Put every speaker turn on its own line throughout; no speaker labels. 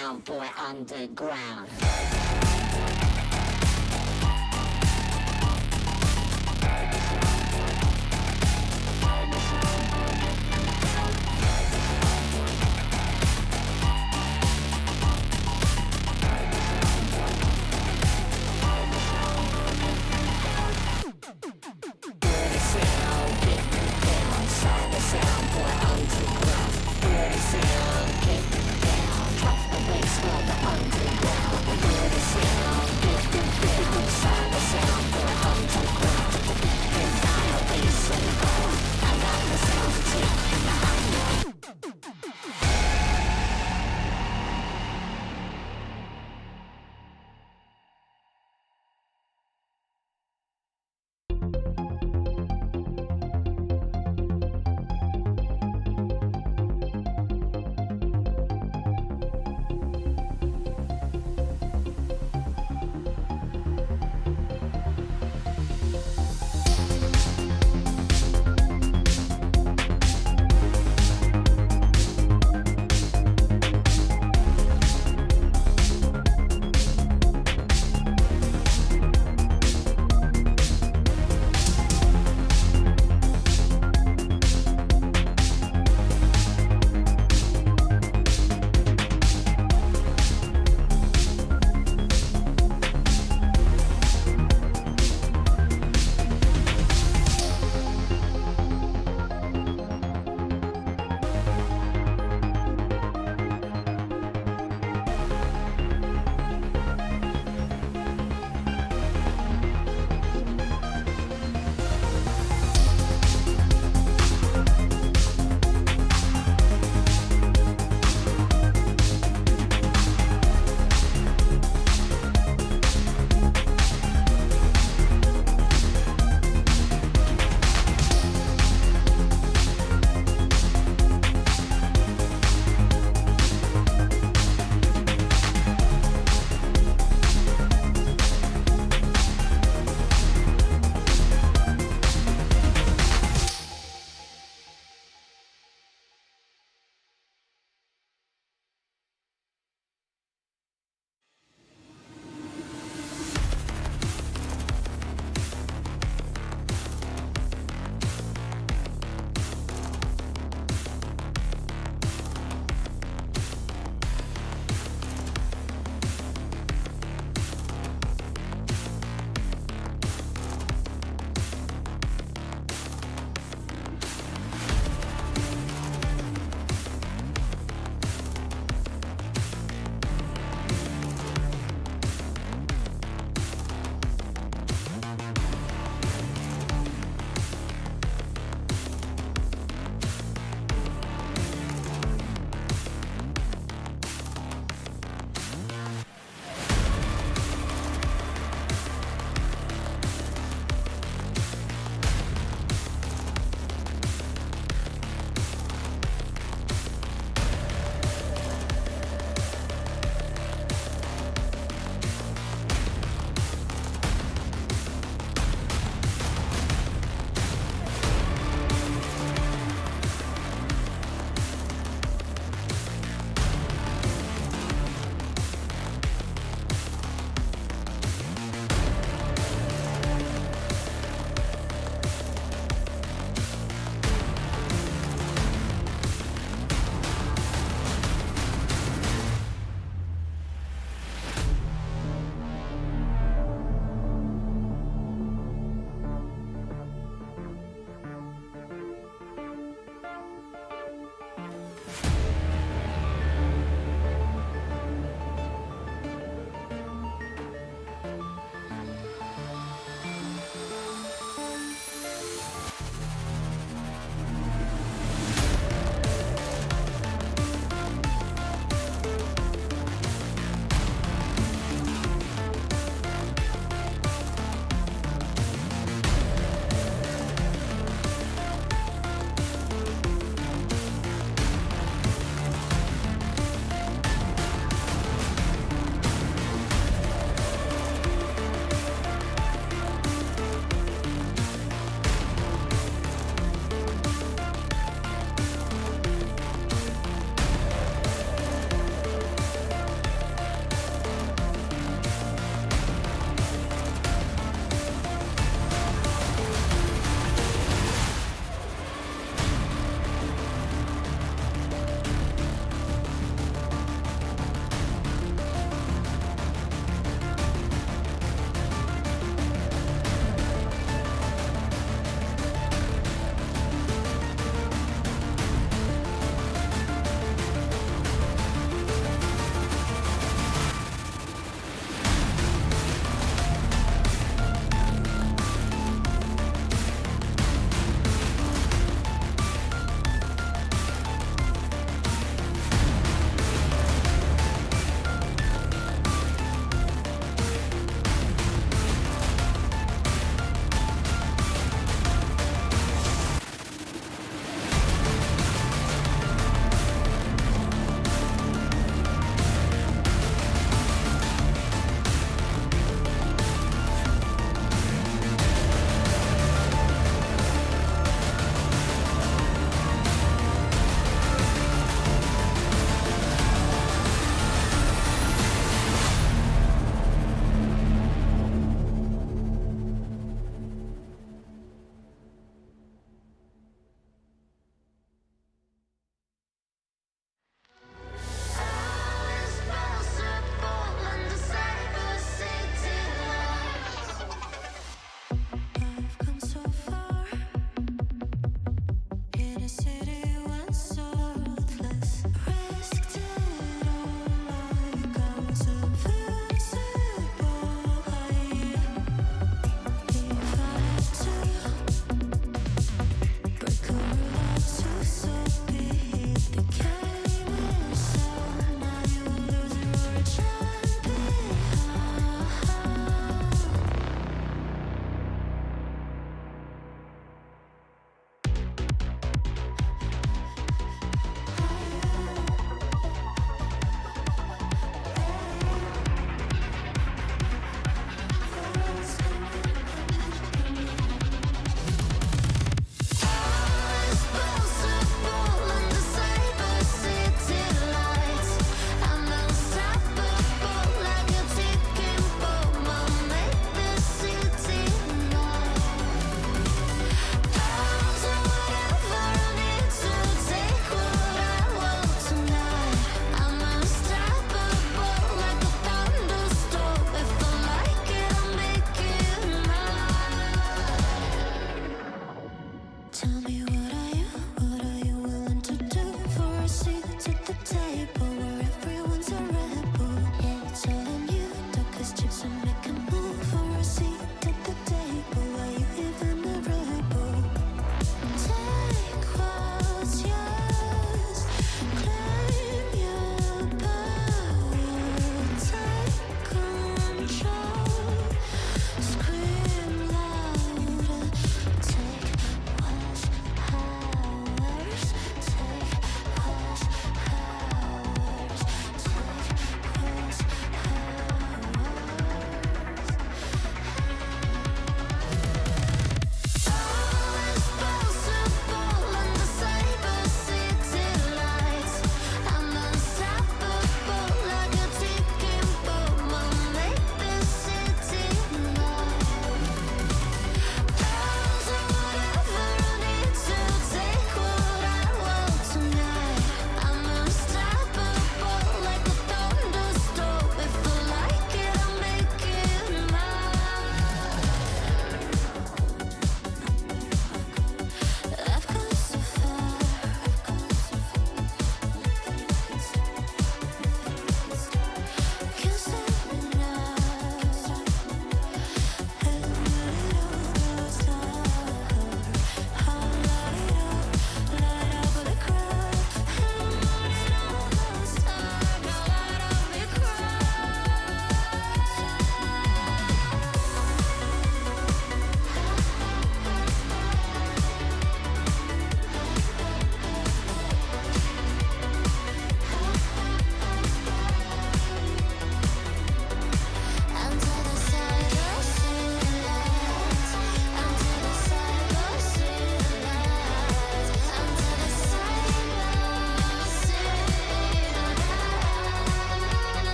sound boy underground. Sound boy underground.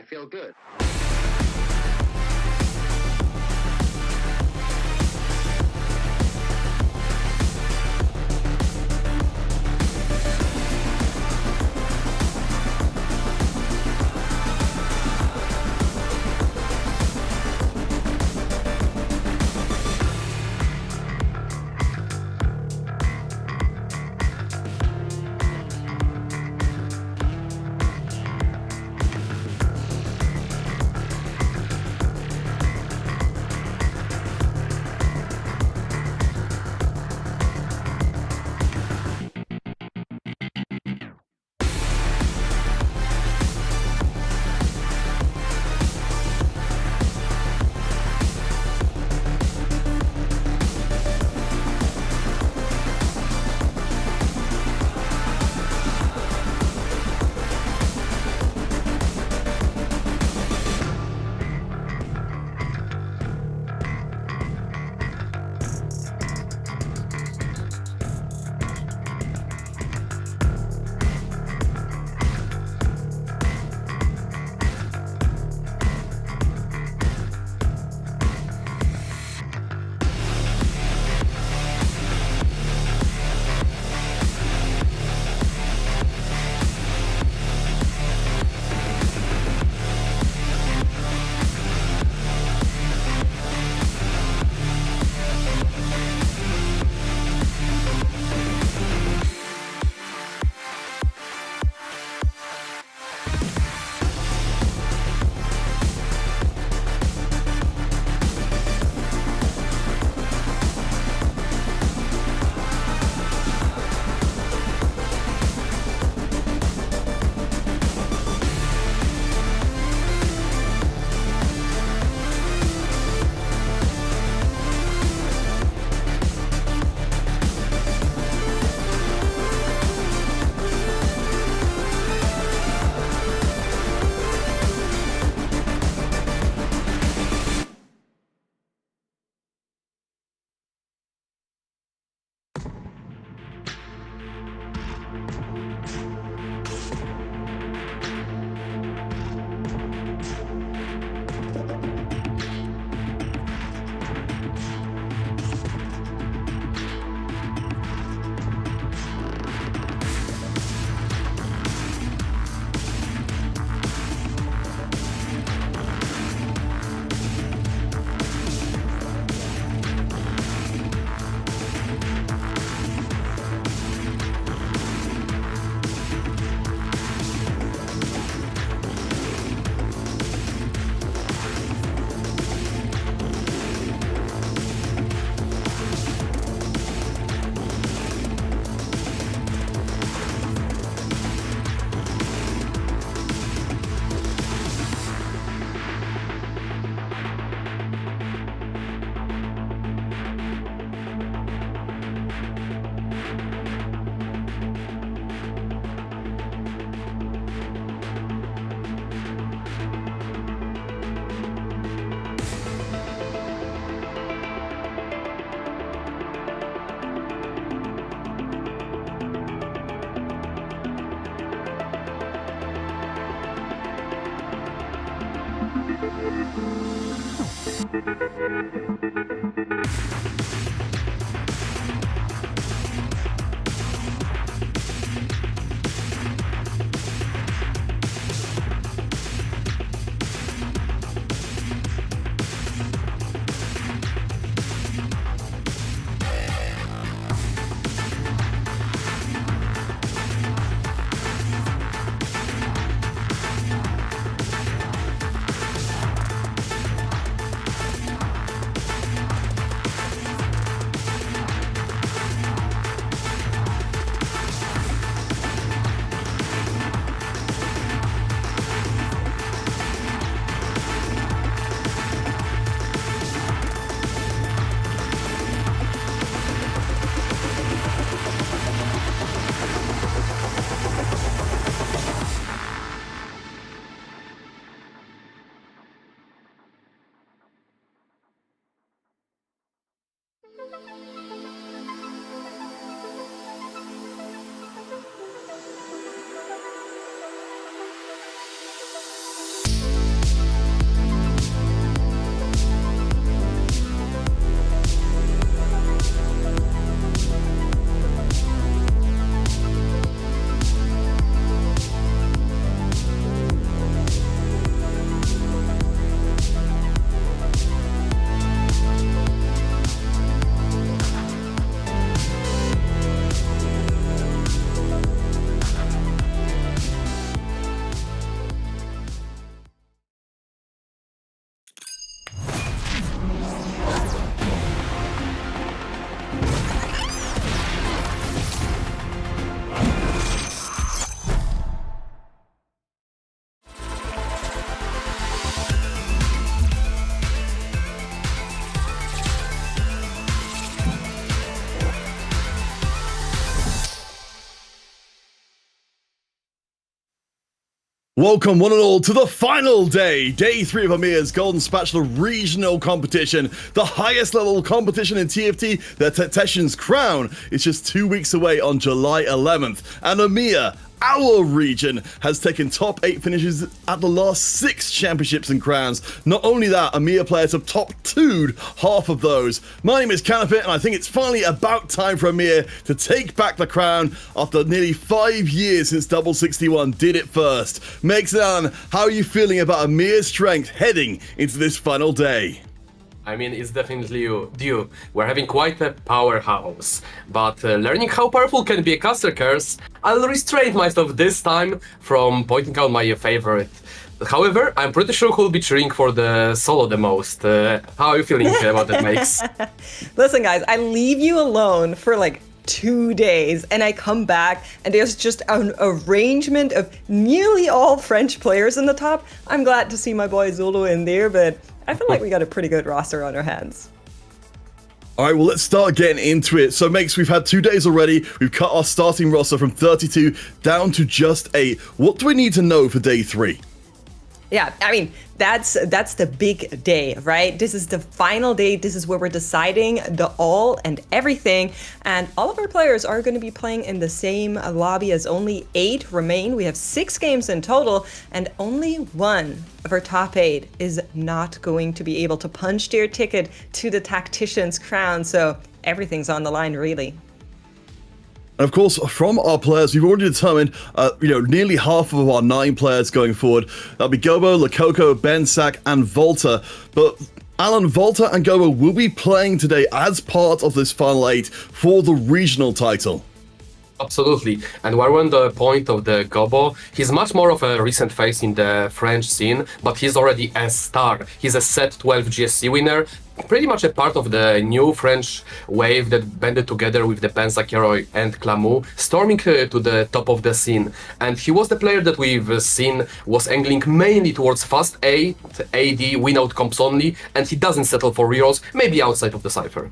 I feel good. Welcome one and all to the final day, day 3 of EMEA's Golden Spatula Regional Competition, the highest level competition in TFT, the Tactician's crown, is just 2 weeks away on July 11th, and EMEA, our region, has taken top 8 finishes at the last 6 championships and crowns. Not only that, EMEA players have top 2'd half of those. My name is Canopit, and I think it's finally about time for EMEA to take back the crown after nearly 5 years since Double 61 did it first. Megzan, how are you feeling about EMEA's strength heading into this final day?
I mean, it's definitely due. We're having quite a powerhouse, but learning how powerful can be a caster curse, I'll restrain myself this time from pointing out my favorite. However, I'm pretty sure who'll be cheering for the solo the most. How are you feeling about that, Makes?
Listen, guys, I leave you alone for like 2 days and I come back and there's just an arrangement of nearly all French players in the top. I'm glad to see my boy Zulu in there, but I feel like we got a pretty good roster on our hands.
All right, well, let's start getting into it. So, Makes, we've had 2 days already. We've cut our starting roster from 32 down to just 8. What do we need to know for day 3?
Yeah, I mean, that's the big day, right? This is the final day. This is where we're deciding the all and everything. And all of our players are going to be playing in the same lobby as only 8 remain. We have 6 games in total, and only one of our top 8 is not going to be able to punch their ticket to the Tactician's crown. So everything's on the line, really.
And of course, from our players, we've already determined, nearly half of our 9 players going forward. That'll be Gobo, Lakoko, Bensak, and Volta. But Alan, Volta and Gobo will be playing today as part of this final 8 for the regional title.
Absolutely. And we're on the point of the Gobo. He's much more of a recent face in the French scene, but he's already a star. He's a set 12 GSC winner, pretty much a part of the new French wave that banded together with the Pensakeroy and Clamu, storming to the top of the scene. And he was the player that we've seen was angling mainly towards fast 8, AD, win out comps only, and he doesn't settle for rerolls, maybe outside of the Cypher.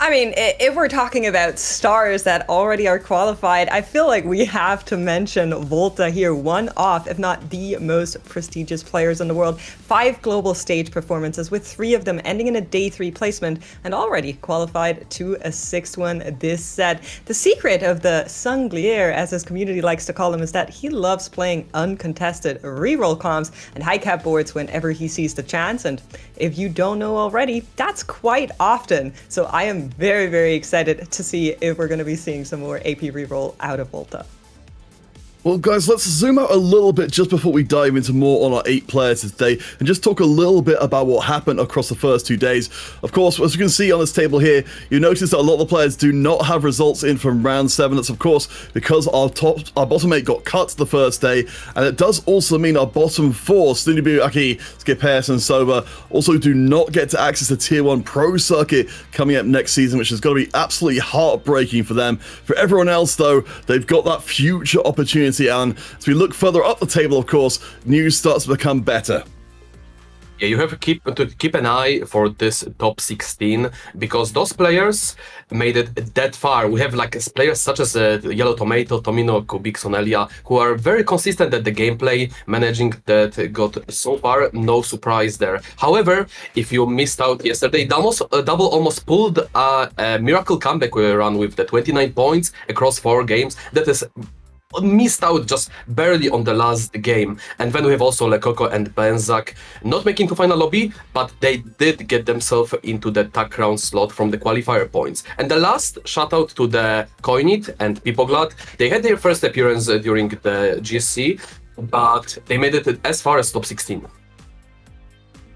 I mean, if we're talking about stars that already are qualified, I feel like we have to mention Volta here, one of, if not the most prestigious players in the world. 5 global stage performances, with 3 of them ending in a day 3 placement, and already qualified to a 6th one this set. The secret of the Sanglier, as his community likes to call him, is that he loves playing uncontested reroll comms and high cap boards whenever he sees the chance. And if you don't know already, that's quite often. So I am very, very excited to see if we're going to be seeing some more AP reroll out of Volta.
Well, guys, let's zoom out a little bit just before we dive into more on our 8 players today and just talk a little bit about what happened across the first 2 days. Of course, as you can see on this table here, you notice that a lot of the players do not have results in from round 7. That's, of course, because our bottom 8 got cut the first day, and it does also mean our bottom 4, Stuniboo, Aki, Skip Harrison, Soba, also do not get to access the Tier 1 Pro Circuit coming up next season, which is going to be absolutely heartbreaking for them. For everyone else, though, they've got that future opportunity. And as we look further up the table, of course, news starts to become better.
Yeah, you have to keep an eye for this top 16 because those players made it that far. We have like players such as Yellow Tomato, Tomino, Kubik, Sonelia, who are very consistent at the gameplay, managing that got so far, no surprise there. However, if you missed out yesterday, Double almost pulled a miracle comeback run with the 29 points across 4 games. That is missed out just barely on the last game. And then we have also Lekoko and Benzak not making to final lobby, but they did get themselves into the tag round slot from the qualifier points. And the last shout out to the Coinit and Pipoglad. They had their first appearance during the GSC, but they made it as far as top 16.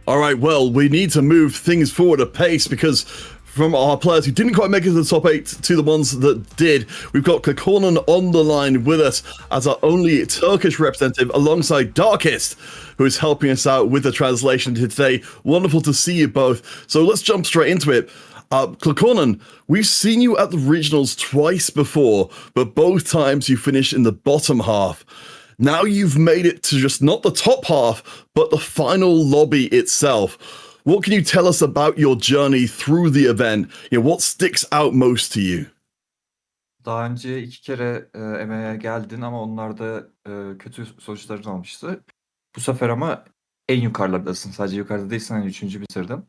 All right, well, we need to move things forward a pace because from our players who didn't quite make it to the top 8 to the ones that did, we've got Kakornan on the line with us as our only Turkish representative alongside Darkest, who is helping us out with the translation today. Wonderful to see you both. So let's jump straight into it. Kakornan, we've seen you at the regionals twice before, but both times you finished in the bottom half. Now you've made it to just not the top half, but the final lobby itself. What can you tell us about your journey through the event? You know, what sticks out most to you?
Daha önce 2 kere EMEA'ya geldin ama onlarda kötü sonuçların olmuştu. Bu sefer ama en yukarılardasın. Sadece yukarıda değilsin, hani 3. bitirdin.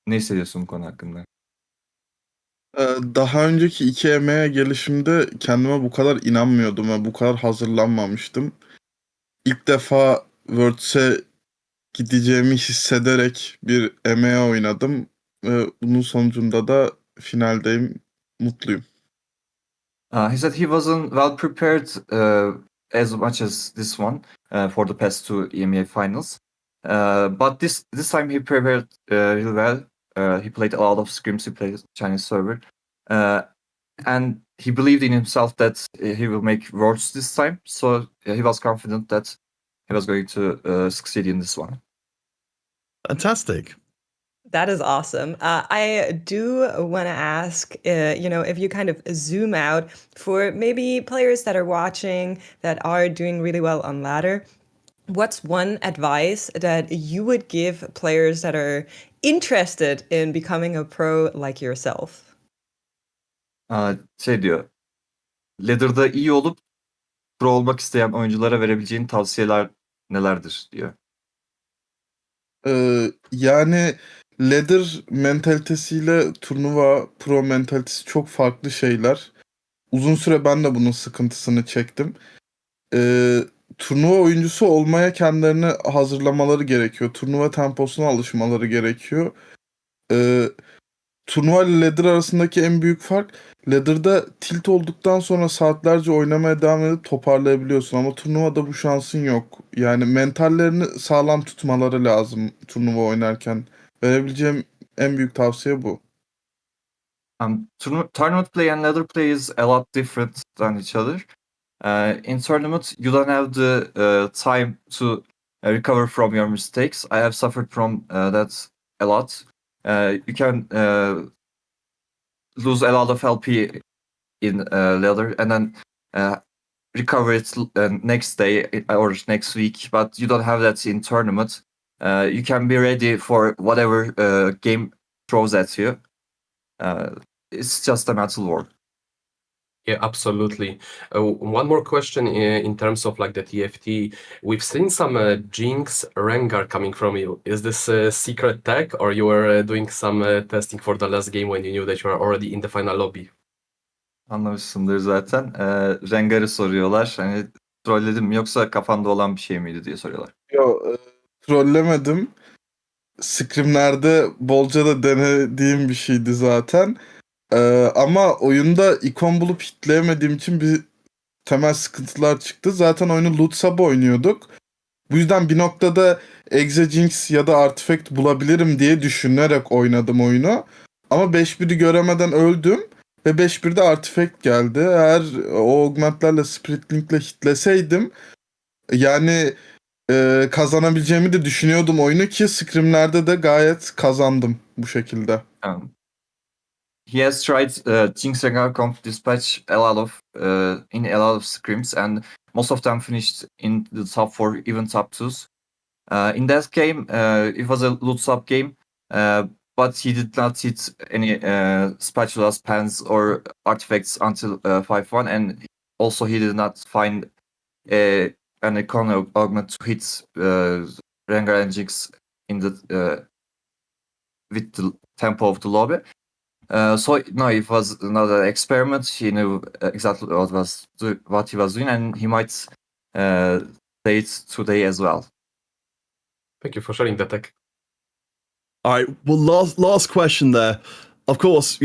Ne hissediyorsun bu konu hakkında?
Daha önceki 2 EMEA gelişimde kendime bu kadar inanmıyordum ve bu kadar hazırlanmamıştım. İlk defa Worlds'e gideceğimi hissederek bir EMEA oynadım. Bunun sonucunda da finaldeyim. Mutluyum.
He said he wasn't well prepared as much as this one for the past 2 EMEA finals. But this time he prepared really well. He played a lot of scrims, he played Chinese server. And he believed in himself that he will make Worlds this time. So he was confident that he was going to succeed in this one.
Fantastic.
That is awesome. I do want to ask, if you kind of zoom out for maybe players that are watching that are doing really well on ladder, what's one advice that you would give players that are interested in becoming a pro like yourself?
Diyor, ladder'da iyi olup pro olmak isteyen oyunculara verebileceğin tavsiyeler nelerdir diyor.
Yani ladder mentalitesiyle turnuva pro mentalitesi çok farklı şeyler. Uzun süre ben de bunun sıkıntısını çektim. Turnuva oyuncusu olmaya kendilerini hazırlamaları gerekiyor. Turnuva temposuna alışmaları gerekiyor. Turnuva ile ladder arasındaki en büyük fark, ladder'da tilt olduktan sonra saatlerce oynamaya devam edip toparlayabiliyorsun ama turnuvada bu şansın yok. Yani mentallerini sağlam tutmaları lazım turnuva oynarken. Verebileceğim en büyük tavsiye bu.
Tournament play and ladder play is a lot different than each other. In tournament, you don't have the time to recover from your mistakes. I have suffered from that a lot. You can lose a lot of LP in ladder and then recover it next day or next week, but you don't have that in tournament. You can be ready for whatever game throws at you. It's just a mental war.
Yeah, absolutely. One more question in terms of like the TFT. We've seen some Jinx Rengar coming from you. Is this a secret tech, or you were doing some testing for the last game when you knew that you were already in the final lobby?
Anlamışsındır zaten. Rengar'ı soruyorlar. Hani trolledim mi yoksa kafanda olan bir şey miydi diye soruyorlar.
Yo, trollemedim. Scrimlerde bolca da denediğim bir şeydi zaten. Ama oyunda ikon bulup hitleyemediğim için bir temel sıkıntılar çıktı. Zaten oyunu loot sub oynuyorduk. Bu yüzden bir noktada Exe Jinx ya da Artifact bulabilirim diye düşünerek oynadım oyunu. Ama 5-1'i göremeden öldüm. Ve 5-1'de Artifact geldi. Eğer o augmentlerle Spirit Link'le hitleseydim yani kazanabileceğimi de düşünüyordum oyunu ki Scrimlerde de gayet kazandım bu şekilde.
He has tried Jinx Rengar comp dispatch a lot of in a lot of scrims, and most of them finished in the top 4, even top 2s. In that game, it was a loot sub game, but he did not hit any spatulas, pans, or artifacts until 5-1, and also he did not find an icon augment to hit Rengar and Jinx in the with the tempo of the lobby. So no, it was not an experiment. He knew exactly what he was doing, and he might say it today as well.
Thank you for sharing that tech.
All right. Well, last question there. Of course,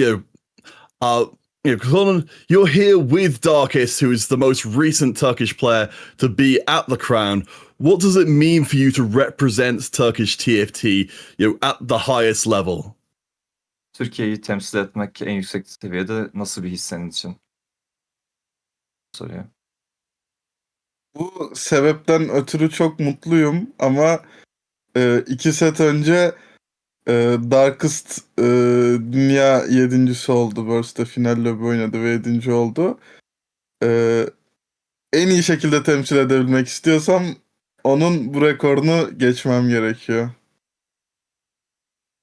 Conan, you're here with Darkest, who is the most recent Turkish player to be at the Crown. What does it mean for you to represent Turkish TFT, at the highest level?
Türkiye'yi temsil etmek en yüksek seviyede nasıl bir his senin için? Soruyor.
Bu sebepten ötürü çok mutluyum ama 2 set önce Darkest dünya 7.'si oldu. Worlds'te final lobby oynadı ve 7. oldu. En iyi şekilde temsil edebilmek istiyorsam onun bu rekorunu geçmem gerekiyor.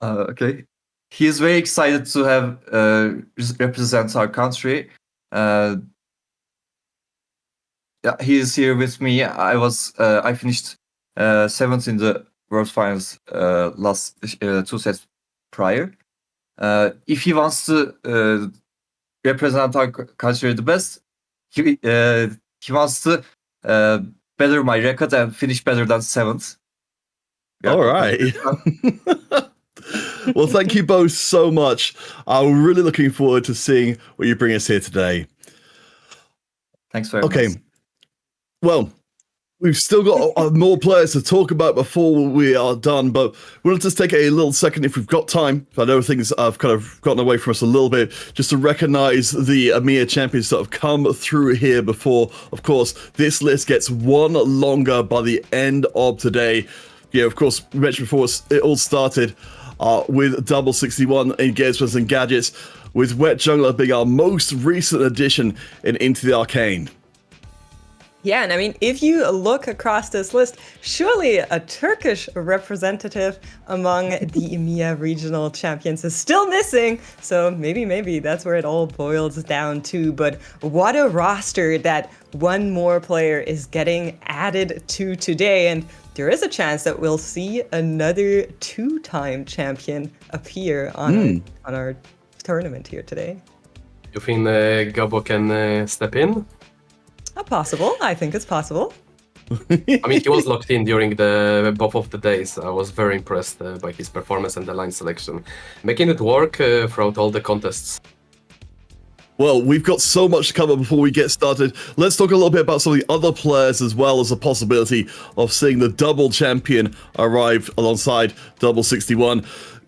Okay. He is very excited to have represent our country. Yeah, he is here with me. I finished 7th in the World Finals last 2 sets prior. If he wants to represent our country the best, he wants to better my record and finish better than 7th.
All right. Well, thank you both so much. I'm really looking forward to seeing what you bring us here today.
Thanks very much.
Okay. Well, we've still got more players to talk about before we are done, but we'll just take a little second if we've got time. I know things have kind of gotten away from us a little bit, just to recognize the EMEA champions that have come through here before. Of course, this list gets one longer by the end of today. Yeah, of course, we mentioned before it all started with Double 61 engagements and gadgets, with Wet Jungler being our most recent addition into the Arcane.
Yeah, and I mean, if you look across this list, surely a Turkish representative among the EMEA regional champions is still missing. So maybe that's where it all boils down to. But what a roster that one more player is getting added to today. And there is a chance that we'll see another 2-time champion appear on our tournament here today.
You think Gabo can step in?
Possible. I think it's possible.
I mean, he was locked in during both of the days. I was very impressed by his performance and the line selection, making it work throughout all the contests.
Well, we've got so much to cover before we get started. Let's talk a little bit about some of the other players, as well as the possibility of seeing the double champion arrive alongside Double 61.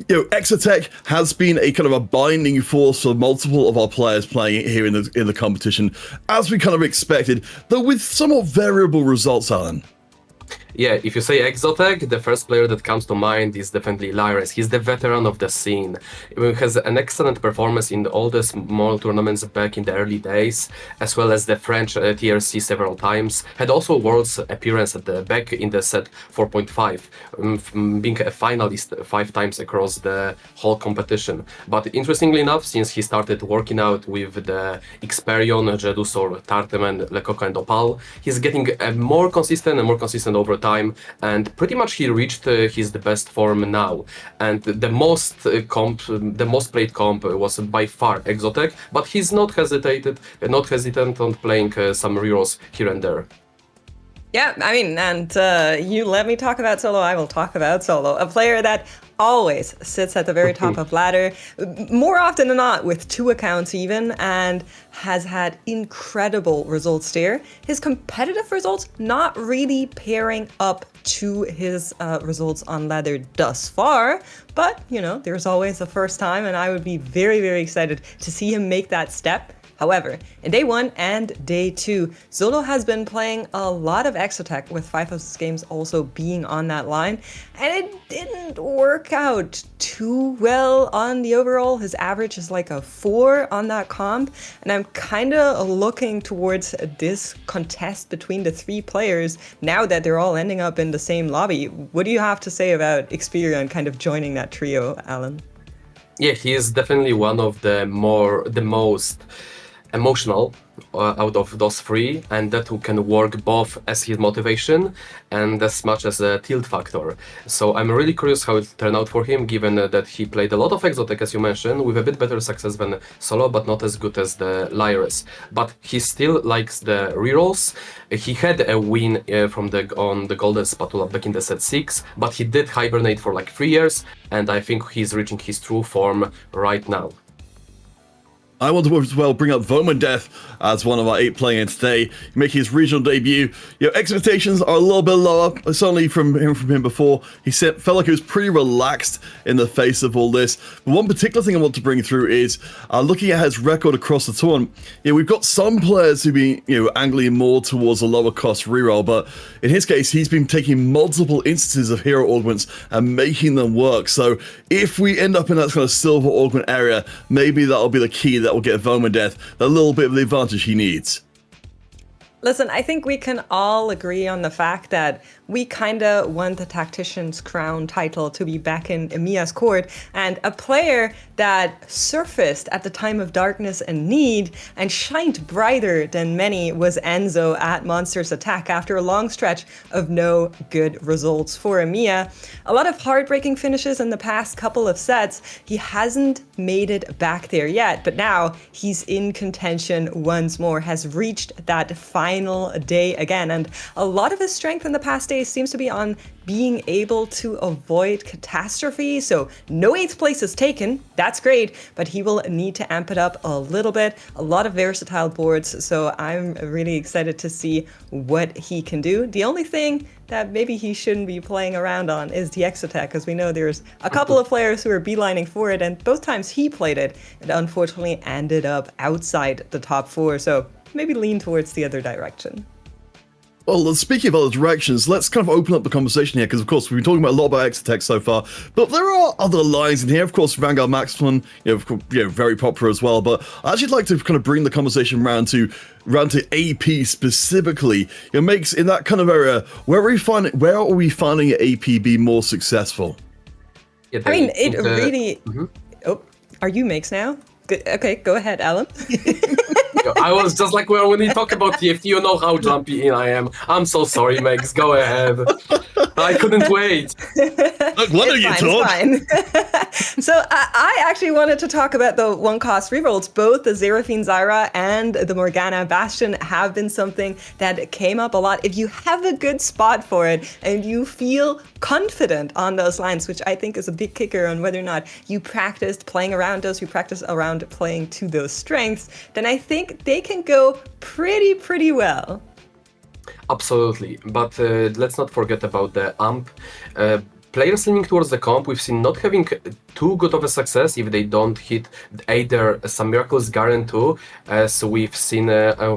Exotech has been a kind of a binding force for multiple of our players playing here in the competition, as we kind of expected, though with somewhat variable results, Alan.
Yeah, if you say Exotech, the first player that comes to mind is definitely Lyres. He's the veteran of the scene. He has an excellent performance in all the small tournaments back in the early days, as well as the French TRC several times. Had also Worlds appearance at the back in the set 4.5, being a finalist 5 times across the whole competition. But interestingly enough, since he started working out with the Xperion, Jedusor, Tarteman, Lecoq and Opal, he's getting more consistent over time, and pretty much he reached his best form now. And the most played comp was by far Exotech, but he's not hesitant on playing some rerolls here and there.
Yeah, I mean, and you let me talk about Solo, I will talk about Solo. A player that always sits at the very top of ladder, more often than not with 2 accounts even, and has had incredible results there. His competitive results not really pairing up to his results on ladder thus far, but, you know, there's always a first time, and I would be very, very excited to see him make that step. However, in day 1 and day 2, Zolo has been playing a lot of Exotech, with 5 of his games also being on that line, and it didn't work out too well on the overall. His average is like a 4 on that comp, and I'm kind of looking towards this contest between the 3 players now that they're all ending up in the same lobby. What do you have to say about Xperion kind of joining that trio, Alan?
Yeah, he is definitely one of the most emotional out of those 3, and that who can work both as his motivation and as much as a tilt factor. So I'm really curious how it turned out for him, given that he played a lot of Exotech, as you mentioned, with a bit better success than Solo, but not as good as the Lyres. But he still likes the rerolls. He had a win on the Golden Spatula back in the set 6, but he did hibernate for like 3 years, and I think he's reaching his true form right now.
I want to as well bring up Vomandeth as one of our 8 playing today, making his regional debut. Your expectations are a little bit lower, certainly from him before. He felt like he was pretty relaxed in the face of all this. But one particular thing I want to bring through is looking at his record across the tournament. We've got some players who've been angling more towards a lower cost reroll, but in his case, he's been taking multiple instances of hero augments and making them work. So if we end up in that kind of silver augment area, maybe that'll be the key that will get Vomandeth a little bit of the advantage he needs.
Listen, I think we can all agree on the fact that we kind of want the Tactician's crown title to be back in EMEA's court, and a player that surfaced at the time of darkness and need and shined brighter than many was Enzo at Monsters Attack after a long stretch of no good results for EMEA. A lot of heartbreaking finishes in the past couple of sets. He hasn't made it back there yet, but now he's in contention once more, has reached that final day again, and a lot of his strength in the past days seems to be on being able to avoid catastrophe. So no 8th place is taken, that's great, but he will need to amp it up a little bit. A lot of versatile boards, so I'm really excited to see what he can do. The only thing that maybe he shouldn't be playing around on is the Exotech, because we know there's a couple of players who are beelining for it, and both times he played it, it unfortunately ended up outside the top 4, so maybe lean towards the other direction.
Well, speaking of other directions, let's kind of open up the conversation here, because of course we've been talking about a lot about Exotech so far, but there are other lines in here. Of course, Vanguard Maximum, very popular as well. But I'd actually like to kind of bring the conversation round to AP specifically. It makes in that kind of area where are we finding AP be more successful?
Yeah,
I mean, it really. Oh, are you Makes now? Good. Okay, go ahead, Alan.
I was just like, well, when you talk about TFT, you know how jumpy in I am. I'm so sorry, Megs. Go ahead. I couldn't wait.
Look, what are you talking?
So I actually wanted to talk about the one-cost rerolls. Both the Seraphine Zyra and the Morgana Bastion have been something that came up a lot. If you have a good spot for it and you feel confident on those lines, which I think is a big kicker on whether or not you practiced playing around those, you practice around playing to those strengths, then I think they can go pretty well.
Absolutely, but let's not forget about the AMP. players leaning towards the comp, we've seen not having too good of a success if they don't hit either some Miracles Garen 2, as we've seen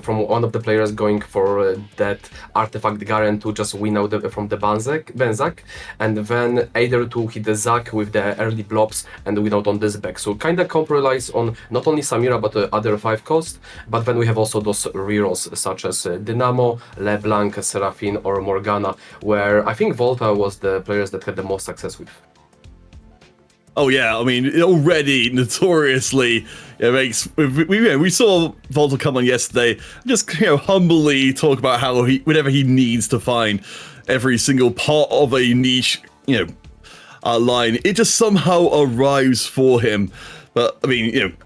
from one of the players going for that artifact Garen to just win out from the Benzak, and then either to hit the Zac with the early blobs and win out on this back. So kind of comp relies on not only Samira but other 5 cost, but then we have also those rerolls such as Dynamo, LeBlanc, Seraphine or Morgana, where I think Volta was the players that had the most success with.
Oh yeah, I mean, already notoriously, it makes we saw Volta come on yesterday, just humbly talk about how whenever he needs to find every single part of a niche, line, it just somehow arrives for him. But I mean,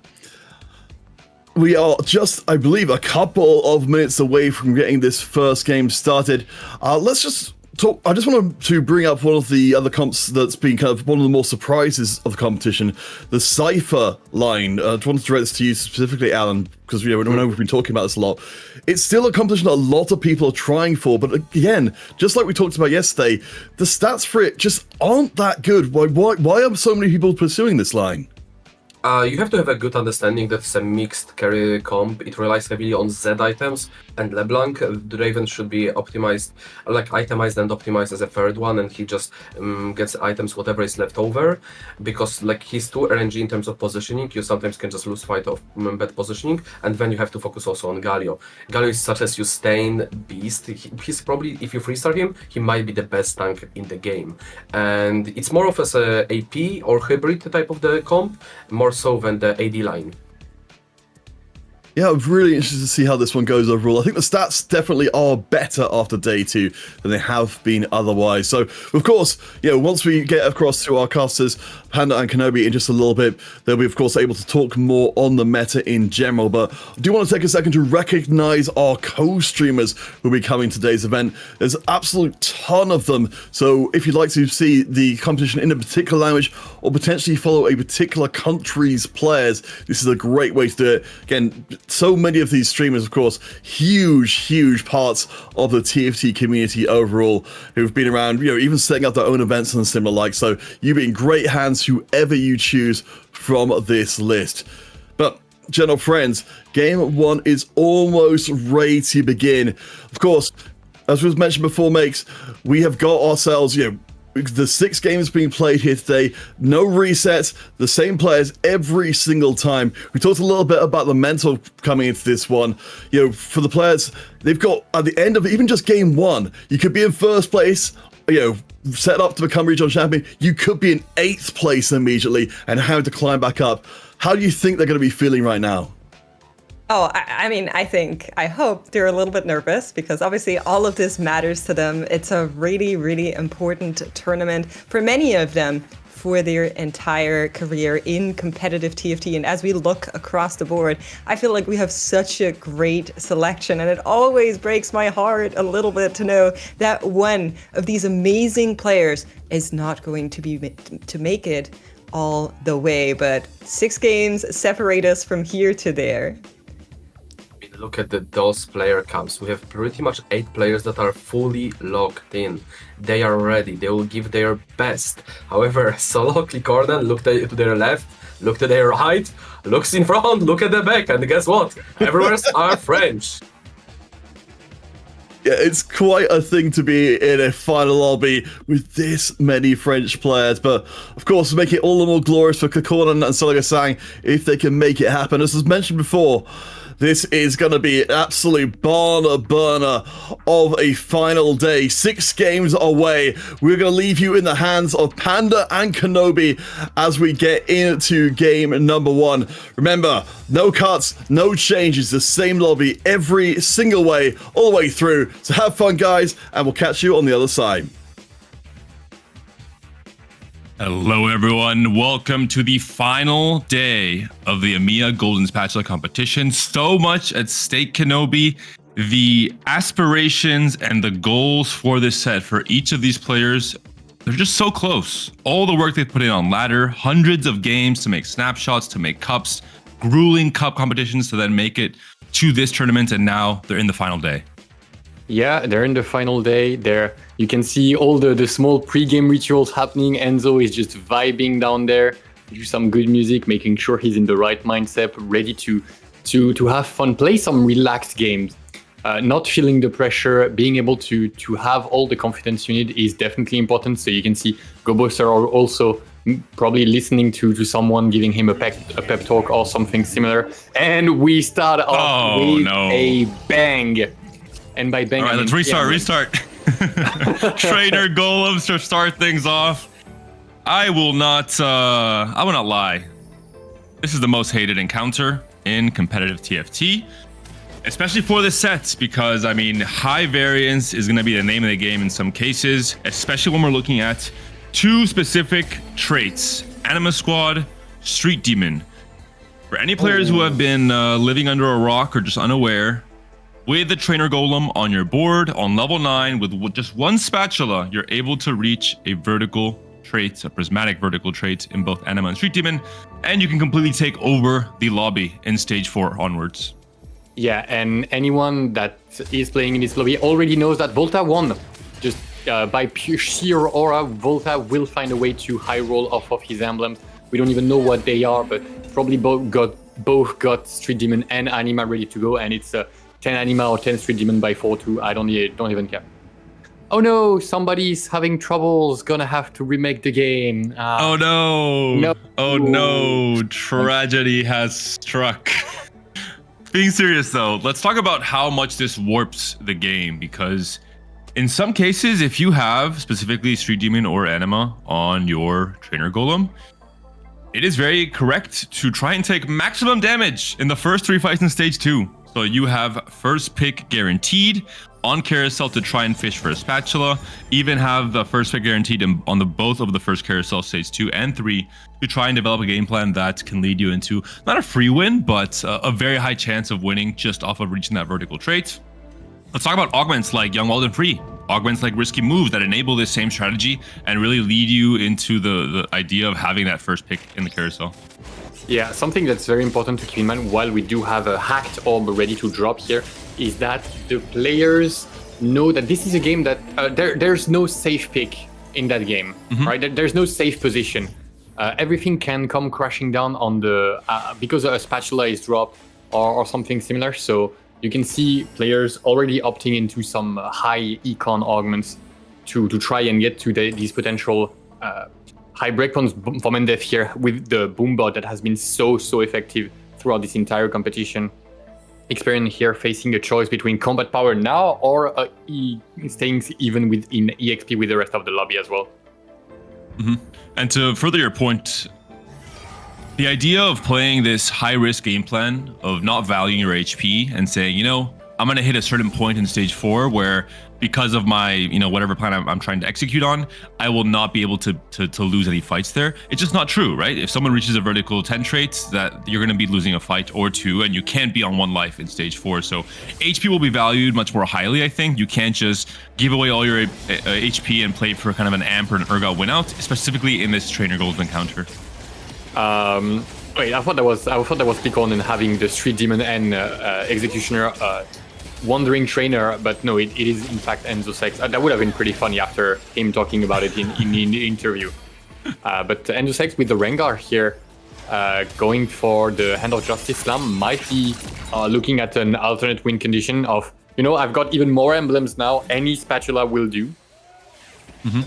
we are just, I believe, a couple of minutes away from getting this first game started. Let's just talk. I just wanted to bring up one of the other comps that's been kind of one of the more surprises of the competition, the Cypher line. I just wanted to direct this to you specifically, Alan, because we know we've been talking about this a lot. It's still a competition that a lot of people are trying for, but again, just like we talked about yesterday, the stats for it just aren't that good. Why are so many people pursuing this line?
You have to have a good understanding that it's a mixed carry comp. It relies heavily on Z items, and LeBlanc, the Raven, should be optimized, like itemized and optimized as a third one, and he just gets items whatever is left over, because like he's too RNG in terms of positioning. You sometimes can just lose fight of bad positioning, and then you have to focus also on Galio. Galio is such a sustain beast. He's probably, if you freestyle him, he might be the best tank in the game, and it's more of as a AP or hybrid type of the comp, more so than the AD line.
Yeah, I'm really interested to see how this one goes overall. I think the stats definitely are better after day 2 than they have been otherwise. So, of course, once we get across to our casters, Panda and Kenobi, in just a little bit, they'll be, of course, able to talk more on the meta in general. But I do want to take a second to recognize our co-streamers who will be coming to today's event. There's an absolute ton of them. So if you'd like to see the competition in a particular language or potentially follow a particular country's players, this is a great way to do it. Again, so many of these streamers, of course, huge parts of the TFT community overall, who've been around, even setting up their own events and similar like. So you'll be in great hands, whoever you choose from this list. But, gentle friends, game 1 is almost ready to begin. Of course, as was mentioned before, Makes, we have got ourselves, the 6 games being played here today, no resets, the same players every single time. We talked a little bit about the mental coming into this one. For the players, they've got, at the end of even just game 1, you could be in first place, set up to become regional champion. You could be in 8th place immediately and have to climb back up. How do you think they're going to be feeling right now?
Oh, I hope they're a little bit nervous because obviously all of this matters to them. It's a really important tournament for many of them for their entire career in competitive TFT. And as we look across the board, I feel like we have such a great selection, and it always breaks my heart a little bit to know that one of these amazing players is not going to make it all the way. But 6 games separate us from here to there.
Look at those player camps. We have pretty much 8 players that are fully locked in. They are ready. They will give their best. However, Solo, Clicornan, look to their left, look to their right, looks in front, look at the back, and guess what? Everywhere's are French.
Yeah, it's quite a thing to be in a final lobby with this many French players, but of course, make it all the more glorious for Clicornan and Solo Sang if they can make it happen. As was mentioned before, this is going to be an absolute barn burner of a final day. 6 games away. We're going to leave you in the hands of Panda and Kenobi as we get into game number 1. Remember, no cuts, no changes, the same lobby every single way, all the way through. So have fun, guys, and we'll catch you on the other side.
Hello, everyone. Welcome to the final day of the EMEA Golden Spatula competition. So much at stake, Kenobi. The aspirations and the goals for this set for each of these players, they're just so close. All the work they put in on ladder, hundreds of games to make snapshots, to make cups, grueling cup competitions to then make it to this tournament, and now they're in the final day.
Yeah, they're in the final day. There, you can see all the small pre-game rituals happening. Enzo is just vibing down there, do some good music, making sure he's in the right mindset, ready to have fun, play some relaxed games. Not feeling the pressure, being able to have all the confidence you need is definitely important. So you can see Gobos are also probably listening to someone giving him a pep talk or something similar. And we start off with a bang. And by bang,
all right, let's restart. Trainer golems to start things off. I will not lie. This is the most hated encounter in competitive TFT. Especially for the sets, because I mean, high variance is going to be the name of the game in some cases, especially when we're looking at two specific traits: Anima Squad, Street Demon. For any players who have been living under a rock or just unaware, with the Trainer Golem on your board on level 9 with just one Spatula, you're able to reach a vertical trait, a prismatic vertical trait in both Anima and Street Demon, and you can completely take over the lobby in stage 4 onwards.
Yeah, and anyone that is playing in this lobby already knows that Volta won. Just by pure sheer aura, Volta will find a way to high roll off of his emblems. We don't even know what they are, but probably both got Street Demon and Anima ready to go, and it's 10 Anima or 10 Street Demon by 4-2. I don't even care. Oh no, somebody's having troubles, gonna have to remake the game.
Oh no! Oh no, tragedy has struck. Being serious though, let's talk about how much this warps the game, because in some cases, if you have specifically Street Demon or Anima on your Trainer Golem, it is very correct to try and take maximum damage in the first 3 fights in stage 2. So you have first pick guaranteed on carousel to try and fish for a Spatula, even have the first pick guaranteed on the both of the first carousel stage 2 and 3 to try and develop a game plan that can lead you into not a free win, but a very high chance of winning just off of reaching that vertical trait. Let's talk about augments like Young, Wild, and Free. Augments like Risky Move that enable this same strategy and really lead you into the idea of having that first pick in the carousel.
Yeah, something that's very important to keep in mind while we do have a hacked orb ready to drop here is that the players know that this is a game that there's no safe pick in that game, right? There's no safe position. Everything can come crashing down on the because a Spatula is dropped or something similar. So you can see players already opting into some high econ augments to try and get to these potential high breakpoints for Mendef here with the Boombot that has been so effective throughout this entire competition. Experience here facing a choice between combat power now or staying even within EXP with the rest of the lobby as well.
And to further your point, the idea of playing this high-risk game plan of not valuing your HP and saying, you know, I'm going to hit a certain point in stage 4 where because of my, you know, whatever plan I'm trying to execute on, I will not be able to lose any fights there. It's just not true, right? If someone reaches a vertical 10 trait, that you're going to be losing a fight or 2, and you can't be on 1 life in stage 4. So HP will be valued much more highly, I think. You can't just give away all your HP and play for kind of an Amp or an Urgot win out, specifically in this Trainer Gold encounter.
Wait, I thought that was Picon in having the Street Demon and Executioner Wandering Trainer, but no, it is in fact Enzo Sex. That would have been pretty funny after him talking about it in the interview. But Enzo Sex with the Rengar here, going for the Hand of Justice Slam, might be looking at an alternate win condition of, you know, I've got even more emblems now, any Spatula will do.
And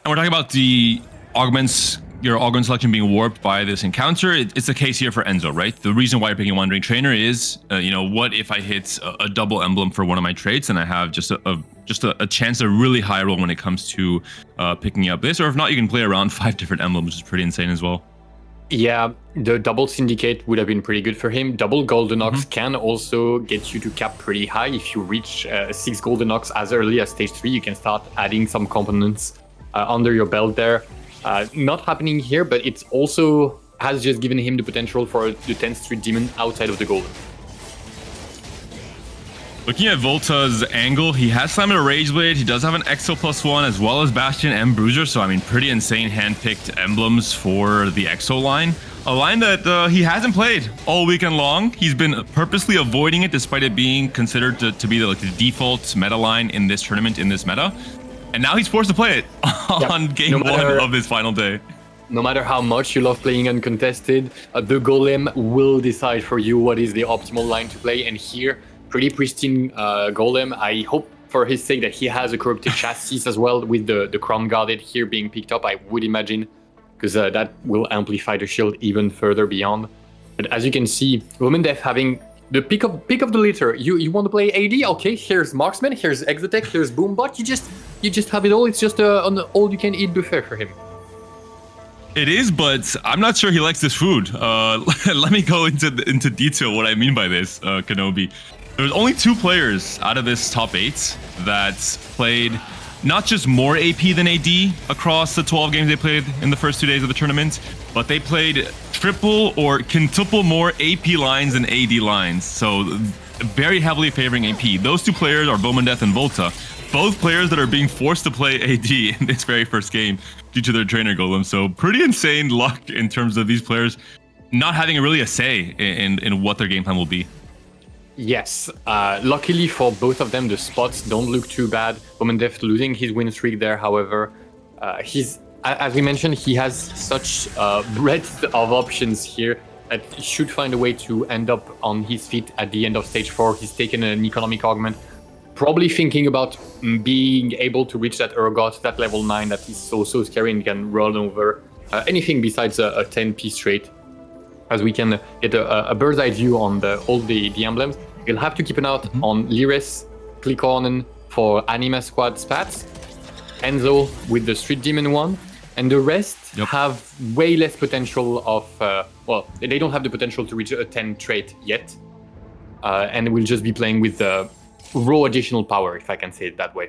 we're talking about the augments, your augment selection being warped by this encounter. It's the case here for Enzo, right? The reason why you're picking Wandering Trainer is, you know, what if I hit a double emblem for one of my traits and I have just a chance of really high roll when it comes to picking up this, or if not, you can play around 5 different emblems, which is pretty insane as well.
Yeah, the double Syndicate would have been pretty good for him. Double Golden Ox can also get you to cap pretty high. If you reach 6 Golden Ox as early as stage 3, you can start adding some components under your belt there. Not happening here, but it's also has just given him the potential for the 10th Street Demon outside of the Golden.
Looking at Volta's angle, he has Slammed a Rage Blade, he does have an Exo +1 as well as Bastion and Bruiser, so I mean pretty insane hand-picked emblems for the Exo line. A line that he hasn't played all weekend long. He's been purposely avoiding it despite it being considered to be the default meta line in this tournament, in this meta. And now he's forced to play it on game one of this final day.
No matter how much you love playing uncontested, the Golem will decide for you what is the optimal line to play. And here, pretty pristine Golem. I hope for his sake that he has a corrupted chassis as well, with the Crown Guarded here being picked up, I would imagine, because that will amplify the shield even further beyond. But as you can see, Womendef having the pick of the litter. You want to play AD? Okay, here's Marksman, here's Exotech, here's Boombot. You just have it all. It's just an all-you-can-eat buffet for him.
It is, but I'm not sure he likes this food. Let me go into detail what I mean by this, Kenobi. There's only 2 players out of this top 8 that played not just more AP than AD across the 12 games they played in the first 2 days of the tournament, but they played triple or quintuple more AP lines than AD lines. So very heavily favoring AP. Those 2 players are Bomandeth and Volta, both players that are being forced to play AD in this very first game due to their trainer golem. So pretty insane luck in terms of these players not having really a say in what their game plan will be.
Yes, luckily for both of them, the spots don't look too bad. Bomandef losing his win streak there, however, he's, as we mentioned, he has such breadth of options here that he should find a way to end up on his feet at the end of stage 4. He's taken an economic augment, probably thinking about being able to reach that Urgot, that level 9 that is so scary and can run over anything besides a 10-piece trait. As we can get a bird's eye view on all the emblems. You'll have to keep an eye on Lyris, Clicornen for Anima Squad Spats, Enzo with the Street Demon one, and the rest have way less potential of, well, they don't have the potential to reach a 10 trait yet, and we'll just be playing with raw additional power, if I can say it that way.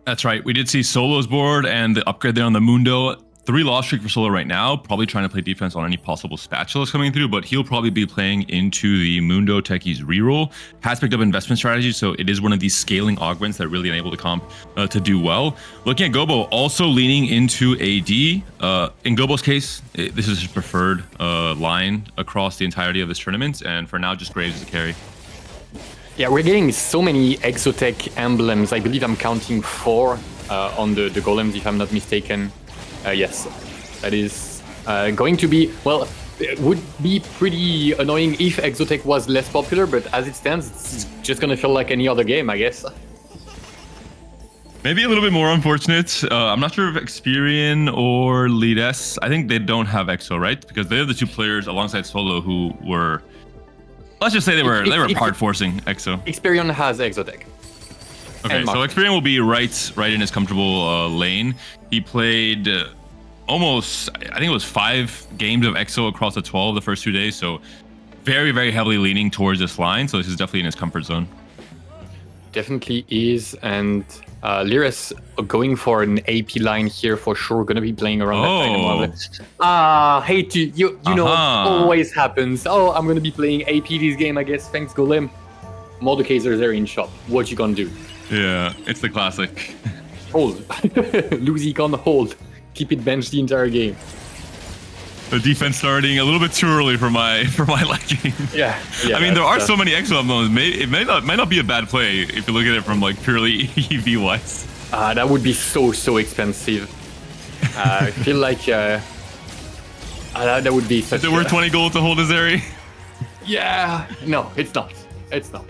That's right. We did see Solo's board and the upgrade there on the Mundo. 3 loss streak for Solo right now, probably trying to play defense on any possible spatulas coming through, but he'll probably be playing into the Mundo Techies reroll. Has picked up investment strategy, so it is one of these scaling augments that really enable the comp to do well. Looking at Gobo, also leaning into AD. In Gobo's case, this is his preferred line across the entirety of this tournament, and for now, just Graves as a carry.
Yeah, we're getting so many Exotech emblems. I believe I'm counting 4 on the golems, if I'm not mistaken. Yes, that is going to be, well, it would be pretty annoying if Exotech was less popular, but as it stands, it's just going to feel like any other game, I guess.
Maybe a little bit more unfortunate. I'm not sure if Experian or Lead-S, I think they don't have EXO, right? Because they're the 2 players alongside Solo who were, let's just say they were hard forcing EXO.
Experian has Exotech.
Okay, so Experian will be right in his comfortable lane. He played almost, I think it was 5 games of EXO across the 12 the first 2 days, so very, very heavily leaning towards this line, so this is definitely in his comfort zone.
Definitely is, and Lyris going for an AP line here for sure, gonna be playing around that Dynamo. Hate to, you know, it always happens. Oh, I'm gonna be playing AP this game, I guess, thanks Golem. Mordekaisers are in shop, what you gonna do?
Yeah, it's the classic.
Hold. Lose econ, hold. Keep it benched the entire game.
The defense starting a little bit too early for my liking.
Yeah.
I mean, there are so many EXO emblems. It might not be a bad play if you look at it from like purely EV wise.
That would be so expensive. I feel like that would be such.
Is it worth 20 gold to hold Azeri?
Yeah. No, it's not. It's not.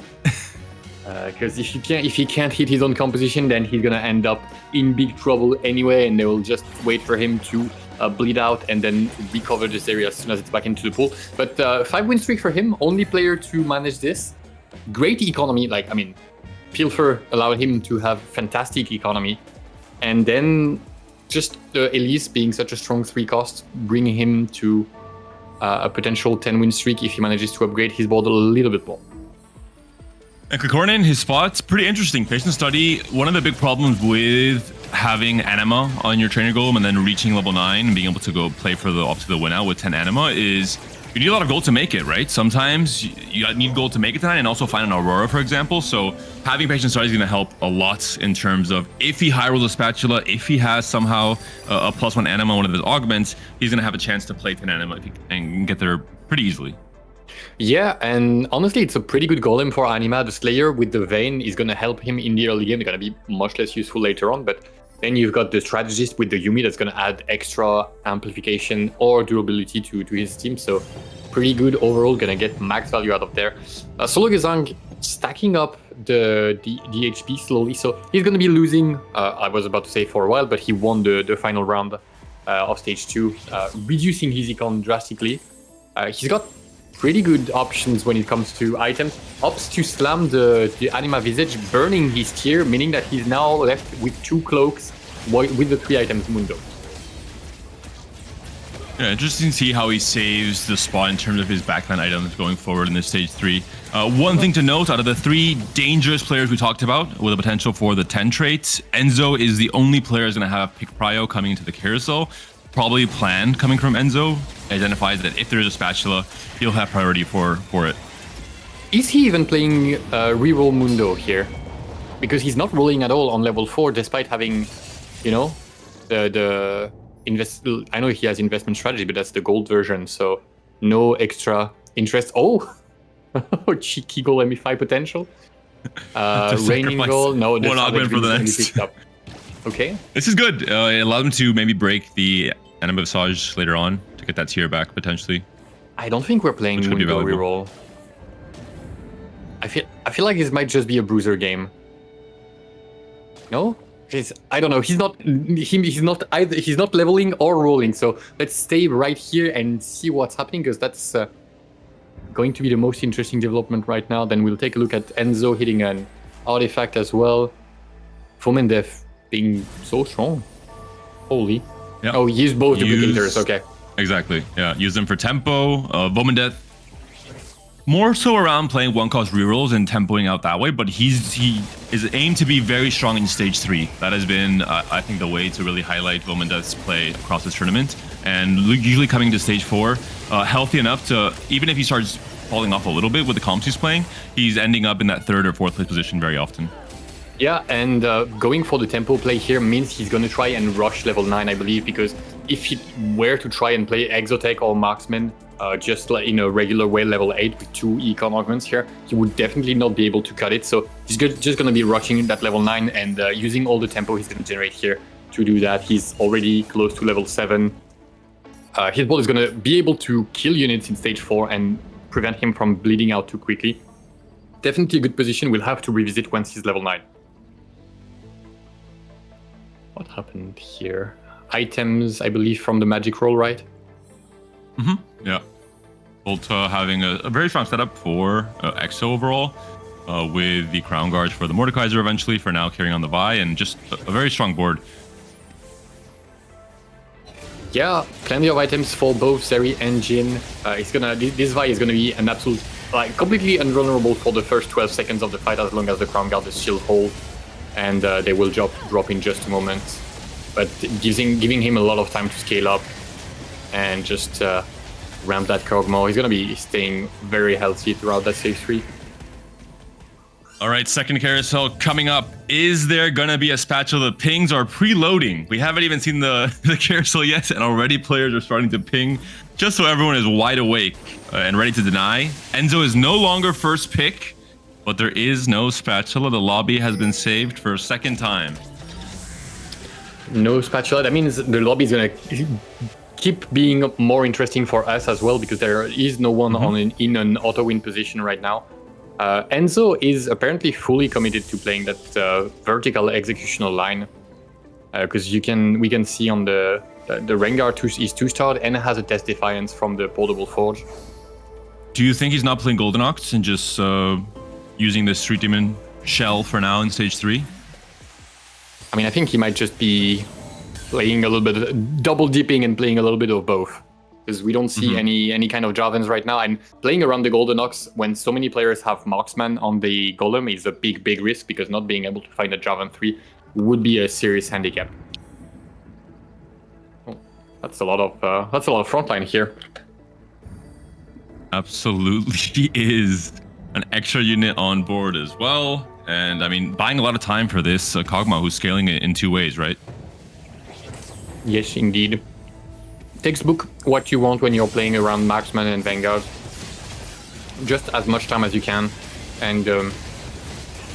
Because if he can't hit his own composition, then he's gonna end up in big trouble anyway, and they will just wait for him to bleed out and then recover this area as soon as it's back into the pool. But 5-win streak for him, only player to manage this. Great economy, like, I mean, Pilfer allowed him to have fantastic economy, and then just the Elise being such a strong 3 cost, bringing him to a potential 10-win streak if he manages to upgrade his board a little bit more.
And Clicornen, his spot's pretty interesting. Patient study, one of the big problems with having Anima on your trainer golem and then reaching level 9 and being able to go play for the up to the win out with 10 Anima is you need a lot of gold to make it, right? Sometimes you need gold to make it tonight, and also find an Aurora, for example. So having patient start is going to help a lot in terms of if he high rolls a Spatula, if he has somehow a +1 anima, one of his augments, he's going to have a chance to play 10 anima and get there pretty easily.
Yeah, and honestly, it's a pretty good golem for Anima. The Slayer with the Vein is going to help him in the early game. They're going to be much less useful later on, but then you've got the Strategist with the Yumi that's going to add extra amplification or durability to his team. So pretty good overall, going to get max value out of there. Solo Gezang stacking up the HP slowly, so he's going to be losing, I was about to say for a while, but he won the final round of stage 2, reducing his econ drastically. He's got pretty good options when it comes to items. Opts to slam the Anima Visage, burning his tier, meaning that he's now left with 2 cloaks with the 3 items Mundo.
Yeah, interesting to see how he saves the spot in terms of his backline items going forward in this stage 3. One thing to note, out of the 3 dangerous players we talked about with the potential for the 10 traits, Enzo is the only player who's going to have pick prio coming into the carousel. Probably planned coming from Enzo, identifies that if there is a Spatula, he'll have priority for it.
Is he even playing reroll Mundo here? Because he's not rolling at all on level 4, despite having, you know, the invest. I know he has investment strategy, but that's the gold version, so no extra interest. Oh, cheeky goal ME5 potential. Raining goal. No,
one augment for the next.
Okay.
This is good. It allowed him to maybe break the Anima Visage later on to get that tier back potentially.
I don't think we're playing Mundo reroll. I feel like this might just be a bruiser game. No? I don't know. He's not either. He's not leveling or rolling. So let's stay right here and see what's happening, because that's going to be the most interesting development right now. Then we'll take a look at Enzo hitting an artifact as well. Fomendef being so strong. Holy.
Yep.
Oh, he used both duplicators. Okay.
Exactly. Yeah. Use them for tempo. Vomendeth. More so around playing 1-cost rerolls and tempoing out that way, but he is aimed to be very strong in stage 3. That has been, I think, the way to really highlight Vomendeth's play across this tournament. And usually coming to stage 4, healthy enough to, even if he starts falling off a little bit with the comps he's playing, he's ending up in that 3rd or 4th place position very often.
Yeah, and going for the tempo play here means he's going to try and rush level 9, I believe, because if he were to try and play Exotech or Marksman, just like in a regular way, level 8 with 2 econ augments here, he would definitely not be able to cut it. So he's just going to be rushing that level 9 and using all the tempo he's going to generate here to do that. He's already close to level 7. His ball is going to be able to kill units in stage 4 and prevent him from bleeding out too quickly. Definitely a good position. We'll have to revisit once he's level 9. What happened here? Items, I believe, from the magic roll, right?
Mm-hmm. Yeah. Volta having a very strong setup for EXO overall, with the Crown Guards for the Mordekaiser eventually, for now carrying on the Vi, and just a very strong board.
Yeah, plenty of items for both Zeri and Jin. This Vi is gonna be an absolute, like, completely invulnerable for the first 12 seconds of the fight, as long as the Crown Guard is still whole, and they will drop in just a moment. But giving him a lot of time to scale up and just ramp that curve more. He's gonna be staying very healthy throughout that stage 3.
All right, second carousel coming up. Is there gonna be a Spatula? The pings are preloading. We haven't even seen the carousel yet, and already players are starting to ping, just so everyone is wide awake and ready to deny. Enzo is no longer first pick, but there is no Spatula. The lobby has been saved for a second time.
No Spatula. That means the lobby is gonna keep being more interesting for us as well, because there is no one in an auto-win position right now. Enzo is apparently fully committed to playing that vertical executional line, because we can see on the Rengar is 2-starred and has a test defiance from the portable forge.
Do you think he's not playing Golden Ox and just using the Street Demon shell for now in stage 3?
I mean, I think he might just be playing a little bit, double dipping and playing a little bit of both, because we don't see any kind of Javens right now. And playing around the Golden Ox when so many players have Marksman on the Golem is a big risk, because not being able to find a Javen 3 would be a serious handicap. Oh, that's a lot of frontline here.
Absolutely is an extra unit on board as well. And I mean, buying a lot of time for this Kog'Maw, who's scaling it in 2 ways, right?
Yes, indeed. Textbook what you want when you're playing around Marksman and Vanguard. Just as much time as you can. And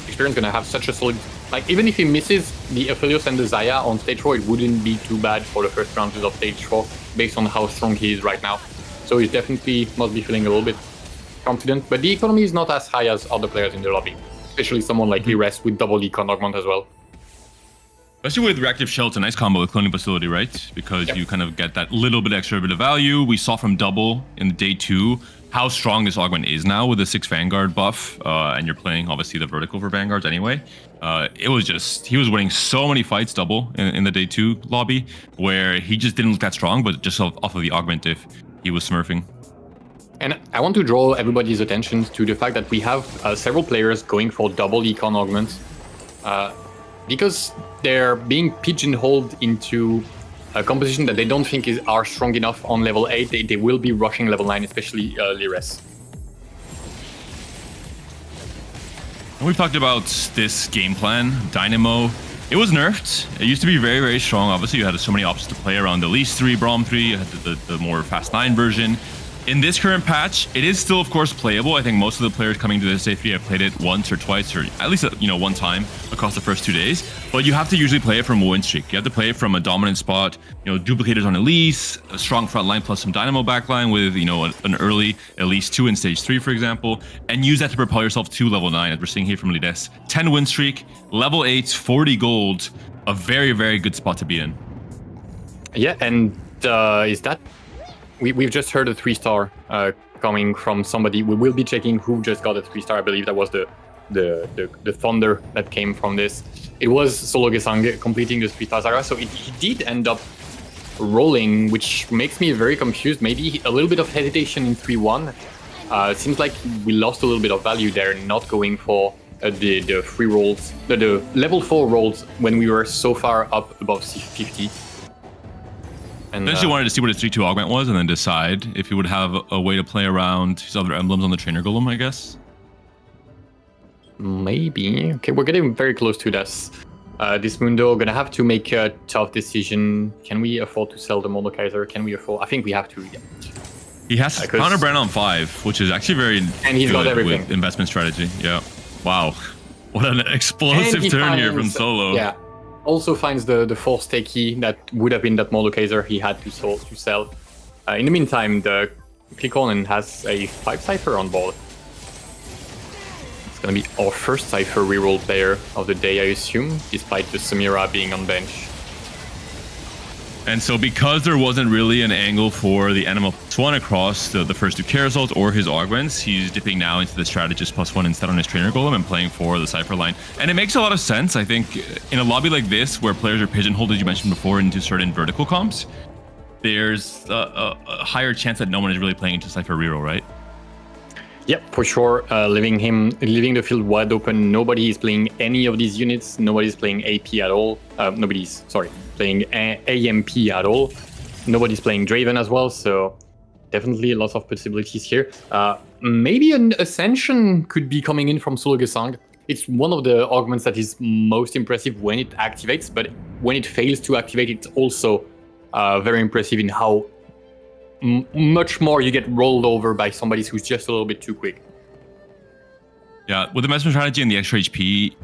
Experience gonna have such a solid... Like, even if he misses the Aphelios and the Zaya on stage 4, it wouldn't be too bad for the first rounds of stage 4, based on how strong he is right now. So he definitely must be feeling a little bit confident, but the economy is not as high as other players in the lobby, especially someone like Lires with double econ augment as well.
Especially with Reactive Shell, it's a nice combo with Cloning Facility, right? Because you kind of get that little bit extra bit of value. We saw from Double in day 2 how strong this augment is now with the 6 Vanguard buff, and you're playing obviously the vertical for Vanguards anyway. It was just, he was winning so many fights Double in the day 2 lobby, where he just didn't look that strong, but just off of the augment if he was smurfing.
And I want to draw everybody's attention to the fact that we have several players going for double econ augments because they're being pigeonholed into a composition that they don't think are strong enough on level 8. They will be rushing level 9, especially Lires.
And we've talked about this game plan, Dynamo. It was nerfed. It used to be very, very strong. Obviously, you had so many options to play around the Elise 3, Braum 3, you had the more Fast 9 version. In this current patch, it is still, of course, playable. I think most of the players coming to this day3 have played it once or twice, or at least, one time across the first 2 days. But you have to usually play it from a win streak. You have to play it from a dominant spot, duplicators on Elise, a strong front line plus some Dynamo backline with, an early Elise 2 in stage 3, for example, and use that to propel yourself to level 9, as we're seeing here from Lides. 10 win streak, level 8, 40 gold, a very, very good spot to be in.
Yeah, and is that... We've just heard a 3-star coming from somebody. We will be checking who just got a 3-star. I believe that was the Thunder that came from this. It was Solo Gesang completing the 3-star Zara, so he did end up rolling, which makes me very confused. Maybe a little bit of hesitation in 3-1. Seems like we lost a little bit of value there, not going for the free rolls, the level 4 rolls when we were so far up above 50. And,
Essentially wanted to see what his 3-2 augment was and then decide if he would have a way to play around his other emblems on the trainer golem, I guess.
Maybe. Okay, we're getting very close to this. This Mundo gonna have to make a tough decision. Can we afford to sell the Mordekaiser? Can we afford? I think we have to. Yeah.
He has counter brand on 5, which is actually very
and he's
good
got everything.
With investment strategy. Yeah. Wow. What an explosive turn here from Solo.
Yeah. Also finds the force key that would have been that Mordekaiser he had to sell. In the meantime, the Kikonen has a 5 Cypher on board. It's gonna be our first Cypher reroll player of the day, I assume, despite the Samira being on bench.
And so because there wasn't really an angle for the Anima +1 across the first 2 carousels or his augments, he's dipping now into the strategist +1 instead on his trainer golem and playing for the Cypher line. And it makes a lot of sense, I think, in a lobby like this where players are pigeonholed, as you mentioned before, into certain vertical comps, there's a higher chance that no one is really playing into Cypher reroll, right?
Yep, for sure. Leaving the field wide open. Nobody is playing any of these units. Nobody's playing AP at all. Playing AMP at all. Nobody's playing Draven as well, so definitely lots of possibilities here. Maybe an Ascension could be coming in from Solo Gesang. It's one of the augments that is most impressive when it activates, but when it fails to activate, it's also very impressive in how much more you get rolled over by somebody who's just a little bit too quick.
Yeah, with the investment strategy and the extra HP,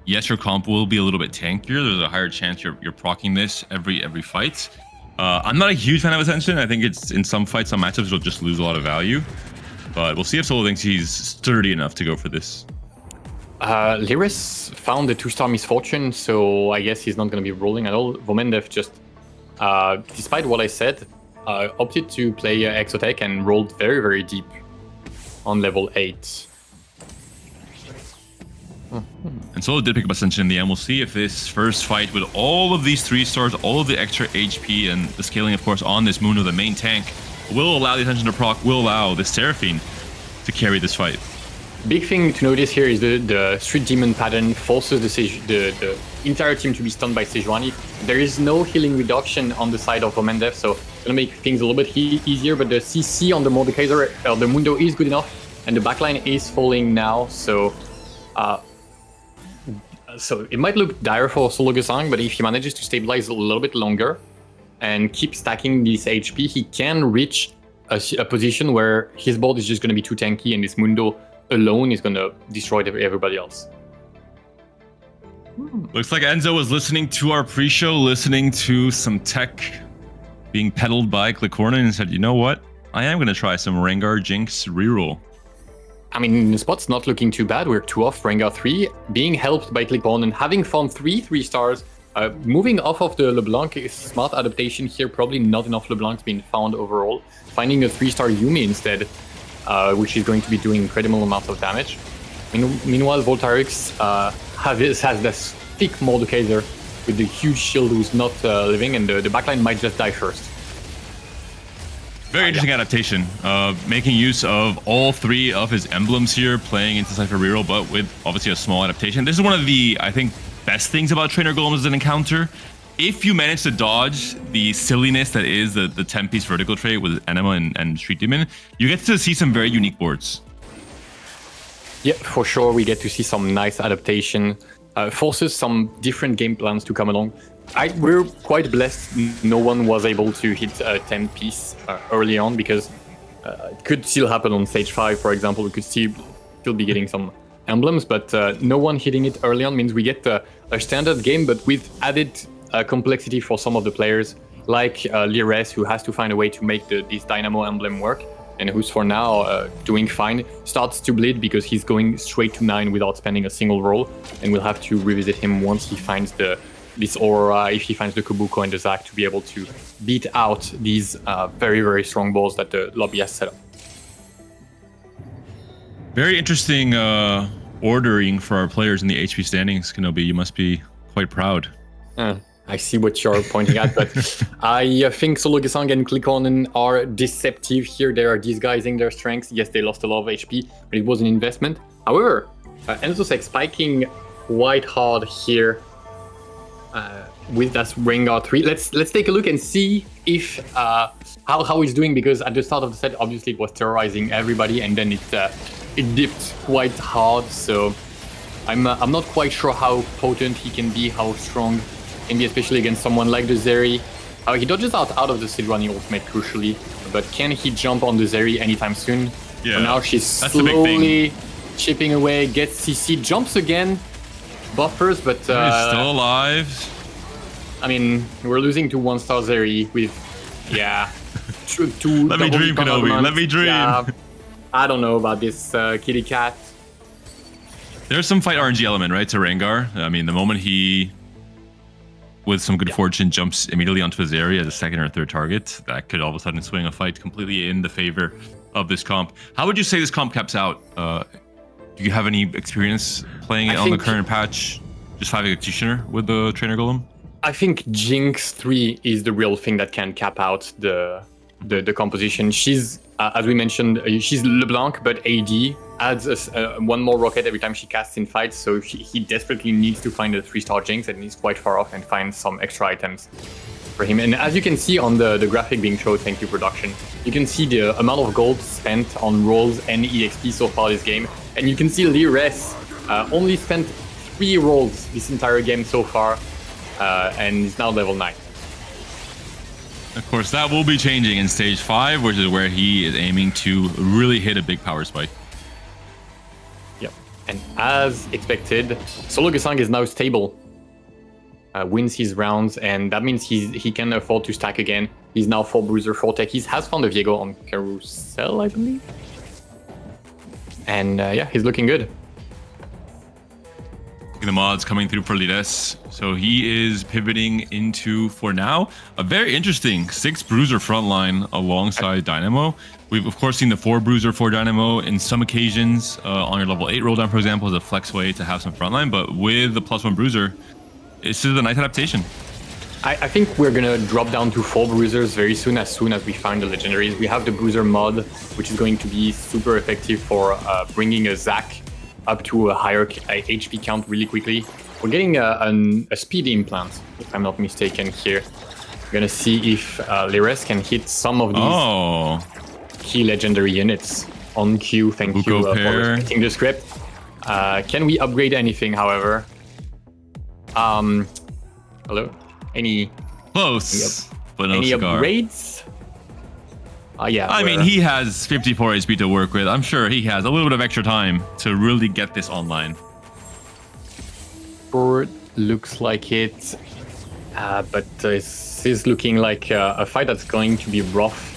yes, your comp will be a little bit tankier. There's a higher chance you're proccing this every fight. I'm not a huge fan of Ascension. I think it's in some fights, some matchups, it'll just lose a lot of value. But we'll see if Solo thinks he's sturdy enough to go for this.
Lires found the 2-star Misfortune, so I guess he's not going to be rolling at all. Vomendev just, despite what I said, opted to play Exotech and rolled very, very deep on level 8.
And Solo did pick up Ascension in the end. We'll see if this first fight with all of these 3 stars, all of the extra HP and the scaling, of course, on this Mundo, the main tank, will allow the Ascension to proc, will allow the Seraphine to carry this fight.
Big thing to notice here is the Street Demon pattern forces the entire team to be stunned by Sejuani. There is no healing reduction on the side of Vomendev, so gonna make things a little bit easier, but the CC on the Mordekaiser, the Mundo is good enough, and the backline is falling now, so it might look dire for Solo Gesang, but if he manages to stabilize a little bit longer and keep stacking this HP, he can reach a position where his board is just going to be too tanky, and this Mundo alone is going to destroy everybody else.
Looks like Enzo was listening to our pre-show, listening to some tech being peddled by Klikornin, and said, you know what? I am going to try some Rengar Jinx reroll.
I mean, the spot's not looking too bad. We're 2 off Rengar 3, being helped by Klikornin, having found 3 stars. Moving off of the LeBlanc is smart adaptation here. Probably not enough LeBlancs being found overall. Finding a 3-star Yuumi instead, which is going to be doing incredible amounts of damage. Meanwhile, Voltarix has this thick Mordekaiser with the huge shield who's not living, and the backline might just die first.
Very interesting adaptation, making use of all 3 of his emblems here, playing into Cypher reroll, but with obviously a small adaptation. This is one of the, I think, best things about Trainer Golem as an encounter. If you manage to dodge the silliness that is the 10-piece vertical trait with Enema and Street Demon, you get to see some very unique boards.
Yeah, for sure, we get to see some nice adaptation, forces some different game plans to come along. We're quite blessed no one was able to hit a 10-piece early on, because it could still happen on stage 5, for example. We could still be getting some emblems, but no one hitting it early on means we get a standard game, but with added complexity for some of the players, like Lires, who has to find a way to make this Dynamo emblem work, and who's for now doing fine, starts to bleed because he's going straight to 9 without spending a single roll, and we'll have to revisit him once he finds this Aurora, if he finds the Kubuko and the Zac, to be able to beat out these very, very strong balls that the lobby has set up.
Very interesting ordering for our players in the HP standings, Kenobi. You must be quite proud.
I see what you're pointing at, but I think Solo Gesang and Klikornin are deceptive here. They are disguising their strengths. Yes, they lost a lot of HP, but it was an investment. However, Enzosec spiking quite hard here with that Rengar 3. Let's take a look and see if how he's doing, because at the start of the set, obviously it was terrorizing everybody, and then it dipped quite hard. So I'm not quite sure how potent he can be, how strong, maybe especially against someone like the Zeri. He dodges out of the Sidrani ultimate crucially, but can he jump on the Zeri anytime soon?
Yeah,
for now she's slowly chipping away, gets CC, jumps again, buffers, but
He's still alive.
I mean, we're losing to 1-star Zeri with, two.
Let me dream, Kenobi. Let me dream.
Yeah, I don't know about this kitty cat.
There's some fight RNG element, right, to Rengar. I mean, the moment he, with some good fortune, jumps immediately onto his area as a second or third target, that could all of a sudden swing a fight completely in the favor of this comp. How would you say this comp caps out? Do you have any experience playing it on the current patch, just having a Tactician with the Trainer Golem?
I think Jinx 3 is the real thing that can cap out the composition. She's, as we mentioned, she's LeBlanc, but AD adds one more rocket every time she casts in fights, so he desperately needs to find a 3-star Jinx, and he's quite far off, and find some extra items for him. And as you can see on the graphic being showed, thank you production, you can see the amount of gold spent on rolls and EXP so far this game, and you can see Lires only spent 3 rolls this entire game so far, and is now level 9.
Of course, that will be changing in stage 5, which is where he is aiming to really hit a big power spike.
Yep, and as expected, Solo Gesang is now stable. Wins his rounds, and that means he can afford to stack again. He's now 4 Bruiser, 4 Tech. He has found a Viego on Carousel, I believe. And he's looking good.
The mods coming through for Lires. So he is pivoting into, for now, a very interesting 6 Bruiser frontline alongside Dynamo. We've, of course, seen the 4 Bruiser, 4 Dynamo in some occasions on your level 8 roll down, for example, as a flex way to have some frontline. But with the +1 Bruiser, this is a nice adaptation.
I think we're going to drop down to 4 Bruisers very soon as we find the legendaries. We have the Bruiser mod, which is going to be super effective for bringing a Zac up to a higher HP count really quickly. We're getting a speed implant, if I'm not mistaken here. Gonna see if Lires can hit some of these key legendary units on cue. Thank
Buko
you for
pair.
respecting the script. Can we upgrade anything, however? Hello? Any
Close, but no
any
cigar.
upgrades? Yeah.
I mean, he has 54 HP to work with. I'm sure he has a little bit of extra time to really get this online.
Board looks like it, but this is looking like a fight that's going to be rough.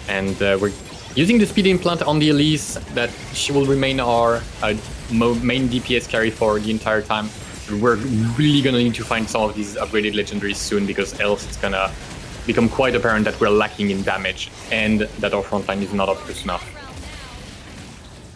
And we're using the speed implant on the Elise, that she will remain our main DPS carry for the entire time. We're really gonna need to find some of these upgraded legendaries soon, because else it's gonna become quite apparent that we're lacking in damage and that our frontline is not up to snuff.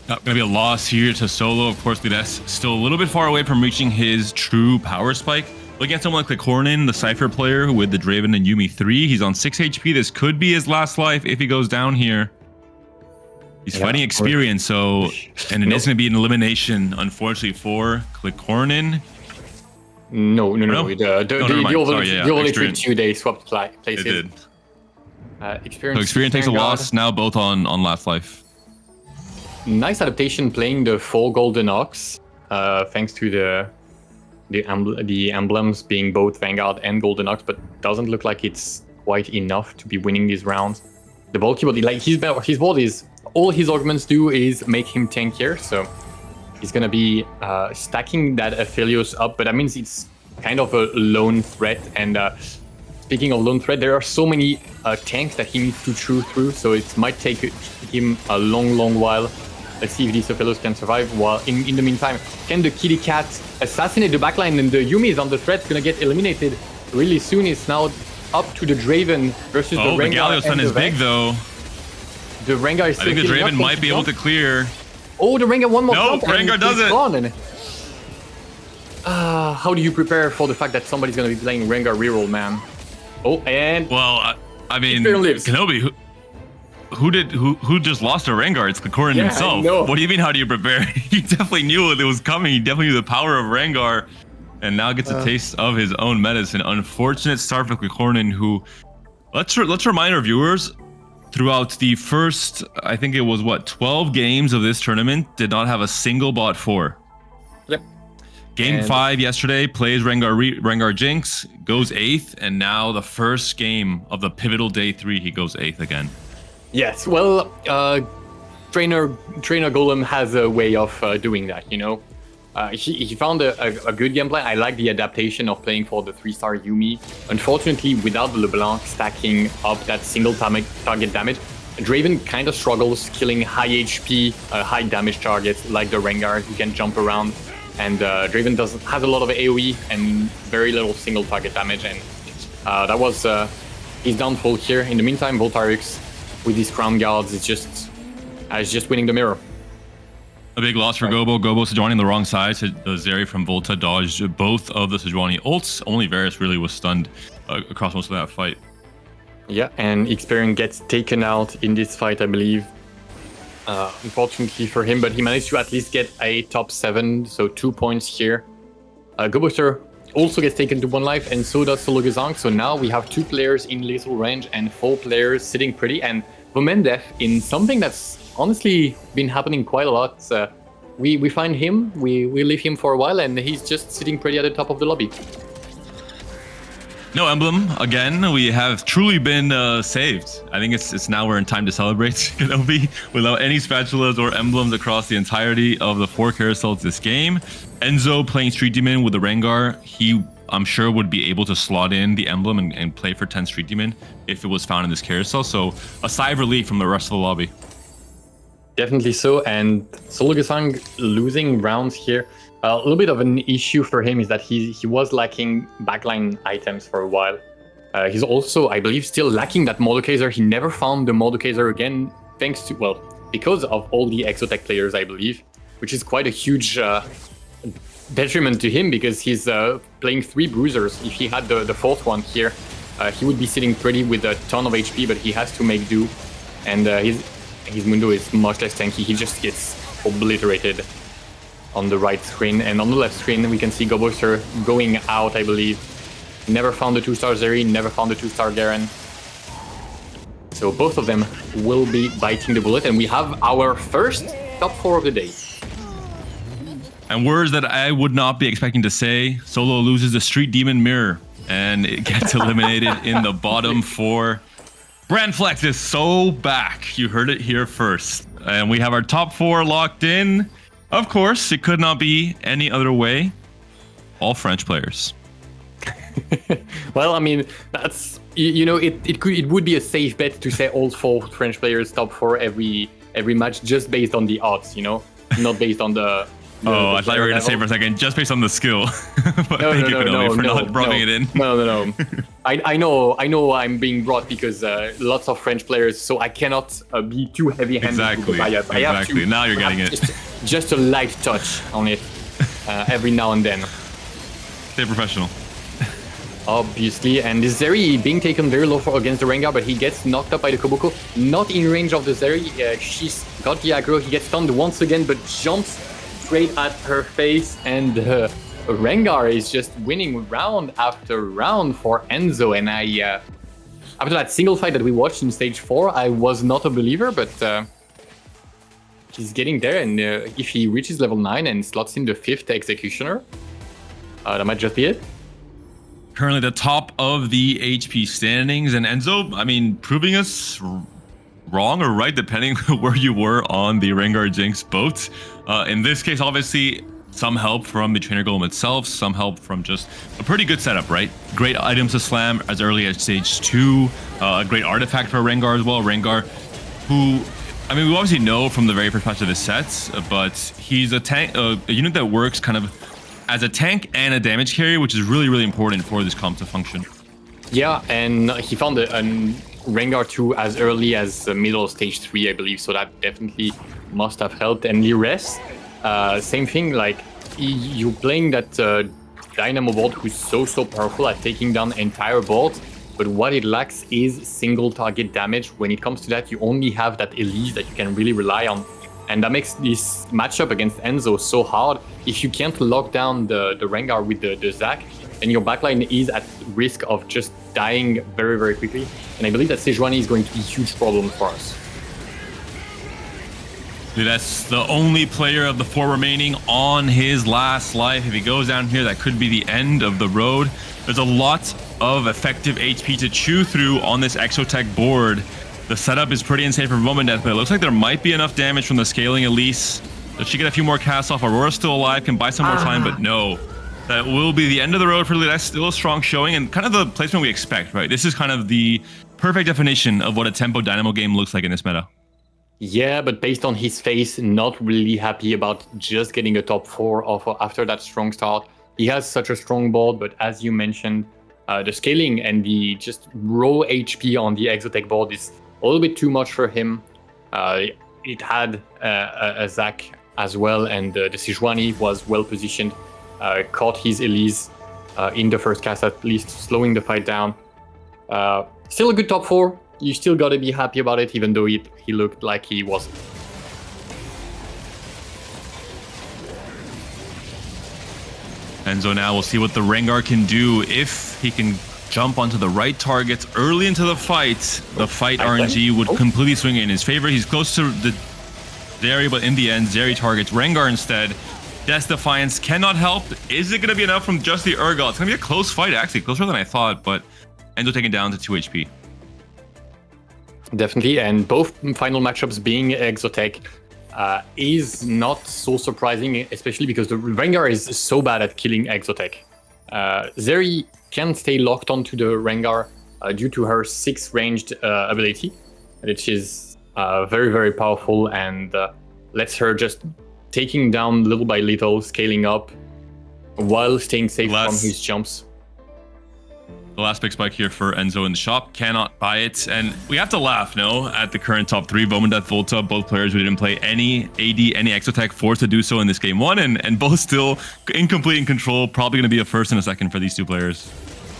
Gonna be a loss here to Solo. Of course, Lides still a little bit far away from reaching his true power spike. Looking at someone like Cornin, the Cypher player with the Draven and Yuumi 3, he's on 6 HP. This could be his last life if he goes down here. He's fighting experience, so and it is going to be an elimination, unfortunately, for Cornin.
No. The only
Experience.
2 they swapped places.
It did.
Experience.
So Experience takes a
Vanguard.
loss. Now both on last life.
Nice adaptation playing the 4 golden ox, thanks to the emblems being both Vanguard and golden ox, but doesn't look like it's quite enough to be winning these rounds. The bulky body, like his board is, all his augments do is make him tankier, so he's gonna be stacking that Aphelios up, but that means it's kind of a lone threat. And speaking of lone threat, there are so many tanks that he needs to chew through, so it might take him a long while. Let's see if these Aphelios can survive. While in the meantime, can the kitty cat assassinate the backline? And the Yuumi is on the threat, gonna get eliminated really soon. It's now up to the Draven versus the Rengar.
The Galio stun is big though.
The Rengar is
I think the Draven might be able to clear.
Oh, the Rengar one more.
No, Rengar does it.
How do you prepare for the fact that somebody's gonna be playing Rengar reroll, man? Oh, and
Well, I mean,
Experience lives.
Kenobi, who just lost to Rengar? It's Corrin
Yeah, I
himself.
know.
What do you mean? How do you prepare? He definitely knew it was coming. He definitely knew the power of Rengar, and now gets a taste of his own medicine. Unfortunate start for Corrin, who let's remind our viewers, throughout the first, I think it was 12 games of this tournament, did not have a single bot 4.
Yep.
Game 5 yesterday, plays Rengar Jinx, goes 8th, and now the first game of the pivotal day 3, he goes 8th again.
yes, well, Trainer Golem has a way of doing that, you know. He found a good gameplay. I like the adaptation of playing for the 3-star Yuumi. Unfortunately, without the LeBlanc stacking up that single target damage, Draven kind of struggles killing high HP, high damage targets like the Rengar who can jump around. And Draven has a lot of AoE and very little single target damage. And that was his downfall here. In the meantime, Voltarix with his Crown Guards is just winning the mirror.
A big loss for Gobo. Gobo Sejuani on the wrong side. The Zeri from Volta dodged both of the Sejuani ults. Only Varus really was stunned across most of that fight.
Yeah, and Experience gets taken out in this fight, I believe. Unfortunately for him, but he managed to at least get a top 7, so 2 points here. Goboster also gets taken to 1 life, and so does Solo Gazang. So now we have 2 players in lethal range and 4 players sitting pretty. And Vomendef in something that's honestly been happening quite a lot. We find him, we leave him for a while, and he's just sitting pretty at the top of the lobby.
No emblem again. We have truly been saved. I think it's now we're in time to celebrate Kenobi without any spatulas or emblems across the entirety of the 4 carousels this game. Enzo playing Street Demon with the Rengar. He, I'm sure, would be able to slot in the emblem and play for 10 Street Demon if it was found in this carousel. So a sigh of relief from the rest of the lobby.
Definitely so, and Solo Gazang losing rounds here. A little bit of an issue for him is that he was lacking backline items for a while. He's also, I believe, still lacking that Mordekaiser. He never found the Mordekaiser again, because of all the Exotech players, I believe, which is quite a huge detriment to him, because he's playing 3 bruisers. If he had the 4th one here, he would be sitting pretty with a ton of HP, but he has to make do. And his Mundo is much less tanky. He just gets obliterated on the right screen. And on the left screen, we can see Goboster going out, I believe. Never found the 2-star Zeri, never found the 2-star Garen. So both of them will be biting the bullet, and we have our first top 4 of the day.
And words that I would not be expecting to say. Solo loses the Street Demon Mirror, and it gets eliminated in the bottom 4. Brand Flex is so back. You heard it here first. And we have our top 4 locked in. Of course, it could not be any other way. All French players.
Well, I mean, that's it would be a safe bet to say all 4 French players top 4 every match just based on the odds, not based on the.
I thought you were going to say for a second, just based on the skill. But thank you, Konomi, for not rubbing it in.
No. I know I'm being brought because lots of French players, so I cannot be too heavy-handed.
Exactly.
I have to
Now you're getting it.
Just a light touch on it every now and then.
Stay professional.
Obviously, and the Zeri being taken very low against the Rengar, but he gets knocked up by the Koboko. Not in range of the Zeri. She's got the aggro. He gets stunned once again, but jumps straight at her face, and Rengar is just winning round after round for Enzo. And after that single fight that we watched in stage 4, I was not a believer, but he's getting there. And if he reaches level 9 and slots in the 5th Executioner, that might just be it.
Currently the top of the HP standings, and Enzo, I mean, proving us wrong or right, depending where you were on the Rengar Jinx boat. In this case, obviously, some help from the Trainer Golem itself, some help from just a pretty good setup, right? Great items to slam as early as stage 2, a great artifact for Rengar as well. Rengar, who, I mean, we obviously know from the very first patch of the sets, but he's a tank, a unit that works kind of as a tank and a damage carrier, which is really, really important for this comp to function.
Yeah, and he found a Rengar 2 as early as middle of stage 3, I believe, so that definitely must have helped. And Lires, same thing, like, you're playing that Dynamo board who's so powerful at taking down entire boards, but what it lacks is single target damage. When it comes to that, you only have that Elise that you can really rely on. And that makes this matchup against Enzo so hard. If you can't lock down the Rengar with the Zac, then your backline is at risk of just dying very, very quickly. And I believe that Sejuani is going to be a huge problem for us.
That's the only player of the 4 remaining on his last life. If he goes down here, that could be the end of the road. There's a lot of effective HP to chew through on this Exotech board. The setup is pretty insane for Moment Death, but it looks like there might be enough damage from the scaling Elise. Does she get a few more casts off? Aurora's still alive, can buy some more time, but no. That will be the end of the road for Lee. That's still a strong showing and kind of the placement we expect, right? This is kind of the perfect definition of what a tempo Dynamo game looks like in this meta.
Yeah, but based on his face, not really happy about just getting a top 4 after that strong start. He has such a strong board, but as you mentioned, the scaling and the just raw HP on the Exotech board is a little bit too much for him. It had a Zac as well, and the Sejuani was well positioned, caught his Elise in the first cast, at least slowing the fight down. Still a good top 4. You still gotta be happy about it, even though he looked like he wasn't.
Enzo now, we'll see what the Rengar can do if he can jump onto the right targets early into the fight. The fight RNG would completely swing in his favor. He's close to the Zeri, but in the end, Zeri targets Rengar instead. Death Defiance cannot help. Is it going to be enough from just the Urgot? It's going to be a close fight, actually. Closer than I thought, but Enzo taken down to 2 HP.
Definitely, and both final matchups being Exotech is not so surprising, especially because the Rengar is so bad at killing Exotech. Zeri can stay locked onto the Rengar due to her 6 ranged ability, which is very, very powerful and lets her just taking down little by little, scaling up while staying safe from his jumps.
The last big spike here for Enzo in the shop. Cannot buy it. And we have to laugh, no? At the current top 3, Vomandeath, Volta, both players who didn't play any AD, any Exotech, forced to do so in this game 1, and both still incomplete in control. Probably going to be a first and a second for these 2 players.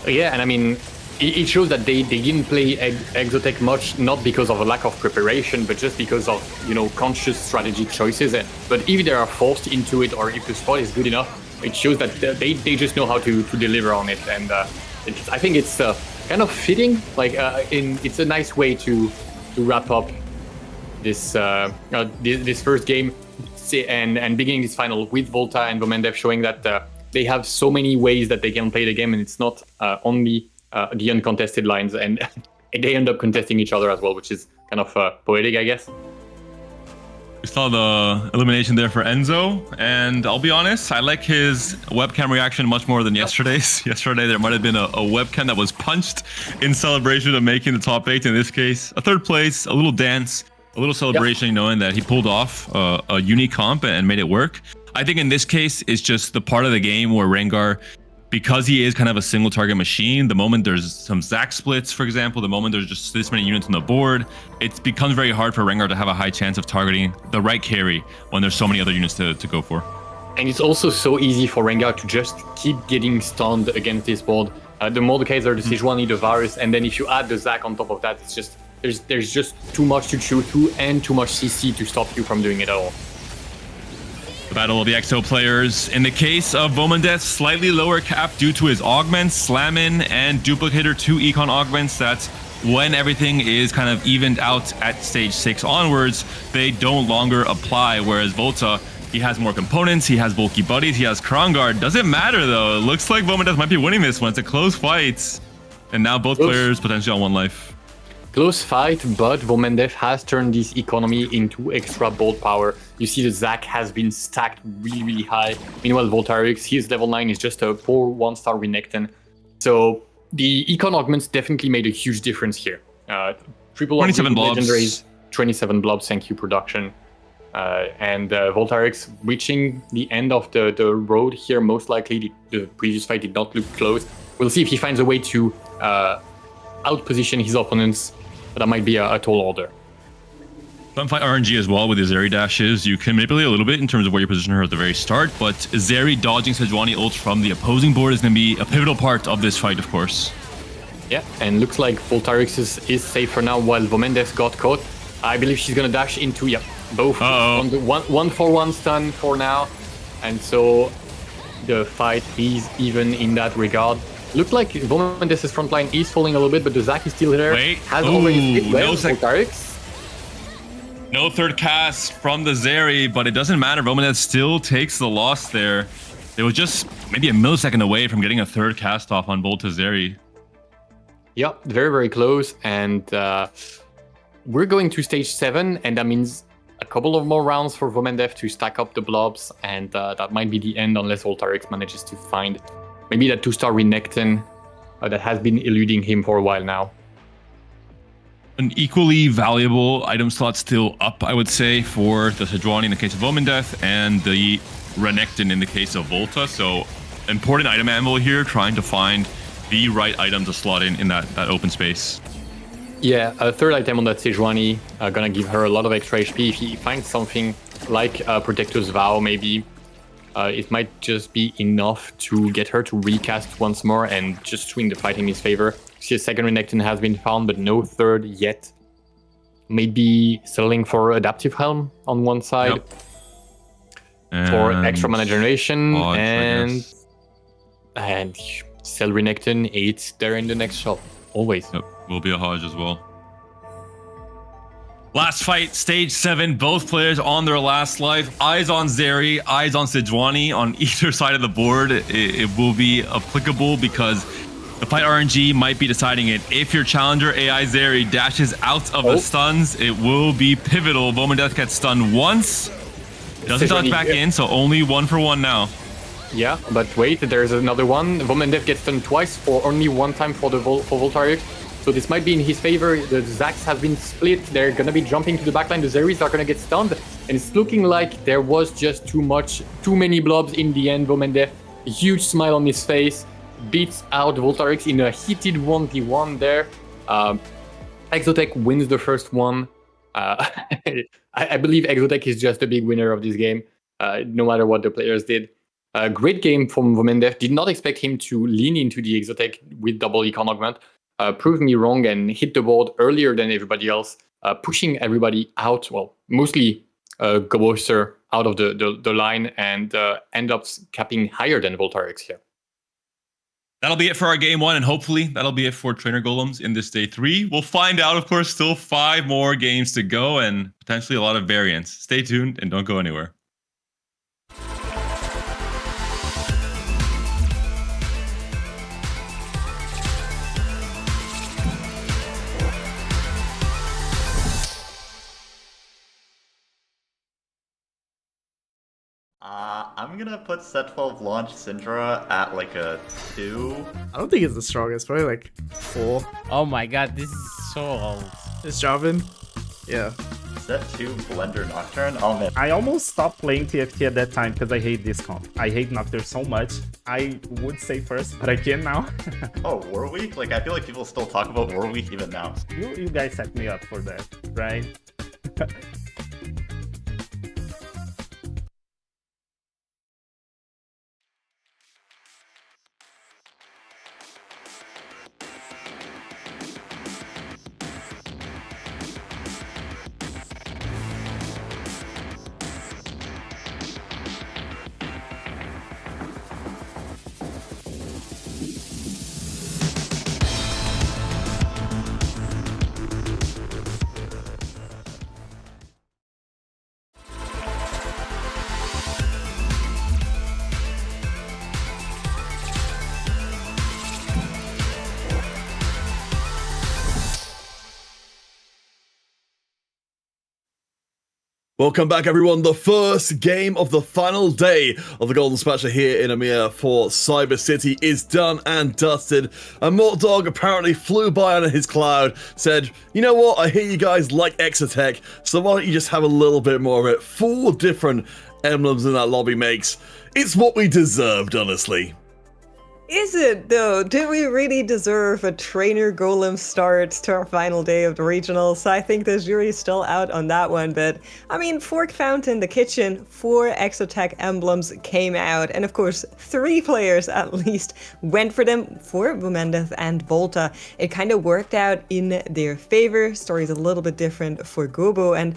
Yeah, and I mean, it shows that they didn't play Exotech much, not because of a lack of preparation, but just because of, conscious strategic choices. But if they are forced into it, or if the spot is good enough, it shows that they just know how to deliver on it. And I think it's kind of fitting. It's a nice way to wrap up this this first game and beginning this final with Volta and Vomendev showing that they have so many ways that they can play the game, and it's not only the uncontested lines, and they end up contesting each other as well, which is kind of poetic, I guess.
We saw the elimination there for Enzo, and I'll be honest, I like his webcam reaction much more than yesterday's. Yesterday, there might have been a webcam that was punched in celebration of making the top 8. In this case, a 3rd place, a little dance, a little celebration, knowing that he pulled off a unique comp and made it work. I think in this case, it's just the part of the game where Rengar, because he is kind of a single target machine, the moment there's some Zac splits, for example, the moment there's just this many units on the board, it becomes very hard for Rengar to have a high chance of targeting the right carry when there's so many other units to go for.
And it's also so easy for Rengar to just keep getting stunned against this board. The Mordekaiser, the Sejuani, the Varus, and then if you add the Zac on top of that, it's just there's just too much to chew through and too much CC to stop you from doing it at all.
The battle of the EXO players. In the case of Vomendev, slightly lower cap due to his augments, Slam-in, and Duplicator 2 econ augments. That's when everything is kind of evened out at stage 6 onwards, they don't longer apply. Whereas Volta, he has more components, he has bulky buddies, he has Krongard. Doesn't matter though. It looks like Vomendev might be winning this one. It's a close fight. And now both players potentially on 1 life.
Close fight, but Vomendev has turned this economy into extra bolt power. You see the Zac has been stacked really, really high. Meanwhile, Voltarix, his level 9 is just a poor 1-star Renekton. So the econ augments definitely made a huge difference here. Triple
27 blobs.
Legendaries, 27 blobs, thank you, production. And Voltarix reaching the end of the road here. Most likely, the previous fight did not look close. We'll see if he finds a way to outposition his opponents. But that might be a tall order.
Gunfight RNG as well with his Zeri dashes. You can manipulate a little bit in terms of where you position her at the very start, but Zeri dodging Sejuani ults from the opposing board is going to be a pivotal part of this fight, of course.
Yeah, and looks like Voltarix is safe for now while Vomendev got caught. I believe she's going to dash into, both. On the 1-for-1 stun for now. And so the fight is even in that regard. Looks like Vomendev's front line is falling a little bit, but the Zac is still there. Has already hit well, Voltarix.
No third cast from the Zeri, but it doesn't matter. Vomendev still takes the loss there. It was just maybe a millisecond away from getting a third cast off on Volta Zeri.
Yep, very, very close. And we're going to stage 7, and that means a couple of more rounds for Vomendev to stack up the blobs, and that might be the end unless Voltarix manages to find maybe that 2-star Renekton that has been eluding him for a while now.
An equally valuable item slot still up, I would say, for the Sejuani in the case of Vomendev and the Renekton in the case of Volta. So important item anvil here, trying to find the right item to slot in that open space.
Yeah, a third item on that Sejuani, gonna give her a lot of extra HP. If he finds something like Protector's Vow, maybe it might just be enough to get her to recast once more and just swing the fight in his favor. See, a second Renekton has been found, but no third yet. Maybe settling for Adaptive Helm on one side. For extra mana generation, and sell Renekton, 8 there in the next shop. Always.
Yep, will be a Hodge as well. Last fight, stage 7, both players on their last life. Eyes on Zeri, eyes on Sejuani on either side of the board. It will be applicable because the fight RNG might be deciding it. If your challenger AI Zeri dashes out of the stuns, it will be pivotal. Vomendev gets stunned once. Doesn't dodge back in, so only 1-for-1 now.
Yeah, but wait, there's another one. Vomendev gets stunned twice or only one time for Voltarix. So this might be in his favor. The Zacs have been split. They're going to be jumping to the backline. The Zeris are going to get stunned. And it's looking like there was just too many blobs in the end. Vomendev, a huge smile on his face, beats out Voltarix in a heated 1v1 there. Exotech wins the first one. I believe Exotech is just a big winner of this game, no matter what the players did. Great game from Vomendev. Did not expect him to lean into the Exotech with double econ augment. Proved me wrong and hit the board earlier than everybody else, pushing everybody out, well, mostly Goboster out of the line and end up capping higher than Voltarix here.
That'll be it for our game 1, and hopefully that'll be it for Trainer Golems in this day 3. We'll find out, of course, still 5 more games to go and potentially a lot of variants. Stay tuned and don't go anywhere.
I'm gonna put set 12 launch Syndra at like a 2.
I don't think it's the strongest, probably like 4.
Oh my god, this is so old.
It's Javin. Yeah.
Set 2 Blender Nocturne. Oh man.
I almost stopped playing TFT at that time because I hate this comp. I hate Nocturne so much. I would say first, but I can't now.
Oh, War Week? Like I feel like people still talk about War Week even now.
You guys set me up for that, right?
Welcome back, everyone. The first game of the final day of the Golden Spatula here in EMEA for Cyber City is done and dusted. And Mortdog apparently flew by on his cloud, said, you know what, I hear you guys like Exotech, so why don't you just have a little bit more of it? 4 different emblems in that lobby makes. It's what we deserved, honestly.
Is it, though? Did we really deserve a Trainer Golem start to our final day of the regionals? I think the jury's still out on that one, but I mean, Fork Fountain, the kitchen, 4 Exotech emblems came out, and of course, 3 players at least went for them, for Bumendeth and Volta. It kind of worked out in their favor. Story's a little bit different for Gobo, and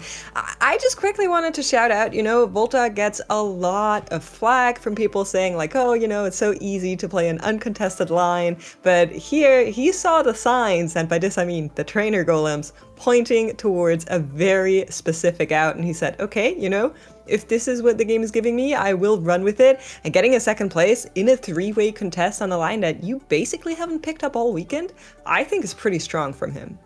I just quickly wanted to shout out, you know, Volta gets a lot of flack from people saying like, oh, you know, it's so easy to play an uncontested line, but here he saw the signs, and by this I mean the Trainer Golems, pointing towards a very specific out, and he said, okay, you know, if this is what the game is giving me, I will run with it. And getting a second place in a 3-way contest on a line that you basically haven't picked up all weekend, I think is pretty strong from him.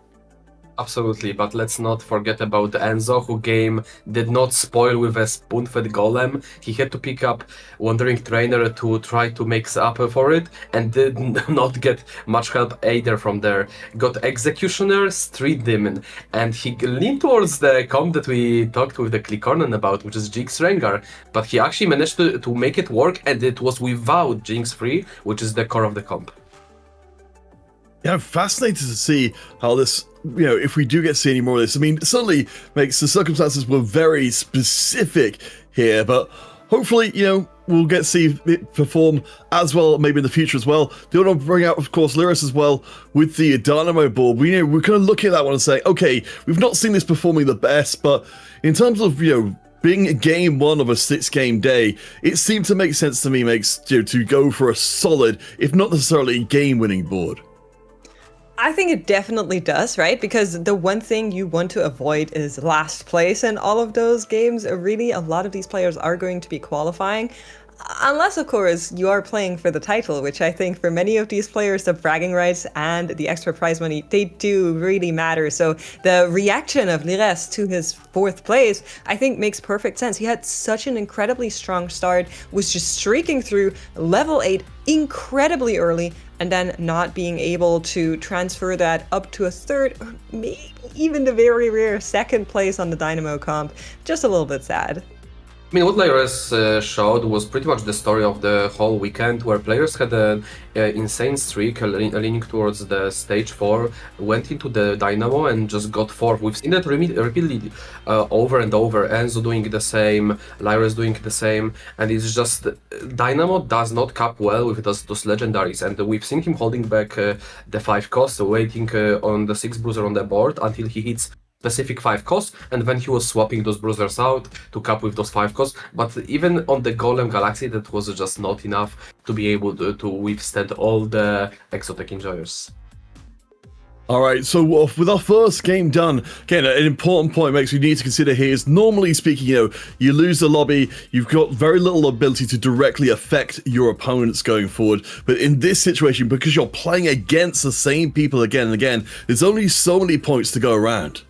Absolutely, but let's not forget about Enzo, who game did not spoil with a spoon-fed golem. He had to pick up Wandering Trainer to try to make up for it, and did not get much help either from there. Got Executioner, Street Demon, and he leaned towards the comp that we talked with the Clicornan about, which is Jinx Rengar, but he actually managed to make it work, and it was without Jinx Free, which is the core of the comp.
Yeah, I'm fascinated to see how this, you know, if we do get to see any more of this. I mean, it certainly makes the circumstances were very specific here, but hopefully, you know, we'll get to see it perform as well, maybe in the future as well. They want to bring out, of course, Lyris as well with the Dynamo board. We're kind of looking at that one and saying, okay, we've not seen this performing the best, but in terms of, you know, being game 1 of a 6-game day, it seemed to make sense to me, to go for a solid, if not necessarily game-winning board.
I think it definitely does, right? Because the one thing you want to avoid is last place in all of those games. Really, a lot of these players are going to be qualifying. Unless, of course, you are playing for the title, which I think for many of these players, the bragging rights and the extra prize money, they do really matter. So the reaction of Lires to his 4th place, I think makes perfect sense. He had such an incredibly strong start, was just streaking through level 8 incredibly early, and then not being able to transfer that up to a 3rd, or maybe even the very rare 2nd place on the Dynamo comp. Just a little bit sad.
I mean, what Lyris showed was pretty much the story of the whole weekend, where players had an insane streak leaning towards the stage 4, went into the Dynamo and just got 4th. We've seen that repeatedly over and over. Enzo doing the same, Lyris doing the same, and it's just Dynamo does not cap well with those legendaries, and we've seen him holding back the 5 cost, waiting on the 6 bruiser on the board until he hits specific 5 costs, and then he was swapping those bruisers out to cap with those 5 costs. But even on the Golem Galaxy, that was just not enough to be able to withstand all the exotic enjoyers.
All right, so with our first game done, again, an important point makes we need to consider here is, normally speaking, you lose the lobby, you've got very little ability to directly affect your opponents going forward. But in this situation, because you're playing against the same people again and again, there's only so many points to go around.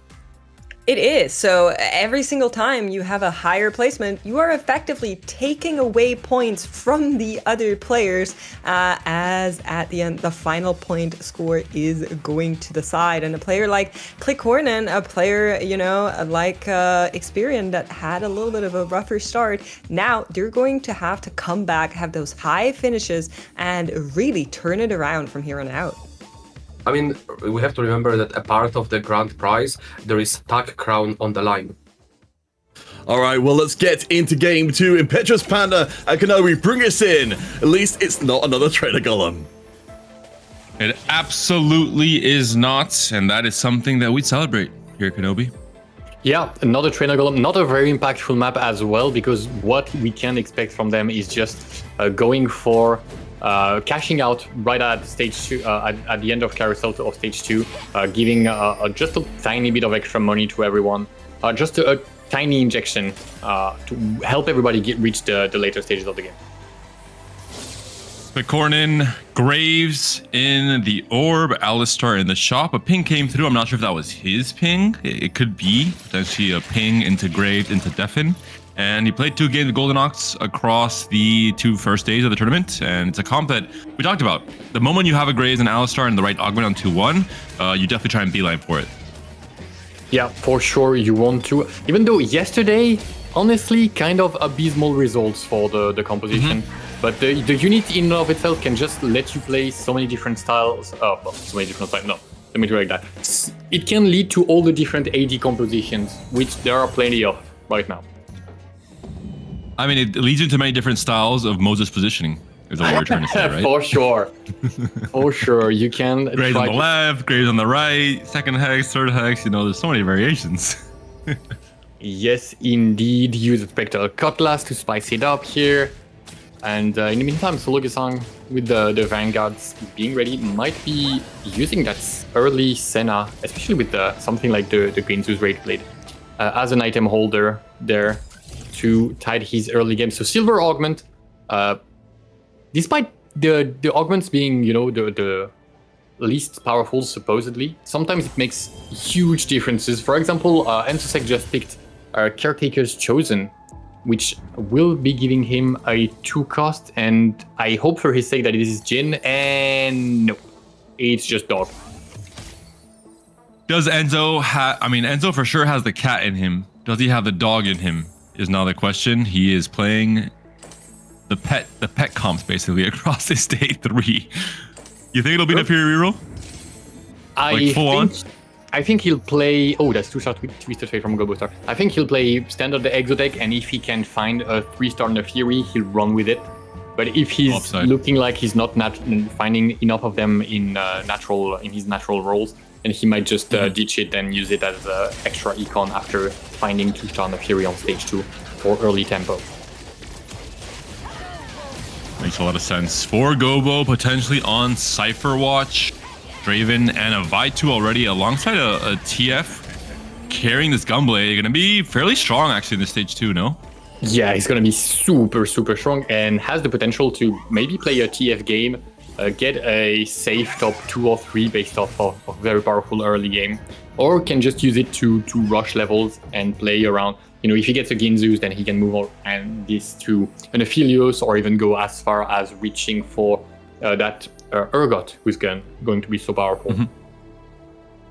It is. So every single time you have a higher placement, you are effectively taking away points from the other players, as at the end, the final point score is going to the side. And a player like Clickhornen, a player, like Experian that had a little bit of a rougher start, now they're going to have to come back, have those high finishes, and really turn it around from here on out.
I mean, we have to remember that a part of the grand prize, there is Tag Crown on the line.
All right, well, let's get into game 2. Impetuous Panda and Kenobi, bring us in. At least it's not another Trader Golem.
It absolutely is not, and that is something that we celebrate here at Kenobi.
Yeah, another Trainer Golem, not a very impactful map as well, because what we can expect from them is just going for cashing out right at stage 2, at the end of Carousel of stage 2, giving just a tiny bit of extra money to everyone, just a tiny injection to help everybody reach the later stages of the game.
Cornin, Graves in the orb, Alistar in the shop. A ping came through. I'm not sure if that was his ping. It could be potentially a ping into Graves, into Defen. And he played 2 games of Golden Ox across the 2 first days of the tournament. And it's a comp that we talked about. The moment you have a Graves and Alistar and the right augment on 2-1, you definitely try and beeline for it.
Yeah, for sure you want to. Even though yesterday, honestly, kind of abysmal results for the composition. Mm-hmm. But the unit in and of itself can just let you play so many different styles. Well, so many different styles. No, let me do it like that. It can lead to all the different AD compositions, which there are plenty of right now.
I mean, it leads into many different styles of Moses positioning, is what we're trying to say, right?
For sure. For sure. You can
Graves on the left, Graves on the right, second hex, third hex, there's so many variations.
Yes, indeed. Use a Spectral Cutlass to spice it up here. And in the meantime, Sologasang with the Vanguards being ready might be using that early Senna, especially with something like the Greenzus Raid Blade, as an item holder there to tide his early game. So Silver Augment, despite the augments being, the least powerful supposedly, sometimes it makes huge differences. For example, Ensosec just picked Caretaker's Chosen, which will be giving him a 2 cost, and I hope for his sake that it is Jin, and no, it's just Dog.
Does Enzo Enzo for sure has the cat in him. Does he have the dog in him? Is now the question. He is playing the pet comps basically across this day 3. You think it'll be the Fury reroll?
I think he'll play. Oh, that's 2-star Twisted Fate from Gobo Star. I think he'll play standard the Exo deck, and if he can find a 3-star in the Fury, he'll run with it. But if he's looking like he's not finding enough of them in his natural roles, then he might just ditch it and use it as extra econ after finding 2-star in the Fury on stage 2 for early tempo.
Makes a lot of sense. For Gobo, potentially on Cypher Watch, Draven and a Vitu already alongside a TF carrying this Gunblade. Going to be fairly strong actually in this stage 2, no?
Yeah, he's going to be super, super strong and has the potential to maybe play a TF game, get a safe top 2 or 3 based off of a very powerful early game, or can just use it to rush levels and play around. If he gets a Ginzus, then he can move on and this to an Aphelios, or even go as far as reaching for that Urgot, who's going to be so powerful.
Mm-hmm.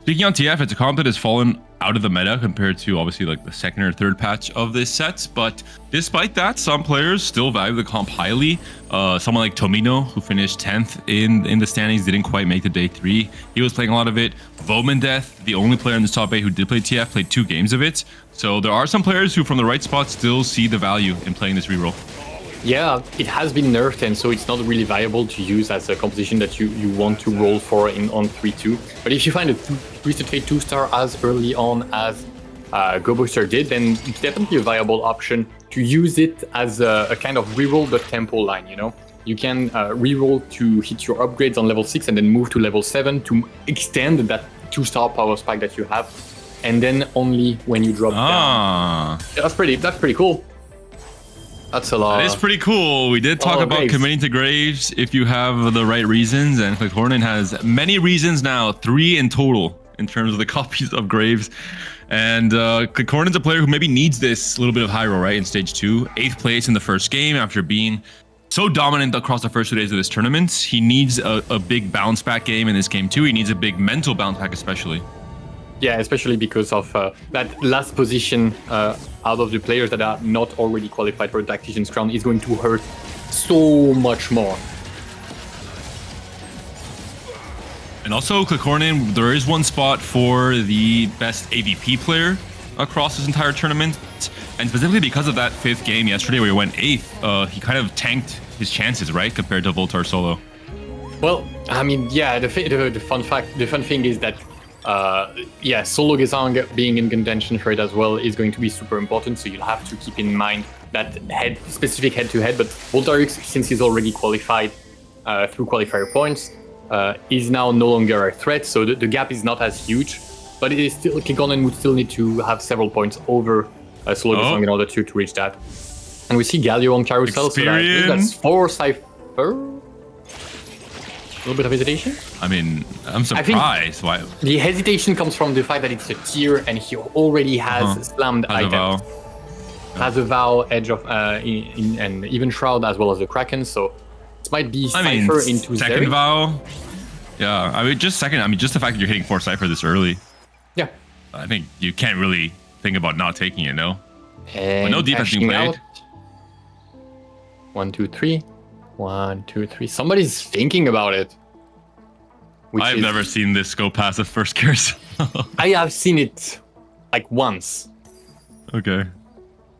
Speaking on TF, it's a comp that has fallen out of the meta compared to obviously like the second or third patch of this set. But despite that, some players still value the comp highly. Someone like Tomino, who finished 10th in the standings, didn't quite make the day 3. He was playing a lot of it. Vomandeth, the only player in this top 8 who did play TF, played 2 games of it. So there are some players who, from the right spot, still see the value in playing this reroll.
Yeah, it has been nerfed, and so it's not really viable to use as a composition that you want to roll for on 3-2. But if you find a Twisted Fate 2-star as early on as GoBooster did, then it's definitely a viable option to use it as a kind of reroll the tempo line, you know? You can reroll to hit your upgrades on level 6 and then move to level 7 to extend that 2-star power spike that you have, and then only when you drop down. That's pretty cool. That's a lot.
That is pretty cool. We did talk about committing to Graves if you have the right reasons, and Clickthornen has many reasons now, 3 in total in terms of the copies of Graves. And Clickthornen's a player who maybe needs this little bit of high roll, right, in stage 2. 8th place in the first game after being so dominant across the first 2 days of this tournament. He needs a big bounce back game in this game too. He needs a big mental bounce back especially.
Yeah, especially because of that last position out of the players that are not already qualified for the Tactician's crown is going to hurt so much more.
And also, Clickthornen, there is one spot for the best AVP player across this entire tournament. And specifically because of that 5th game yesterday where he went 8th, he kind of tanked his chances, right, compared to Voltar solo.
Well, I mean, yeah, the fun thing is that Solo Gesang being in contention for it as well is going to be super important, so you'll have to keep in mind that specific head-to-head, but Voltarix, since he's already qualified through qualifier points, is now no longer a threat, so the gap is not as huge, but it is still, Clickthornen would still need to have several points over Solo Gesang in order to reach that. And we see Galio on Carousel, so that's 4 Cypher. A little bit of hesitation?
I mean, I'm surprised. Why?
The hesitation comes from the fact that it's a tier and he already has slammed items. Has a Vow, Edge of, and even Shroud as well as the Kraken, so it might be Cypher into
second
Zeri.
Vow. Yeah, I mean, just the fact that you're hitting 4 Cypher this early.
Yeah.
I think you can't really think about not taking it, no?
And
but no defense being played.
Out. 1, 2, 3. 1, 2, 3. Somebody's thinking about it.
I've never seen this go past the first carousel.
I have seen it like once.
Okay.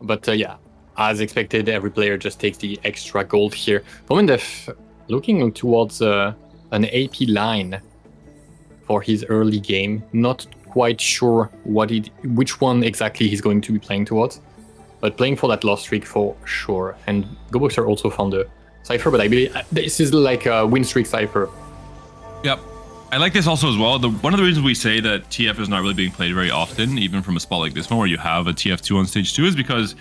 But yeah, as expected, every player just takes the extra gold here. Momendev looking towards an AP line for his early game. Not quite sure which one exactly he's going to be playing towards, but playing for that loss streak for sure. And GoBoxer also found a Cypher, but I believe this is like a win streak Cypher.
Yep. I like this also as well. One of the reasons we say that TF is not really being played very often, even from a spot like this one where you have a TF2 on stage 2, is because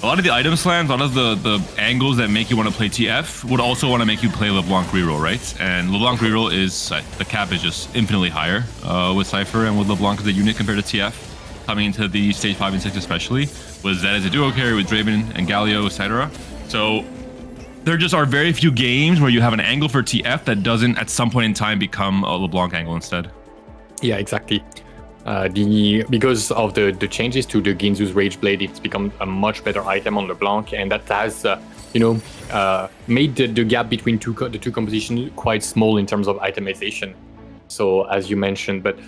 a lot of the item slams, a lot of the angles that make you want to play TF would also want to make you play LeBlanc reroll, right? And LeBlanc reroll is, the cap is just infinitely higher with Cypher and with LeBlanc as a unit compared to TF, coming into the stage 5 and 6 especially, with Zed as a duo carry, with Draven and Galio, etc. So there just are very few games where you have an angle for TF that doesn't at some point in time become a LeBlanc angle instead.
Yeah, exactly. Because of the changes to the Ginzu's Rage Blade, it's become a much better item on LeBlanc, and that has made the gap between the two compositions quite small in terms of itemization. So as you mentioned, but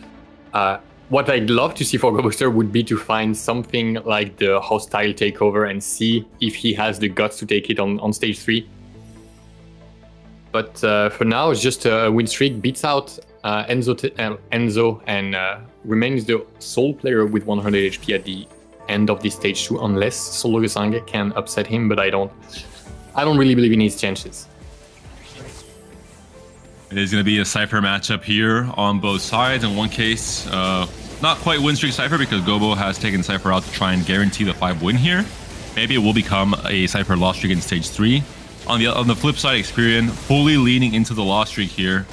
what I'd love to see for GoBooster would be to find something like the hostile takeover and see if he has the guts to take it on stage 3. But for now, it's just a win streak, beats out Enzo and remains the sole player with 100 HP at the end of this stage 2, unless Solo Gesang can upset him, but I don't really believe in his chances.
It is going to be a Cypher matchup here on both sides. In one case, not quite win streak Cypher because Gobo has taken Cypher out to try and guarantee the 5 win here. Maybe it will become a Cypher loss streak in stage 3. On the flip side, Experian fully leaning into the loss streak here.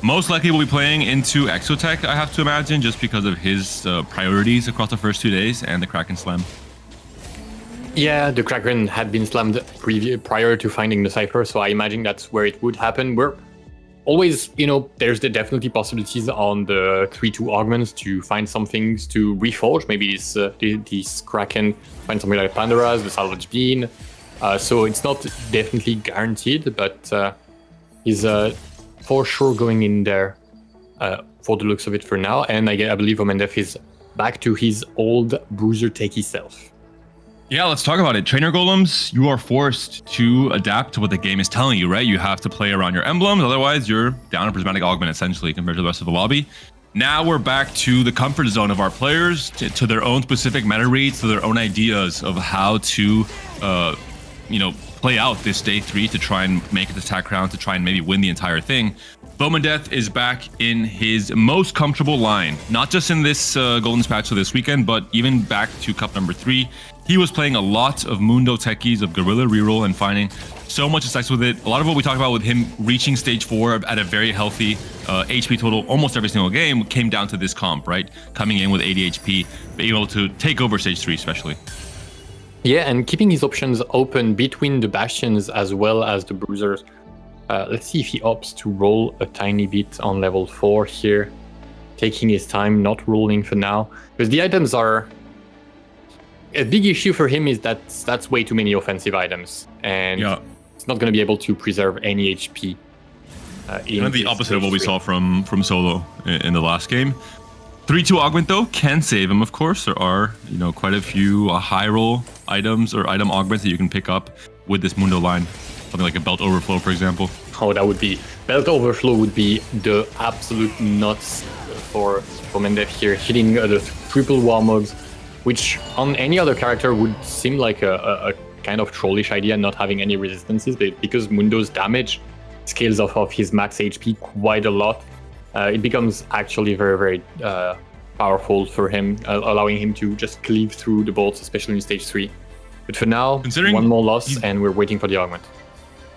Most likely will be playing into Exotech, I have to imagine, just because of his priorities across the first 2 days and the Kraken Slam.
Yeah, the Kraken had been slammed prior to finding the Cypher, so I imagine that's where it would happen. We're always, there's definitely possibilities on the 3-2 augments to find some things to reforge. Maybe this Kraken find something like Pandora's, the Salvage Bean. So it's not definitely guaranteed, but he's for sure going in there for the looks of it for now. And I believe Momendev is back to his old bruiser techie self.
Yeah, let's talk about it. Trainer golems, you are forced to adapt to what the game is telling you, right? You have to play around your emblems, otherwise you're down a prismatic augment essentially compared to the rest of the lobby. Now we're back to the comfort zone of our players, to their own specific meta reads, to their own ideas of how to, play out this day 3 to try and make it to Tac Crown, to try and maybe win the entire thing. Bowman Death is back in his most comfortable line, not just in this Golden Spatula this weekend, but even back to Cup number 3. He was playing a lot of Mundo techies, of Gorilla reroll, and finding so much success with it. A lot of what we talked about with him reaching stage 4 at a very healthy HP total almost every single game came down to this comp, right? Coming in with 80 HP, being able to take over stage 3 especially.
Yeah, and keeping his options open between the Bastions as well as the Bruisers. Let's see if he opts to roll a tiny bit on level 4 here. Taking his time, not rolling for now. Because the items are... A big issue for him is that that's way too many offensive items. And it's not going to be able to preserve any HP.
Kind of the opposite of what we saw from Solo in the last game. 3-2 augment though can save him, of course. There are, quite a few high roll items or item augments that you can pick up with this Mundo line. Something like a belt overflow, for example.
Oh, that would be... Belt overflow would be the absolute nuts for Mendev here. Hitting the triple Warmogs, which on any other character would seem like a kind of trollish idea, not having any resistances, but because Mundo's damage scales off of his max HP quite a lot, it becomes actually very, very powerful for him, allowing him to just cleave through the bolts, especially in stage 3. But for now, one more loss, and we're waiting for the augment.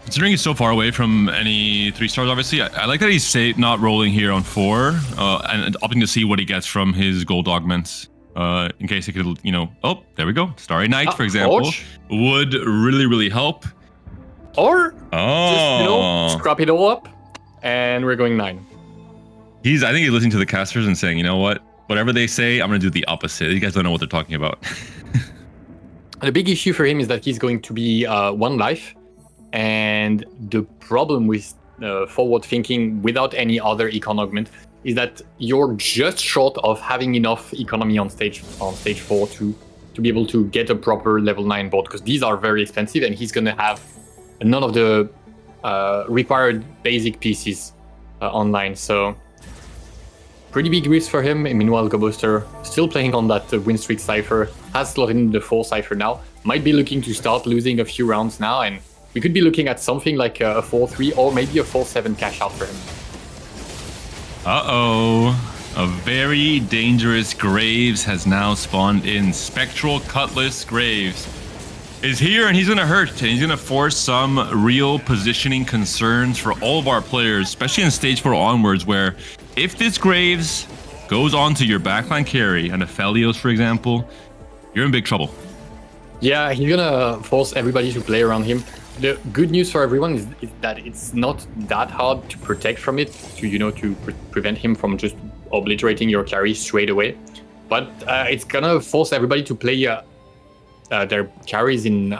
Considering he's so far away from any 3 stars, obviously, I like that he's not rolling here on 4, and opting to see what he gets from his gold augments. In case it could, oh, there we go. Starry Night, for example, would really, really help.
Or just, scrap it all up, and we're going 9.
I think he's listening to the casters and saying, you know what? Whatever they say, I'm going to do the opposite. You guys don't know what they're talking about.
The big issue for him is that he's going to be 1 life. And the problem with forward thinking without any other econ augment is that you're just short of having enough economy on stage 4 to be able to get a proper level 9 board, because these are very expensive and he's going to have none of the required basic pieces online. So pretty big risk for him. And meanwhile, Gobuster still playing on that win streak cipher, has slotted in the 4 cipher now, might be looking to start losing a few rounds now, and we could be looking at something like a 4-3 or maybe a 4-7 cash out for him.
Uh-oh. A very dangerous Graves has now spawned in. Spectral Cutlass Graves is here, and he's going to hurt, and he's going to force some real positioning concerns for all of our players, especially in stage 4 onwards, where if this Graves goes on to your backline carry and a Felios, for example, you're in big trouble.
Yeah, he's going to force everybody to play around him. The good news for everyone is that it's not that hard to protect from it, to prevent him from just obliterating your carry straight away. But it's gonna force everybody to play their carries in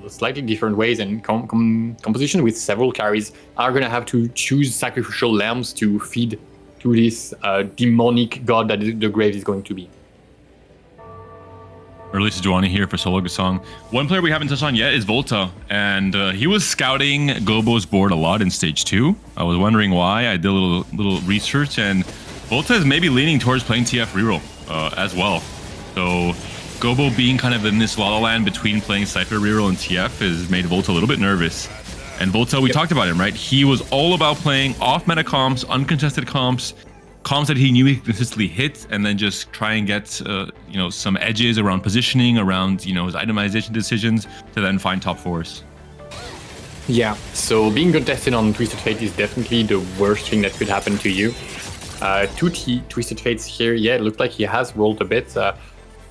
slightly different ways, and composition with several carries are gonna have to choose sacrificial lambs to feed to this demonic god that the Grave is going to be.
Release Joanny here for Solo Gasong. One player we haven't touched on yet is Volta, and he was scouting Gobo's board a lot in stage 2. I was wondering why. I did a little research, and Volta is maybe leaning towards playing TF reroll as well. So Gobo being kind of in this la la land between playing Cypher reroll and TF has made Volta a little bit nervous. And Volta, we talked about him, right? He was all about playing off meta comps, uncontested comps that he knew he could consistently hit, and then just try and get some edges around positioning, around his itemization decisions, to then find top 4s.
Yeah, so being contested on Twisted Fate is definitely the worst thing that could happen to you. 2 Twisted Fates here. Yeah, it looked like he has rolled a bit.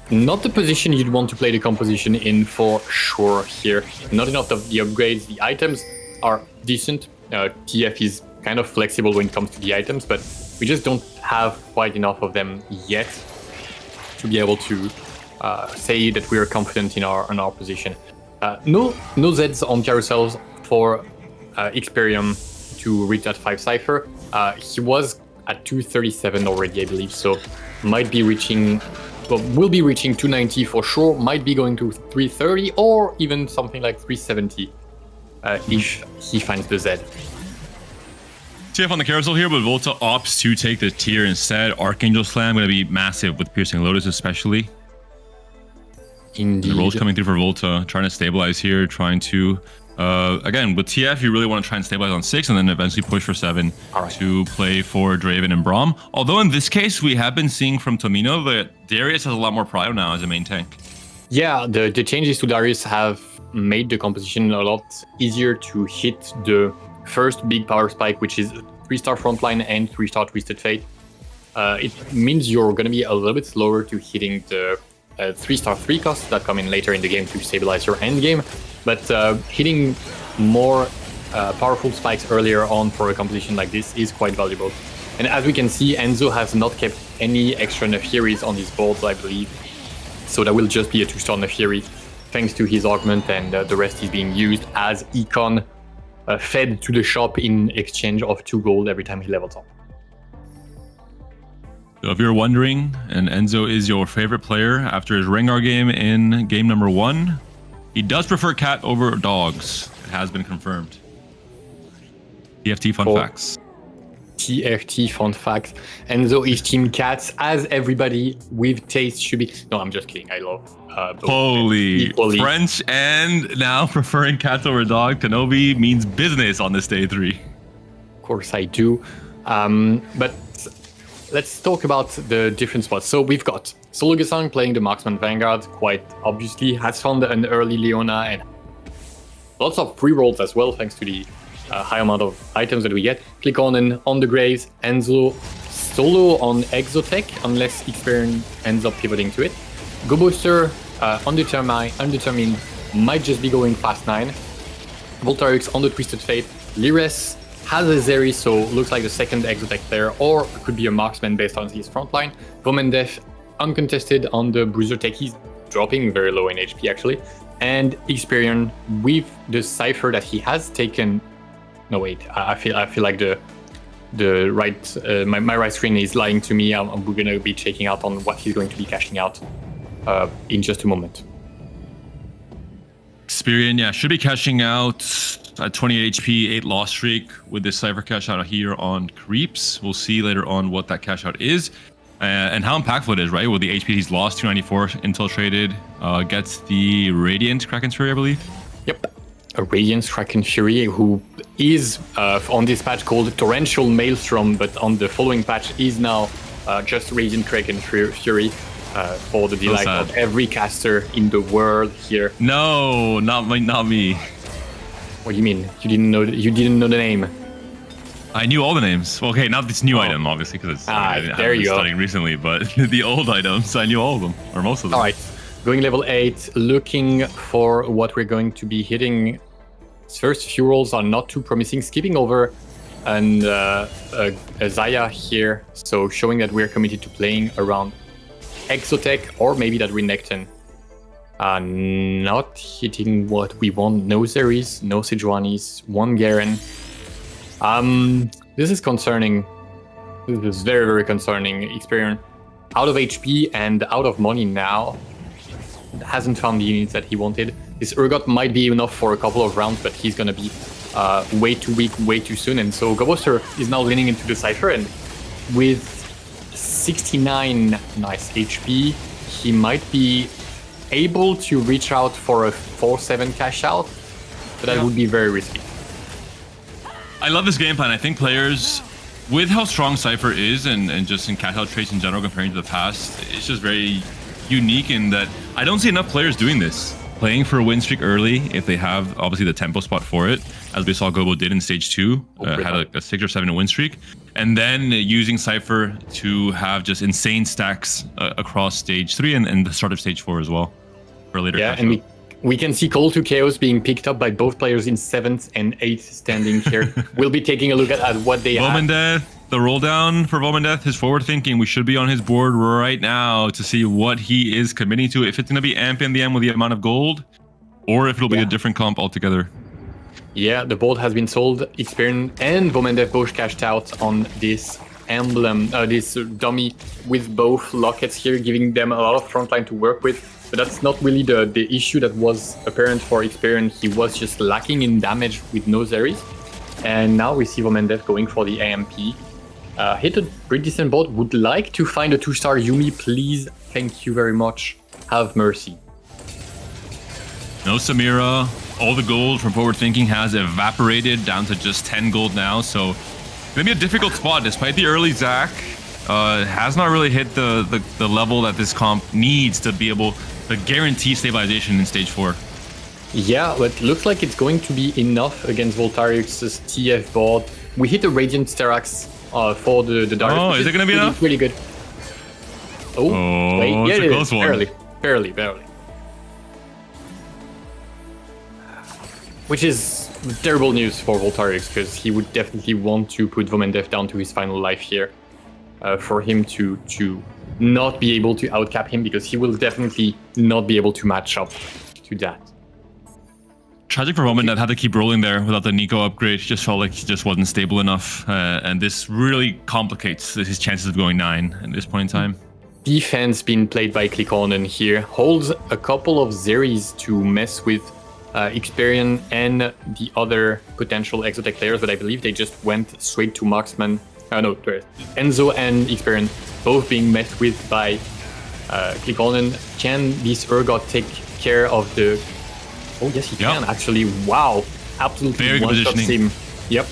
Not the position you'd want to play the composition in for sure here. Not enough of the upgrades. The items are decent. TF is kind of flexible when it comes to the items, but we just don't have quite enough of them yet to be able to say that we are confident in our position. No Zeds on carousels for Xperium to reach that 5 cipher. He was at 237 already, I believe, so might be reaching will be reaching 290 for sure, might be going to 330 or even something like 370 if he finds the Z.
TF on the carousel here, but Volta opts to take the tier instead. Archangel Slam going to be massive with Piercing Lotus especially.
Indeed.
The rolls coming through for Volta, trying to stabilize here, trying to... again, with TF, you really want to try and stabilize on 6 and then eventually push for 7 to play for Draven and Braum. Although in this case, we have been seeing from Tomino that Darius has a lot more prio now as a main tank.
Yeah, the changes to Darius have made the composition a lot easier to hit the first big power spike, which is 3-star frontline and 3-star Twisted Fate. It means you're going to be a little bit slower to hitting the 3-star 3 costs that come in later in the game to stabilize your end game. But hitting more powerful spikes earlier on for a composition like this is quite valuable. And as we can see, Enzo has not kept any extra Nefiris on his board, I believe. So that will just be a 2-star Nefiri, thanks to his augment, and the rest is being used as econ fed to the shop in exchange of 2 gold every time he levels up.
So if you're wondering, and Enzo is your favorite player after his Rengar game in game number 1, he does prefer cat over dogs. It has been confirmed. TFT fun facts.
TFT fun facts. Enzo is team cats, as everybody with taste should be. No, I'm just kidding. I love both.
Holy French, and now preferring cats over dog. Kenobi means business on this day 3.
Of course I do. But let's talk about the different spots. So we've got Solo Gesang playing the Marksman Vanguard, quite obviously, has found an early Leona and lots of free rolls as well, thanks to the high amount of items that we get. Click on the Graves, Enzo solo on Exotech, unless Experian ends up pivoting to it. Go Booster, Undetermined, might just be going fast 9. Voltarix on the Twisted Fate. Lires has a Zeri, so looks like the second Exotech player, or could be a marksman based on his frontline. Vomendef uncontested on the Bruiser Tech. He's dropping very low in HP actually. And Experian with the Cypher that he has taken. No wait, I feel like the right my right screen is lying to me. We're gonna be checking out on what he's going to be cashing out in just a moment.
Experian, yeah, should be cashing out at 28 HP, 8 loss streak with this Cypher cash out here on Creeps. We'll see later on what that cash out is and how impactful it is, right? With the HP he's lost, 294 intel traded, gets the Radiant Kraken's Fury, I believe.
Yep, a Radiant Kraken Fury who is on this patch called Torrential Maelstrom, but on the following patch is now just Radiant Kraken Fury. For the delight of every caster in the world here.
No, not me.
What do you mean? You didn't know the name?
I knew all the names. Okay, not this new item, obviously, because I haven't been studying recently, but the old items, I knew all of them, or most of them.
All right, going level 8, looking for what we're going to be hitting. His first few rolls are not too promising, skipping over and a Zaya here, so showing that we're committed to playing around Exotech or maybe that Renekton. Not hitting what we want. No Zeris, no Sejuanis, 1 Garen. This is concerning. This is very, very concerning. Experian out of HP and out of money now. Hasn't found the units that he wanted. His Urgot might be enough for a couple of rounds, but he's gonna be way too weak, way too soon. And so Gobuster is now leaning into the Cypher, and with 69 nice HP, he might be able to reach out for a 4-7 cash out, but that would be very risky.
I love this game plan. I think players, with how strong Cypher is and just in cash out traits in general comparing to the past, it's just very unique in that I don't see enough players doing this. Playing for a win streak early, if they have obviously the tempo spot for it, as we saw Gobo did in stage 2, had a 6 or 7 win streak, and then using Cypher to have just insane stacks across stage 3 and the start of stage 4 as well for later.
Yeah, and we can see Call to Chaos being picked up by both players in 7th and 8th standing here. We'll be taking a look at what they have.
Vomendeth, the roll down for Vomendeth, his forward thinking. We should be on his board right now to see what he is committing to. If it's going to be Amp in the end with the amount of gold, or if it'll be a different comp altogether.
Yeah, the board has been sold. Experian and Vomendeth both cashed out on this emblem, this dummy with both lockets here, giving them a lot of frontline to work with. But that's not really the issue that was apparent for Experian. He was just lacking in damage with no Zeris. And now we see Vomendev going for the AMP. Hit a pretty decent board. Would like to find a 2-star Yumi, please. Thank you very much. Have mercy.
No Samira. All the gold from Forward Thinking has evaporated down to just 10 gold now. So maybe a difficult spot despite the early Zac. Has not really hit the level that this comp needs to be able to guarantee stabilization in stage 4.
Yeah, but looks like it's going to be enough against Voltarius's TF board. We hit the Radiant Sterax for the Darius.
Oh, is it going to be enough?
Really good. Oh, wait, yeah,
it's a close one.
Barely. Which is terrible news for Voltarius, because he would definitely want to put Vomendev down to his final life here. For him to not be able to outcap him, because he will definitely not be able to match up to that.
Tragic for Roman that had to keep rolling there without the Nico upgrade. He just felt like he just wasn't stable enough. And this really complicates his chances of going 9 at this point in time.
Defense being played by Click-On here. Holds a couple of Zeris to mess with Experian and the other potential Exotech players, but I believe they just went straight to Marksman. No, Enzo and Experian both being met with by Click-On. Can this Urgot take care of the... Oh, yes, he can, actually. Wow. Absolutely
very good positioning.
Him. Yep.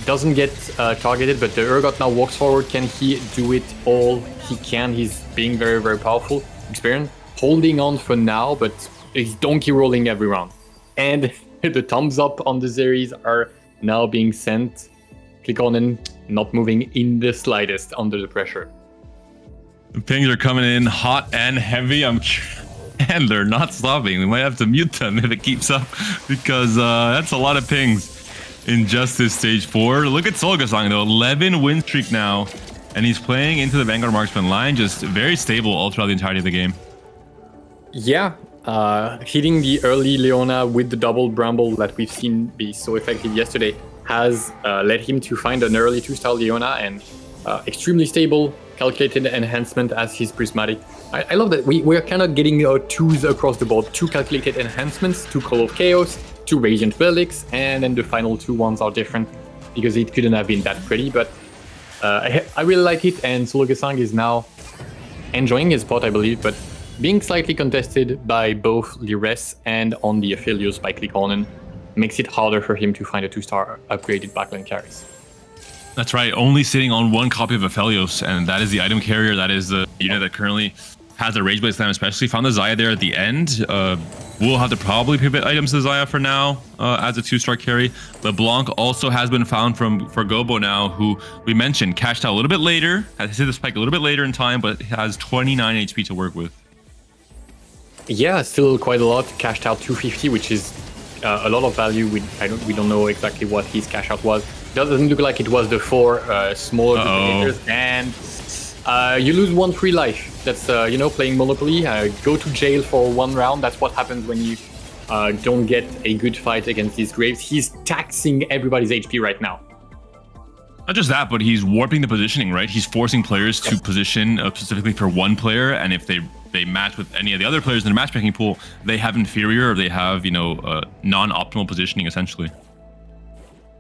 Doesn't get targeted, but the Urgot now walks forward. Can he do it all he can? He's being very, very powerful. Experian holding on for now, but he's donkey rolling every round. And the thumbs up on the Zeris are now being sent. Click-On not moving in the slightest under the pressure.
The pings are coming in hot and heavy. And they're not stopping. We might have to mute them if it keeps up, because that's a lot of pings in just this stage 4. Look at Solgasang though, 11 win streak now, and he's playing into the Vanguard Marksman line, just very stable all throughout the entirety of the game.
Yeah, hitting the early Leona with the double Bramble that we've seen be so effective yesterday has led him to find an early 2-star Leona, and extremely stable, calculated enhancement as his prismatic. I love that we're kind of getting 2s across the board. 2 calculated enhancements, 2 Call of Chaos, 2 Radiant Relics, and then the final 2 ones are different because it couldn't have been that pretty, but I really like it, and Solgasang is now enjoying his spot, I believe, but being slightly contested by both Lires and on the Aphelios by Click-On makes it harder for him to find a 2-star upgraded backline carries.
That's right, only sitting on 1 copy of Aphelios, and that is the item carrier. That is the unit that currently has a Rage Blade Slam, especially. Found the Xayah there at the end. We'll have to probably pivot items to Xayah for now as a 2-star carry. LeBlanc also has been found for Gobo now, who we mentioned cashed out a little bit later, has hit the spike a little bit later in time, but has 29 HP to work with.
Yeah, still quite a lot. Cashed out 250, which is a lot of value. We don't know exactly what his cash out was. Doesn't look like it was the 4 smaller duplicators, and you lose 1 free life. That's playing Monopoly. Go to jail for 1 round. That's what happens when you don't get a good fight against these Graves. He's taxing everybody's HP right now.
Not just that, but he's warping the positioning, right? He's forcing players to position specifically for 1 player, and if they match with any of the other players in the matchmaking pool, they have inferior, or they have non-optimal positioning essentially.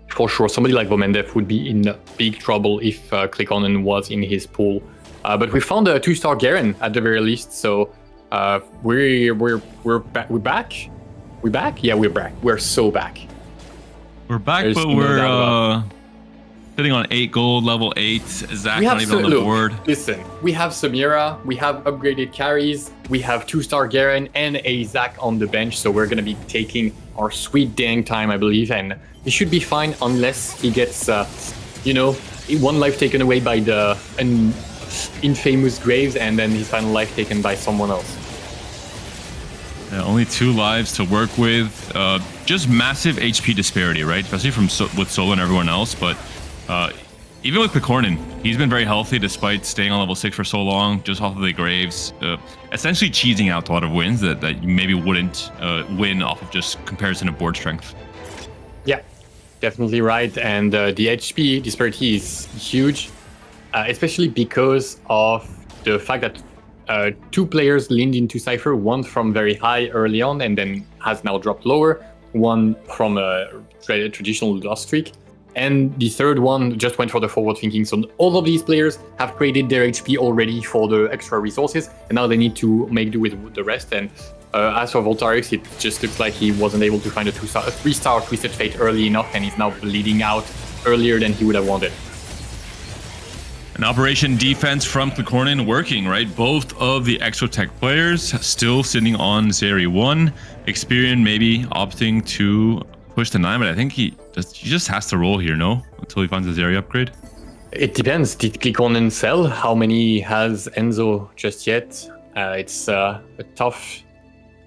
For sure, somebody like Vomendev would be in big trouble if Click-On was in his pool. But we found a 2-star Garen at the very least, so we're back. We back? Yeah, we're back. We're so back.
We're back, but we're sitting on 8 gold, level 8. Zac not even on the board.
Listen, we have Samira, we have upgraded carries, we have 2-star Garen and a Zac on the bench, so we're gonna be taking our sweet dang time, I believe, and he should be fine unless he gets, 1 life taken away by the infamous Graves, and then his final life taken by someone else.
Yeah, only 2 lives to work with. Just massive HP disparity, right? Especially with Solo and everyone else, but even with Picornin, he's been very healthy despite staying on level 6 for so long, just off of the Graves, essentially cheesing out a lot of wins that you maybe wouldn't win off of just comparison of board strength.
Yeah, definitely right, and the HP disparity is huge. especially because of the fact that 2 players leaned into Cypher, one from very high early on and then has now dropped lower, one from a traditional loss streak, and the third one just went for the forward thinking. So all of these players have created their HP already for the extra resources, and now they need to make do with the rest. And as for Voltarix, it just looks like he wasn't able to find a 3-star Twisted Fate early enough, and he's now bleeding out earlier than he would have wanted.
An operation defense from Klikornin working, right? Both of the Exotech players still sitting on Zeri 1. Experian maybe opting to push to 9, but I think he just has to roll here, no? Until he finds a Zeri upgrade.
It depends. Did Klikornin sell? How many has Enzo just yet? It's a tough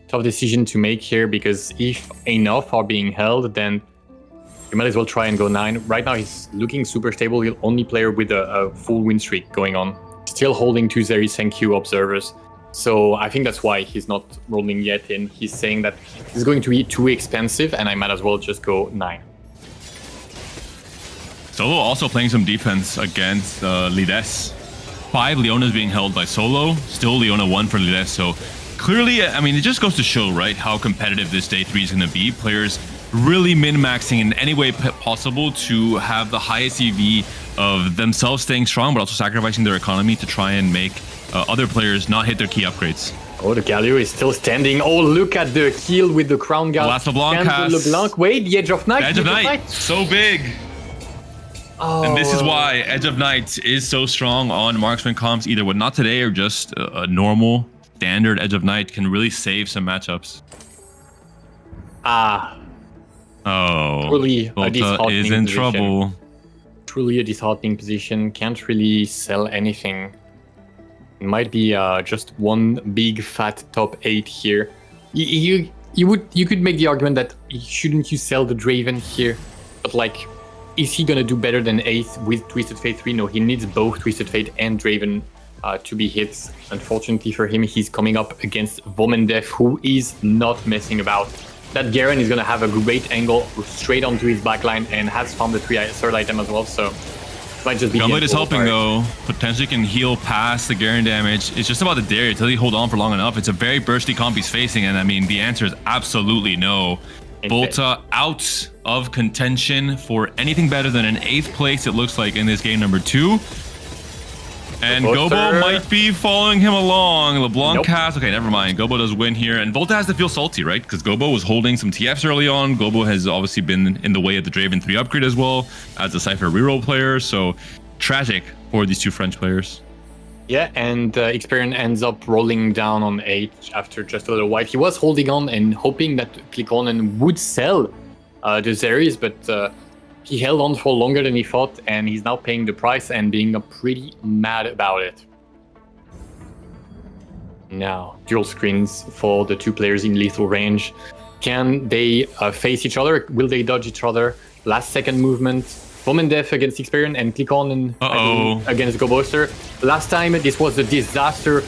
decision to make here, because if enough are being held, then you might as well try and go 9. Right now, he's looking super stable. He'll only player with a full win streak going on. Still holding 2 Zeri thank you observers. So I think that's why he's not rolling yet, and he's saying that it's going to be too expensive, and I might as well just go 9.
Solo also playing some defense against Lides. 5 Leonas being held by Solo. Still Leona 1 for Lides. So clearly, I mean, it just goes to show, right, how competitive this day 3 is going to be. Players really min-maxing in any way possible to have the highest EV of themselves staying strong, but also sacrificing their economy to try and make other players not hit their key upgrades.
Oh, the Galio is still standing. Oh, look at the heal with the Crown Guard.
Last LeBlanc has...
LeBlanc. Wait, the Edge of Night.
Edge of Night, so big. Oh. And this is why Edge of Night is so strong on marksman comps, either with not today or just a normal standard Edge of Night can really save some matchups. Oh,
truly
Volta is in trouble.
Truly a disheartening position. Can't really sell anything. It might be just one big fat top 8 here. You could make the argument that shouldn't you sell the Draven here, but like, is he gonna do better than 8th with Twisted Fate 3? No, he needs both Twisted Fate and Draven to be hit. Unfortunately for him, he's coming up against Vomendef, who is not messing about. That Garen is going to have a great angle straight onto his backline and has found the 3rd item as well, so it might just be...
Gumblade is helping though. Potentially can heal past the Garen damage. It's just about the dare until he hold on for long enough. It's a very bursty comp he's facing, and I mean, the answer is absolutely no. Volta out of contention for anything better than an 8th place, it looks like, in this game number 2. And Gobo might be following him along. LeBlanc has... Okay, never mind. Gobo does win here. And Volta has to feel salty, right? Because Gobo was holding some TFs early on. Gobo has obviously been in the way of the Draven 3 upgrade as well as a Cypher reroll player. So tragic for these 2 French players.
Yeah, and Experian ends up rolling down on 8 after just a little while. He was holding on and hoping that Klikornin would sell the Zeris, but... he held on for longer than he thought, and he's now paying the price and being pretty mad about it. Now, dual screens for the 2 players in lethal range. Can they face each other? Will they dodge each other? Last second movement. Vomendef against Experian and Klikornin against Goboster. Last time, this was a disaster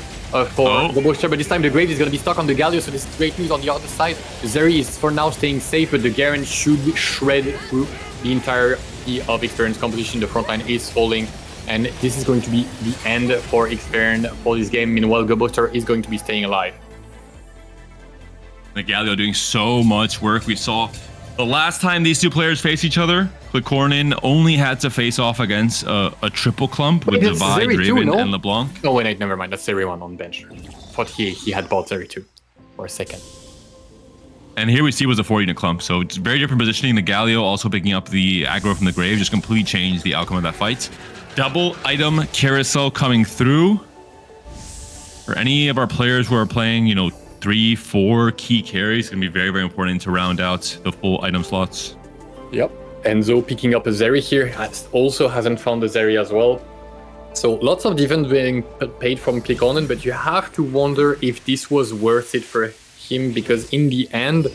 for Goboster, but this time the Grave is going to be stuck on the Galio, so this is great news on the other side. Zeri is for now staying safe, but the Garen should shred through the entirety of Experience competition. The front line is falling, and this is going to be the end for Experience for this game. Meanwhile, Goboster is going to be staying alive.
The Galio doing so much work. We saw the last time these 2 players faced each other, Klikornin only had to face off against a triple clump with Divide, Draven, and LeBlanc.
Oh, wait, never mind. That's Zeri 1 on bench. Thought he had bought Zeri 2 for a second.
And here we see was a 4-unit clump, so it's very different positioning. The Galio also picking up the aggro from the Grave, just completely changed the outcome of that fight. Double item carousel coming through. For any of our players who are playing, 3, 4 key carries, it's going to be very, very important to round out the full item slots.
Yep. Enzo picking up a Zeri here, also hasn't found a Zeri as well. So lots of defense being paid from Klikornin, but you have to wonder if this was worth it for him, because in the end,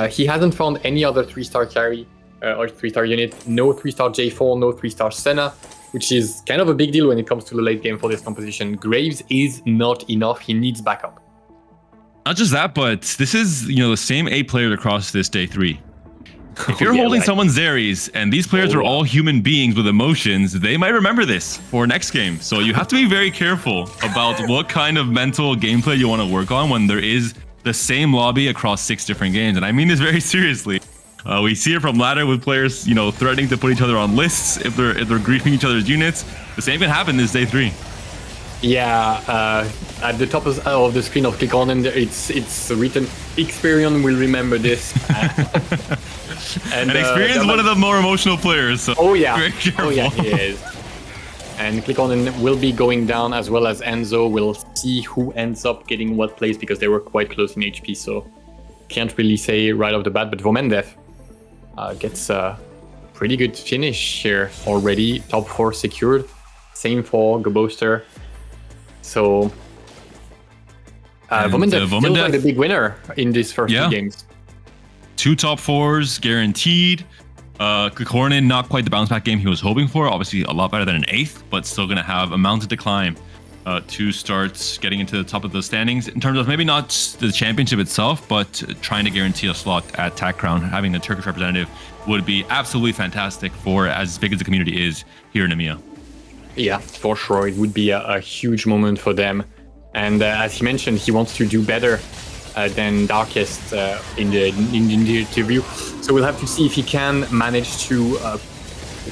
he hasn't found any other 3-star carry or 3-star unit. No 3-star J4, no 3-star Senna, which is kind of a big deal when it comes to the late game for this composition. Graves is not enough. He needs backup.
Not just that, but this is, the same 8 players across this day 3. If you're holding someone's Ares, and these players are all human beings with emotions, they might remember this for next game. So you have to be very careful about what kind of mental gameplay you want to work on when there is the same lobby across 6 different games. And I mean this very seriously. We see it from ladder with players, you know, threatening to put each other on lists if they're griefing each other's units. The same can happen this day 3.
Yeah, at the top of the screen of click on, and it's written, Experion will remember this.
And Experion is one of the more emotional players. So
oh yeah,
very careful.
Oh yeah, he is. And click on and will be going down, as well as Enzo. We'll see who ends up getting what place, because they were quite close in HP, so can't really say right off the bat. But Vomendev gets a pretty good finish here already. Top 4 secured. Same for Goboster. So Vomendev feels like the big winner in these first 2 games.
2 top 4s guaranteed. Klikornin, not quite the bounce back game he was hoping for. Obviously a lot better than an 8th, but still going to have a mountain to climb to start getting into the top of the standings. In terms of maybe not the championship itself, but trying to guarantee a slot at TAC Crown. Having a Turkish representative would be absolutely fantastic for as big as the community is here in EMEA. Yeah,
for sure. It would be a huge moment for them. And as he mentioned, he wants to do better than Darkest in the interview. So we'll have to see if he can manage to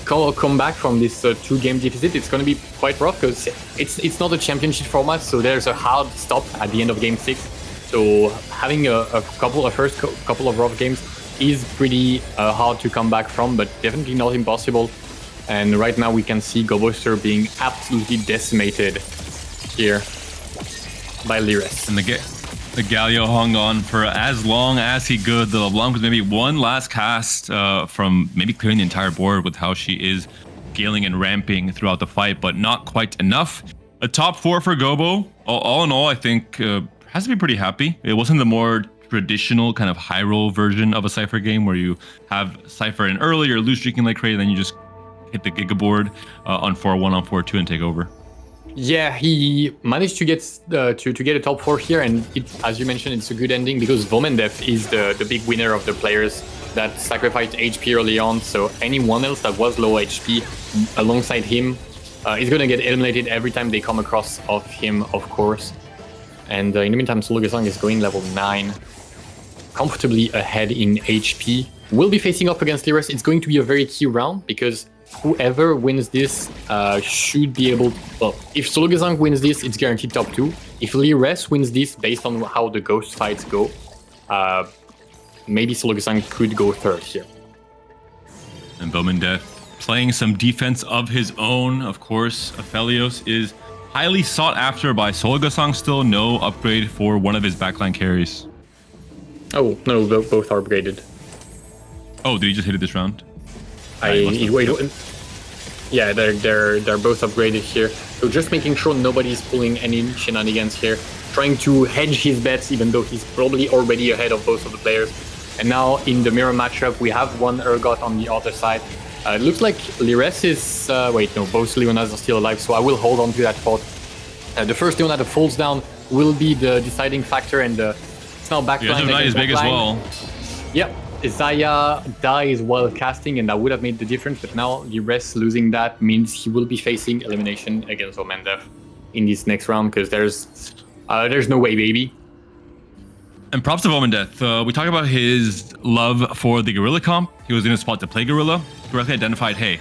come back from this 2-game deficit. It's going to be quite rough, because it's not a championship format, so there's a hard stop at the end of game 6. So having a first couple of rough games is pretty hard to come back from, but definitely not impossible. And right now we can see Goboster being absolutely decimated here by Lires.
And the Galio hung on for as long as he could. The LeBlanc was maybe one last cast from maybe clearing the entire board with how she is scaling and ramping throughout the fight, but not quite enough. A top 4 for Gobo. All in all, I think has to be pretty happy. It wasn't the more traditional kind of high roll version of a Cypher game where you have Cypher in early or loose streaking like crazy, and then you just hit the Giga board on 4-1 on 4-2 and take over.
Yeah, he managed to get a top 4 here, and as you mentioned, it's a good ending because Vomendev is the big winner of the players that sacrificed HP early on. So anyone else that was low HP alongside him is going to get eliminated every time they come across of him, of course. And in the meantime, Sologasang is going level 9, comfortably ahead in HP. Will be facing off against Lires. It's going to be a very key round because whoever wins this should be able to, well, if Sologasang wins this, it's guaranteed top 2. If Lires wins this, based on how the ghost fights go, maybe Sologasang could go 3rd here.
And Vomendev playing some defense of his own. Of course, Aphelios is highly sought after by Sologasang still. No upgrade for one of his backline carries.
Oh, no, both are upgraded.
Oh, did he just hit it this round?
Yeah, they're both upgraded here. So just making sure nobody's pulling any shenanigans here. Trying to hedge his bets, even though he's probably already ahead of both of the players. And now in the mirror matchup, we have one Urgot on the other side. It looks like Lires is... wait, no, both Leonas are still alive, so I will hold on to that thought. The first Leona that falls down will be the deciding factor, and it's now backline.
Yeah, is big as well.
Yep. Zaya dies while casting, and that would have made the difference, but now Lires losing that means he will be facing elimination against Vomendev in this next round, because there's no way, baby.
And props to Vomendev. We talked about his love for the Gorilla comp. He was in a spot to play Gorilla. Correctly identified, hey,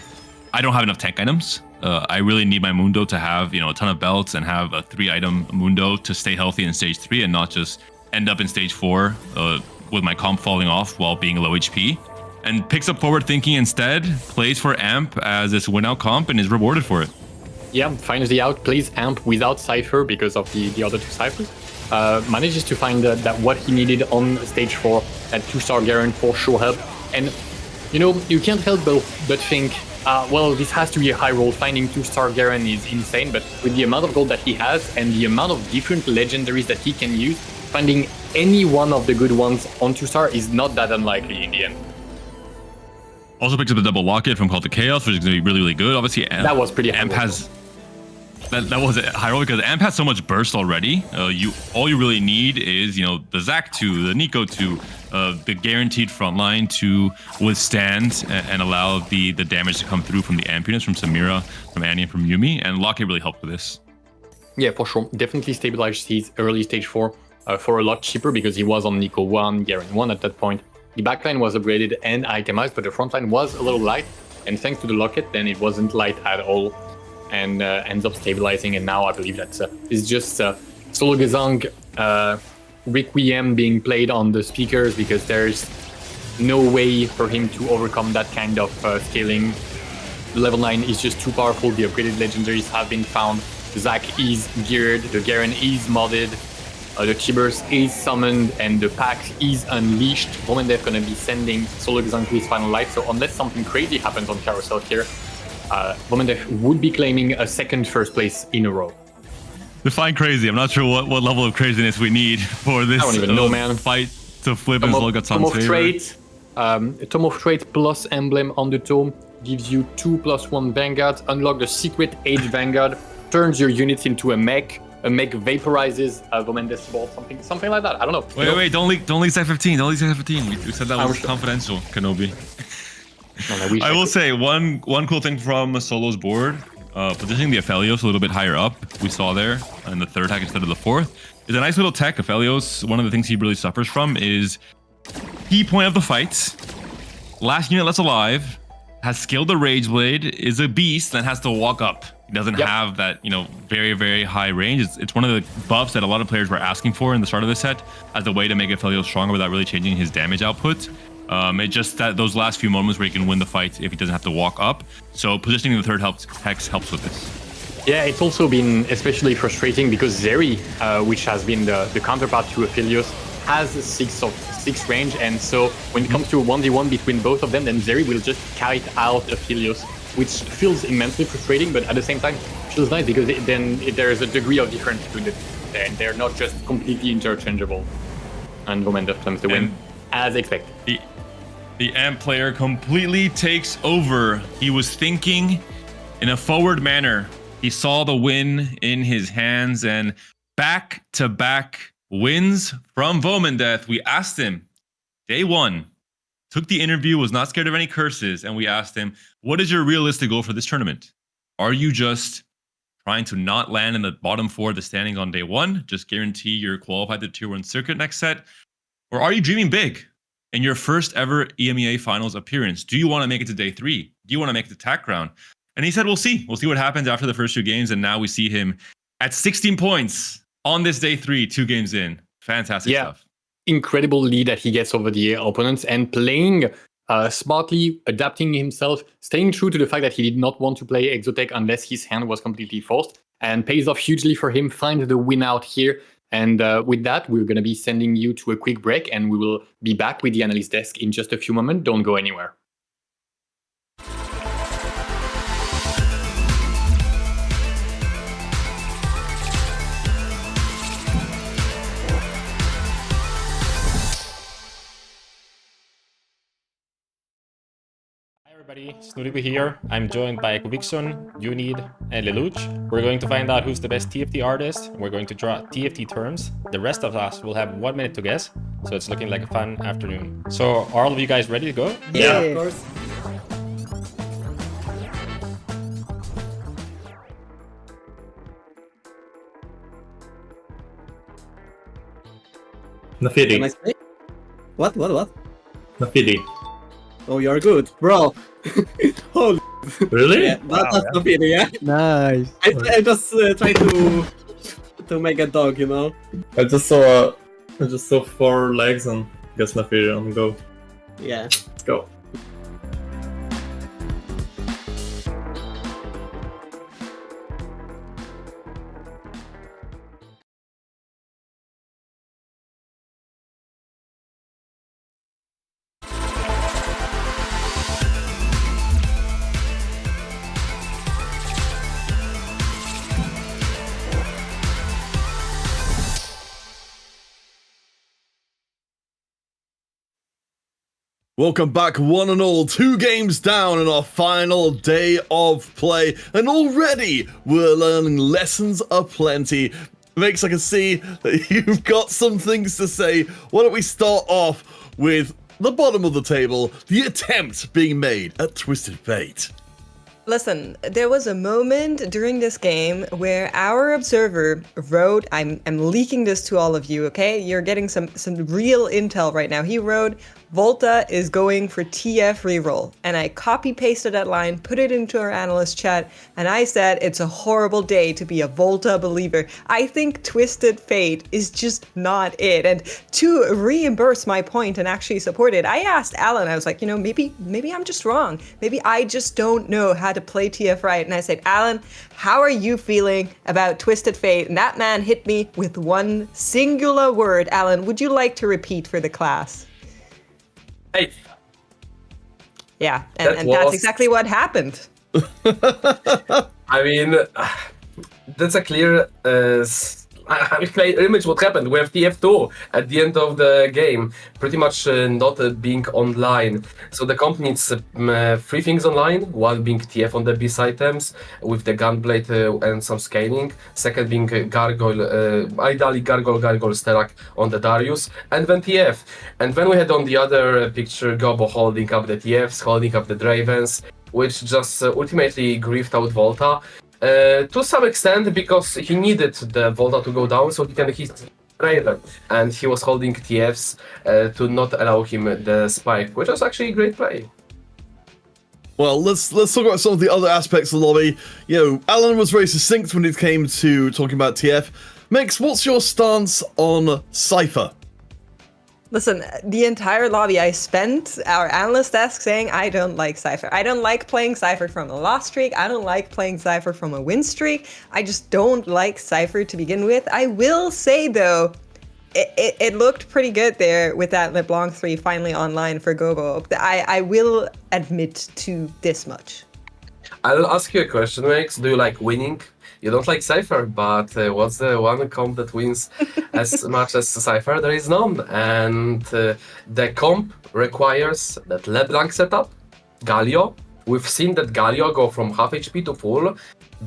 I don't have enough tank items. I really need my Mundo to have, a ton of belts and have a 3-item Mundo to stay healthy in stage 3 and not just end up in stage 4 with my comp falling off while being low HP. And picks up forward thinking instead, plays for Amp as this win out comp and is rewarded for it.
Yeah, finds the out, plays Amp without Cypher because of the other 2 Cyphers. Manages to find that what he needed on stage 4, that 2-star Garen for sure help. And you can't help but think, well, this has to be a high roll. Finding 2-star Garen is insane, but with the amount of gold that he has and the amount of different legendaries that he can use, finding any one of the good ones on 2-star is not that unlikely in the end.
Also picks up the double locket from Call to Chaos, which is going to be really, really good. Obviously,
that was pretty
Amp has... that was heroic because Amp has so much burst already. All you really need is the Zac 2, the Nico 2, the guaranteed front line to withstand and allow the damage to come through from the Amp units, from Samira, from Annie, and from Yumi, and Locket really helped with this.
Yeah, for sure. Definitely stabilized his early stage 4 for a lot cheaper because he was on Nico 1, Garen 1 at that point. The backline was upgraded and itemized, but the frontline was a little light. And thanks to the Locket, then it wasn't light at all. And ends up stabilizing, and now I believe that it's just Solo Gazang Requiem being played on the speakers because there's no way for him to overcome that kind of scaling. The level 9 is just too powerful, the upgraded legendaries have been found, the Zac is geared, the Garen is modded, the Chibers is summoned, and the pack is unleashed. Vomendev gonna be sending Solo Gazang to his final life, so unless something crazy happens on Carousel here, Vomendev would be claiming a second first place in a row.
Define crazy. I'm not sure what level of craziness we need for this
I don't even know, man.
fight to flip in Zolgatson's favor.
Tome of Trait plus emblem on the tome gives you 2+1 Vanguard. Unlock the secret Age Vanguard. Turns your units into a mech. A mech vaporizes Vomendev's ball. Something like that. I don't know.
Wait. Don't leak Sec 15. Don't leak Sec 15. We said that was confidential, Kenobi. I will say one cool thing from Solo's board, positioning the Aphelios a little bit higher up, we saw there in the third hack instead of the fourth, is a nice little tech. Aphelios, one of the things he really suffers from is key point of the fight, last unit left alive, has skilled the Rage Blade, is a beast, and has to walk up. He doesn't have that, very, very high range. It's one of the buffs that a lot of players were asking for in the start of the set as a way to make Aphelios stronger without really changing his damage output. It's just that those last few moments where he can win the fight if he doesn't have to walk up. So positioning the third hex helps with this.
Yeah, it's also been especially frustrating because Zeri, which has been the counterpart to Aphelios, has a 6 range, and so when it comes to a 1v1 between both of them, then Zeri will just kite out Aphelios, which feels immensely frustrating, but at the same time feels nice because there's a degree of difference between them, and they're not just completely interchangeable. And Vomendev claims the win, as expected.
The Amp player completely takes over. He was thinking in a forward manner. He saw the win in his hands, and back-to-back wins from Vomendev. We asked him, day one, took the interview, was not scared of any curses, and we asked him, what is your realistic goal for this tournament? Are you just trying to not land in the bottom 4 of the standings on day one, just guarantee you're qualified to Tier 1 circuit next set? Or are you dreaming big? In your first ever EMEA finals appearance, do you want to make it to day 3? Do you want to make it to TAC round? And he said, we'll see. We'll see what happens after the first 2 games. And now we see him at 16 points on this day 3, 2 games in. Fantastic stuff.
Incredible lead that he gets over the opponents and playing smartly, adapting himself, staying true to the fact that he did not want to play Exotech unless his hand was completely forced, and pays off hugely for him. Finds the win out here. And with that, we're going to be sending you to a quick break, and we will be back with the analyst desk in just a few moments. Don't go anywhere.
Everybody, Snooty here. I'm joined by Vixon, Unid, and Lelouch. We're going to find out who's the best TFT artist. We're going to draw TFT terms. The rest of us will have 1 minute to guess, so it's looking like a fun afternoon. So, are all of you guys ready to go?
Yeah, of course.
Nafiri.
What?
Nafiri.
Oh, you're good, bro. Holy.
Really?
Yeah, that's Nafiri, yeah?
Nice.
I just try to make a dog, you know?
I just saw 4 legs and guess Nafiri on go.
Yeah.
Let's go.
Welcome back, one and all. 2 games down in our final day of play, and already we're learning lessons aplenty. Makes, I can see that you've got some things to say. Why don't we start off with the bottom of the table, the attempt being made at Twisted Fate.
Listen, there was a moment during this game where our observer wrote, I'm leaking this to all of you, okay? You're getting some real intel right now. He wrote, Volta is going for TF reroll. And I copy-pasted that line, put it into our analyst chat, and I said it's a horrible day to be a Volta believer. I think Twisted Fate is just not it. And to reimburse my point and actually support it, I asked Alan, I was like, maybe I'm just wrong. Maybe I just don't know how to play TF right. And I said, Alan, how are you feeling about Twisted Fate? And that man hit me with one singular word. Alan, would you like to repeat for the class?
Hey.
Yeah, and that's exactly what happened.
I mean, that's a clear image what happened. We have TF2 at the end of the game, pretty much not being online. So the comp needs 3 things online, one being TF on the beast items with the gunblade and some scaling, second being Gargoyle, ideally Gargoyle Sterak on the Darius, and then TF. And then we had on the other picture Gobo holding up the TFs, holding up the Dravens, which just ultimately griefed out Volta. To some extent, because he needed the Volta to go down so he can hit Raven, and he was holding TFs to not allow him the spike, which was actually a great play.
Well, let's talk about some of the other aspects of the lobby. Alan was very succinct when it came to talking about TF. Mix, what's your stance on Cypher?
Listen, the entire lobby, I spent our analyst desk saying I don't like Cypher. I don't like playing Cypher from a loss streak. I don't like playing Cypher from a win streak. I just don't like Cypher to begin with. I will say, though, it looked pretty good there with that LeBlanc 3 finally online for Gobo. I will admit to this much.
I'll ask you a question, Max. Do you like winning? You don't like Cypher, but what's the one comp that wins as much as Cypher? There is none. And the comp requires that LeBlanc setup, Galio. We've seen that Galio go from half HP to full,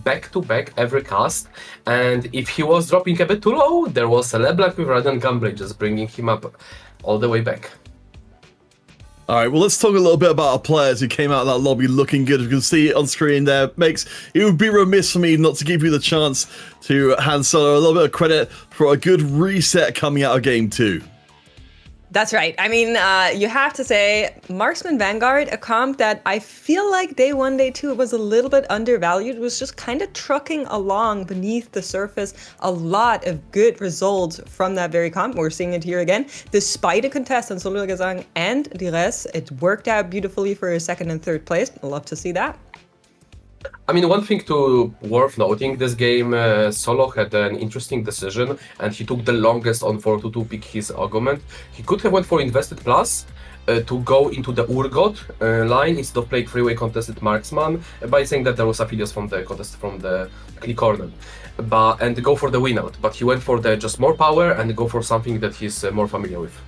back to back every cast. And if he was dropping a bit too low, there was a LeBlanc with Red and Gunblade just bringing him up all the way back.
All right, well, let's talk a little bit about our players who came out of that lobby looking good. You can see it on screen there. It would be remiss for me not to give you the chance to hand Solo a little bit of credit for a good reset coming out of Game 2.
That's right. I mean, you have to say, Marksman Vanguard, a comp that I feel like day 1, day 2, it was a little bit undervalued. It was just kind of trucking along beneath the surface. A lot of good results from that very comp. We're seeing it here again. Despite a contest on Solo Gesang and Dires, it worked out beautifully for 2nd and 3rd place. I love to see that.
I mean, one thing worth noting, this game, Solo had an interesting decision, and he took the longest on 4 to pick his argument. He could have went for Invested Plus to go into the Urgot line instead of playing 3-way contested Marksman by saying that there was affiliates from the contest from the Clicorner, and go for the win out. But he went for the just more power and go for something that he's more familiar with.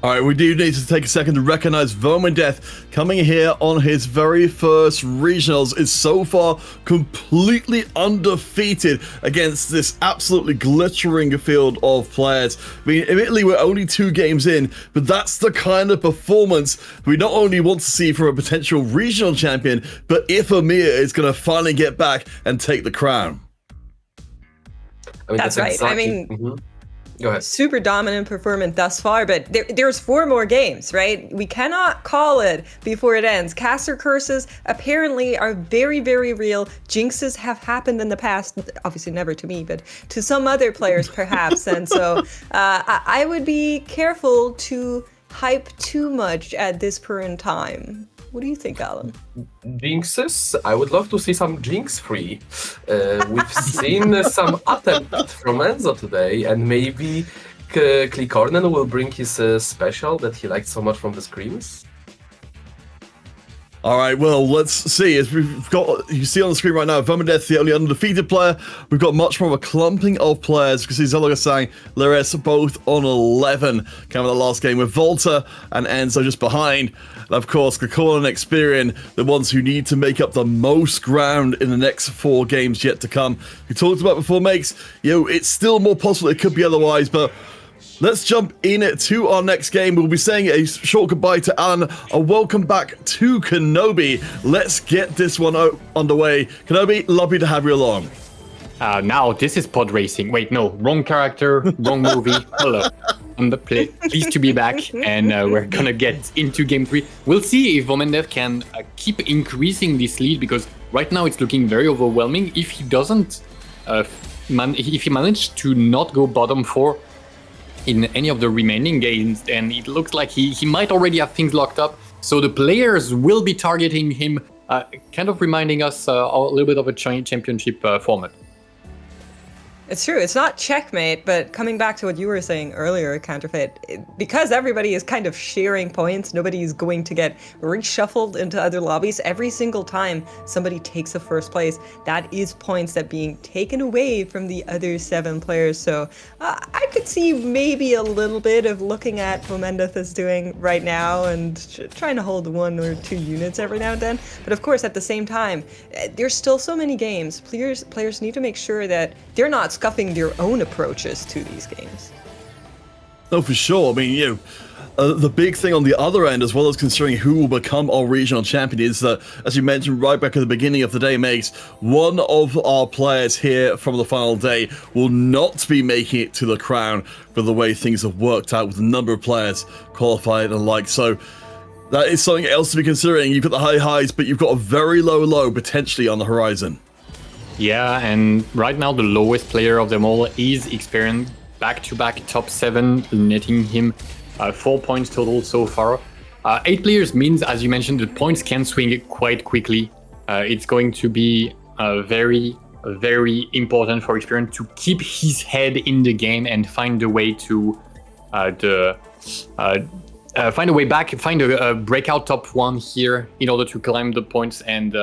All right, we do need to take a second to recognize Vermindeth coming here on his very first regionals is so far completely undefeated against this absolutely glittering field of players. I mean, admittedly, we're only 2 games in, but that's the kind of performance we not only want to see from a potential regional champion, but if EMEA is going to finally get back and take the crown.
I mean,
that's right.
Exactly.
I mean...
Mm-hmm. Go ahead.
Super dominant performance thus far, but there's 4 more games, right? We cannot call it before it ends. Caster curses apparently are very, very real. Jinxes have happened in the past, obviously never to me, but to some other players perhaps. And so I would be careful to hype too much at this current time. What do you think, Alan?
Jinxes? I would love to see some Jinx free. We've seen some attempt from Enzo today, and maybe Clicornen will bring his special that he liked so much from the screams.
All right, well, let's see. As we've got, you see on the screen right now, Vermindeth, the only undefeated player. We've got much more of a clumping of players. You can see Zologasang, Lares both on 11. Coming the last game with Volta and Enzo just behind. And of course, Kakula and Experian, the ones who need to make up the most ground in the next 4 games yet to come. We talked about before, makes, it's still more possible it could be otherwise, but let's jump in to our next game. We'll be saying a short goodbye to Alan, a welcome back to Kenobi. Let's get this one underway. Kenobi, lovely to have you along.
Now, this is pod racing. Wait, no, wrong character, wrong movie. Hello. On the play. Pleased to be back, and we're gonna get into game 3. We'll see if Vermindeth can keep increasing this lead, because right now it's looking very overwhelming. If he doesn't, if he managed to not go bottom 4 in any of the remaining games, then it looks like he might already have things locked up. So the players will be targeting him, kind of reminding us a little bit of a championship format.
It's true. It's not checkmate, but coming back to what you were saying earlier, Counterfeit, because everybody is kind of sharing points, nobody is going to get reshuffled into other lobbies. Every single time somebody takes a first place, that is points that being taken away from the other 7 players. So I could see maybe a little bit of looking at what Vermindeth is doing right now and trying to hold 1 or 2 units every now and then. But of course, at the same time, there's still so many games. Players need to make sure that they're not scuffing their own approaches to these games.
Oh, for sure. I mean, the big thing on the other end, as well as considering who will become our regional champion, is that, as you mentioned right back at the beginning of the day, Makes, one of our players here from the final day will not be making it to the crown for the way things have worked out with a number of players qualified and like. So that is something else to be considering. You've got the high highs, but you've got a very low low potentially on the horizon.
Yeah, and right now the lowest player of them all is Experian, back-to-back top 7, netting him 4 points total so far. 8 players means, as you mentioned, the points can swing quite quickly. It's going to be very, very important for Experian to keep his head in the game and find a way to find a way back, find a breakout top 1 here in order to climb the points and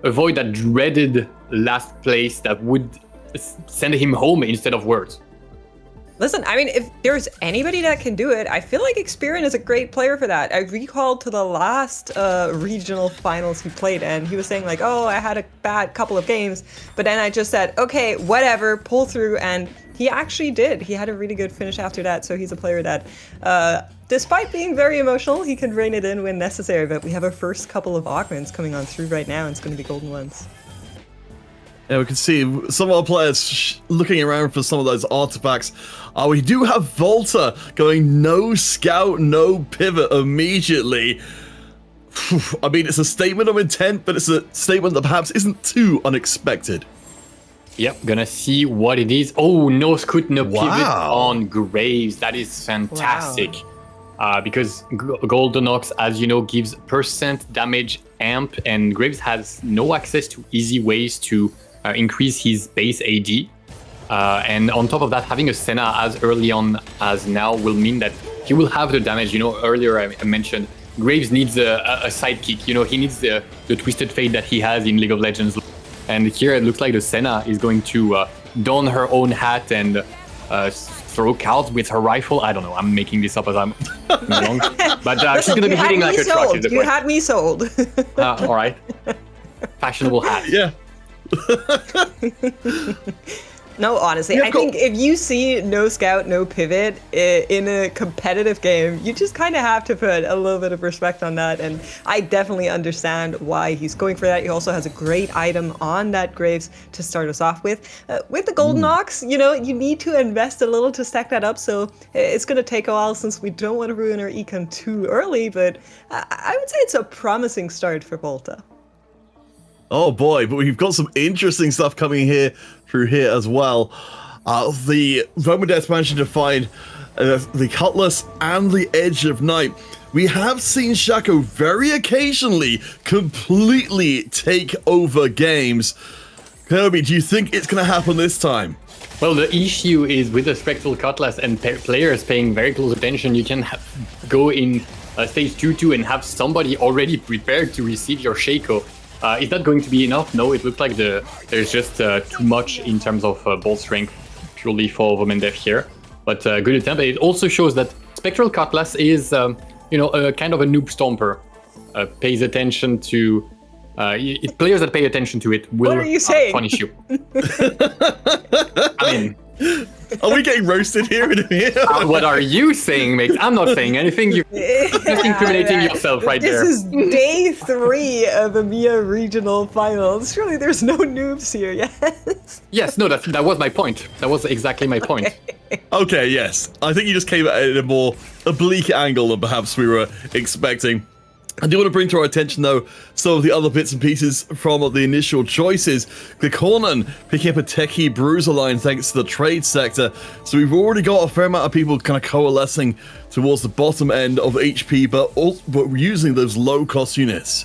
avoid that dreaded last place that would send him home instead of words.
Listen, I mean, if there's anybody that can do it, I feel like Experian is a great player for that. I recalled to the last regional finals he played, and he was saying like, oh, I had a bad couple of games, but then I just said, okay, whatever, pull through, and he actually did. He had a really good finish after that, so he's a player that, despite being very emotional, he can rein it in when necessary, but we have our first couple of augments coming on through right now, and it's going to be golden ones.
Yeah, we can see some of our players looking around for some of those artifacts. We do have Volta going no scout, no pivot immediately. I mean, it's a statement of intent, but it's a statement that perhaps isn't too unexpected.
Yep, gonna see what it is. Oh, no scoot, no pivot on Graves. That is fantastic. Wow. Because Golden Ox, as you know, gives % damage amp, and Graves has no access to easy ways to increase his base AD. And on top of that, having a Senna as early on as now will mean that he will have the damage. You know, earlier I mentioned Graves needs a sidekick. You know, he needs the Twisted Fate that he has in League of Legends. And here it looks like the Senna is going to don her own hat and throw cards with her rifle. I don't know. I'm making this up as I'm wrong. But she's going to be hitting like a truck.
You had me sold.
All right. Fashionable hat.
Yeah.
No, honestly, I think if you see no scout, no pivot in a competitive game, you just kind of have to put a little bit of respect on that. And I definitely understand why he's going for that. He also has a great item on that Graves to start us off with. With the Golden Ox, you know, you need to invest a little to stack that up. So it's going to take a while since we don't want to ruin our econ too early. But I would say it's a promising start for Volta.
Oh boy, but we've got some interesting stuff coming here through here as well. The Vermindeth managed to find the Cutlass and the Edge of Night. We have seen Shaco very occasionally completely take over games. Kirby, do you think it's going to happen this time?
Well, the issue is with the Spectral Cutlass and players paying very close attention, you can go in stage 2-2 and have somebody already prepared to receive your Shaco. Is that going to be enough? No, it looked like there's just too much in terms of ball strength purely for Vomendev here. But good attempt. It also shows that Spectral Cutlass is, a kind of a noob stomper. Pays attention to... players that pay attention to it will
What are you saying?
punish you. I mean...
Are we getting roasted here in EMEA?
What are you saying, mate? I'm not saying anything. You're just incriminating yourself right there.
This is day 3 of EMEA regional finals. Surely there's no noobs here, yes?
Yes, no, that was my point. That was exactly my point.
Okay, yes. I think you just came at it in a more oblique angle than perhaps we were expecting. I do want to bring to our attention, though, some of the other bits and pieces from the initial choices. Gikonan picking up a Techie Bruiser line thanks to the trade sector. So we've already got a fair amount of people kind of coalescing towards the bottom end of HP, but using those low-cost units.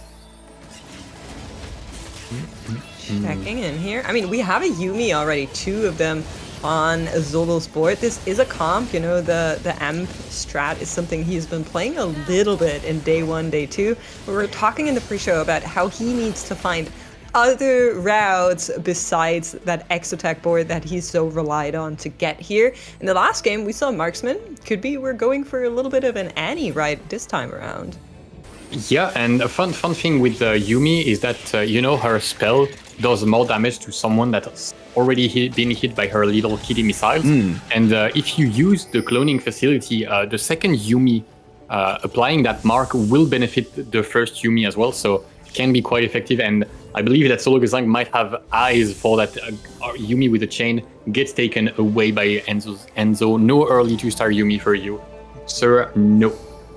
Checking in here. I mean, we have a Yumi already, 2 of them on Zolo's board. This is a comp, the AMP strat is something he's been playing a little bit in day 1, day 2. We were talking in the pre-show about how he needs to find other routes besides that Exotech board that he's so relied on to get here. In the last game, we saw Marksman. Could be we're going for a little bit of an Annie right this time around.
Yeah, and a fun thing with Yumi is that, her spell does more damage to someone that's already been hit by her little kitty missiles. And if you use the cloning facility, the second Yumi applying that mark will benefit the first Yumi as well, so it can be quite effective. And I believe that Solo Gazang might have eyes for that Yumi with the chain gets taken away by Enzo. No early 2-star Yumi for you, sir. No.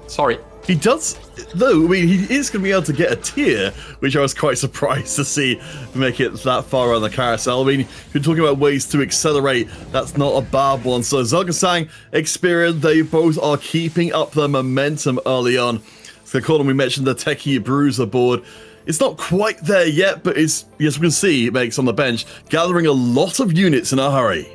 Sorry.
He does, though. I mean, he is going to be able to get a tier, which I was quite surprised to see make it that far on the carousel. I mean, if you're talking about ways to accelerate, that's not a bad one. So Zolgasang, Experience, they both are keeping up the momentum early on. So Colin, we mentioned the Techie Bruiser board. It's not quite there yet, but it's, as we can see, it makes on the bench, gathering a lot of units in a hurry.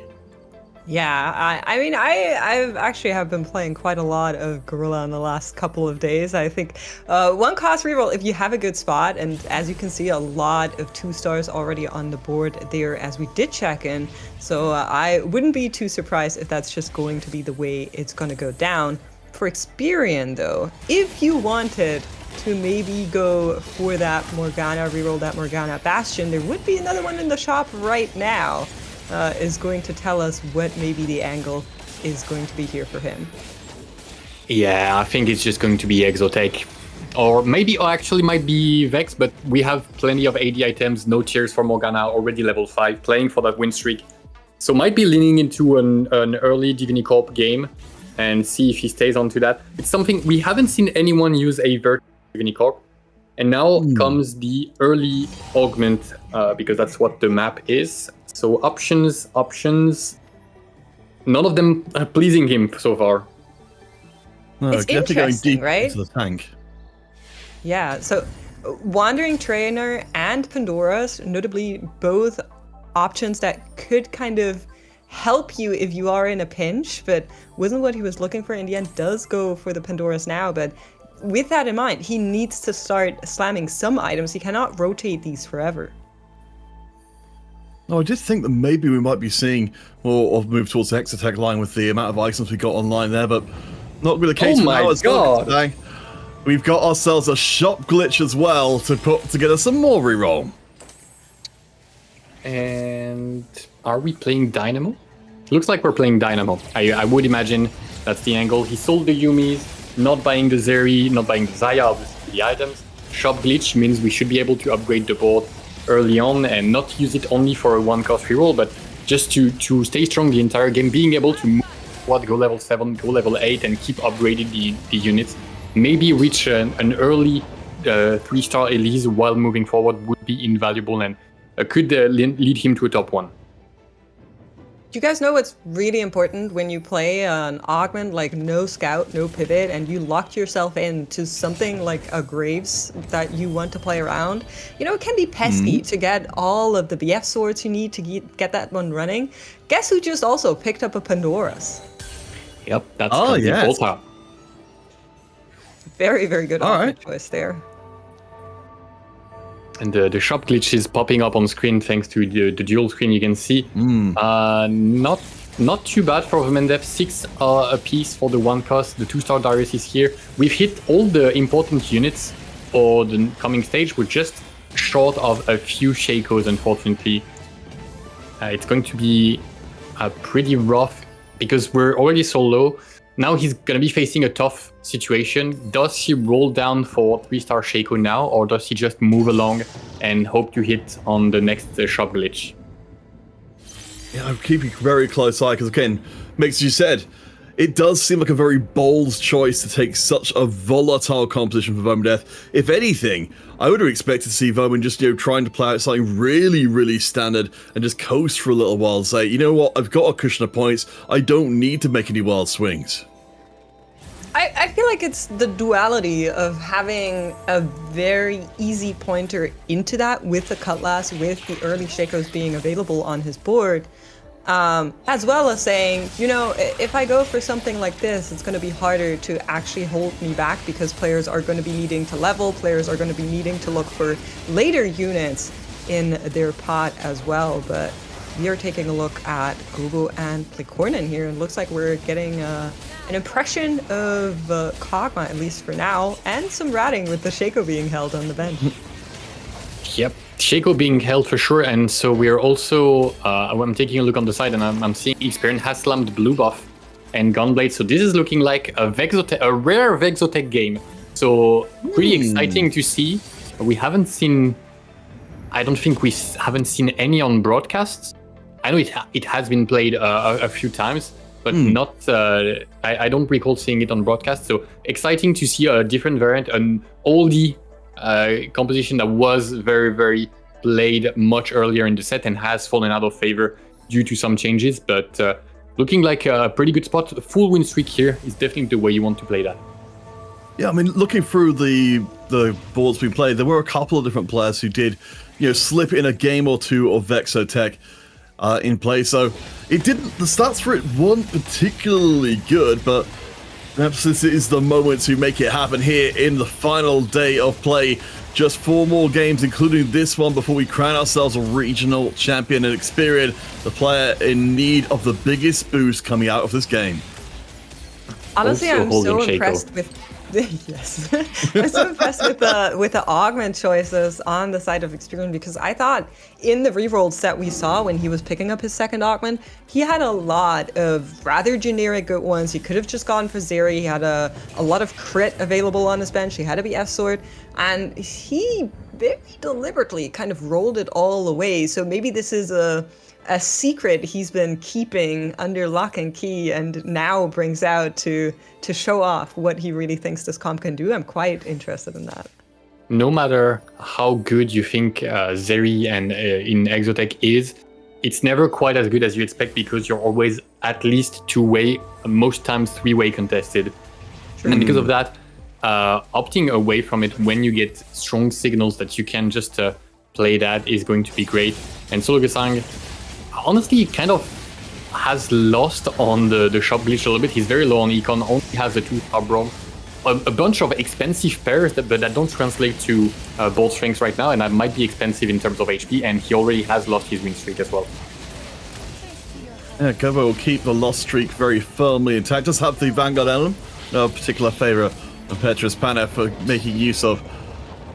Yeah, I've actually have been playing quite a lot of Gorilla in the last couple of days. I think 1 cost reroll if you have a good spot, and as you can see, a lot of 2-stars already on the board there as we did check in. So I wouldn't be too surprised if that's just going to be the way it's going to go down. For Experian, though, if you wanted to maybe go for that Morgana reroll, that Morgana Bastion, there would be another one in the shop right now. Is going to tell us what maybe the angle is going to be here for him.
Yeah, I think it's just going to be Exotech. Or maybe actually might be Vex, but we have plenty of AD items, no tiers for Morgana, already level 5, playing for that win streak. So might be leaning into an early Divini Corp game and see if he stays onto that. It's something we haven't seen anyone use a Vertical Divini Corp. And now comes the early augment, because that's what the map is. So options. None of them are pleasing him so far.
No,
it's interesting, right?
Into the tank.
Yeah, so Wandering Trainer and Pandora's, notably both options that could kind of help you if you are in a pinch, but wasn't what he was looking for in the end. Does go for the Pandora's now, but with that in mind, he needs to start slamming some items. He cannot rotate these forever.
No, I did think that maybe we might be seeing more of move towards the Exotech line with the amount of items we got online there, but not really the case.
Oh my god!
Today. We've got ourselves a shop glitch as well to put together some more reroll.
And are we playing Dynamo? Looks like we're playing Dynamo. I would imagine that's the angle. He sold the Yumis, not buying the Zeri, not buying the Zaya, obviously the items. Shop glitch means we should be able to upgrade the board early on and not use it only for a 1-cost reroll, but just to stay strong the entire game, being able to move forward, go level 7, go level 8, and keep upgrading the units. Maybe reach an early 3-star Elise while moving forward would be invaluable and could lead him to a top 1.
Do you guys know what's really important when you play an augment like no scout, no pivot, and you locked yourself into something like a Graves that you want to play around? You know, it can be pesky to get all of the BF swords you need to get that one running. Guess who just also picked up a Pandora's?
Yep, that's Volta.
Very, very good
All
augment choice there.
And the shop glitch is popping up on screen thanks to the dual screen you can see. Not too bad for the Mendev. 6 a piece for the 1 cost. The 2-star Darius is here. We've hit all the important units for the coming stage. We're just short of a few Shakos, unfortunately. It's going to be pretty rough because we're already so low. Now he's going to be facing a tough situation. Does he roll down for 3-star Shako now, or does he just move along and hope to hit on the next shop glitch?
Yeah, I'm keeping very close eye because, again, Mix, as you said, it does seem like a very bold choice to take such a volatile competition for Voman. If anything, I would have expected to see Voman just, trying to play out something really, really standard and just coast for a little while and say, you know what, I've got a cushion of points, I don't need to make any wild swings.
I feel like it's the duality of having a very easy pointer into that with the Cutlass, with the early Shakos being available on his board, as well as saying, if I go for something like this, it's going to be harder to actually hold me back because players are going to be needing to level, players are going to be needing to look for later units in their pot as well. But we are taking a look at Gobo and Plikornen here, and it looks like we're getting an impression of Kog'Maw, at least for now, and some ratting with the Shako being held on the bench.
Yep, Shako being held for sure, and so we're also, I'm taking a look on the side and I'm seeing Experian has slammed Blue Buff and Gunblade, so this is looking like a rare Vexotech game. So pretty exciting to see. We haven't seen, I don't think we haven't seen any on broadcasts. I know it has been played a few times, but not, I don't recall seeing it on broadcast. So exciting to see a different variant, an oldie composition that was very, very played much earlier in the set and has fallen out of favor due to some changes. But looking like a pretty good spot. A full win streak here is definitely the way you want to play that.
Yeah, I mean, looking through the boards we played, there were a couple of different players who did, slip in a game or two of Vexotech in play. So it didn't. The stats for it weren't particularly good, but perhaps this is the moment to make it happen here in the final day of play. Just 4 more games, including this one, before we crown ourselves a regional champion and Experian, the player in need of the biggest boost coming out of this game.
Honestly, I'm so impressed with. Yes, I'm so impressed with the augment choices on the side of Experian, because I thought in the rerolls that we saw when he was picking up his second augment, he had a lot of rather generic good ones. He could have just gone for Zeri. He had a lot of crit available on his bench. He had a BF sword, and he very deliberately kind of rolled it all away. So maybe this is a secret he's been keeping under lock and key and now brings out to show off what he really thinks this comp can do. I'm quite interested in that.
No matter how good you think Zeri and in Exotech is, it's never quite as good as you expect because you're always at least 2-way, most times 3-way contested. Sure. And because of that, opting away from it when you get strong signals that you can just play that is going to be great. And Solo Gesang, honestly, kind of has lost on the shop glitch a little bit. He's very low on econ, only has the 2-star Brom. A bunch of expensive pairs but that don't translate to bolt strengths right now, and that might be expensive in terms of HP, and he already has lost his win streak as well.
Yeah, Gobo will keep the loss streak very firmly intact. Does have the Vanguard Emblem, no particular favour of Petrus Panev for making use of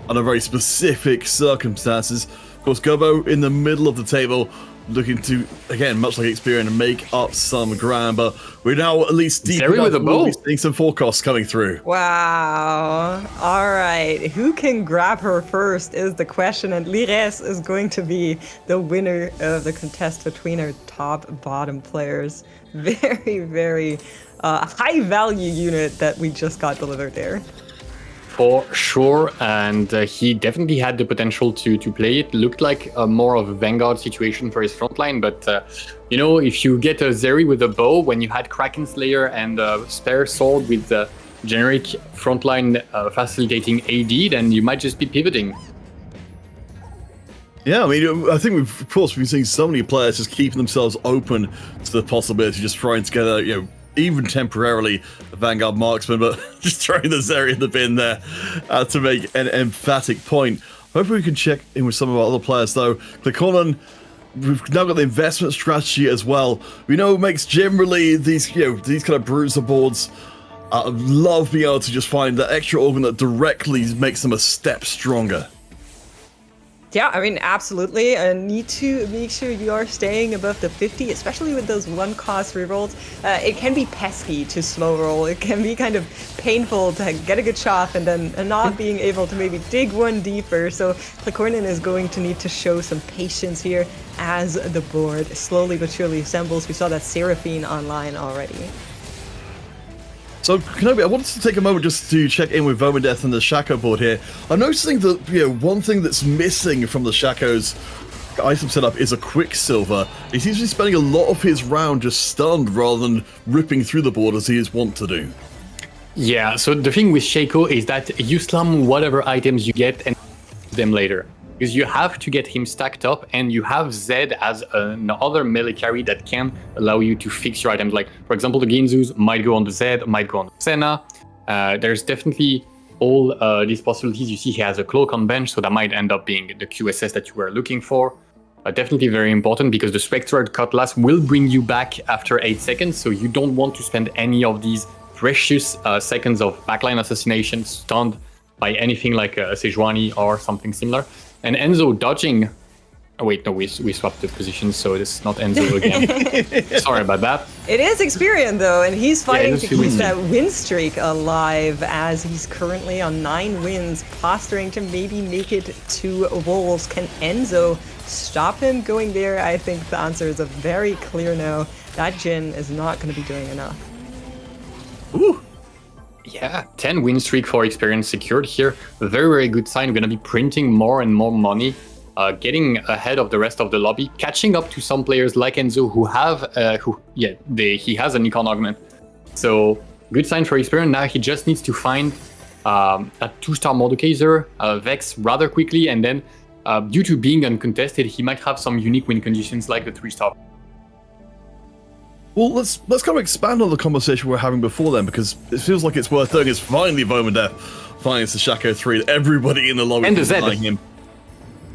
under very specific circumstances. Of course, Gobo in the middle of the table, looking to, again, much like Experian, make up some ground, but we're now at least deep enough to be seeing some forecasts coming through.
Wow. All right. Who can grab her first is the question, and Lires is going to be the winner of the contest between our top-bottom players. Very, very high-value unit that we just got delivered there.
For sure, and he definitely had the potential to play it. Looked like more of a Vanguard situation for his frontline, but if you get a Zeri with a bow when you had Kraken Slayer and a spare sword with the generic frontline facilitating AD, then you might just be pivoting.
Yeah, I mean, I think we've been seeing so many players just keeping themselves open to the possibility of just throwing together, even temporarily a Vanguard marksman, but just throwing the Zeri in the bin there to make an emphatic point. Hopefully we can check in with some of our other players though. Click-on, we've now got the investment strategy as well. We know it makes generally these kind of bruiser boards love being able to just find that extra organ that directly makes them a step stronger.
Yeah, I mean, absolutely. Need to make sure you are staying above the 50, especially with those one-cost rerolls. It can be pesky to slow roll. It can be kind of painful to get a good shot and then not being able to maybe dig one deeper. So Clicornin is going to need to show some patience here as the board slowly but surely assembles. We saw that Seraphine online already.
So, Kenobi, I wanted to take a moment just to check in with Vomandeth and the Shaco board here. I'm noticing that, one thing that's missing from the Shaco's item setup is a Quicksilver. He seems to be spending a lot of his round just stunned rather than ripping through the board as he is wont to do.
Yeah, so the thing with Shaco is that you slum whatever items you get and them later. Because you have to get him stacked up, and you have Zed as another melee carry that can allow you to fix your items. Like, for example, the Ginzus might go on the Zed, might go on the Senna. There's definitely all these possibilities. You see he has a Cloak on bench, so that might end up being the QSS that you were looking for. Definitely very important, because the Spectral Cutlass will bring you back after 8 seconds, so you don't want to spend any of these precious seconds of backline assassination stunned by anything like a Sejuani or something similar. And Enzo dodging... Oh wait, no, we swapped the positions, so it's not Enzo again. Sorry about that.
It is Experian though, and he's fighting to keep that win streak alive as he's currently on 9 wins, posturing to maybe make it to Wolves. Can Enzo stop him going there? I think the answer is a very clear no. That Jhin is not going to be doing enough.
Ooh. Yeah, 10 win streak for Experience secured here. A very, very good sign. We're going to be printing more and more money, getting ahead of the rest of the lobby, catching up to some players like Enzo who have, he has an icon augment. So good sign for Experience. Now he just needs to find a 2-star Mordekaiser, Vex rather quickly, and then due to being uncontested, he might have some unique win conditions like the 3-star.
Well, let's kind of expand on the conversation we were having before then, because it feels like it's worth doing. It's finally Vomandeth finds the Shaco 3. Everybody in the lobby
and
is denying him.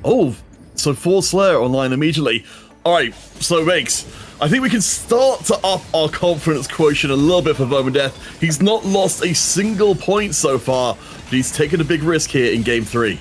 Oh, so 4 Slayer online immediately. All right, so Makes, I think we can start to up our confidence quotient a little bit for Vomandeth. He's not lost a single point so far, but he's taken a big risk here in Game 3.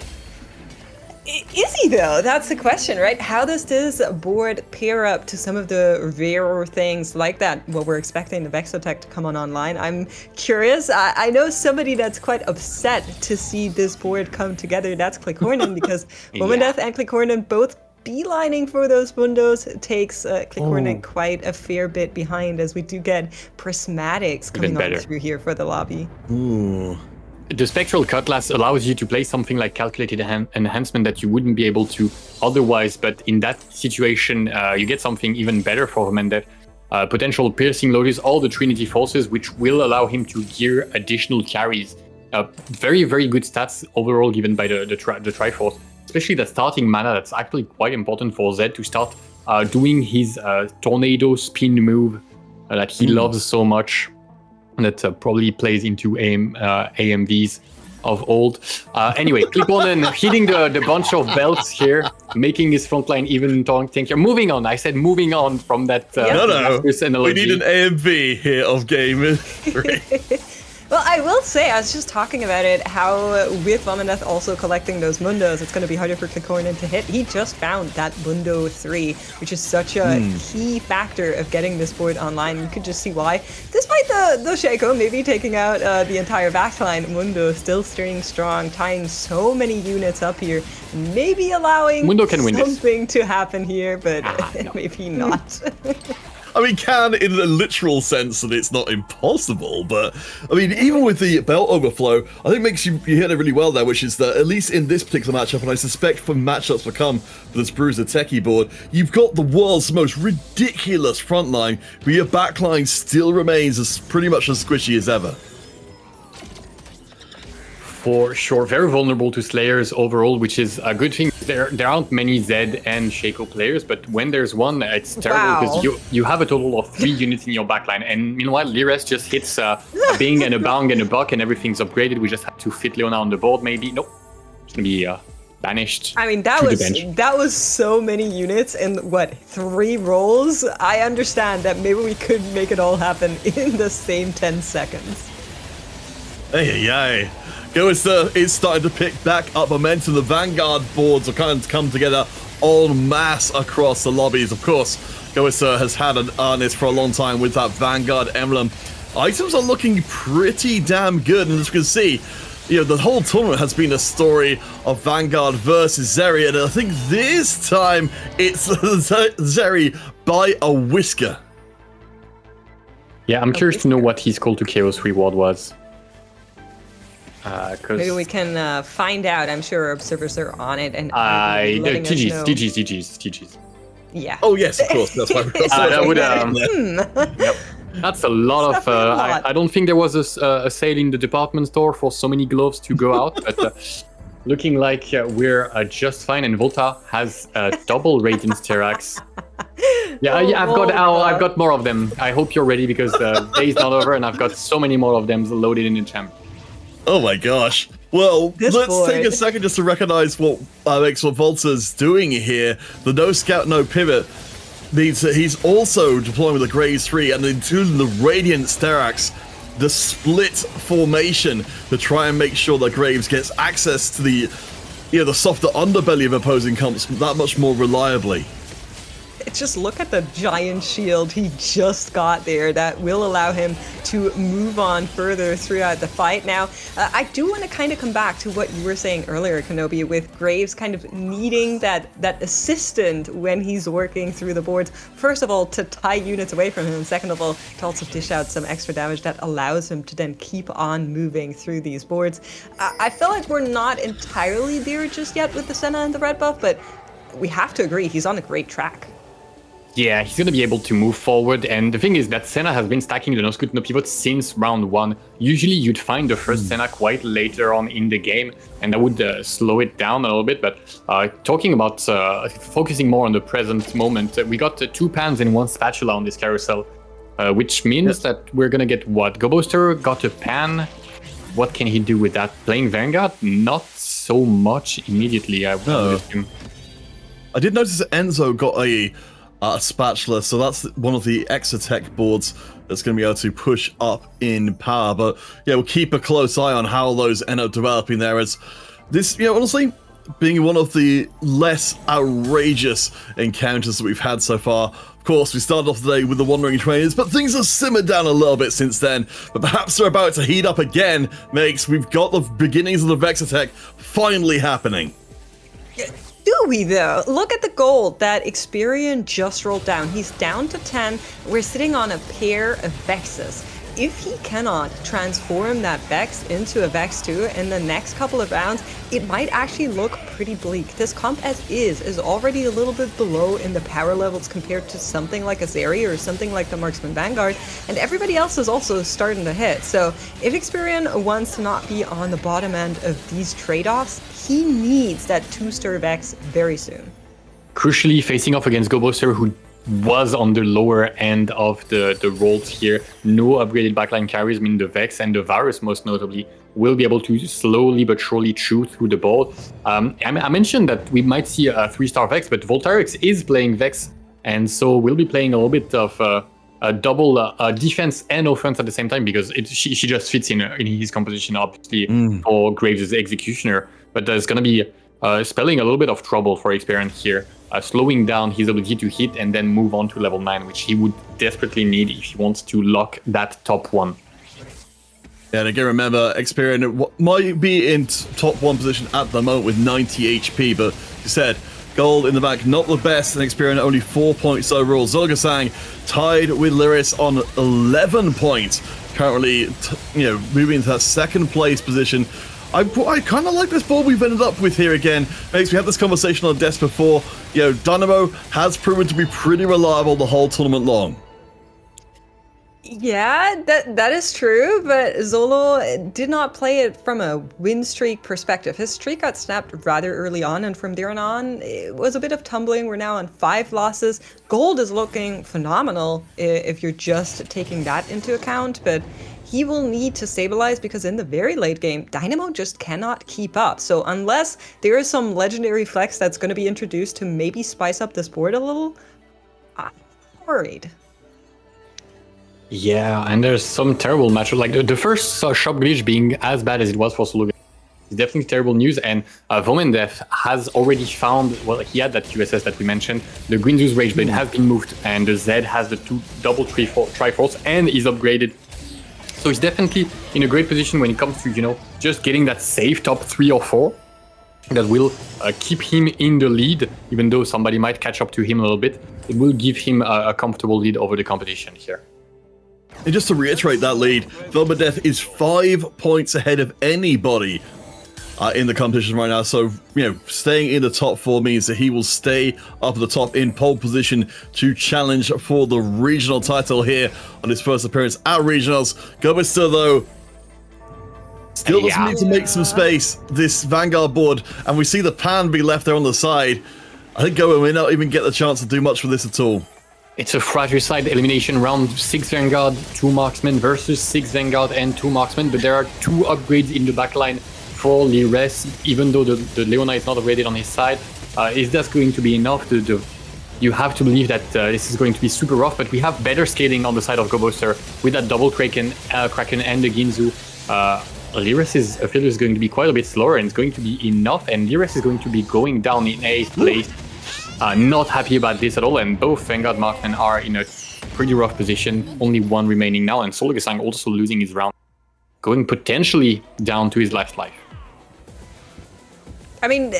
Is he though? That's the question, right? How does this board pair up to some of the rarer things like that? What we're expecting the Vexotech to come online. I'm curious. I know somebody that's quite upset to see this board come together. That's Clicornin, because Vomandeth and Clicornin both beelining for those windows. It takes Clicornin quite a fair bit behind, as we do get prismatics coming on through here for the lobby.
Ooh.
The Spectral Cutlass allows you to play something like Calculated Enhancement that you wouldn't be able to otherwise, but in that situation, you get something even better for Vomandeth. Potential Piercing Lotus, all the Trinity Forces, which will allow him to gear additional carries. Very, very good stats overall given by the Triforce, especially the starting mana. That's actually quite important for Zed to start doing his Tornado Spin move that he loves so much. That probably plays into AMVs of old. Anyway, Clicornin hitting the bunch of belts here, making his front line even tankier. Moving on, I said moving on from that.
No, we need an AMV here of Game 3.
Well, I will say, I was just talking about it, how with Vomandeth also collecting those Mundos, it's going to be harder for Clicornin to hit. He just found that Mundo 3, which is such a key factor of getting this board online. You could just see why. Despite the Shaco maybe taking out the entire backline, Mundo still staying strong, tying so many units up here, maybe allowing
Mundo can win
something to happen here, but maybe not.
I mean, can in the literal sense that it's not impossible, but I mean, even with the belt overflow, I think makes you hit it really well there, which is that at least in this particular matchup, and I suspect for matchups to come for this Bruiser Techie board, you've got the world's most ridiculous frontline, but your backline still remains as pretty much as squishy as ever.
For sure, very vulnerable to Slayers overall, which is a good thing. There aren't many Zed and Shaco players, but when there's one, it's terrible because you have a total of 3 units in your backline, and meanwhile, Lires just hits a Bing and a Bang and a Buck, and everything's upgraded. We just have to fit Leona on the board, maybe. Nope, it's gonna be banished.
I mean, that was so many units in what, 3 rolls? I understand that maybe we could make it all happen in the same 10 seconds.
Hey. Goister is starting to pick back up momentum. The Vanguard boards are kind of come together en masse across the lobbies. Of course, Goister has had an harness for a long time with that Vanguard emblem. Items are looking pretty damn good, and as you can see, the whole tournament has been a story of Vanguard versus Zeri, and I think this time it's Zeri by a whisker.
Yeah, I'm curious to know what his call to chaos reward was.
Maybe we can find out. I'm sure our observers are on it, and
GG's.
Yeah.
Oh yes, of course. That's why
that would. Yep. That's a lot of. I don't think there was a sale in the department store for so many gloves to go out, but looking like we're just fine. And Volta has double Radiant Terax. Yeah, I've got more of them. I hope you're ready because the day is not over, and I've got so many more of them loaded in the champ.
Oh my gosh. Well, let's take a second just to recognize what Volta's doing here. The no scout, no pivot means that he's also deploying with the Graves 3 and including the Radiant Sterax, the split formation to try and make sure that Graves gets access to the softer underbelly of opposing comps that much more reliably.
Just look at the giant shield he just got there that will allow him to move on further throughout the fight. Now, I do want to kind of come back to what you were saying earlier, Kenobi, with Graves kind of needing that assistant when he's working through the boards. First of all, to tie units away from him, and second of all, to also dish out some extra damage that allows him to then keep on moving through these boards. I feel like we're not entirely there just yet with the Senna and the red buff, but we have to agree he's on a great track.
Yeah, he's going to be able to move forward, and the thing is that Senna has been stacking the no-scoot, no-pivot since round 1. Usually you'd find the first Senna quite later on in the game, and that would slow it down a little bit, but talking about focusing more on the present moment, we got 2 pans and 1 spatula on this carousel, which means that we're going to get what? Goboster got a pan. What can he do with that? Playing Vanguard? Not so much immediately, I would assume.
I did notice that Enzo got a spatula, so that's one of the Exotech boards that's going to be able to push up in power. But yeah, we'll keep a close eye on how those end up developing there, as this, honestly, being one of the less outrageous encounters that we've had so far. Of course, we started off the day with the Wandering Trainers, but things have simmered down a little bit since then. But perhaps they're about to heat up again, makes we've got the beginnings of the Vexatech finally happening.
Do we though? Look at the gold that Experian just rolled down. He's down to 10. We're sitting on a pair of Vexes. If he cannot transform that Vex into a Vex 2 in the next couple of rounds, it might actually look pretty bleak. This comp as is already a little bit below in the power levels compared to something like a Zeri or something like the Marksman Vanguard, and everybody else is also starting to hit. So if Experian wants to not be on the bottom end of these trade-offs, he needs that 2-star Vex very soon.
Crucially, facing off against Goboster, who was on the lower end of the rolls here. No upgraded backline carries, I mean the Vex and the Varus most notably, will be able to slowly but surely chew through the board. I mentioned that we might see a 3-star Vex, but Voltarex is playing Vex, and so we'll be playing a little bit of a double defense and offense at the same time, because she just fits in his composition, obviously, for Graves' Executioner, but there's going to be spelling a little bit of trouble for Experian here. Slowing down his ability to hit and then move on to level 9, which he would desperately need if he wants to lock that top 1.
Yeah, and again, remember, Experian might be in top 1 position at the moment with 90 HP, but you said, gold in the back, not the best, and Experian only 4 points overall. Zolgasang tied with Lyris on 11 points, currently moving into that second place position. I kind of like this board we've ended up with here again. Makes we had this conversation on desk before. You know, Dynamo has proven to be pretty reliable the whole tournament long.
Yeah, that is true, but Zolo did not play it from a win streak perspective. His streak got snapped rather early on, and from there on, it was a bit of tumbling. We're now on 5 losses. Gold is looking phenomenal if you're just taking that into account, but he will need to stabilize because in the very late game, Dynamo just cannot keep up. So unless there is some legendary flex that's going to be introduced to maybe spice up this board a little, I'm worried.
Yeah, and there's some terrible matchup. Like the first shop glitch being as bad as it was for Solo is definitely terrible news. And Vomendef has already found, well, he had that QSS that we mentioned. The Green Zeus Rage Blade has been moved, and the Zed has the 2 double Triforce and is upgraded. So he's definitely in a great position when it comes to, you know, just getting that safe top 3 or 4 that will keep him in the lead, even though somebody might catch up to him a little bit. It will give him a comfortable lead over the competition here.
And just to reiterate that lead, Velmadeth is 5 points ahead of anybody in the competition right now. So, you know, staying in the top 4 means that he will stay up at the top in pole position to challenge for the regional title here on his first appearance at regionals. Gobister, though, still doesn't need to make some space, this Vanguard board, and we see the pan be left there on the side. I think Goa may not even get the chance to do much with this at all.
It's a fratricide elimination round, 6 Vanguard, 2 Marksmen versus 6 Vanguard and 2 Marksmen, but there are 2 upgrades in the backline for Lires, even though the Leona is not upgraded on his side. Is that going to be enough? You have to believe that this is going to be super rough, but we have better scaling on the side of Goboster with that double Kraken and the Ginzu. Lires' affiliate is going to be quite a bit slower, and it's going to be enough, and Lires is going to be going down in 8th place. Not happy about this at all, and both Vanguard Marksmen are in a pretty rough position. Only 1 remaining now, and Sologasang also losing his round, going potentially down to his last life.
I mean,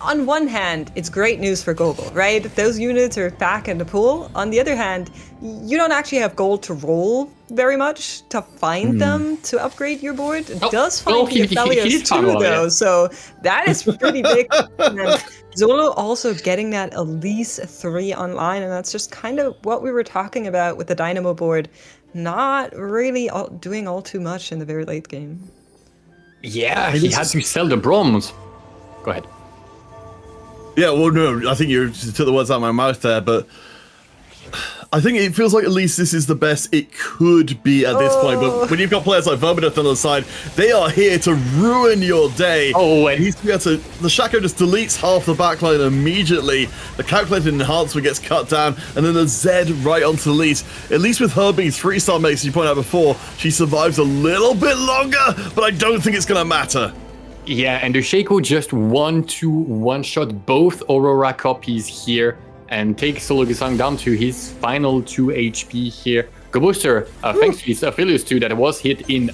on one hand, it's great news for Gobo, right? Those units are back in the pool. On the other hand, you don't actually have gold to roll very much to find them to upgrade your board. It does find the Aphelios too, though, so that is pretty big. And then Zolo also getting that Elise 3 online, and that's just kind of what we were talking about with the Dynamo board. Not really doing all too much in the very late game.
Yeah, he had to sell the bronze. Go ahead.
Yeah, well, no, I think you took the words out of my mouth there, but I think it feels like at least this is the best it could be at this point. But when you've got players like Verminoth on the side, they are here to ruin your day.
Oh, and
he's the Shaco just deletes half the backline immediately. The calculated enhancement gets cut down, and then the Zed right onto Elise. At least with her being 3-star mates, as you pointed out before, she survives a little bit longer, but I don't think it's going to matter.
Yeah, and the Shaco just 1-2 one-shot both Aurora copies here and takes Sologasang down to his final 2 HP here. Goboster, thanks to his affiliates too, that was hit in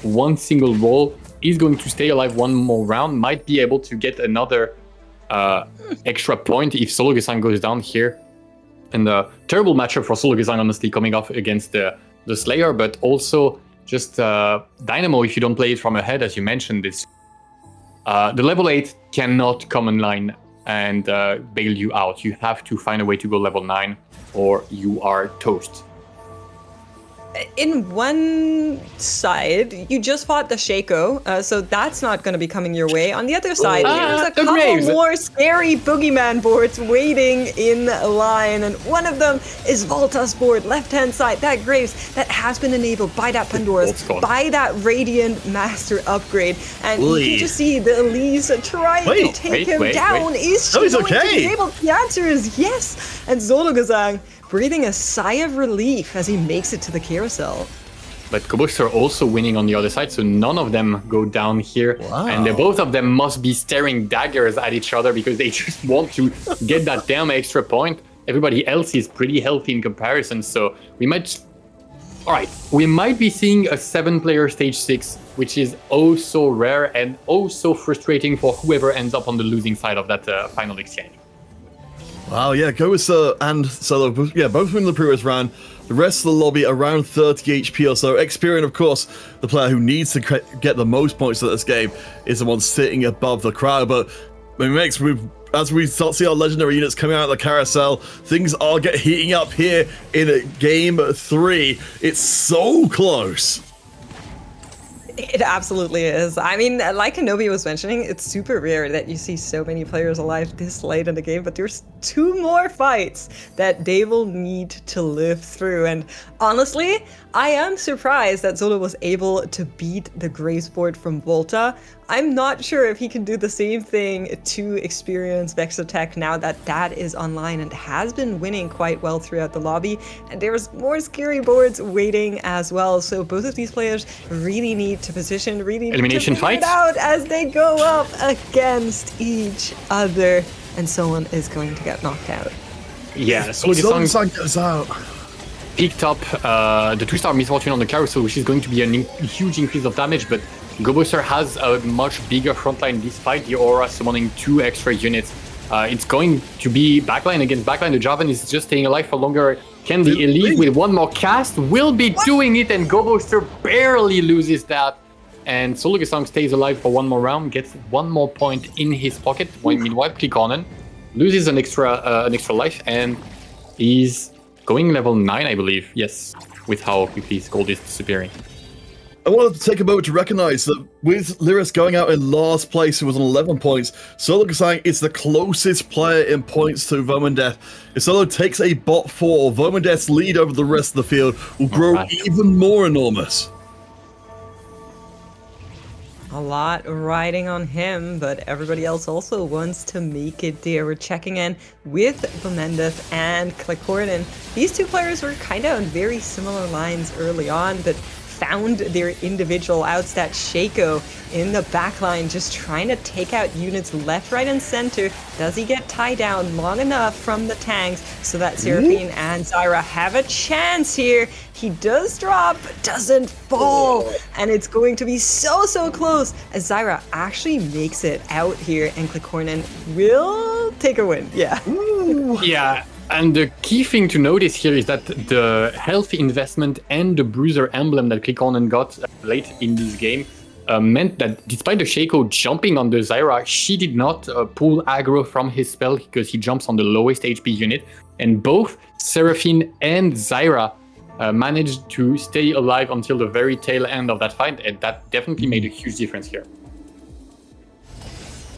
1 single roll, is going to stay alive 1 more round, might be able to get another extra point if Sologasang goes down here. And a terrible matchup for Sologasang, honestly, coming off against the Slayer, but also just Dynamo, if you don't play it from ahead, as you mentioned, this the level 8 cannot come online and bail you out. You have to find a way to go level 9 or you are toast.
In one side, you just fought the Shaco, so that's not going to be coming your way. On the other side, there's a couple more scary boogeyman boards waiting in line, and one of them is Volta's board, left-hand side, that Graves, that has been enabled by that Pandora's, by that Radiant Master upgrade, and you can just see the Elise trying to take him down. Is she going to be able? The answer is yes, and Zologasang breathing a sigh of relief as he makes it to the carousel.
But Goboster also winning on the other side, so none of them go down here. Wow. And both of them must be staring daggers at each other because they just want to get that damn extra point. Everybody else is pretty healthy in comparison, so we might... Alright, we might be seeing a 7-player stage 6, which is oh so rare and oh so frustrating for whoever ends up on the losing side of that final exchange.
Wow, yeah, Goister and Solo, yeah, both win the previous round. The rest of the lobby around 30 HP or so. Experian, of course, the player who needs to get the most points at this game, is the one sitting above the crowd. But I mean, Max, as we start to see our legendary units coming out of the carousel, things are heating up here in game 3. It's so close.
It absolutely is. I mean, like Kenobi was mentioning, it's super rare that you see so many players alive this late in the game, but there's 2 more fights that they will need to live through. And honestly, I am surprised that Zolo was able to beat the Graves board from Volta. I'm not sure if he can do the same thing to experience Vexatech now that that is online and has been winning quite well throughout the lobby. And there's more scary boards waiting as well. So both of these players really need to position, really need
Elimination
to figure
fight
it out as they go up against each other. And someone is going to get knocked out.
Yeah, Solgisang
goes out.
Picked up the 2-star Misfortune on the carousel, which is going to be a huge increase of damage, but Goboser has a much bigger frontline despite the Aura summoning 2 extra units. It's going to be backline against backline. The Javan is just staying alive for longer. Can the Elite with 1 more cast will be doing it, and Goboser barely loses that. And Solgisang stays alive for 1 more round, gets 1 more point in his pocket. Meanwhile, Klikonen loses an extra life and is going level 9, I believe. Yes, with how quickly his gold is disappearing.
I wanted to take a moment to recognize that with Lyris going out in last place, who was on 11 points, Solgisang is the closest player in points to Vomandeth. If Solo takes a bot 4, Vomandeth's lead over the rest of the field will grow even more enormous.
A lot riding on him, but everybody else also wants to make it there. We're checking in with Vomandeth and Klikonen. These 2 players were kind of on very similar lines early on, but found their individual outs. That Shaco in the backline just trying to take out units left, right, and center. Does he get tied down long enough from the tanks so that Seraphine and Zyra have a chance here? He does drop, but doesn't fall. And it's going to be so close as Zyra actually makes it out here, and Klikonen will take a win. Yeah.
Yeah. And the key thing to notice here is that the health investment and the Bruiser emblem that Klikonen got late in this game meant that despite the Shaco jumping on the Zyra, she did not pull aggro from his spell because he jumps on the lowest HP unit. And both Seraphine and Zyra managed to stay alive until the very tail end of that fight, and that definitely made a huge difference here.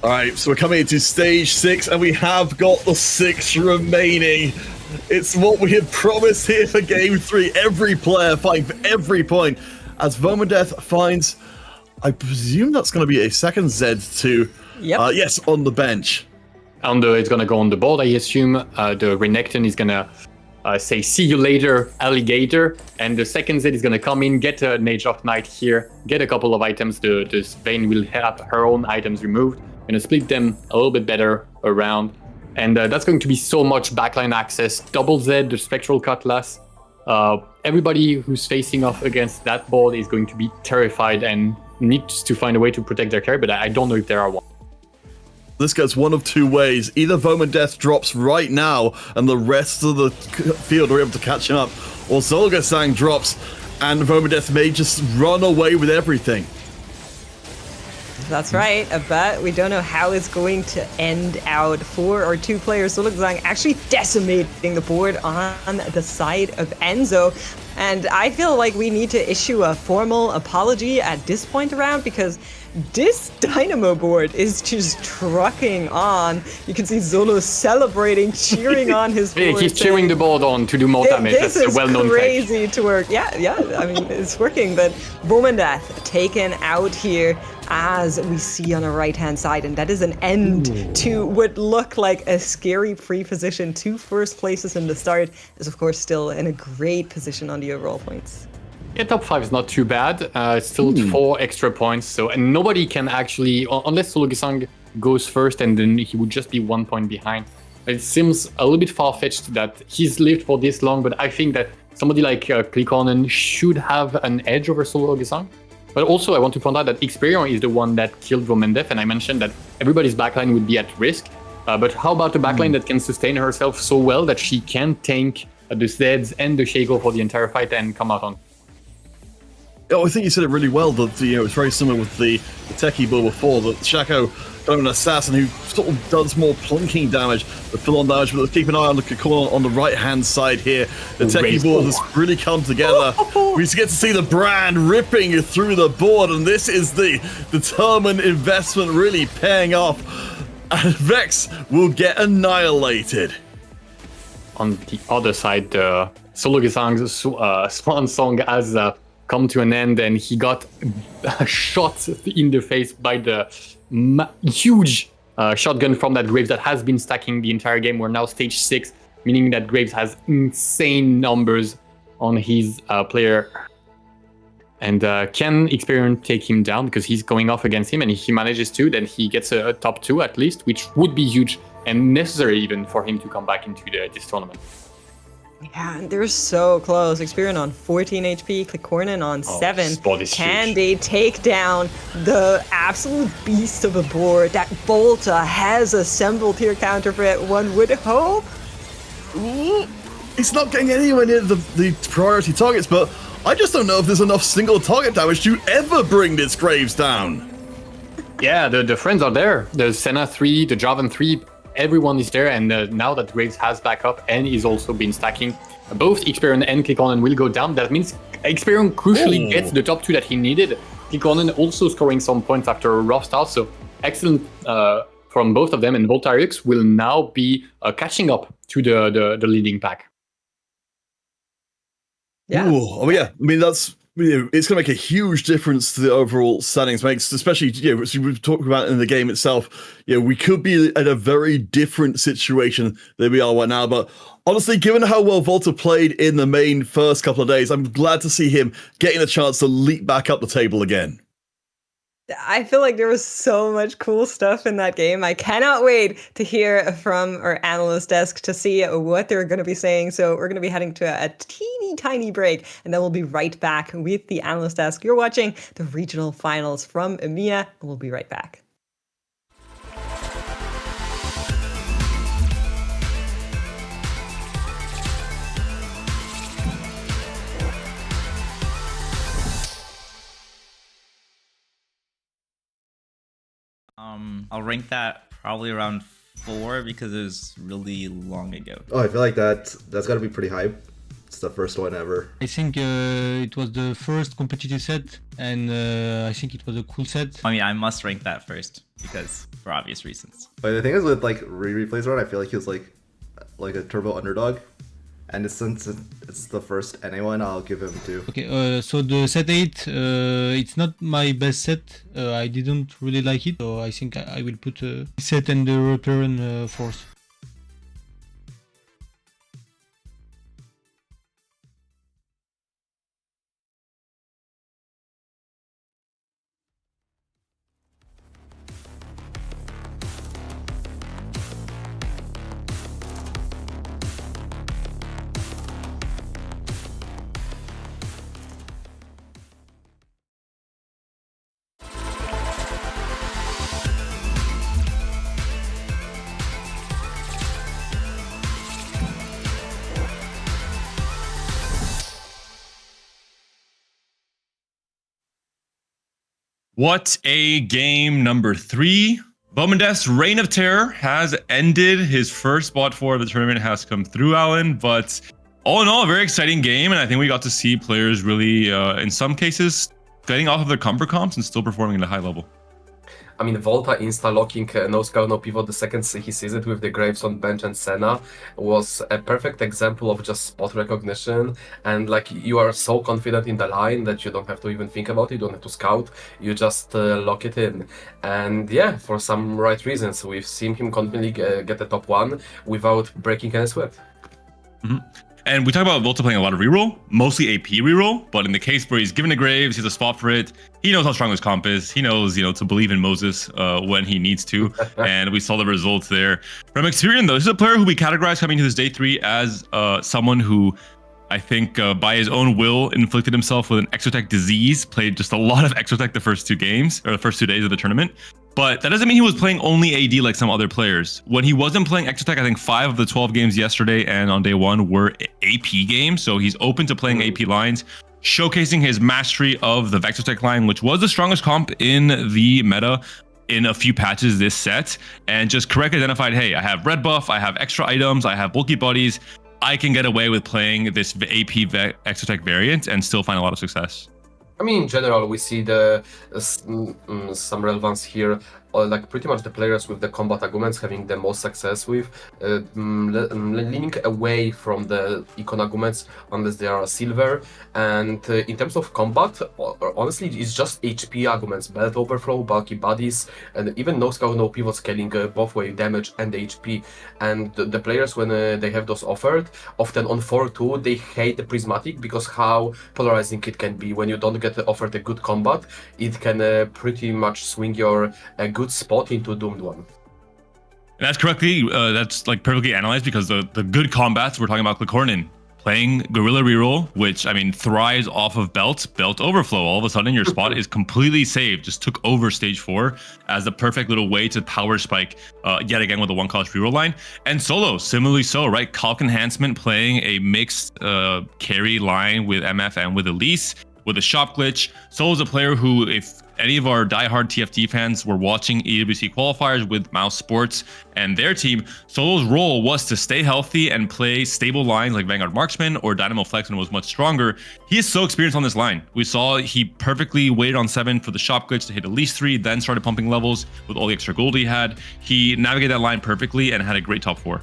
Alright, so we're coming into stage 6, and we have got the 6 remaining. It's what we had promised here for game 3. Every player fighting for every point. As Vomandeth finds, I presume that's going to be a second Z2.
Yep.
Yes, on the bench.
It's going to go on the board, I assume. The Renekton is going to say, see you later, alligator. And the second Z is going to come in, get an Age of Night here, get a couple of items. The Vayne will have her own items removed. Gonna split them a little bit better around, and that's going to be so much backline access. Double Z, the Spectral Cutlass. Everybody who's facing off against that board is going to be terrified and needs to find a way to protect their carry, but I don't know if there are one.
This goes one of 2 ways. Either Vomandeth drops right now and the rest of the field are able to catch him up, or Solgisang drops and Vomandeth may just run away with everything.
That's right, but we don't know how it's going to end out. 4 or 2 players, Solgisang actually decimating the board on the side of Enzo. And I feel like we need to issue a formal apology at this point around, because this Dynamo board is just trucking on. You can see Zolo celebrating, cheering on his board.
He's cheering the board on to do more damage.
This
That's a well-known
is crazy to work. Yeah, I mean, it's working. But Vomandeth taken out here, as we see on the right-hand side, and that is an end to what looked like a scary free position. 2 first places in the start is, of course, still in a great position on the overall points.
Yeah, top 5 is not too bad. Still 4 extra points. So, and nobody can actually, unless Solgisang goes first, and then he would just be 1 point behind. It seems a little bit far-fetched that he's lived for this long, but I think that somebody like Klikonen should have an edge over Solgisang. But also, I want to point out that Experion is the one that killed Vomandeth, and I mentioned that everybody's backline would be at risk. But how about a backline that can sustain herself so well that she can tank the Zeds and the Shaco for the entire fight and come out on?
Oh, I think you said it really well, that it's very similar with the Techie build before, that Shaco, kind of an assassin who sort of does more plunking damage, the full-on damage, but let's keep an eye on the Kakon on the right-hand side here. The techie board has really come together. We get to see the brand ripping through the board, and this is the determined investment really paying off. And Vex will get annihilated.
On the other side, the Solo Gesang's Swan Song has come to an end, and he got shot in the face by the huge shotgun from that Graves that has been stacking the entire game. We're now stage 6, meaning that Graves has insane numbers on his player. And can Experian take him down because he's going off against him, and if he manages to, then he gets a top 2 at least, which would be huge and necessary even for him to come back into this tournament.
Yeah, and they're so close. Experian on 14 HP, Klikornen on 7. Can they take down the absolute beast of a board that Volta has assembled here, Counterfeit? One would hope.
Ooh, it's not getting anywhere near the priority targets, but I just don't know if there's enough single target damage to ever bring this Graves down.
Yeah, the friends are there. The Senna 3, the Javan 3, everyone is there, and now that Graves has backup and is also been stacking, both Experian and Klikornen will go down. That means Experian crucially gets the top 2 that he needed. Klikornen also scoring some points after a rough start, so excellent from both of them, and Voltarix will now be catching up to the leading pack.
Yeah.
Ooh, oh yeah, I mean that's, it's going to make a huge difference to the overall settings, makes, especially, as we talked about in the game itself, we could be at a very different situation than we are right now. But honestly, given how well Volta played in the main first couple of days, I'm glad to see him getting a chance to leap back up the table again.
I feel like there was so much cool stuff in that game. I cannot wait to hear from our analyst desk to see what they're going to be saying. So we're going to be heading to a teeny tiny break, and then we'll be right back with the analyst desk. You're watching the regional finals from EMEA, and we'll be right back.
I'll rank that probably around 4 because it was really long ago.
Oh, I feel like that's got to be pretty hype. It's the first one ever.
I think it was the first competitive set, and I think it was a cool set.
I mean, I must rank that first because for obvious reasons.
But the thing is with like replays run, I feel like he was like a turbo underdog. And since it's the first NA one, I'll give him 2.
Okay, so the set 8, it's not my best set. I didn't really like it, so I think I will put set and the return 4th.
What a game. Number 3. Bomandest's Reign of Terror has ended. His first spot for the tournament has come through, Alan. But all in all, a very exciting game. And I think we got to see players really, in some cases, getting off of their comfort comps and still performing at a high level.
I mean, Volta insta-locking no scout, no pivot the second he sees it with the Graves on bench and Senna was a perfect example of just spot recognition. And like, you are so confident in the line that you don't have to even think about it, you don't have to scout, you just lock it in. And yeah, for some right reasons, we've seen him confidently get the top 1 without breaking any sweat.
Mm-hmm. And we talk about Volta playing a lot of reroll, mostly AP reroll, but in the case where he's given to Graves, he has a spot for it. He knows how strong his comp is. He knows, to believe in Moses when he needs to. And we saw the results there. From Experian, though, this is a player who we categorize coming to this day 3 as someone who I think by his own will inflicted himself with an Exotech disease, played just a lot of Exotech the first 2 games, or the first 2 days of the tournament. But that doesn't mean he was playing only AD like some other players. When he wasn't playing Exotech, I think 5 of the 12 games yesterday and on day 1 were AP games. So he's open to playing AP lines, showcasing his mastery of the Vexotech line, which was the strongest comp in the meta in a few patches this set and just correctly identified, hey, I have red buff, I have extra items, I have bulky bodies. I can get away with playing this AP Exotech variant and still find a lot of success.
I mean, in general, we see the some relevance here. Like pretty much the players with the combat arguments having the most success with leaning away from the econ arguments unless they are silver. And in terms of combat, honestly, it's just HP arguments, belt overflow, bulky bodies, and even no scout, no pivot scaling both way damage and HP. And the players, when they have those offered, often on 4-2, they hate the prismatic because how polarizing it can be. When you don't get offered a good combat, it can pretty much swing your good spot into doomed one.
And that's correctly, that's like perfectly analyzed because the good combats, we're talking about Klikornin playing Gorilla Reroll, which I mean thrives off of belt overflow. All of a sudden your spot is completely saved, just took over stage 4 as the perfect little way to power spike yet again with a 1-cost reroll line. And Solo, similarly so, right? Calc Enhancement playing a mixed carry line with MF and with Elise, with a shop glitch. Solo's a player who, if any of our diehard TFT fans were watching EWC qualifiers with Mouse Sports and their team, Solo's role was to stay healthy and play stable lines like Vanguard Marksman or Dynamo Flex when it was much stronger. He is so experienced on this line. We saw he perfectly waited on 7 for the shop glitch to hit at least 3, then started pumping levels with all the extra gold he had. He navigated that line perfectly and had a great top 4.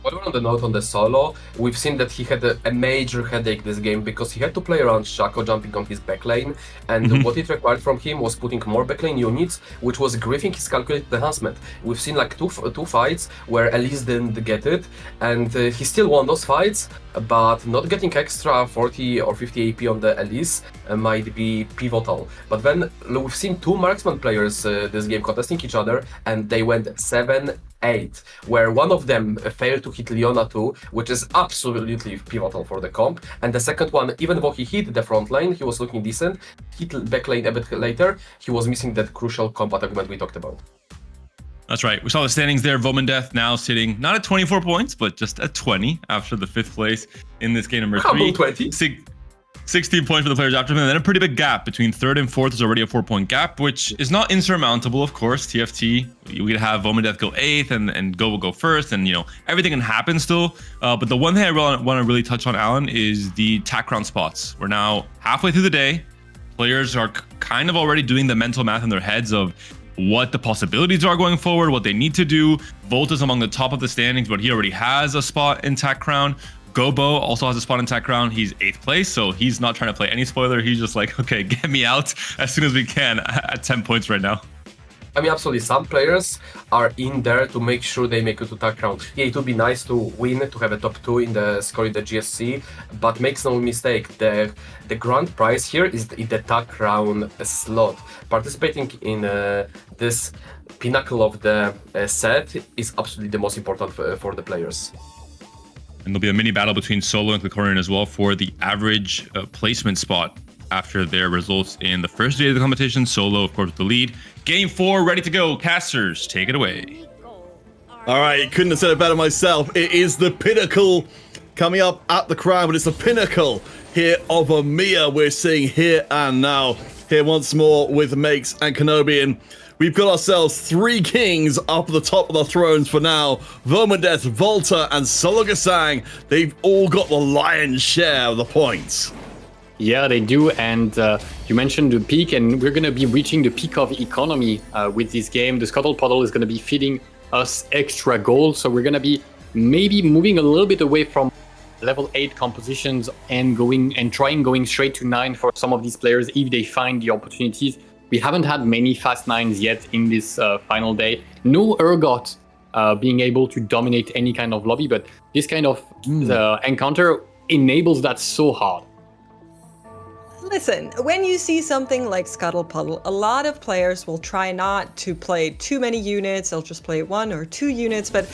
While we're on the note on the Solo, we've seen that he had a major headache this game because he had to play around Shaco jumping on his backlane, and what it required from him was putting more backlane units, which was griefing his calculated enhancement. We've seen like two fights where Elise didn't get it, and he still won those fights, but not getting extra 40 or 50 AP on the Elise might be pivotal. But then we've seen 2 marksman players this game contesting each other, and they went 7-8, where one of them failed to hit Leona 2, which is absolutely pivotal for the comp, and the second one, even though he hit the front lane, he was looking decent, hit back lane a bit later, he was missing that crucial combat argument we talked about.
That's right. We saw the standings there. Vomandeth now sitting not at 24 points, but just at 20 after the 5th place in this game number 3.
20.
16 points for the players after him, and then a pretty big gap between 3rd and 4th is already a 4-point gap, which is not insurmountable, of course. TFT, we could have Vomandeth go 8th and Go will go 1st, and you know everything can happen still. But the one thing I want to really touch on, Alan, is the tack crown spots. We're now halfway through the day. Players are kind of already doing the mental math in their heads of what the possibilities are going forward, what they need to do. Volt is among the top of the standings, but he already has a spot in Tac Crown. Gobo also has a spot in Tac Crown. He's 8th place, so he's not trying to play any spoiler. He's just like, okay, get me out as soon as we can at 10 points right now.
I mean, absolutely, some players are in there to make sure they make it to Tac Crown. Yeah, it would be nice to win, to have a top 2 in the score in the GSC, but makes no mistake, the grand prize here is in the Tac Crown slot. Participating in this pinnacle of the set is absolutely the most important for the players.
And there'll be a mini battle between Solo and Klikornin as well for the average placement spot after their results in the first day of the competition. Solo, of course, with the lead. Game 4, ready to go. Casters, take it away.
All right, couldn't have said it better myself. It is the pinnacle coming up at the Crown, but it's the pinnacle here of EMEA we're seeing here and now. Here once more with Makes and Kenobi, and we've got ourselves 3 kings up at the top of the thrones for now. Vomandeth, Volta, and Solo Gasang. They've all got the lion's share of the points.
Yeah, they do, and you mentioned the peak, and we're going to be reaching the peak of economy with this game. The Scuttle Puddle is going to be feeding us extra gold, so we're going to be maybe moving a little bit away from level 8 compositions and going straight to 9 for some of these players if they find the opportunities. We haven't had many fast 9s yet in this final day. No Urgot being able to dominate any kind of lobby, but this kind of encounter enables that so hard.
Listen, when you see something like Scuttle Puddle, a lot of players will try not to play too many units. They'll just play 1 or 2 units. But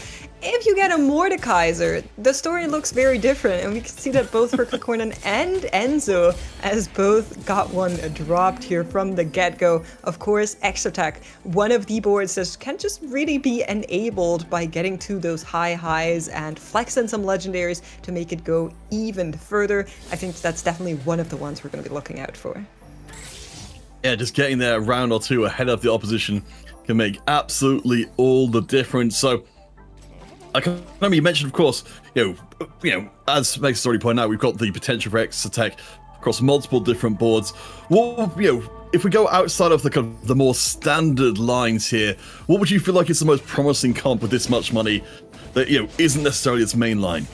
if you get a Mordekaiser, the story looks very different. And we can see that both for Klikornin and Enzo, as both got one dropped here from the get-go. Of course, Exotech, one of the boards that can just really be enabled by getting to those high highs and flexing some legendaries to make it go even further. I think that's definitely one of the ones we're going to be looking out for.
Yeah, just getting there a round or 2 ahead of the opposition can make absolutely all the difference. So, I can remember you mentioned, of course, as Max has already pointed out, we've got the potential for extra tech across multiple different boards. Well, if we go outside of the more standard lines here, what would you feel like is the most promising comp with this much money that isn't necessarily its main line?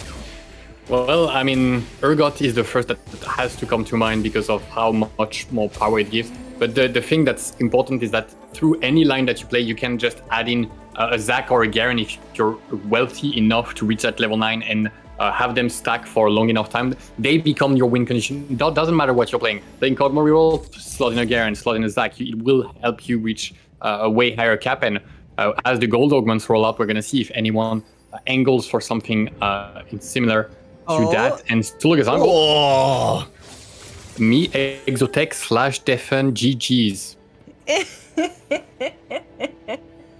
Well, I mean, Urgot is the first that has to come to mind because of how much more power it gives. But the thing that's important is that through any line that you play, you can just add in a Zac or a Garen if you're wealthy enough to reach that level 9 and have them stack for a long enough time. They become your win condition. It doesn't matter what you're playing. Playing Kog'Maw reroll, slot in a Garen, slot in a Zac, it will help you reach a way higher cap. And as the gold augments roll up, we're going to see if anyone angles for something similar to that. And Stulagazango.
Oh.
Me, Exotech / Defen GG's.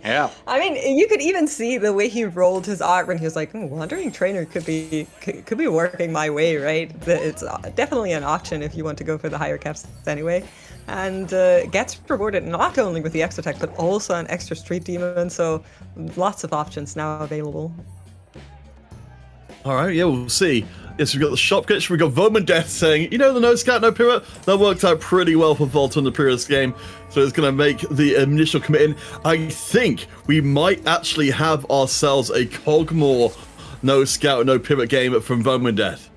Yeah.
I mean, you could even see the way he rolled his art when he was like, Wandering Trainer could be working my way, right? It's definitely an option if you want to go for the higher caps anyway. And gets rewarded not only with the extra tech, but also an extra Street Demon, so lots of options now available.
All right, yeah, we'll see. Yes, we've got the shop glitch, we've got Vermindeth saying, the no scout, no pivot. That worked out pretty well for Volta in the previous game, so it's going to make the initial commit in. I think we might actually have ourselves a Kog'Maw no scout, no pivot game from Vermindeth.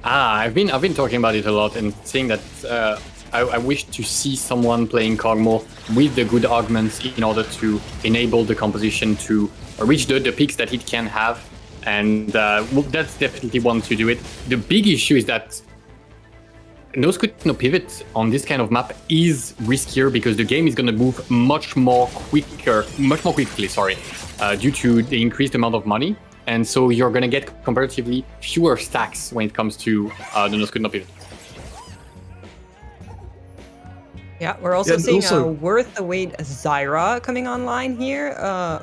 I've been talking about it a lot and saying that I wish to see someone playing Kog'Maw with the good augments in order to enable the composition to reach the peaks that it can have. And that's definitely one to do it. The big issue is that no scout, no pivot on this kind of map is riskier because the game is going to move much more quickly, due to the increased amount of money. And so you're going to get comparatively fewer stacks when it comes to the no scout, no pivot.
Yeah, we're also seeing a worth the wait Zyra coming online here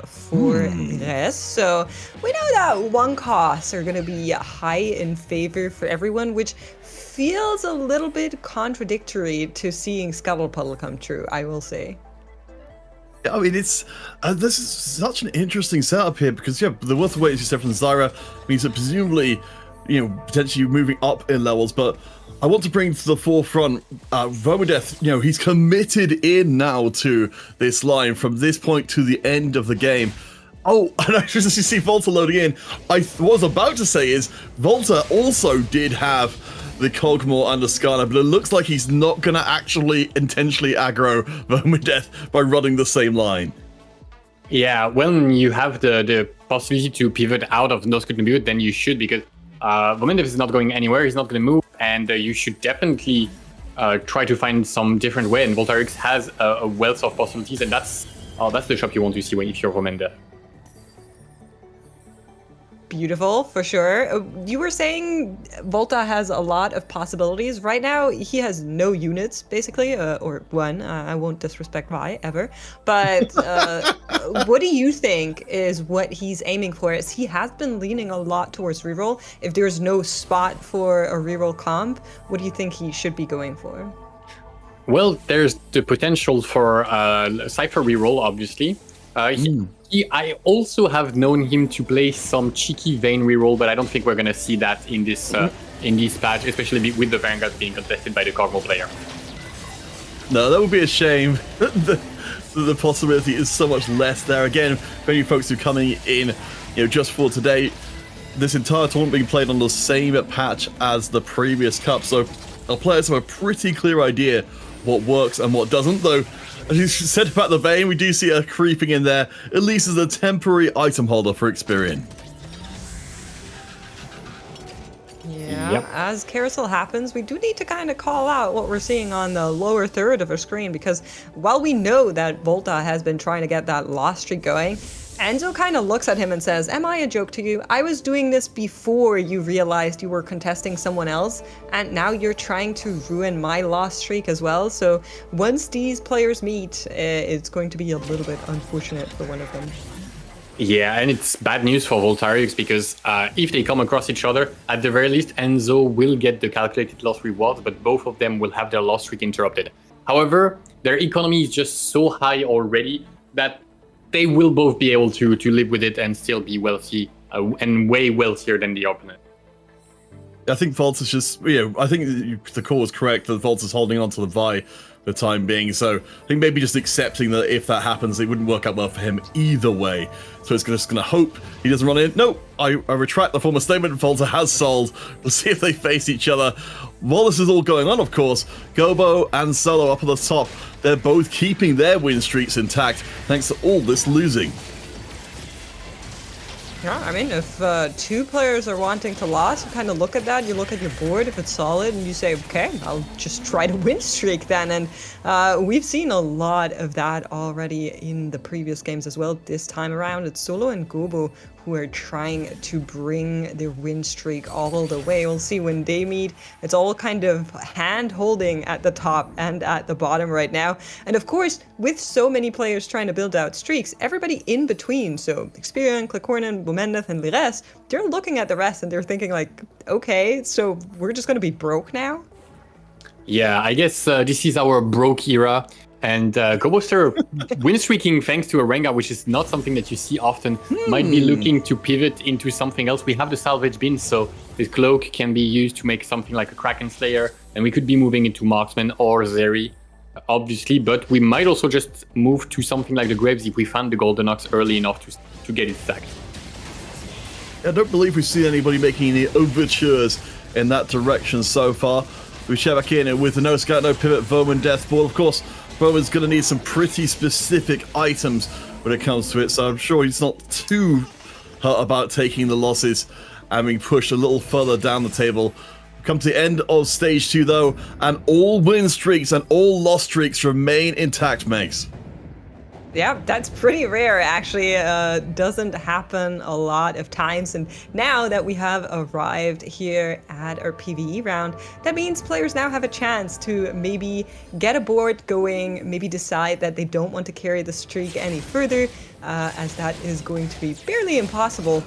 for this. So we know that one costs are going to be high in favor for everyone, which feels a little bit contradictory to seeing Scuttle Puddle come true, I will say.
I mean, it's this is such an interesting setup here because the worth of wait is different from Zyra means that presumably, potentially moving up in levels, but I want to bring to the forefront Vermindeth. He's committed in now to this line from this point to the end of the game. Oh, and I just see Volta loading in. I was about to say is Volta also did have the Kog'Maw and the Skarner, but it looks like he's not going to actually intentionally aggro Vermindeth by running the same line.
Yeah, when you have the possibility to pivot out of no scout, no pivot, then you should, because Vermindeth is not going anywhere, he's not going to move, and you should definitely try to find some different way, and Voltarix has a wealth of possibilities, and that's the shop you want to see if you're Vermindeth.
Beautiful, for sure. You were saying Volta has a lot of possibilities. Right now, he has no units, basically, or one. I won't disrespect Vi, ever. But what do you think is what he's aiming for? As he has been leaning a lot towards reroll. If there's no spot for a reroll comp, what do you think he should be going for?
Well, there's the potential for Cypher reroll, obviously. I also have known him to play some cheeky Vayne reroll, but I don't think we're going to see that in this patch, especially with the Vanguard being contested by the Kog'Maw player.
No, that would be a shame. The possibility is so much less there. Again, many folks who are coming in, just for today, this entire tournament being played on the same patch as the previous cup, so our players have a pretty clear idea what works and what doesn't, though. As you said about the Vayne, we do see her creeping in there, at least as a temporary item holder for Experian.
Yeah, yep. As carousel happens, we do need to kind of call out what we're seeing on the lower third of our screen, because while we know that Volta has been trying to get that loss streak going, Enzo kind of looks at him and says, am I a joke to you? I was doing this before you realized you were contesting someone else, and now you're trying to ruin my loss streak as well. So once these players meet, it's going to be a little bit unfortunate for one of them.
Yeah, and it's bad news for Voltarix, because if they come across each other, at the very least, Enzo will get the calculated loss rewards, but both of them will have their loss streak interrupted. However, their economy is just so high already that they will both be able to live with it and still be wealthy and way wealthier than the opponent.
I think Volta's just, I think the call was correct that Volta's holding on to the Vi for the time being. So I think maybe just accepting that if that happens, it wouldn't work out well for him either way. So it's just going to hope he doesn't run in. No, I retract the former statement. Volta has sold. We'll see if they face each other. While this is all going on, of course, Gobo and Solo up at the top. They're both keeping their win streaks intact thanks to all this losing.
Yeah, I mean, if two players are wanting to lose, you kind of look at that, you look at your board, if it's solid, and you say, okay, I'll just try to win streak then. And we've seen a lot of that already in the previous games as well. This time around, it's Solo and Gobo who are trying to bring their win streak all the way. We'll see when they meet. It's all kind of hand-holding at the top and at the bottom right now. And of course, with so many players trying to build out streaks, everybody in between, so Experian, Clicornan, Bomendeth, and Lires, they're looking at the rest and they're thinking like, okay, so we're just going to be broke now?
Yeah, I guess this is our broke era. And Goboster win streaking thanks to a Rengar, which is not something that you see often, might be looking to pivot into something else. We have the salvage bin, so this cloak can be used to make something like a Kraken Slayer, and we could be moving into Marksman or Zeri, obviously, but we might also just move to something like the Graves if we find the Golden Ox early enough to get it stacked.
I don't believe we've seen anybody making any overtures in that direction so far. We check back in with the no scout, no pivot, Vermin Death Ball. Of course, Vermin's going to need some pretty specific items when it comes to it, so I'm sure he's not too hurt about taking the losses and being pushed a little further down the table. Come to the end of stage 2 though, and all win streaks and all loss streaks remain intact, Mace.
Yeah, that's pretty rare, actually. Doesn't happen a lot of times. And now that we have arrived here at our PvE round, that means players now have a chance to maybe get a board going, maybe decide that they don't want to carry the streak any further, as that is going to be fairly impossible.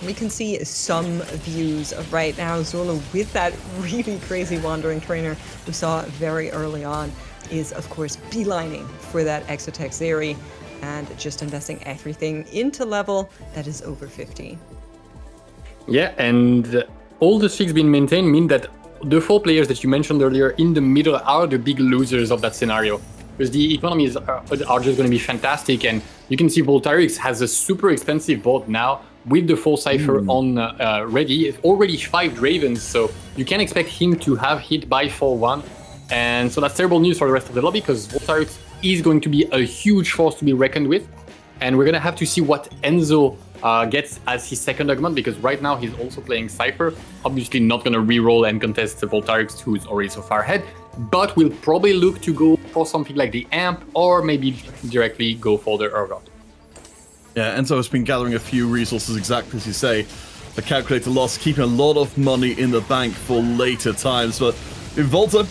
We can see some views of right now. Zolo with that really crazy Wandering Trainer we saw very early on is, of course, beelining for that Exotech Zeri and just investing everything into level that is over 50.
Yeah, and all the streaks being maintained mean that the 4 players that you mentioned earlier in the middle are the big losers of that scenario. Because the economies are just going to be fantastic, and you can see Voltarix has a super expensive board now with the full Cypher on ready. It's already 5 Ravens, so you can expect him to have hit by 4-1. And so that's terrible news for the rest of the lobby, because Voltarix is going to be a huge force to be reckoned with. And we're going to have to see what Enzo gets as his second augment, because right now he's also playing Cypher. Obviously not going to reroll and contest the Voltarix, who's already so far ahead. But we'll probably look to go for something like the Amp, or maybe directly go for the Urgot.
Yeah, Enzo has been gathering a few resources, exactly as you say. The calculated loss, keeping a lot of money in the bank for later times. But in Volta,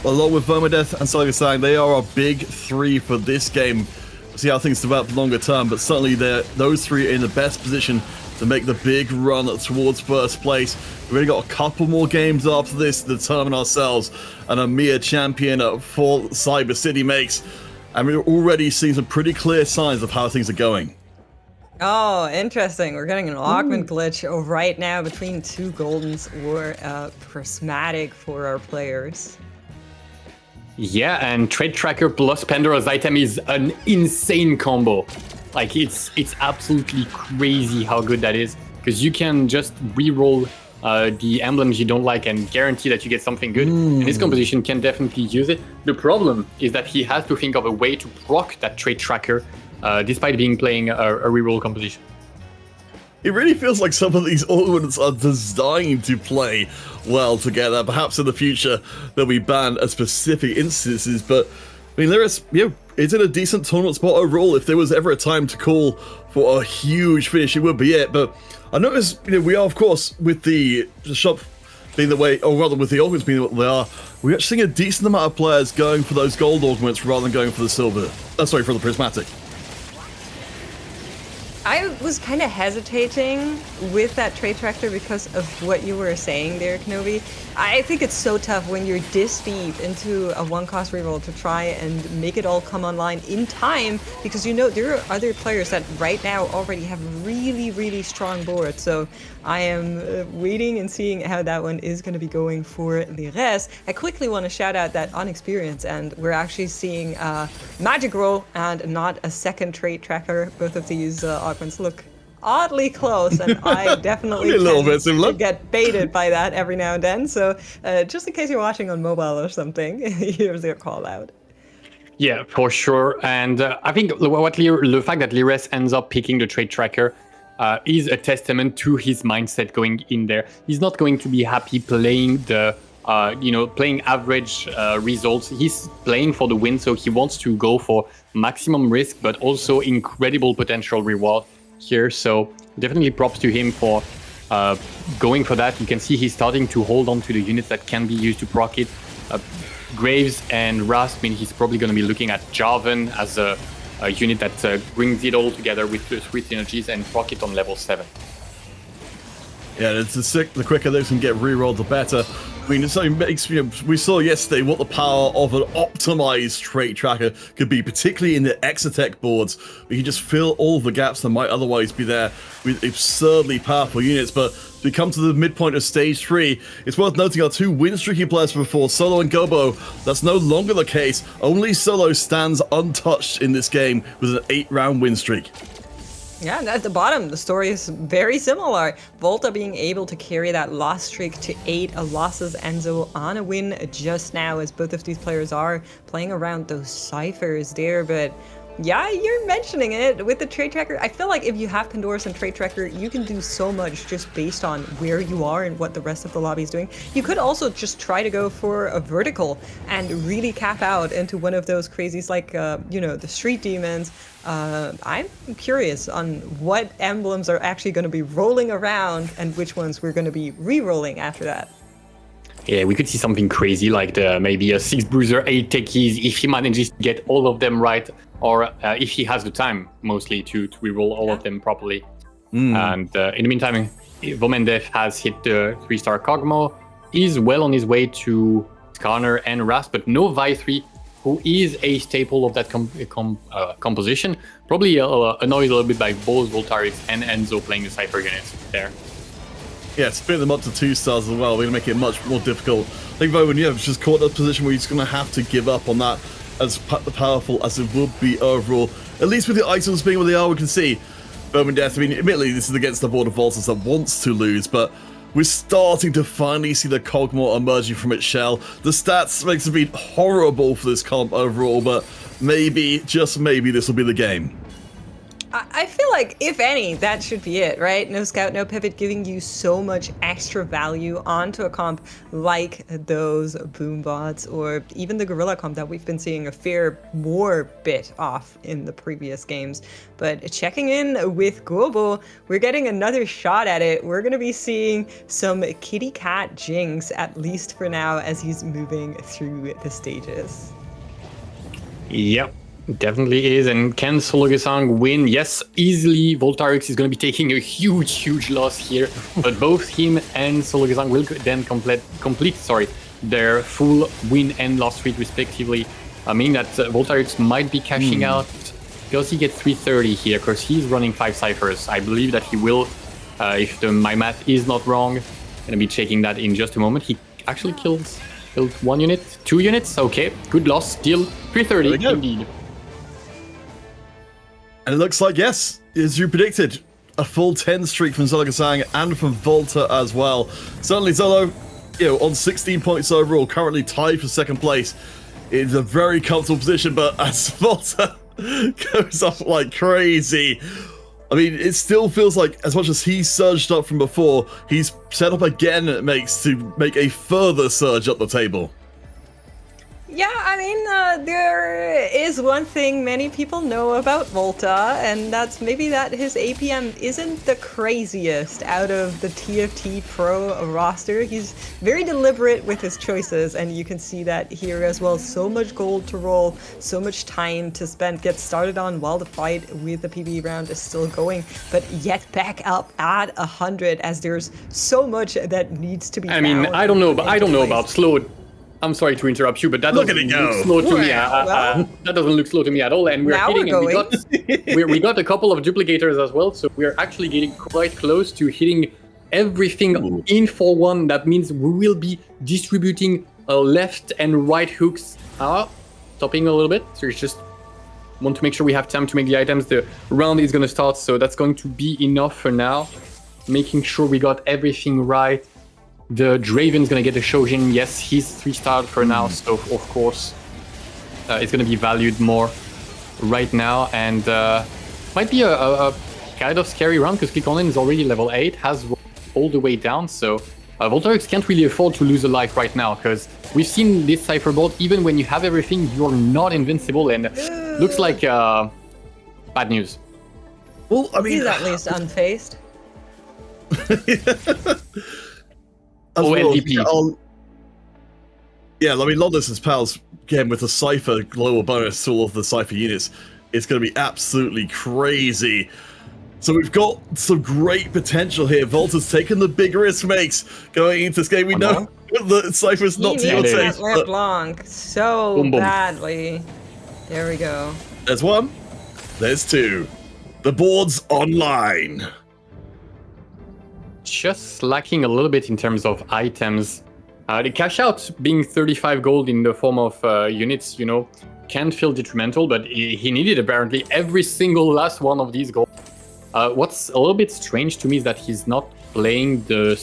along with Vermideth and Solgasang, they are a big 3 for this game. We'll see how things develop longer term, but certainly those 3 are in the best position to make the big run towards first place. We've only got a couple more games after this to determine ourselves an EMEA champion for Cyber City makes. And we're already seeing some pretty clear signs of how things are going.
Oh, interesting. We're getting an augment glitch right now between 2 Goldens or Prismatic for our players.
Yeah, and Trade Tracker plus Pandora's item is an insane combo. Like, it's absolutely crazy how good that is, because you can just re-roll the emblems you don't like and guarantee that you get something good. And this composition can definitely use it. The problem is that he has to think of a way to proc that Trade Tracker despite playing a reroll composition.
It really feels like some of these ornaments are designed to play well together. Perhaps in the future they'll be banned at specific instances, but I mean, it's in a decent tournament spot overall. If there was ever a time to call for a huge finish, it would be it. But I noticed, we are, of course, with the shop being the way, or rather with the augments being what they are, we're actually seeing a decent amount of players going for those gold augments rather than going for the silver. For the prismatic.
I was kind of hesitating with that Trade Tracker because of what you were saying there, Kenobi. I think it's so tough when you're this deep into a one-cost reroll to try and make it all come online in time, because you know there are other players that right now already have really, really strong boards. So I am waiting and seeing how that one is going to be going for Lires. I quickly want to shout out that on experience, and we're actually seeing Magic Roll and not a second trait tracker. Both of these augments look oddly close, and I definitely
a little bit similar.
get baited by that every now and then. So just in case you're watching on mobile or something, here's their call out.
Yeah, for sure. And I think the fact that Lires ends up picking the trade tracker is a testament to his mindset going in there. He's not going to be happy playing the playing average results. He's playing for the win, so he wants to go for maximum risk, but also incredible potential reward here. So definitely props to him for going for that. You can see he's starting to hold on to the units that can be used to proc it. Graves and Rasp mean he's probably going to be looking at Jarvan as a unit that brings it all together with the 3 synergies and proc it on level 7.
Yeah, the quicker those can get rerolled, the better. I mean, so we saw yesterday what the power of an optimized trait tracker could be, particularly in the Exotech boards. We can just fill all the gaps that might otherwise be there with absurdly powerful units. But we come to the midpoint of stage 3. It's worth noting our 2 win-streaky players before, Solo and Gobo. That's no longer the case. Only Solo stands untouched in this game with an 8-round win streak.
Yeah, and at the bottom, the story is very similar. Volta being able to carry that loss streak to 8 losses, Enzo on a win just now, as both of these players are playing around those ciphers there. But yeah, you're mentioning it with the trade tracker. I feel like if you have Pandora's and trade tracker, you can do so much just based on where you are and what the rest of the lobby is doing. You could also just try to go for a vertical and really cap out into one of those crazies like, the street demons. I'm curious on what emblems are actually going to be rolling around and which ones we're going to be re-rolling after that.
Yeah, we could see something crazy like maybe a 6 bruiser, 8 techies if he manages to get all of them right, or if he has the time mostly to re-roll all of them properly. And in the meantime, Vomendev has hit the 3-star Kog'Maw, is well on his way to Skarner and Rasp, but no Vi3, who is a staple of that composition. Probably annoyed a little bit by both Voltarix and Enzo playing the Cypher units there.
Yeah, spin them up to 2 stars as well. We're going to make it much more difficult. I think Voman, it's just caught in a position where he's going to have to give up on that, as powerful as it would be overall. At least with the items being what they are, we can see Bowman Death. I mean, admittedly, this is against the board of Voltas that wants to lose, but we're starting to finally see the Kog'Maw emerging from its shell. The stats makes it be horrible for this comp overall, but maybe, just maybe, this will be the game.
I feel like, if any, that should be it, right? No scout, no pivot, giving you so much extra value onto a comp like those boom bots, or even the gorilla comp that we've been seeing a fair more bit off in the previous games. But checking in with Gobo, we're getting another shot at it. We're going to be seeing some kitty cat Jinx, at least for now, as he's moving through the stages.
Yep. Definitely is. And can Sologesang win? Yes, easily. Voltarix is going to be taking a huge loss here, but both him and Sologesang will then complete their full win and loss streak respectively, meaning that Voltarix might be cashing out. Does he get 330 here? Because he's running 5 ciphers. I believe that he will, if my math is not wrong. Going to be checking that in just a moment. He actually killed 1 unit, 2 units. Okay, good loss. Still 330 indeed.
And it looks like, yes, as you predicted, a full 10 streak from Sologesang and from Volta as well. Certainly Zolo, on 16 points overall, currently tied for 2nd place. It's a very comfortable position, but as Volta goes up like crazy, I mean, it still feels like as much as he surged up from before, he's set up again to make a further surge up the table.
Yeah, I mean, there is one thing many people know about Volta, and that's maybe that his APM isn't the craziest out of the TFT Pro roster. He's very deliberate with his choices, and you can see that here as well. So much gold to roll, so much time to spend, get started on while the fight with the PvE round is still going, but yet back up at 100 as there's so much that needs to be
I mean, I don't know about slow. I'm sorry to interrupt you, but that doesn't look slow to me. That doesn't look slow to me at all. And we're hitting, and we got a couple of duplicators as well, so we're actually getting quite close to hitting everything in for one. That means we will be distributing left and right hooks. Stopping a little bit. So it's just want to make sure we have time to make the items. The round is going to start, so that's going to be enough for now. Making sure we got everything right. The Draven's gonna get a Shojin. Yes, he's 3-star for now, so of course it's gonna be valued more right now, and might be a kind of scary round because Kikonen is already level 8, has all the way down, so Voltarix can't really afford to lose a life right now because we've seen this Cypher board. Even when you have everything, you're not invincible, and looks like bad news.
Well, I mean,
he's at least unfazed.
MVP. Yeah, I mean, London's pals, again, with the Cypher global bonus to all of the Cypher units, it's going to be absolutely crazy. So we've got some great potential here. Volta's taken the big risk makes going into this game. We know that Cypher's not to your taste.
LeBlanc so badly. There we go.
There's one. There's two. The board's online.
Just lacking a little bit in terms of items. The cash out being 35 gold in the form of units, you know, can feel detrimental, but he needed apparently every single last one of these gold. What's a little bit strange to me is that he's not playing the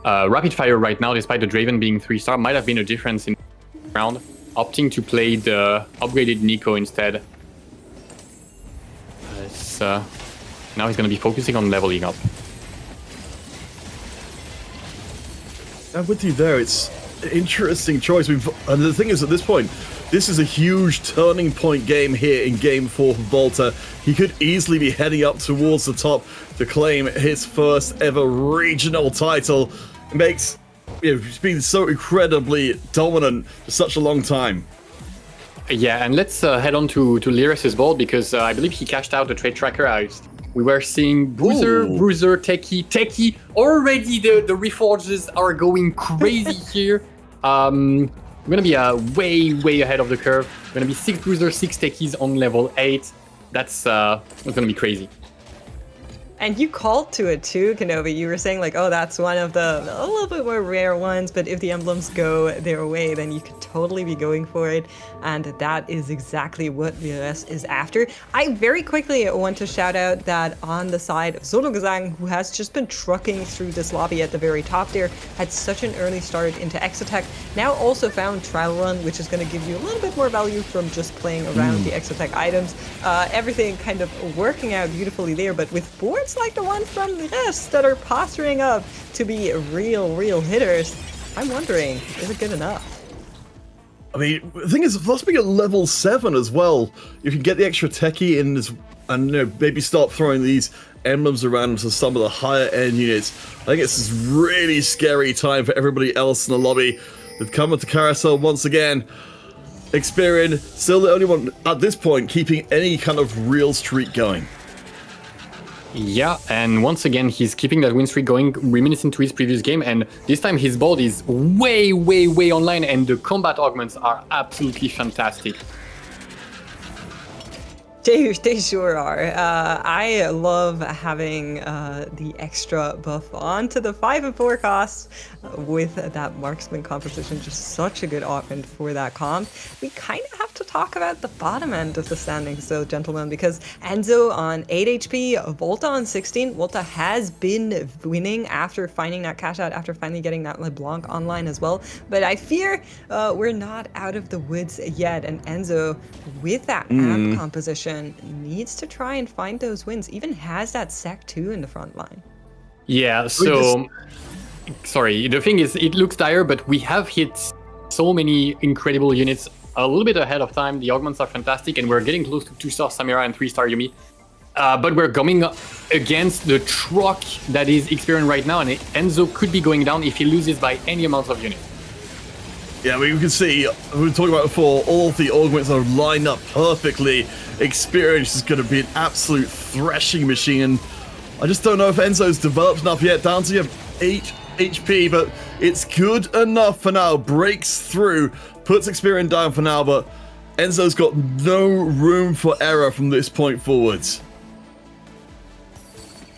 rapid fire right now, despite the Draven being 3-star. Might have been a difference in the round, opting to play the upgraded Nico instead. Now he's going to be focusing on leveling up.
I'm with you there. It's an interesting choice. And the thing is, at this point, this is a huge turning point game here in Game 4 for Volta. He could easily be heading up towards the top to claim his first ever regional title. It makes, he's been so incredibly dominant for such a long time.
Yeah, and let's head on to Lyris's board because I believe he cashed out the trade tracker. We were seeing Bruiser, Techie. Already the Reforges are going crazy here. We're going to be way ahead of the curve. We're going to be 6 Bruisers, 6 Techies on level 8. That's going to be crazy.
And you called to it too, Kenobi. You were saying like, oh, that's one of the a little bit more rare ones, but if the emblems go their way, then you could totally be going for it. And that is exactly what Lyris is after. I very quickly want to shout out that on the side of Sologazang, who has just been trucking through this lobby at the very top there, had such an early start into Exotech, now also found Trial Run, which is going to give you a little bit more value from just playing around the Exotech items. Everything kind of working out beautifully there, but with boards like the one from Lyris that are posturing up to be real hitters, I'm wondering, is it good enough?
I mean, the thing is, plus being at level 7 as well, you can get the extra techie in and maybe start throwing these emblems around to some of the higher end units. I think it's this really scary time for everybody else in the lobby. They've come into Carousel once again. Experian, still the only one at this point keeping any kind of real streak going.
Yeah, and once again, he's keeping that win streak going, reminiscent to his previous game, and this time his board is way online, and the combat augments are absolutely fantastic.
They sure are. I love having the extra buff onto the 5 and 4 costs with that marksman composition. Just such a good augment for that comp. We kind of have to talk about the bottom end of the standings, though, gentlemen, because Enzo on 8 HP, Volta on 16. Volta has been winning after finding that cash out, after finally getting that LeBlanc online as well. But I fear we're not out of the woods yet, and Enzo, with that amp composition, needs to try and find those wins. Even has that Sec 2 in the front line.
Yeah, so sorry, the thing is, it looks dire, but we have hit so many incredible units a little bit ahead of time. The augments are fantastic, and we're getting close to 2-star Samira and 3-star Yumi. But we're coming up against the truck that is Experian right now, and Enzo could be going down if he loses by any amount of units.
Yeah, we can see, we were talking about before, all of the augments are lined up perfectly. Experience is going to be an absolute threshing machine. I just don't know if Enzo's developed enough yet, down to 8 HP, but it's good enough for now. Breaks through, puts Experian down for now, but Enzo's got no room for error from this point forwards.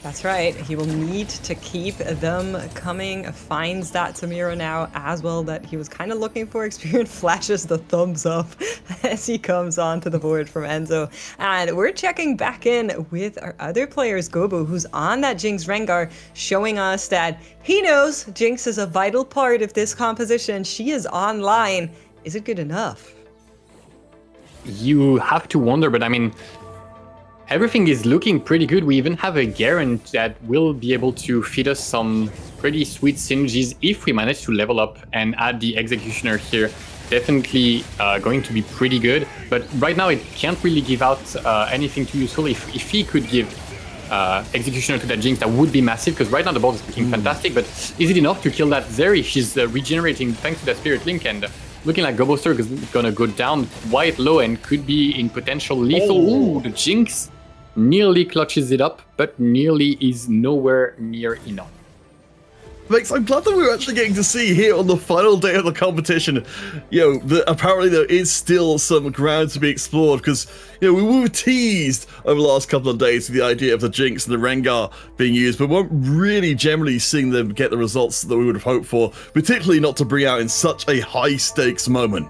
That's right. He will need to keep them coming. Finds that Samira now as well that he was kind of looking for. Experience flashes the thumbs up as he comes onto the board from Enzo. And we're checking back in with our other players, Gobo, who's on that Jinx Rengar, showing us that he knows Jinx is a vital part of this composition. She is online. Is it good enough?
You have to wonder, but I mean, everything is looking pretty good. We even have a Garen that will be able to feed us some pretty sweet synergies if we manage to level up and add the Executioner here. Definitely going to be pretty good. But right now it can't really give out anything too useful. If he could give Executioner to that Jinx, that would be massive, because right now the board is looking fantastic. But is it enough to kill that Zeri? She's regenerating thanks to that Spirit Link, and looking like Goboster is gonna go down quite low and could be in potential lethal. Ooh, the Jinx nearly clutches it up, but nearly is nowhere near enough.
Max, I'm glad that we're actually getting to see here on the final day of the competition, apparently there is still some ground to be explored, because, we were teased over the last couple of days with the idea of the Jinx and the Rengar being used, but weren't really generally seeing them get the results that we would have hoped for, particularly not to bring out in such a high-stakes moment.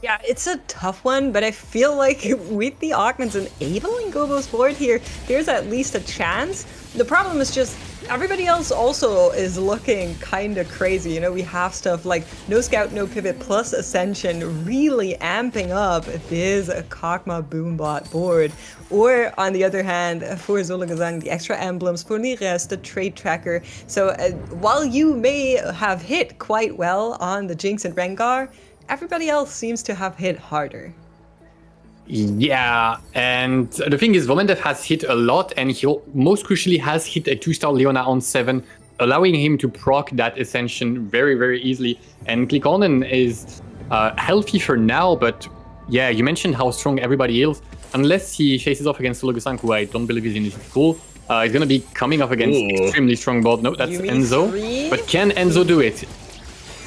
Yeah, it's a tough one, but I feel like with the augments enabling Gobo's board here, there's at least a chance. The problem is just everybody else also is looking kind of crazy. We have stuff like no scout, no pivot plus ascension really amping up this Kog'Maw Boombot board. Or on the other hand, for Zolagazang, the extra emblems, for Lires, the trade tracker. So while you may have hit quite well on the Jinx and Rengar, everybody else seems to have hit harder.
Yeah, and the thing is, Vomendev has hit a lot, and he most crucially has hit a 2-star Leona on 7, allowing him to proc that Ascension very, very easily. And Klikkonen is healthy for now, but yeah, you mentioned how strong everybody is. Unless he faces off against Sologusan, who I don't believe is in his pool, he's going to be coming up against extremely strong board. No, that's Enzo.
3?
But can Enzo do it?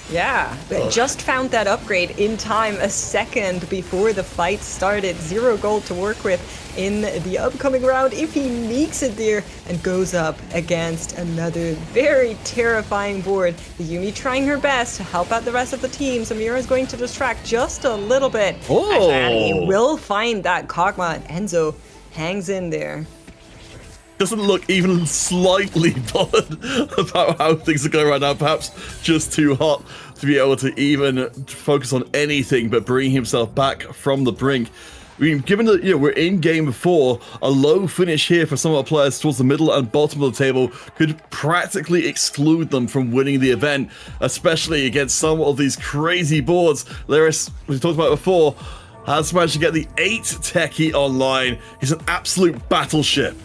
Yeah, just found that upgrade in time, a second before the fight started. 0 gold to work with in the upcoming round if he meeks it there and goes up against another very terrifying board. The Yumi trying her best to help out the rest of the team. Samira is going to distract just a little bit. And he will find that Kog'Maw, and Enzo hangs in there.
Doesn't look even slightly bothered about how things are going right now. Perhaps just too hot to be able to even focus on anything but bring himself back from the brink. I mean, given that we're in game 4, a low finish here for some of our players towards the middle and bottom of the table could practically exclude them from winning the event, especially against some of these crazy boards. Lyris, we talked about before, has managed to get the 8 techie online. He's an absolute battleship.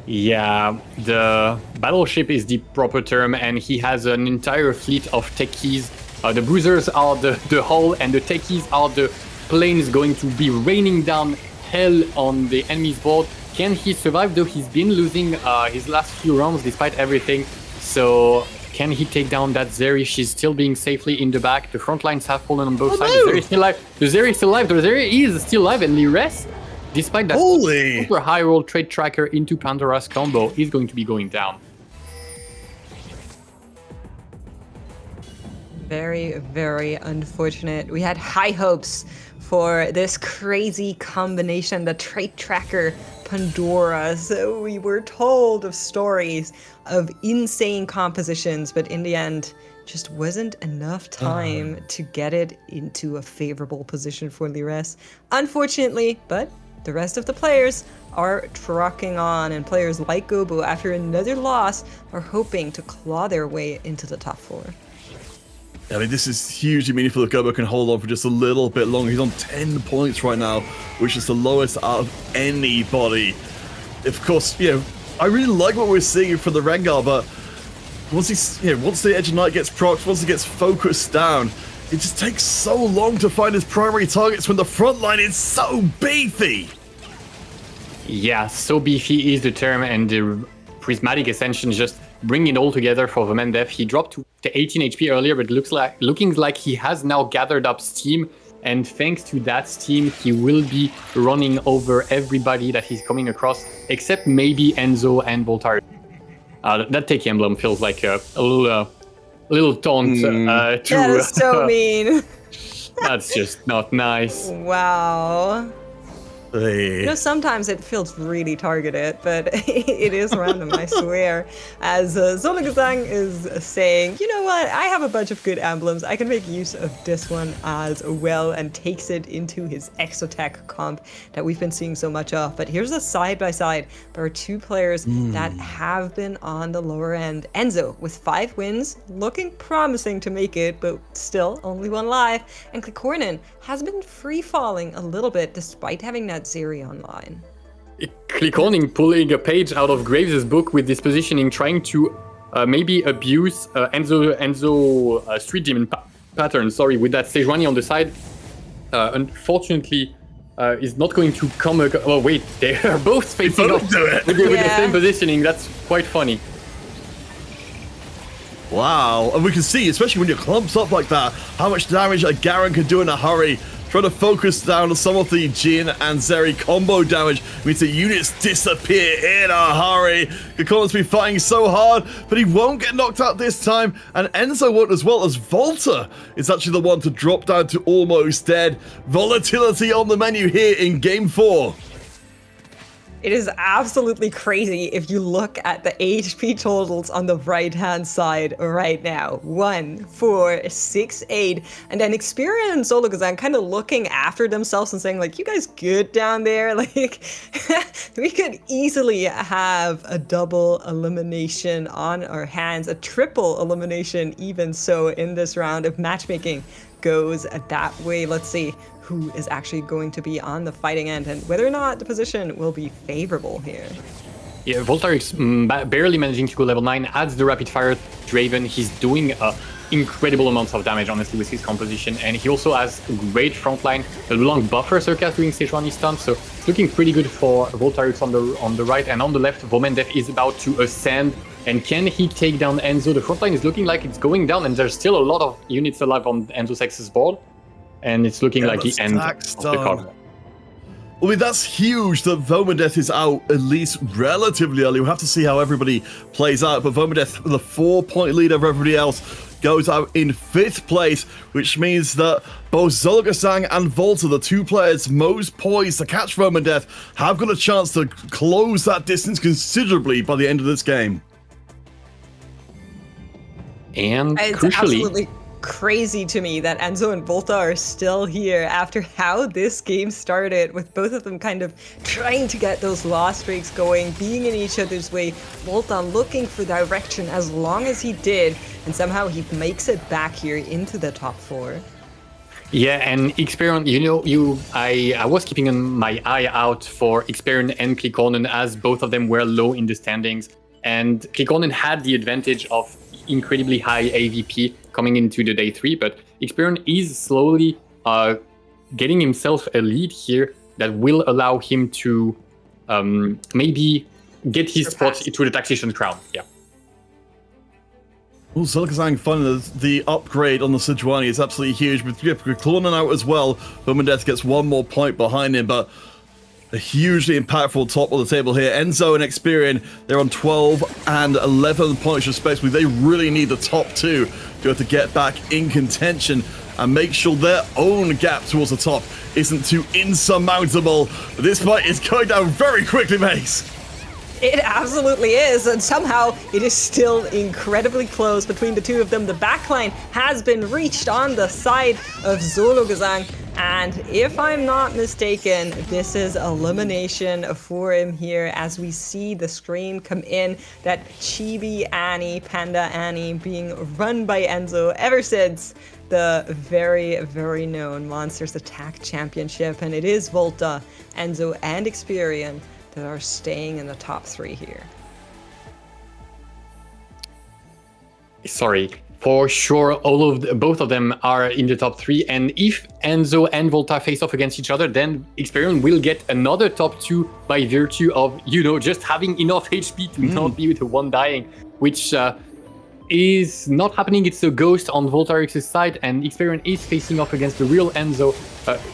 Yeah, the battleship is the proper term, and he has an entire fleet of techies. The bruisers are the hull, and the techies are the planes going to be raining down hell on the enemy's board. Can he survive, though? He's been losing his last few rounds despite everything. So can he take down that Zeri? She's still being safely in the back. The front lines have fallen on both sides. The Zeri is still alive. The Zeri is still alive. The Zeri is still alive, and Lires, despite that super high roll trade tracker into Pandora's combo, is going to be going down.
Very, very unfortunate. We had high hopes for this crazy combination, the trade tracker Pandora. So we were told of stories of insane compositions, but in the end, just wasn't enough time to get it into a favorable position for Lires. Unfortunately, but the rest of the players are trucking on, and players like Gobo, after another loss, are hoping to claw their way into the top 4.
I mean, this is hugely meaningful if Gobo can hold on for just a little bit longer. He's on 10 points right now, which is the lowest out of anybody. Of course, I really like what we're seeing for the Rengar, but once once the Edge of Night gets procced, once he gets focused down, it just takes so long to find his primary targets when the front line is so beefy.
Yeah, so beefy is the term, and the Prismatic Ascension just bring it all together for Vomendef. He dropped to 18 HP earlier, but looking like he has now gathered up steam, and thanks to that steam, he will be running over everybody that he's coming across, except maybe Enzo and Voltari. That take emblem feels like a little taunt.
That is so mean.
That's just not nice.
Wow. Sometimes it feels really targeted, but it is random, I swear. As Zolagazang is saying, you know what, I have a bunch of good emblems, I can make use of this one as well, and takes it into his Exotech comp that we've been seeing so much of. But here's a side-by-side. There are two players that have been on the lower end. Enzo, with 5 wins, looking promising to make it, but still only 1 life. And Klikornin has been free-falling a little bit, despite having that Zeri online.
Klikornin pulling a page out of Graves' book with this positioning, trying to maybe abuse Enzo Street Demon pattern, with that Sejuani on the side. Unfortunately, is not going to come... Oh wait, they are both facing off with the same positioning. That's quite funny.
Wow, and we can see, especially when you're clumped up like that, how much damage a Garen can do in a hurry. Trying to focus down on some of the Jhin and Zeri combo damage means the units disappear in a hurry. Klikornin's been fighting so hard, but he won't get knocked out this time, and Enzo won't, as well as Volta is actually the one to drop down to almost dead. Volatility on the menu here in Game 4.
It is absolutely crazy if you look at the HP totals on the right-hand side right now. 1, 4, 6, 8. And then Xperia and Zolagazan kind of looking after themselves and saying, like, you guys good down there? Like, we could easily have a double elimination on our hands, a triple elimination even so in this round if matchmaking goes that way. Let's see who is actually going to be on the fighting end and whether or not the position will be favorable here.
Yeah, Voltarix barely managing to go level 9, adds the rapid fire Draven. He's doing incredible amounts of damage, honestly, with his composition, and he also has a great frontline. The long buffer Circus doing Sejuani stun, so it's looking pretty good for Voltarix on the right, and on the left, Vomendef is about to ascend. And can he take down Enzo? The frontline is looking like it's going down, and there's still a lot of units alive on Enzo Sex's board. And it's looking like the end of the card.
I mean, that's huge that Vomendef is out at least relatively early. We'll have to see how everybody plays out. But Vomendef, the 4-point lead over everybody else, goes out in 5th place, which means that both Zolagazang and Volta, the 2 players most poised to catch Vomendef, have got a chance to close that distance considerably by the end of this game.
And
it's
crucially...
absolutely crazy to me that Enzo and Volta are still here after how this game started, with both of them kind of trying to get those loss streaks going, being in each other's way. Volta looking for direction as long as he did, and somehow he makes it back here into the top 4.
Yeah, and Xperion, I was keeping my eye out for Xperion and Klikornin, as both of them were low in the standings, and Klikornin had the advantage of incredibly high AVP coming into the day 3, but Xperion is slowly getting himself a lead here that will allow him to maybe get his spot to the Tactician crown. Yeah.
Well, Zolagazang finding the upgrade on the Sejuani is absolutely huge. With Klikornin out as well, Vomendef gets 1 more point behind him, but a hugely impactful top of the table here. Enzo and Xperion, they're on 12 and 11 points respectively. They really need the top 2 to have to get back in contention and make sure their own gap towards the top isn't too insurmountable. This fight is going down very quickly, Mace.
It absolutely is, and somehow it is still incredibly close between the two of them. The backline has been reached on the side of Zologesang, and if I'm not mistaken, this is elimination for him here as we see the screen come in that Chibi Annie, Panda Annie, being run by Enzo ever since the very, very known Monsters Attack Championship, and it is Volta, Enzo, and Experian that are staying in the top 3 here.
Sorry, for sure, both of them are in the top 3, and if Enzo and Volta face off against each other, then Experian will get another top 2 by virtue of, just having enough HP to not be the one dying, which is not happening. It's a ghost on Voltarix's side, and Experian is facing off against the real Enzo.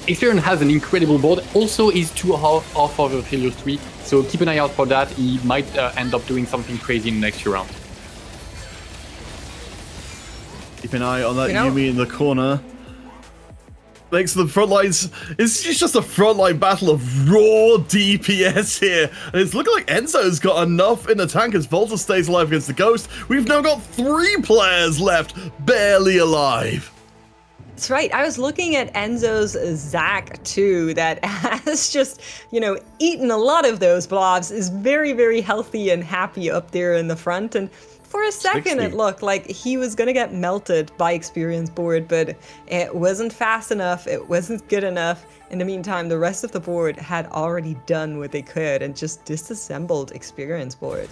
Experian has an incredible board, also is 2 off of Helios 3, so keep an eye out for that. He might end up doing something crazy in the next few rounds.
Keep an eye on that Yumi in the corner. Thanks to the front lines. It's just a frontline battle of raw DPS here. And it's looking like Enzo's got enough in the tank as Volta stays alive against the Ghost. We've now got 3 players left, barely alive.
That's right. I was looking at Enzo's Zac too, that has just, eaten a lot of those blobs, is very, very healthy and happy up there in the front. And for a second, it looked like he was going to get melted by Experian's board, but it wasn't fast enough. It wasn't good enough. In the meantime, the rest of the board had already done what they could and just disassembled Experian's board.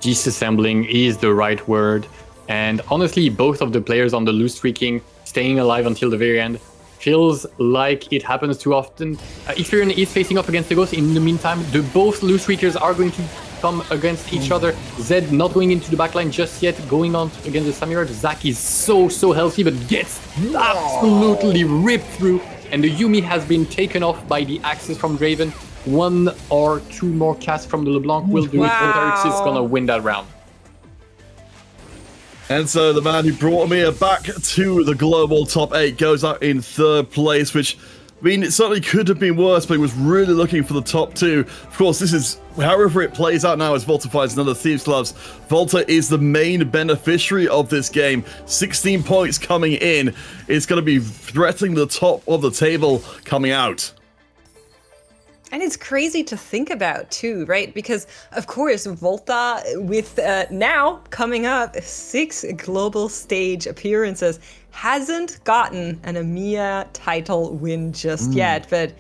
Disassembling is the right word. And honestly, both of the players on the lose streaking, staying alive until the very end, feels like it happens too often. Experian is facing off against the Ghost. In the meantime, both lose streakers are going to come against each other. Zed not going into the backline just yet, going on against the Samurai. Zac is so healthy, but gets absolutely ripped through. And the Yumi has been taken off by the axes from Draven. 1 or 2 more casts from the LeBlanc will do it. Voltarix is gonna win that round.
And so the man who brought EMEA back to the global top 8 goes out in 3rd place, which, it certainly could have been worse, but he was really looking for the top 2. Of course, this is, however it plays out now as Volta finds another Thieves' Gloves, Volta is the main beneficiary of this game. 16 points coming in. It's going to be threatening the top of the table coming out.
And it's crazy to think about too, right? Because of course, Volta with now coming up 6 global stage appearances hasn't gotten an EMEA title win just yet, but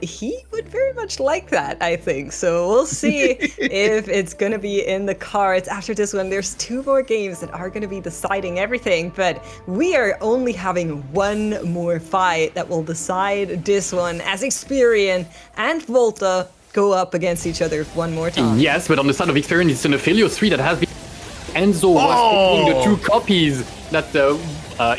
he would very much like that, I think. So we'll see if it's going to be in the cards after this one. There's 2 more games that are going to be deciding everything, but we are only having 1 more fight that will decide this one as Experian and Volta go up against each other 1 more time.
Yes, but on the side of Experian, it's an Aphelios 3 that has been... Enzo was picking the 2 copies that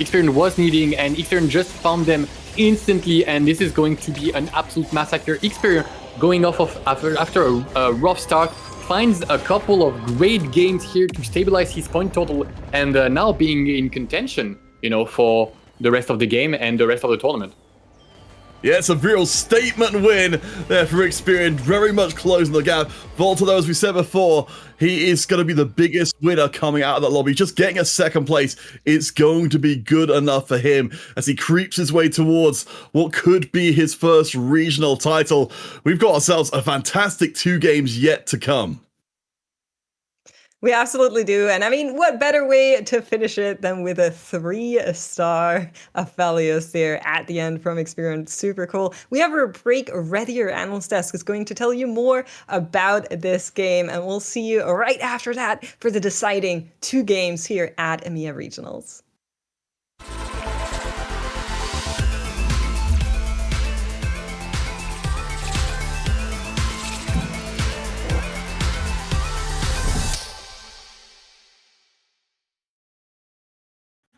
Experian was needing, and Experian just found them instantly, and this is going to be an absolute massacre. Experian going off of after a rough start, finds a couple of great games here to stabilize his point total, and now being in contention, for the rest of the game and the rest of the tournament.
Yeah, it's a real statement win there for Experian, very much closing the gap. Volta, though, as we said before, he is going to be the biggest winner coming out of that lobby. Just getting a 2nd place, it's going to be good enough for him as he creeps his way towards what could be his first regional title. We've got ourselves a fantastic 2 games yet to come.
We absolutely do. And what better way to finish it than with a 3-star Aphelios there at the end from Experian. Super cool. We have our break ready. Our analyst desk is going to tell you more about this game, and we'll see you right after that for the deciding 2 games here at EMEA Regionals.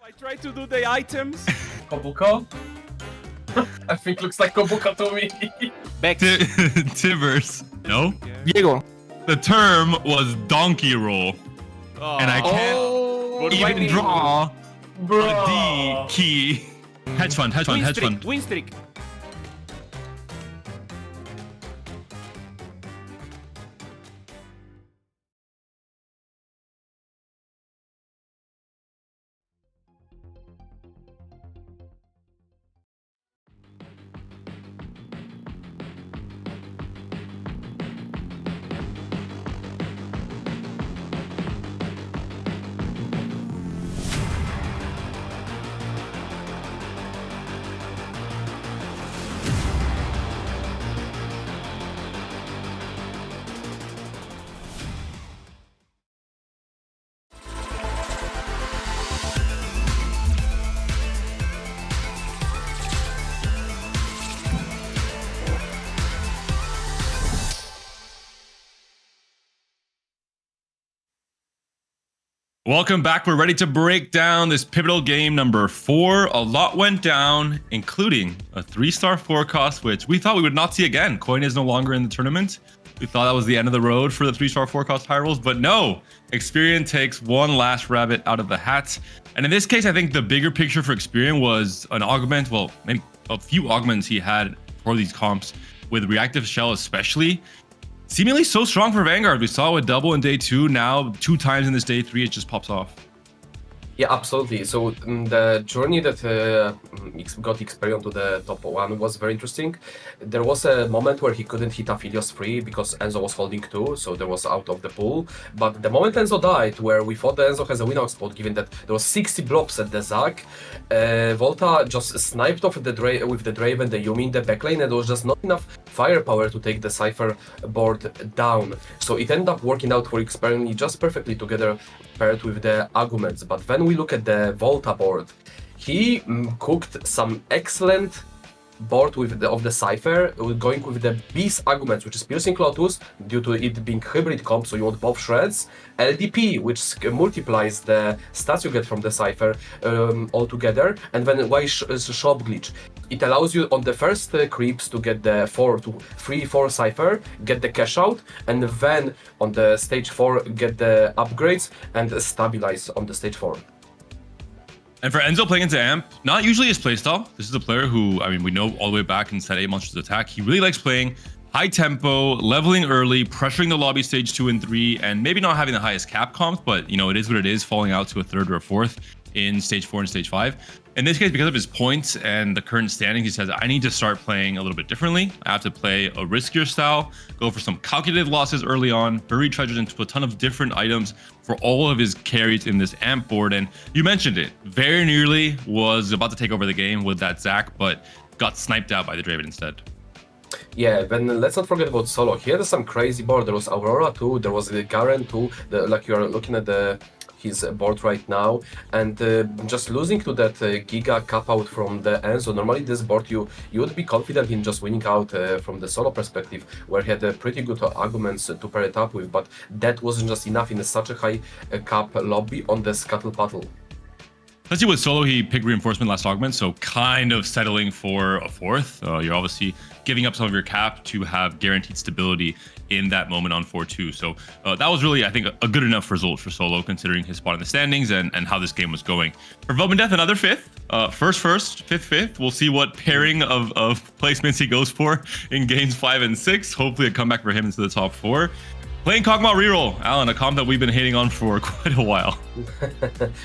I try to do the items.
Kobuko? I think looks like Kobuko to me.
Back to Tivers. No?
Diego.
The term was donkey roll. And I can't even draw a D key. Hedge fund.
Win streak.
Welcome back. We're ready to break down this pivotal game number 4. A lot went down, including a 3-star forecast, which we thought we would not see again. Coin is no longer in the tournament. We thought that was the end of the road for the 3-star forecast high rolls, but no. Experian takes one last rabbit out of the hat. And in this case, I think the bigger picture for Experian was an augment, well, maybe a few augments he had for these comps, with Reactive Shell especially. Seemingly so strong for Vanguard. We saw it with double in day 2. Now 2 times in this day 3, it just pops off.
Yeah, absolutely. So the journey that got Experian to the top 1 was very interesting. There was a moment where he couldn't hit Aphelios free because Enzo was holding 2, so there was out of the pool. But the moment Enzo died, where we thought that Enzo has a win-out spot, given that there was 60 blobs at the Zag, Volta just sniped off with the Drave and the Yumi in the backlane, and there was just not enough firepower to take the Cypher board down. So it ended up working out for Experian just perfectly together, paired with the arguments. But when we look at the Volta board, he cooked some excellent board with of the Cypher, going with the Beast arguments, which is Piercing Lotus, due to it being hybrid comp, so you want both shreds, LDP, which multiplies the stats you get from the Cypher altogether, and then why Shop Glitch. It allows you on the first creeps to get the 3-4 Cypher, get the cash out, and then on the stage 4 get the upgrades and stabilize on the stage 4.
And for Enzo playing into Amp, not usually his playstyle. This is a player who, I mean, we know all the way back in set 8 Monsters Attack. He really likes playing high tempo, leveling early, pressuring the lobby stage 2 and 3, and maybe not having the highest cap comps, but, you know, it is what it is, falling out to a 3rd or a 4th in stage 4 and stage 5. In this case, because of his points and the current standing, he says, I need to start playing a little bit differently. I have to play a riskier style, go for some calculated losses early on, bury treasures into a ton of different items for all of his carries in this Amp board. And you mentioned it, very nearly was about to take over the game with that Zac, but got sniped out by the Draven instead.
Yeah, then let's not forget about Solo. He had some crazy board. There was Aurora too, there was the Garen too, like you're looking at his board right now, and just losing to that Giga cap out from the Enzo. Normally this board you would be confident in just winning out from the Solo perspective, where he had pretty good arguments to pair it up with, but that wasn't just enough in such a high cap lobby on the Scuttle Battle.
Especially with Solo, he picked Reinforcement last augment, so kind of settling for a 4th. You're obviously giving up some of your cap to have guaranteed stability in that moment on 4-2. So that was really, I think, a good enough result for Solo, considering his spot in the standings and how this game was going. For Velbendeth, another 5th. First, 5th. We'll see what pairing of placements he goes for in games 5 and 6. Hopefully a comeback for him into the top 4. Playing Kog'Maw reroll, Alan, a comp that we've been hating on for quite a while.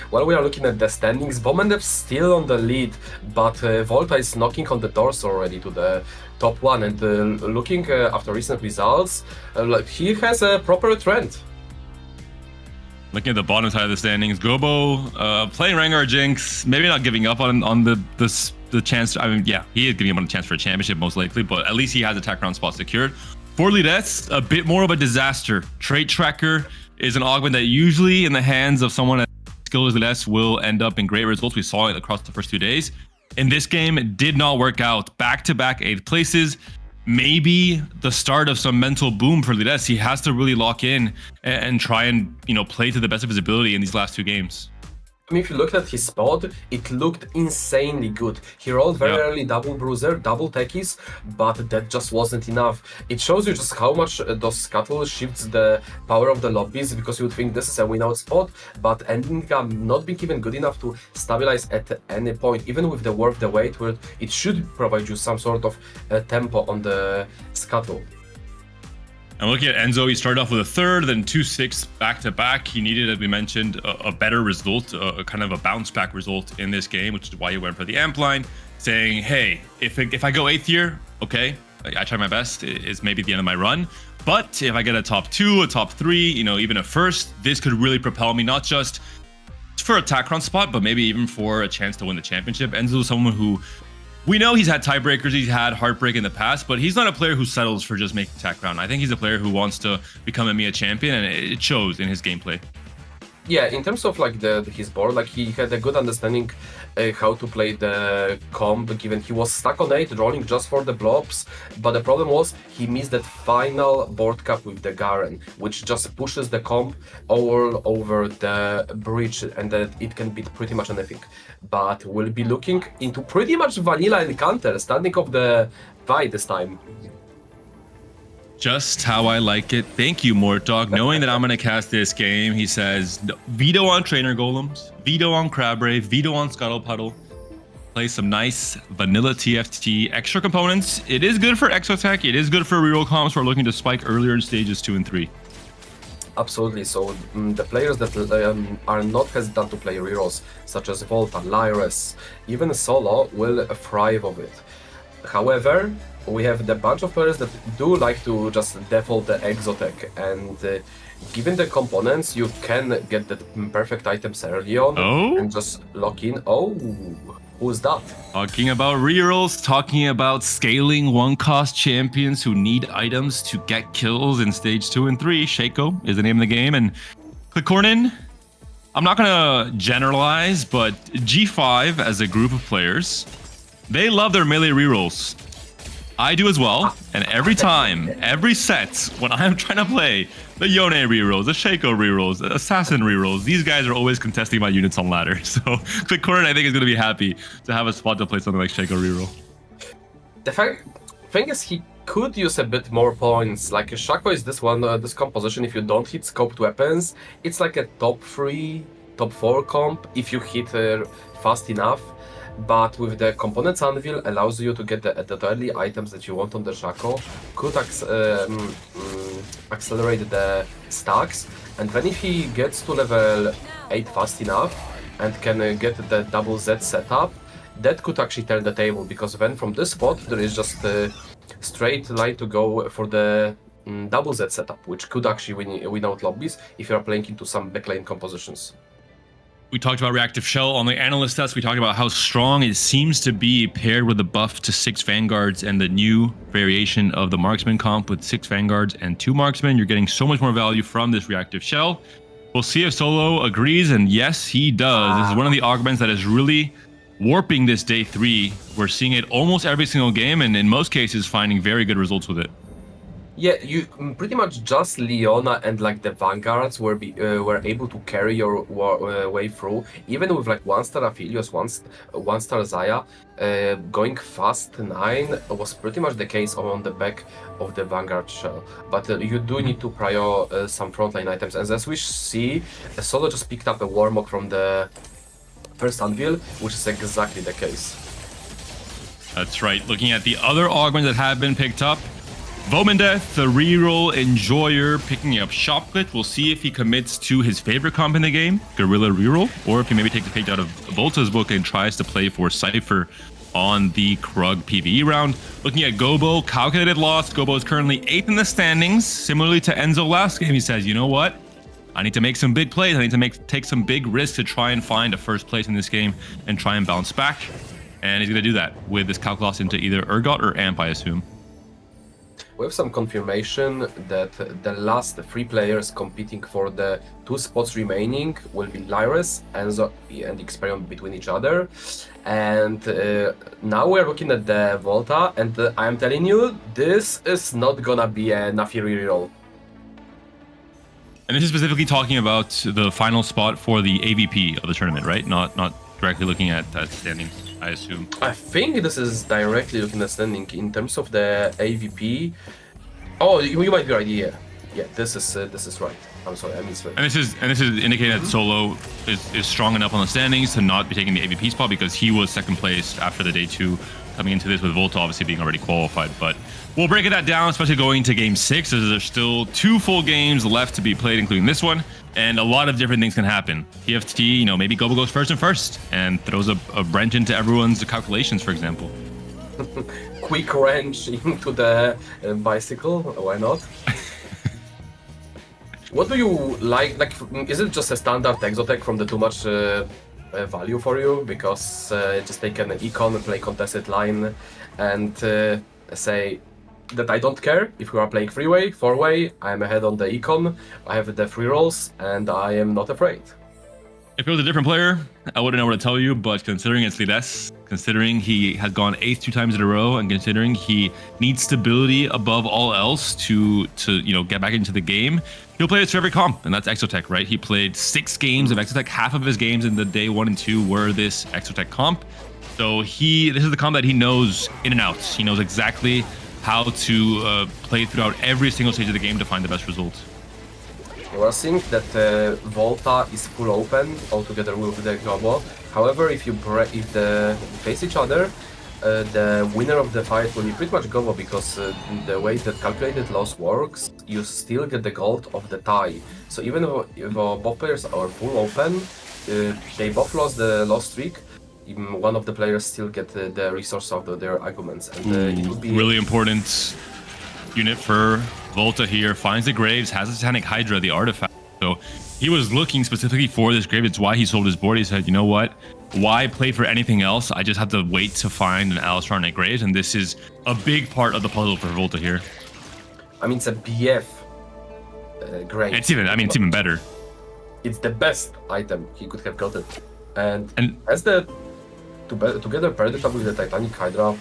While we are looking at the standings, Velbendeth's still on the lead, but Volta is knocking on the doors already to the top 1, and looking after recent results, like he has a proper trend.
Looking at the bottom side of the standings, Gobo playing Rengar Jinx, maybe not giving up on the chance. I mean, yeah, he is giving up on a chance for a championship most likely, but at least he has a attack round spot secured. For Lidet's, a bit more of a disaster. Trait Tracker is an augment that usually in the hands of someone as skilled as Lidet's will end up in great results. We saw it across the first 2 days. In this game, it did not work out. Back-to-back 8th places. Maybe the start of some mental boom for Lidet's. He has to really lock in and try and, you know, play to the best of his ability in these last 2 games.
I mean, if you looked at his spot, it looked insanely good. He rolled very early double bruiser, double techies, but that just wasn't enough. It shows you just how much those Scuttle shifts the power of the lobbies, because you would think this is a win-out spot, but ending up not being even good enough to stabilize at any point, even with the Worth the Wait, where it should provide you some sort of tempo on the Scuttle.
And looking at Enzo, he started off with a 3rd, then 2-6 back-to-back. He needed, as we mentioned, a better result, a kind of a bounce-back result in this game, which is why he went for the Amp line, saying, hey, if I go 8th here, okay, I try my best, it's maybe the end of my run. But if I get a top 2, a top 3, you know, even a 1st, this could really propel me, not just for a Tacron spot, but maybe even for a chance to win the championship. Enzo is someone who, we know he's had tiebreakers, he's had heartbreak in the past, but he's not a player who settles for just making Tacron. I think he's a player who wants to become EMEA champion, and it shows in his gameplay.
Yeah, in terms of like his board, like he had a good understanding how to play the comp, given he was stuck on 8, rolling just for the blobs, but the problem was he missed that final board cap with the Garen, which just pushes the comp all over the bridge, and that it can beat pretty much anything. But we'll be looking into pretty much vanilla encounter, standing off the Vi this time.
Just how I like it. Thank you, Mortdog. Knowing that I'm going to cast this game, he says, veto on Trainer Golems, veto on Crabbrave, veto on Scuttlepuddle. Play some nice vanilla TFT. Extra components. It is good for Exotech. It is good for reroll comps who are looking to spike earlier in stages 2 and 3.
Absolutely. So the players that are not hesitant to play rerolls, such as Volta, Lyris, even Solo, will thrive of it. However, we have the bunch of players that do like to just default the Exotech, and given the components, you can get the perfect items early on and just lock in. Oh, who's that?
Talking about rerolls, talking about scaling one-cost champions who need items to get kills in stage 2 and 3. Shaco is the name of the game, and Clickcornin, I'm not gonna generalize, but G5 as a group of players, they love their melee rerolls. I do as well, and every time, every set, when I'm trying to play the Yone rerolls, the Shaco rerolls, the Assassin rerolls, these guys are always contesting my units on ladder. So Clickcorn, I think, is going to be happy to have a spot to play something like Shaco reroll.
The thing is, he could use a bit more points. Like Shaco is this composition. If you don't hit scoped weapons, it's like a top 3, top 4 comp if you hit fast enough. But with the components anvil allows you to get the early items that you want on the Shaco, could accelerate the stacks, and then if he gets to level 8 fast enough and can get the double Z setup, that could actually turn the table, because then from this spot there is just a straight line to go for the double Z setup, which could actually win out lobbies if you are playing into some backlane compositions.
We talked about Reactive Shell. On the analyst stats, we talked about how strong it seems to be paired with the buff to 6 Vanguards and the new variation of the Marksman comp with 6 Vanguards and 2 Marksmen. You're getting so much more value from this Reactive Shell. We'll see if Solo agrees, and yes, he does. This is one of the augments that is really warping this day 3. We're seeing it almost every single game, and in most cases, finding very good results with it.
Yeah, you pretty much just Leona and like the Vanguards were able to carry your way through, even with like 1-star Aphelios, 1-star Zaya, going fast 9 was pretty much the case on the back of the Vanguard shell. But you do need to prior some frontline items, and as we see, Solo just picked up a Warmog from the first Anvil, which is exactly the case.
That's right. Looking at the other augments that have been picked up, Vomendeth, the reroll enjoyer, picking up Shopclit. We'll see if he commits to his favorite comp in the game, Gorilla reroll, or if he maybe takes the page out of Volta's book and tries to play for Cypher on the Krug PvE round. Looking at Gobo, calculated loss. Gobo is currently 8th in the standings. Similarly to Enzo last game, he says, you know what? I need to make some big plays. I need to take some big risks to try and find a first place in this game and try and bounce back. And he's going to do that with this calc loss into either Urgot or Amp, I assume.
We have some confirmation that the last 3 players competing for the 2 spots remaining will be Lyris, Enzo, and Experion between each other. And now we're looking at the Volta, and I'm telling you, this is not gonna be a Nafi reroll.
And this is specifically talking about the final spot for the AVP of the tournament, right? Not directly looking at standings, I assume.
I think this is directly looking at standing in terms of the AVP. Oh, you might be right. Yeah, this is right. I'm sorry, I misread.
And this is indicating that Solo is strong enough on the standings to not be taking the AVP spot, because he was second place after the day 2 coming into this, with Volta obviously being already qualified. But we'll break that down, especially going into game 6, as there's still 2 full games left to be played, including this one. And a lot of different things can happen. TFT, maybe Gobo goes first and throws a wrench into everyone's calculations, for example.
Quick wrench into the bicycle, why not? What do you like? Is it just a standard Exotech from the too much value for you? Because just take an econ and play contested line and say that I don't care if we are playing 3-way, 4-way. I'm ahead on the econ. I have the free rolls, and I am not afraid.
If it was a different player, I wouldn't know what to tell you, but considering it's Lides, considering he has gone 8th 2 times in a row, and considering he needs stability above all else to get back into the game, he'll play this for every comp, and that's Exotech, right? He played 6 games of Exotech. Half of his games in the day 1 and 2 were this Exotech comp. So this is the comp that he knows in and out. He knows exactly how to play throughout every single stage of the game to find the best result.
You are seeing that Volta is full open altogether with the Gobo. However, if they face each other, the winner of the fight will be pretty much Gobo, because the way that calculated loss works, you still get the gold of the tie. So even if both players are full open, they both lost the loss streak. Even one of the players still get the resource of their arguments, and it would be
really important unit for Volta here. Finds the Graves, has a Satanic Hydra, the artifact. So he was looking specifically for this Grave. It's why he sold his board. He said, you know what? Why play for anything else? I just have to wait to find an Alistar and a Graves, and this is a big part of the puzzle for Volta here.
I mean, it's a BF Grave.
It's even better.
It's the best item he could have gotten, and as the together paired it up with the Titanic Hydra,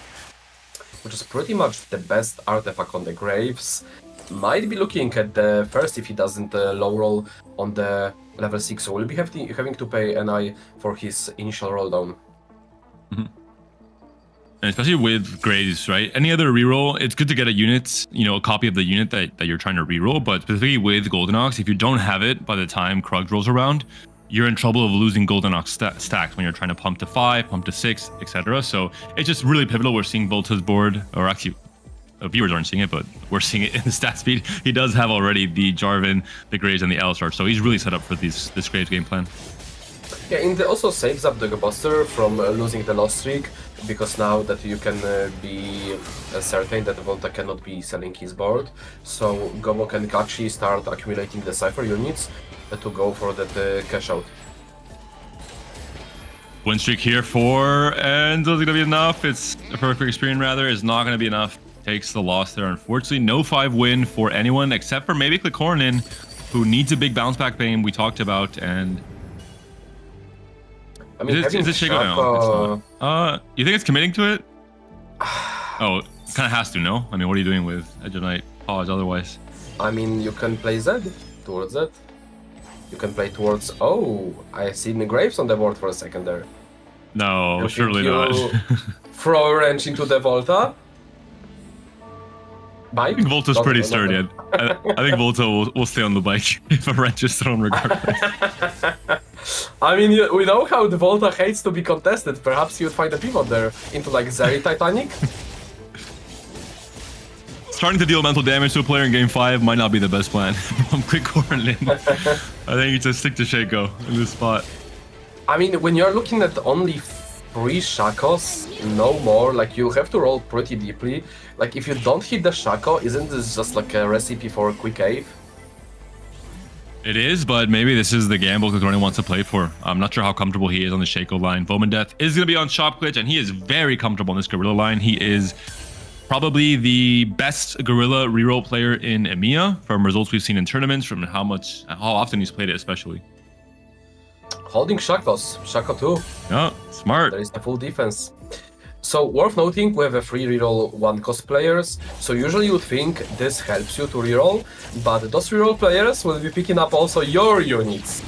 which is pretty much the best artifact on the Graves. Might be looking at the first if he doesn't low roll on the level 6, so we'll be having to pay NI for his initial roll down.
Mm-hmm. And especially with Graves, right? Any other reroll, it's good to get a unit, a copy of the unit that you're trying to reroll, but specifically with Golden Ox, if you don't have it by the time Krug rolls around, you're in trouble of losing Golden Ox stacks when you're trying to pump to 5, pump to 6, etc. So it's just really pivotal. We're seeing Volta's board, or actually, viewers aren't seeing it, but we're seeing it in the stat speed. He does have already the Jarvan, the Graves, and the Alistar, so he's really set up for this Graves game plan.
Yeah, and it also saves up the Buster from losing the loss streak, because now that you can be certain that Volta cannot be selling his board, so Gobo can actually start accumulating the Cypher units to go for that cash out.
Win streak here and is it gonna be enough? It's a perfect experience rather, is not gonna be enough. Takes the loss there, unfortunately. No 5 win for anyone except for maybe Klikornin, who needs a big bounce back game we talked about. And
I mean,
is it Shaco? No, it's not. You think it's committing to it? Oh, it kind of has to, no? I mean, what are you doing with Edge of Night? Pause otherwise.
I mean, you can play Z towards that. You can play towards... Oh, I see the Graves on the board for a second there.
No, surely not.
Throw a wrench into the Volta. Bike?
I think Volta's pretty sturdy. I think Volta will stay on the bike if a wrench is thrown regardless.
I mean, we know how the Volta hates to be contested. Perhaps you would find a pivot there into like Zeri Titanic.
Starting to deal mental damage to a player in game 5 might not be the best plan from Klikornin. I think you just stick to Shaco in this spot.
I mean, when you're looking at only 3 Shakos, no more, like you have to roll pretty deeply. Like if you don't hit the Shako, isn't this just like a recipe for a quick AVE?
It is, but maybe this is the gamble Klikornin wants to play for. I'm not sure how comfortable he is on the Shaco line. Vomandeth is going to be on Shop Glitch, and he is very comfortable on this Gorilla line. He is probably the best Gorilla reroll player in EMEA from results we've seen in tournaments, from how often he's played it especially.
Holding Shakos, Shako 2.
Yeah, smart.
There is the full defense. So worth noting, we have a free reroll 1 cost players, so usually you would think this helps you to reroll, but those reroll players will be picking up also your units.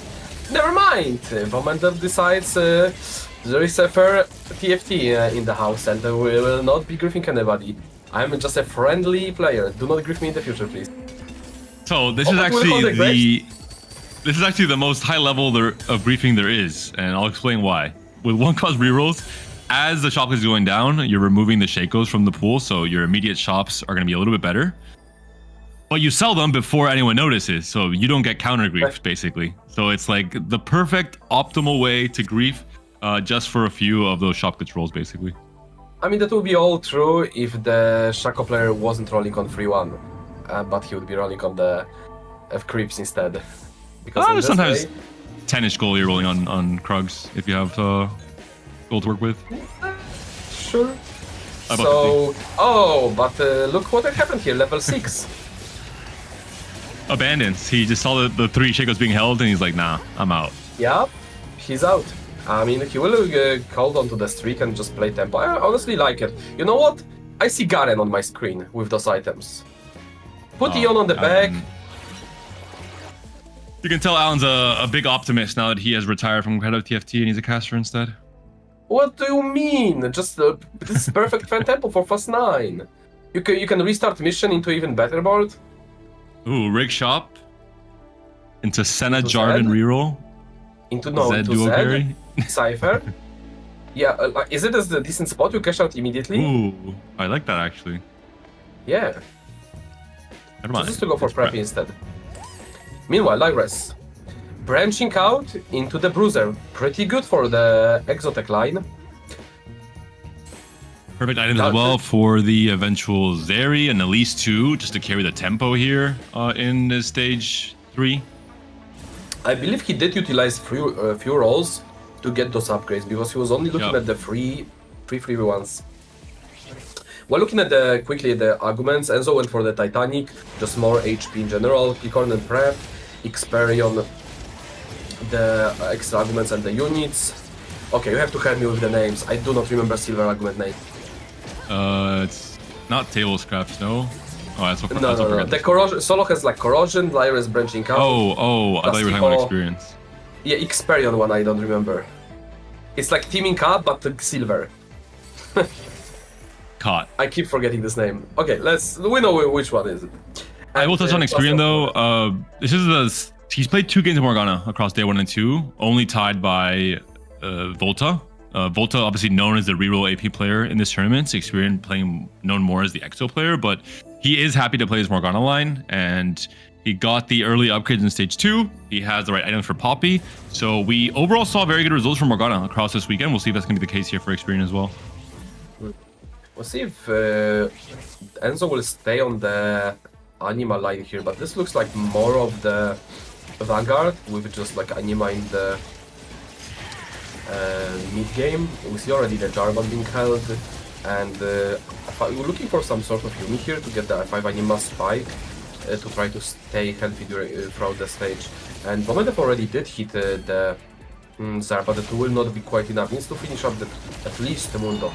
Never mind! Vomandeth decides there is a fair TFT in the house and we will not be griefing anybody. I'm just a friendly player, do not grief me in the future, please.
So this is actually the most high level of griefing there is, and I'll explain why. With 1 cost rerolls, as the shop is going down, you're removing the Shakos from the pool, so your immediate shops are going to be a little bit better. But you sell them before anyone notices, so you don't get counter griefed, basically. So it's like the perfect optimal way to grief just for a few of those shop glitch rolls, basically.
I mean, that would be all true if the Shako player wasn't rolling on 3-1, but he would be rolling on the F-creeps instead. Because
sometimes 10-ish goal you're rolling on Krugs if you have gold to work with.
Sure. Look what happened here, level 6.
Abandons. He just saw the 3 Shakos being held and he's like, nah, I'm out.
Yeah, he's out. I mean, he will hold on to the streak and just play tempo. I honestly like it. You know what? I see Garen on my screen with those items. Put Ion on the back.
You can tell Alan's a big optimist now that he has retired from competitive TFT and he's a caster instead.
What do you mean? Just this is perfect fan tempo for Fast 9. You can restart mission into even better board.
Ooh, Rig Shop. Into Senna Jarvan reroll.
Into
Zed duo carry.
Cypher. Yeah, is it a decent spot? You cash out immediately?
Ooh, I like that actually.
Yeah.
Never mind.
Just to go for preppy instead. Meanwhile, Lyres. Branching out into the Bruiser. Pretty good for the Exotech line.
Perfect items as well for the eventual Zeri and at least 2 just to carry the tempo here in this stage 3.
I believe he did utilize few rolls to get those upgrades because he was only looking at the free ones. While looking at quickly the arguments, Enzo went for the Titanic, just more HP in general, Picorn and Prep, Experion, the extra arguments and the units. Okay, you have to help me with the names. I do not remember silver argument name.
It's not table scraps, no? Oh, that's what
No. The corrosion solo has like corrosion, Lyra's branching out.
Oh, I thought you were talking about experience.
Yeah, Experion one I don't remember. It's like teaming up but silver.
Caught.
I keep forgetting this name. Okay, we know which one is it.
I will touch on Experion though. He's played 2 games of Morgana across day 1 and 2, only tied by Volta. Volta, obviously known as the reroll AP player in this tournament. Experion playing known more as the Exo player, but he is happy to play his Morgana line, and he got the early upgrades in stage 2. He has the right items for Poppy. So we overall saw very good results from Morgana across this weekend. We'll see if that's going to be the case here for Experion as well.
We'll see if Enzo will stay on the Anima line here, but this looks like more of the Vanguard with just like Anima in the mid-game. We see already the Jarvan being held, and we're looking for some sort of unit here to get the 5 Anima spike to try to stay healthy throughout the stage. And Momentev already did hit the Zar, but it will not be quite enough. Needs to finish up at least the Mundo.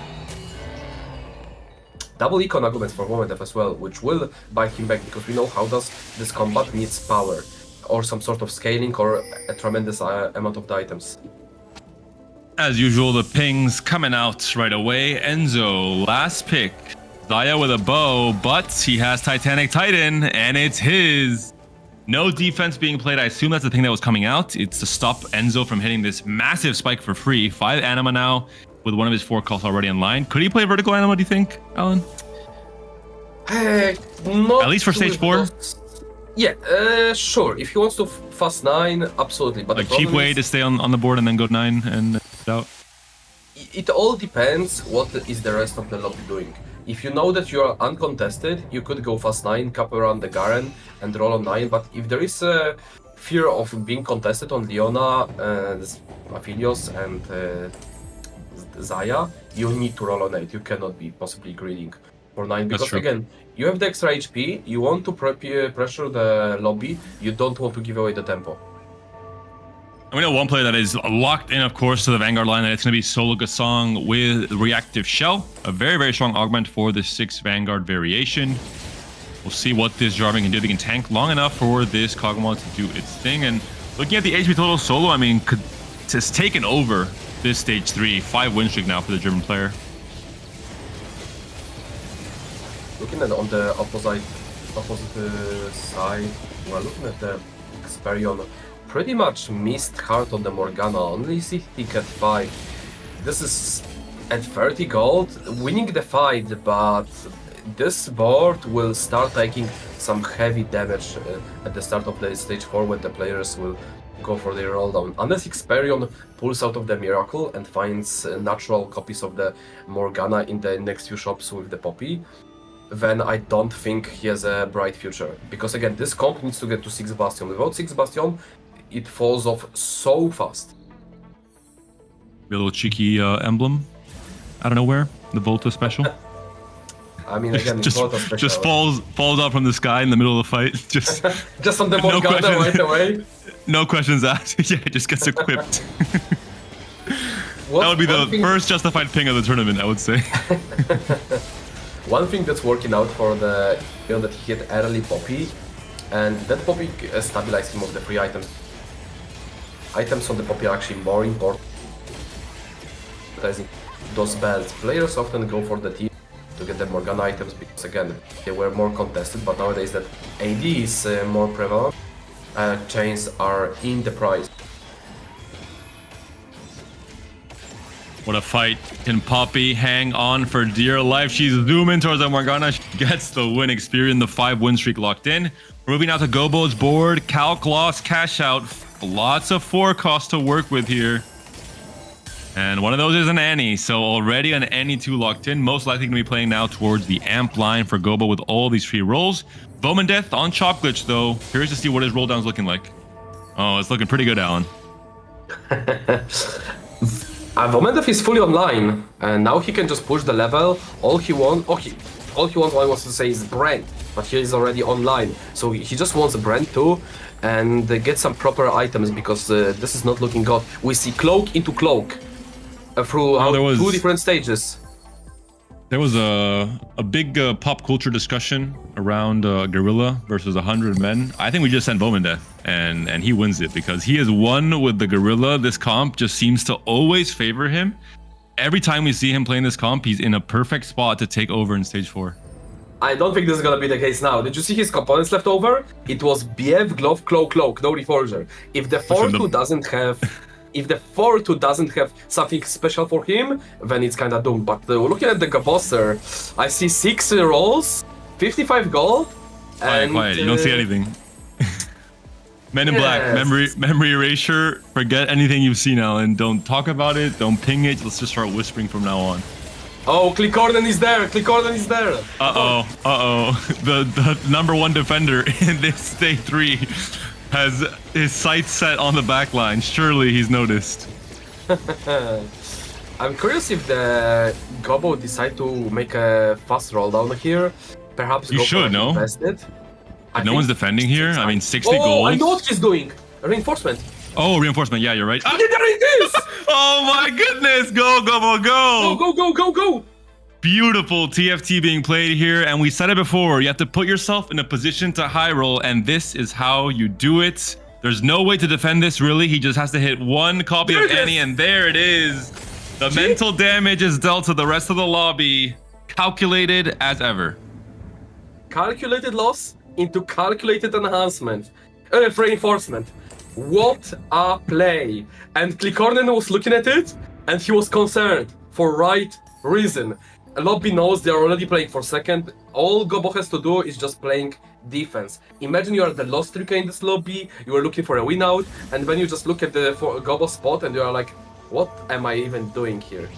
Double econ arguments for Momentev as well, which will bite him back because we know how does this combat needs power or some sort of scaling or a tremendous amount of the items.
As usual, the pings coming out right away. Enzo, last pick. Zaya with a bow, but he has Titanic Titan, and it's his. No defense being played. I assume that's the thing that was coming out. It's to stop Enzo from hitting this massive spike for free. 5 Anima now, with one of his 4 calls already in line. Could he play vertical Anima, do you think, Alan?
Not
at least for stage 4?
Yeah, sure. If he wants to fast 9, absolutely. But
like cheap way to stay on the board and then go 9 and out?
It all depends what is the rest of the lobby doing. If you know that you are uncontested, you could go fast 9, cap around the Garen and roll on 9. But if there is a fear of being contested on Leona, Aphelios and Zaya, you need to roll on 8. You cannot be possibly greeding for 9 because again, you have the extra HP, you want to pressure the lobby, you don't want to give away the tempo.
And we know one player that is locked in, of course, to the Vanguard line, and it's going to be Solo Gasong with Reactive Shell. A very, very strong augment for the 6 Vanguard variation. We'll see what this Jarvan can do. They can tank long enough for this Kog'Maw to do its thing. And looking at the HP total, Solo, I mean, has taken over this stage 3. 5 win streak now for the German player.
Looking at on the opposite side, we're looking at the Experion. Pretty much missed hard on the Morgana, only sitting at 5. This is at 30 gold, winning the fight, but this board will start taking some heavy damage at the start of the stage 4 when the players will go for their roll down. Unless Experion pulls out of the Miracle and finds natural copies of the Morgana in the next few shops with the Poppy, then I don't think he has a bright future. Because again, this comp needs to get to 6 Bastion. Without 6 Bastion, it falls off so fast.
A little cheeky emblem out of nowhere, the Volta special.
I mean, again,
just,
not a special.
just falls out from the sky in the middle of the fight. Just
just on the Morgana right away.
No questions asked. Yeah, it just gets equipped. That would be the first justified ping of the tournament, I would say.
One thing that's working out for the that he hit early Poppy, and that Poppy stabilized him of the free items. Items on the Poppy are actually more important. Those belts, players often go for the team to get the Morgana items because again they were more contested, but nowadays that AD is more prevalent, chains are in the price.
What a fight. Can Poppy hang on for dear life? She's zooming towards the Morgana. She gets the win, Experian, the 5-win streak locked in. We're moving out to Gobo's board. Calc loss, cash out. Lots of forecasts to work with here. And one of those is an Annie. So already an Annie 2 locked in. Most likely going to be playing now towards the amp line for Gobo with all these free rolls. Bowman Death on Chop Glitch though. Curious to see what his roll down's looking like. Oh, it's looking pretty good, Alan.
Vomendef is fully online, and now he can just push the level. All he wants, I was to say, is Brand, but he is already online. So he just wants a Brand too, and get some proper items because this is not looking good. We see Cloak into Cloak through two different stages.
There was a big pop culture discussion around Gorilla versus 100 men. I think we just sent Bowman Death, and he wins it because he has won with the Gorilla. This comp just seems to always favor him. Every time we see him playing this comp, he's in a perfect spot to take over in stage 4.
I don't think this is gonna be the case now. Did you see his components left over? It was BF, Glove, Cloak, no Reforger. If the 4-2 doesn't have... If the 4-2 doesn't have something special for him, then it's kinda doomed. But looking at the Gabosser, I see 6 rolls, 55 gold, and...
Quiet, you don't see anything. Men in Black, memory erasure, forget anything you've seen, Alan. Don't talk about it, don't ping it, let's just start whispering from now on.
Oh, Clickorden is there, Clickorden is there!
The #1 defender in this day 3 has his sights set on the back line. Surely he's noticed.
I'm curious if the Gobo decide to make a fast roll down here. Perhaps
you should, no? No one's defending here. I mean, 60 gold.
Oh, I know what he's doing. Reinforcement.
Oh, reinforcement. Yeah, you're right.
There it is!
Oh my goodness! Go, Gobo, go!
Go!
Beautiful TFT being played here, and we said it before, you have to put yourself in a position to high roll, and this is how you do it. There's no way to defend this, really. He just has to hit one copy of Annie, and there it is. The mental damage is dealt to the rest of the lobby, calculated as ever.
Calculated loss into calculated enhancement. Reinforcement. What a play. And Clickorden was looking at it, and he was concerned for right reason. Lobby knows they're already playing for second. All Gobo has to do is just playing defense. Imagine you are the lost streaker in this lobby, you are looking for a win out, and then you just look at the Gobo spot and you are like, what am I even doing here?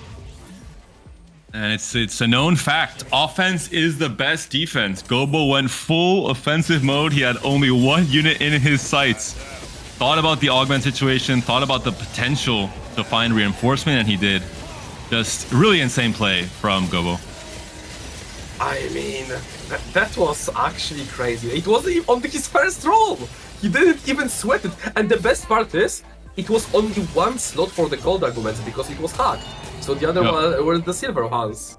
And it's a known fact. Offense is the best defense. Gobo went full offensive mode. He had only one unit in his sights. Thought about the augment situation, thought about the potential to find reinforcement, and he did. Just really insane play from Gobo.
I mean, that was actually crazy. It wasn't on his first roll. He didn't even sweat it. And the best part is, it was only one slot for the gold arguments because it was hacked. So the other one were the silver ones.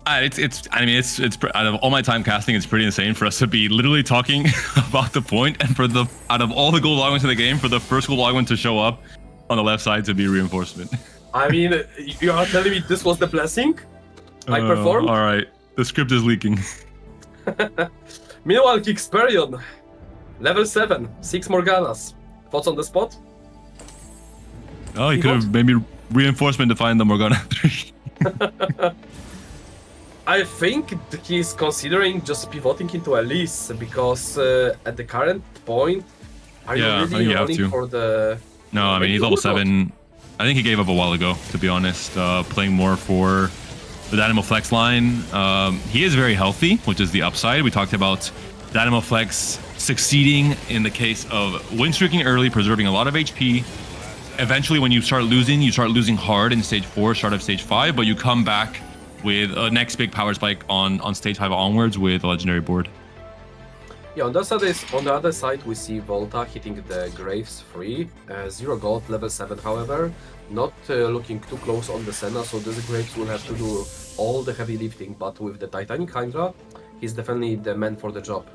I mean, it's out of all my time casting, it's pretty insane for us to be literally talking about the point, and for out of all the gold arguments in the game, for the first gold argument to show up on the left side to be reinforcement.
I mean, you are telling me this was the blessing? I performed?
Alright, the script is leaking.
Meanwhile, Kixperion, level 7, 6 Morganas. Thoughts on the spot?
Oh, he could have maybe reinforcement to find the Morgana 3.
I think he's considering just pivoting into Elise because at the current point, are you really running for the...
No, I mean, he's level 7. I think he gave up a while ago, to be honest, playing more for the Dynamo Flex line. He is very healthy, which is the upside. We talked about Dynamo Flex succeeding in the case of win streaking early, preserving a lot of HP. Eventually, when you start losing hard in stage 4, start of stage 5, but you come back with a next big power spike on stage 5 onwards with a legendary board.
Yeah, on the other side, we see Volta hitting the Graves free. 0 gold, level 7, however. Not looking too close on the Senna, so this Graves will have to do all the heavy lifting, but with the Titanic Hydra, he's definitely the man for the job.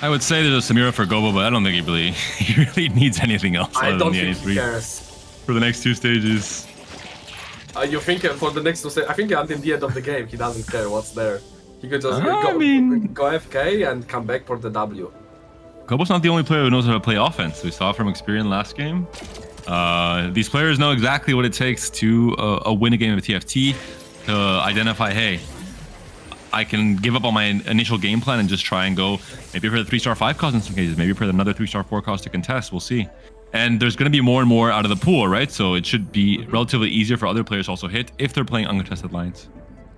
I would say there's a Samira for Gobo, but I don't think he really needs anything else
I
other
don't
than the
think he
83
cares.
for the next 2 stages.
You think for the next 2 stages? I think until the end of the game, he doesn't care what's there. He could just go FK and come back for the W.
Gobo's not the only player who knows how to play offense. We saw from Experian last game. These players know exactly what it takes to win a game of TFT, to identify, hey, I can give up on my initial game plan and just try and go maybe for the 3-star 5 cost in some cases, maybe for another 3-star 4 cost to contest. We'll see. And there's going to be more and more out of the pool, right? So it should be relatively easier for other players to also hit if they're playing uncontested lines.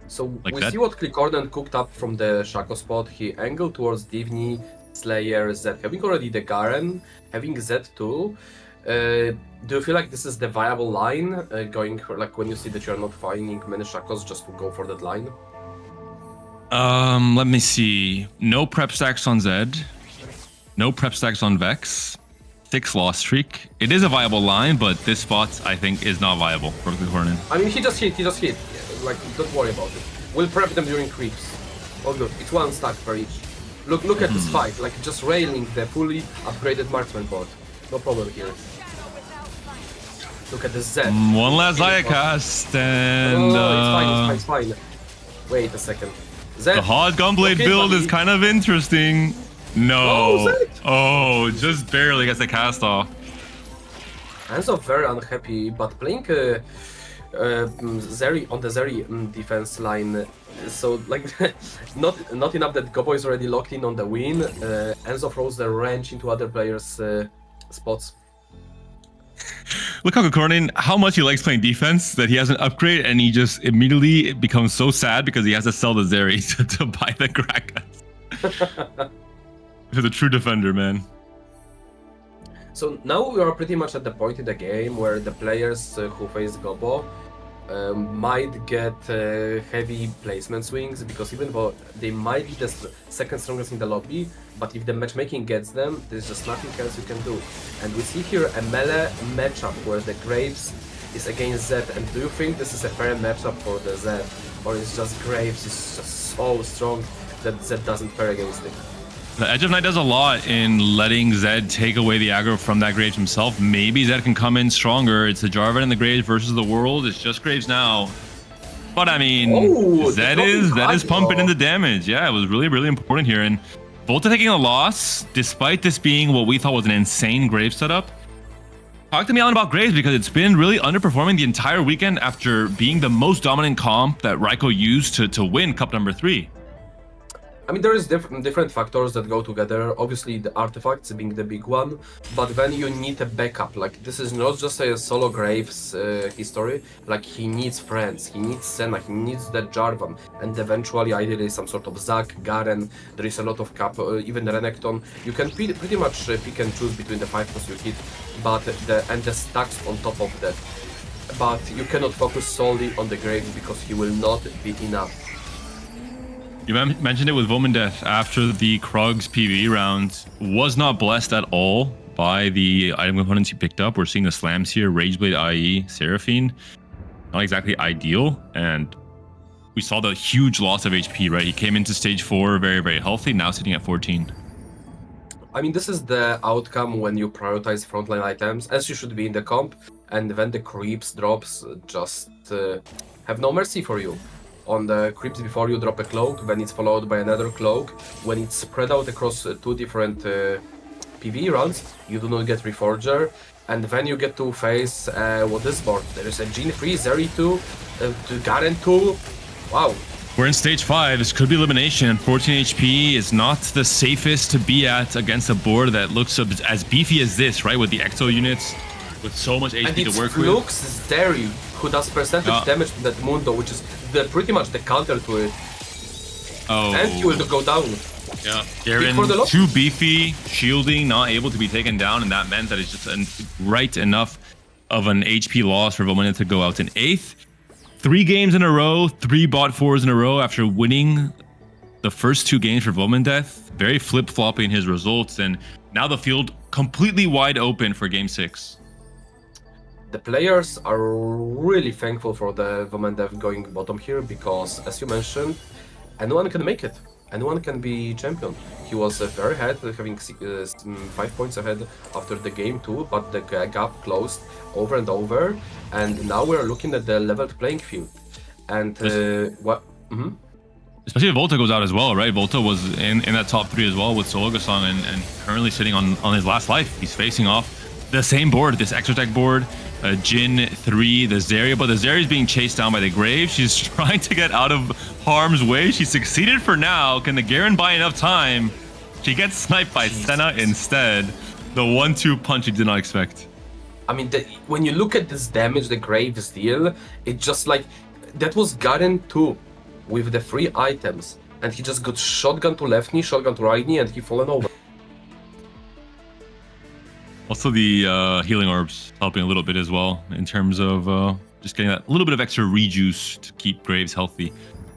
So
like
we
that.
see what Clickorden cooked up from the Shaco spot. He angled towards Divni, Slayer, Zed. Having already the Garen, having Zed too. Do you feel like this is the viable line? Going for, like, when you see that you're not finding many Shacos, just to go for that line?
Let me see. No prep stacks on Zed. No prep stacks on Vex. 6 loss streak. It is a viable line, but this spot, I think, is not viable for Clickorden.
I mean, he just hit. Like, don't worry about it. We'll prep them during creeps. Oh look, it's 1 stack per each. Look at this fight, like just railing the fully upgraded marksman board. No problem here. Look at this Zed.
One last Zaya cast, and
it's fine. Wait a second. Zed,
the hard Gunblade build is kind of interesting. No. Oh, just barely gets the cast off.
Enzo very unhappy, but playing Zeri on the Zeri defense line, so like not enough that Gobo is already locked in on the win. Enzo throws the wrench into other players' spots.
Look how Clickorden, how much he likes playing defense, that he has an upgrade and he just immediately becomes so sad because he has to sell the Zeri to buy the Gragas. He's a true defender, man.
So now we are pretty much at the point in the game where the players who face Gobo might get heavy placement swings, because even though they might be the second strongest in the lobby, but if the matchmaking gets them, there's just nothing else you can do. And we see here a melee matchup where the Graves is against Zed. And do you think this is a fair matchup for the Zed? Or is just Graves is just so strong that Zed doesn't pair against it?
The Edge of Night does a lot in letting Zed take away the aggro from that Graves himself. Maybe Zed can come in stronger. It's the Jarvan and the Graves versus the world. It's just Graves now. But I mean, Zed is pumping in the damage. Yeah, it was really, really important here. And Volta taking a loss, despite this being what we thought was an insane Graves setup. Talk to me, Alan, about Graves, because it's been really underperforming the entire weekend after being the most dominant comp that Raiko used to win Cup number 3.
I mean, there is different factors that go together. Obviously, the artifacts being the big one, but then you need a backup. Like, this is not just a solo Graves history. Like, he needs friends, he needs Senna, he needs the Jarvan, and eventually, ideally, some sort of Zac, Garen. There is a lot of cap, even Renekton. You can pretty much pick and choose between the 5 costs you hit, but the stacks on top of that. But you cannot focus solely on the Graves because he will not be enough.
You mentioned it with Vomandeth after the Krugs PvE round. Was not blessed at all by the item components he picked up. We're seeing the slams here, Rageblade, IE, Seraphine. Not exactly ideal. And we saw the huge loss of HP, right? He came into stage 4 very, very healthy, now sitting at 14.
I mean, this is the outcome when you prioritize frontline items, as you should be in the comp, and when the creeps drops just have no mercy for you. On the creeps before you drop a cloak, then it's followed by another cloak. When it's spread out across 2 different PvE rounds, you do not get Reforger, and then you get to face what is board. There is a Jhin 3, Zeri 2, Garen 2. Wow.
We're in stage 5. This could be elimination. 14 HP is not the safest to be at against a board that looks as beefy as this, right? With the Exo units, with so much HP to work with.
And it's Zeri, who does percentage damage to that Mundo, which is pretty much the counter to it.
Oh.
And he will go down.
Yeah. Garen, too beefy, shielding, not able to be taken down, and that meant that it's just right enough of an HP loss for Vomandeth to go out in 8th. 3 games in a row, 3 bot 4s in a row after winning the first 2 games for Vomandeth. Very flip-floppy in his results, and now the field completely wide open for game 6.
The players are really thankful for the Vomandeth going bottom here because, as you mentioned, anyone can make it. Anyone can be champion. He was very ahead, having 5 points ahead after the game 2, but the gap closed over and over, and now we're looking at the leveled playing field. And what?
Especially if Volta goes out as well, right? Volta was in that top 3 as well with Sologasong and currently sitting on his last life. He's facing off the same board, this extra tech board. Jin 3, the Zarya, but the Zarya is being chased down by the Grave. She's trying to get out of harm's way. She succeeded for now. Can the Garen buy enough time? She gets sniped by Senna instead. The 1-2 punch he did not expect.
I mean, when you look at this damage the Graves deal, it just like, that was Garen 2 with the 3 items. And he just got shotgun to left knee, shotgun to right knee, and he fallen over.
Also, the healing orbs helping a little bit as well in terms of just getting that little bit of extra rejuice to keep Graves healthy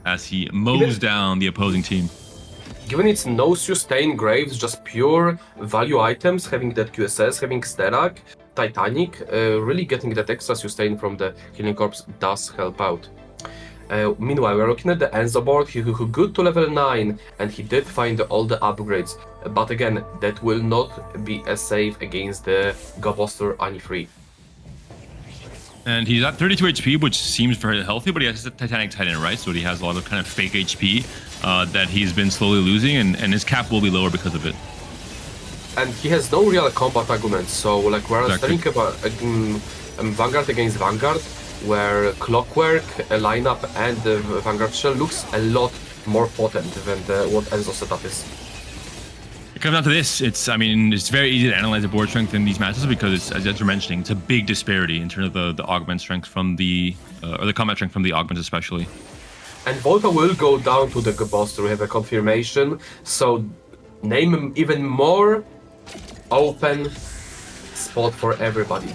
as he mows down the opposing team.
Given it's no sustain Graves, just pure value items, having that QSS, having Sterak, Titanic, really getting that extra sustain from the healing orbs does help out. Meanwhile, we're looking at the Enzo board. He good to level 9, and he did find all the upgrades. But again, that will not be as safe against the Goboster Ani 3.
And he's at 32 HP, which seems very healthy, but he has a Titanic Titan, right? So he has a lot of kind of fake HP that he's been slowly losing, and his cap will be lower because of it.
And he has no real combat arguments. So, like, we're talking about Vanguard against Vanguard, where Clockwork, a lineup, and the Vanguard Shell looks a lot more potent than what Enzo's setup is.
It comes down to this. It's very easy to analyze the board strength in these matches because it's, as you're mentioning, it's a big disparity in terms of the augment strength from the, or the combat strength from the augments especially.
And Volta will go down to the Goboster, we have a confirmation, so name even more open spot for everybody.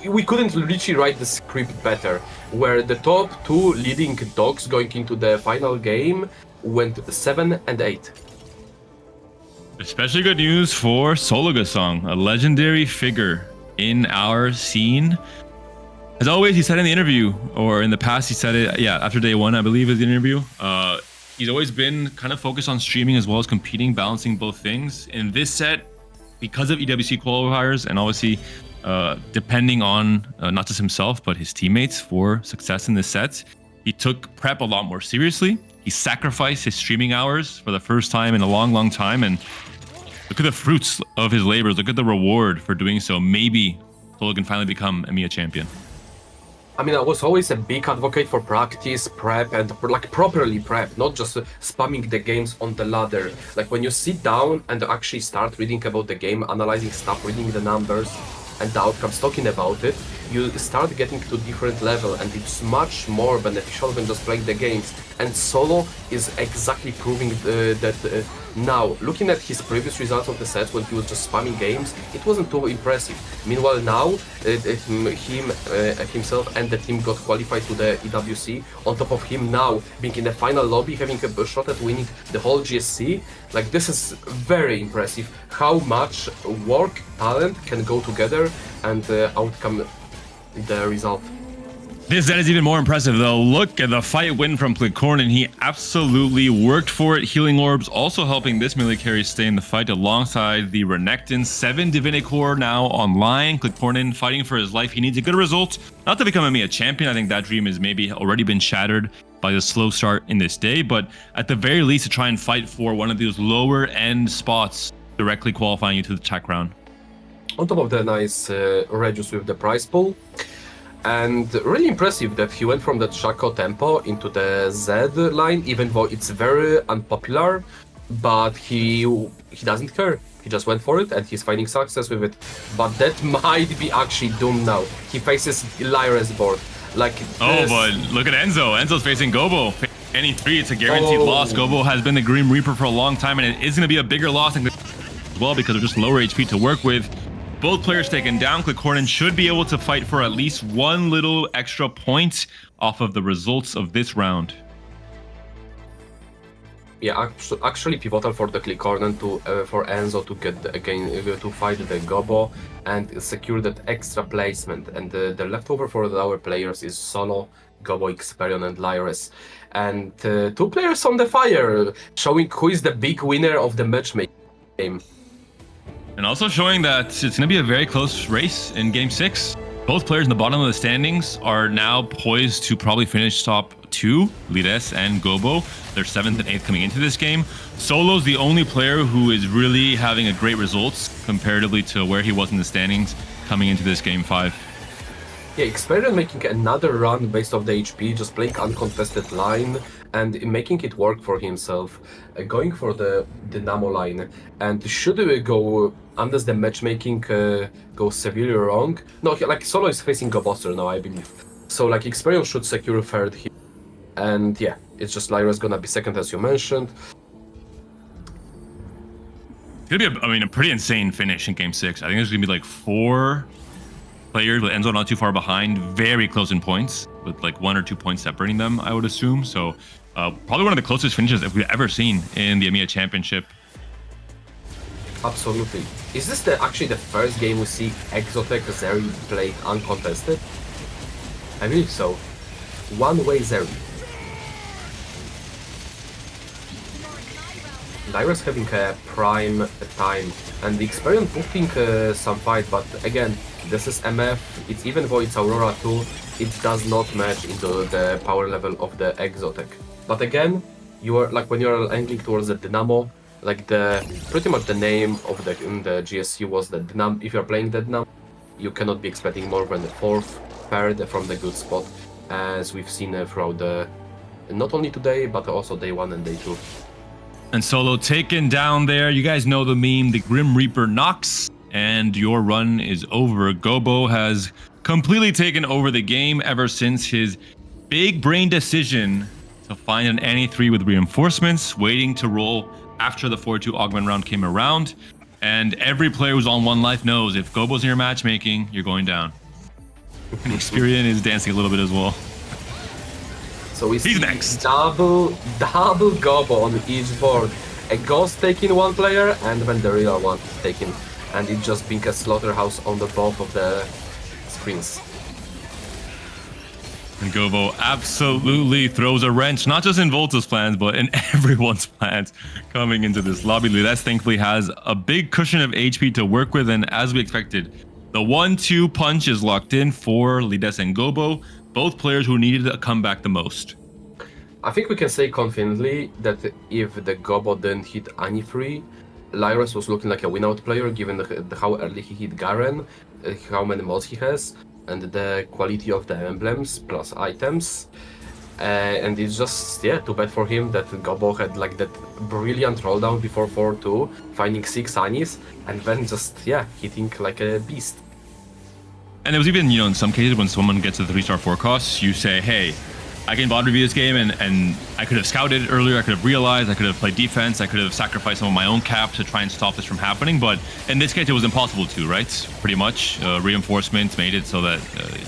We couldn't literally write the script better, where the top 2 leading dogs going into the final game went 7 and 8.
Especially good news for Sologasong, a legendary figure in our scene. As always, he said in the interview, or in the past he said it, after day 1, I believe, is the interview. He's always been kind of focused on streaming as well as competing, balancing both things. In this set, because of EWC qualifiers and obviously depending on not just himself, but his teammates for success in this set, he took prep a lot more seriously. He sacrificed his streaming hours for the first time in a long, long time. And look at the fruits of his labors. Look at the reward for doing so. Maybe Solo can finally become EMEA champion.
I mean, I was always a big advocate for practice, prep, and like properly prep, not just spamming the games on the ladder. Like when you sit down and actually start reading about the game, analyzing stuff, reading the numbers and the outcomes, talking about it, you start getting to a different level, and it's much more beneficial than just playing the games. And Solo is exactly proving that now. Looking at his previous results of the sets when he was just spamming games, it wasn't too impressive. Meanwhile now, himself and the team got qualified to the EWC. On top of him now being in the final lobby, having a shot at winning the whole GSC, like this is very impressive. How much work, talent can go together and outcome the result.
This set is even more impressive though. Look at the fight win from Clickcorn, he absolutely worked for it. Healing orbs also helping this melee carry stay in the fight alongside the Renekton. 7 Divinity Core now online. Clickcorn fighting for his life. He needs a good result, not to become EMEA champion. I think that dream has maybe already been shattered by the slow start in this day, but at the very least to try and fight for one of those lower end spots directly qualifying you to the tech round.
On top of the nice Regius with the prize pool. And really impressive that he went from the Shaco tempo into the Z line, even though it's very unpopular, but he doesn't care. He just went for it and he's finding success with it. But that might be actually doomed now. He faces Lyra's board. Like
but look at Enzo. Enzo's facing Gobo. Any 3, it's a guaranteed loss. Gobo has been the Grim Reaper for a long time, and it is going to be a bigger loss as well because of just lower HP to work with. Both players taken down. Klikornin should be able to fight for at least one little extra point off of the results of this round.
Yeah, actually pivotal for the Klikornin to for Enzo to get to fight the Gobo and secure that extra placement. And the leftover for our players is Solo, Gobo, Experion, and Lyris. And 2 players on the fire, showing who is the big winner of the matchmaking game.
And also showing that it's going to be a very close race in Game 6. Both players in the bottom of the standings are now poised to probably finish top 2, Lides and Gobo. They're 7th and 8th coming into this game. Solo's the only player who is really having a great results comparatively to where he was in the standings coming into this Game 5.
Yeah, Experian making another run based off the HP, just playing uncontested line and making it work for himself. Going for the Dynamo line. And should we go, unless the matchmaking goes severely wrong? No, like Solo is facing Goboster now, I believe. So like Experian should secure 3rd here. And yeah, it's just Lyra's gonna be 2nd as you mentioned.
It's gonna be a pretty insane finish in Game 6. I think there's gonna be like 4 players with Enzo not too far behind, very close in points, with like 1 or 2 points separating them, I would assume. So probably one of the closest finishes that we've ever seen in the EMEA Championship.
Absolutely. Is this actually the first game we see Exotech Zeri played uncontested? I believe so. One-way Zeri. Lyra's having a prime time, and the Experian putting some fight, but again, this is MF, it's even though it's Aurora 2, it does not match into the power level of the Exotech. But again, you are like when you're angling towards the Dynamo, like pretty much the name of the GSC was the Dynamo. If you're playing the Dynamo, you cannot be expecting more than the 4th paired from the good spot, as we've seen throughout not only today, but also day 1 and day 2.
And Solo taken down there. You guys know the meme, the Grim Reaper knocks, and your run is over. Gobo has completely taken over the game ever since his big brain decision to find an NA3 with reinforcements, waiting to roll after the 4-2 augment round came around. And every player who's on 1 life knows if Gobo's in your matchmaking, you're going down. And Experian is dancing a little bit as well.
So we see next. Double Gobo on each board. A Ghost taking 1 player and then the real one taking. And it just being a slaughterhouse on the both of the screens.
And Gobo absolutely throws a wrench, not just in Volta's plans, but in everyone's plans coming into this lobby. Lides thankfully has a big cushion of HP to work with, and as we expected, the 1-2 punch is locked in for Lides and Gobo, both players who needed a comeback the most.
I think we can say confidently that if the Gobo didn't hit any 3, Lyris was looking like a win-out player, given how early he hit Garen, how many mods he has, and the quality of the emblems plus items. And it's just, yeah, too bad for him that Gobo had like that brilliant roll down before 4-2, finding 6 Anis, and then just, yeah, hitting like a beast.
And it was even, in some cases when someone gets a 3-star forecast, you say, hey, I can bot review this game and I could have scouted earlier, I could have realized, I could have played defense, I could have sacrificed some of my own cap to try and stop this from happening, but in this case it was impossible to, right? Pretty much. Reinforcements made it so that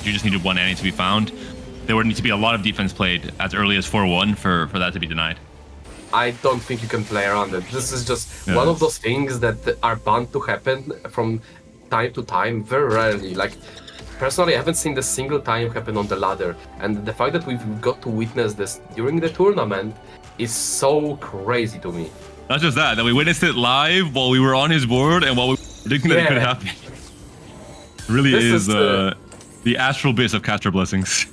you just needed 1 Annie to be found. There would need to be a lot of defense played as early as 4-1 for that to be denied.
I don't think you can play around it. This is just one of those things that are bound to happen from time to time, very rarely. Like, personally, I haven't seen this single time happen on the ladder, and the fact that we've got to witness this during the tournament is so crazy to me.
Not just that we witnessed it live while we were on his board and while we were predicting that it could happen. It really is the astral base of caster blessings.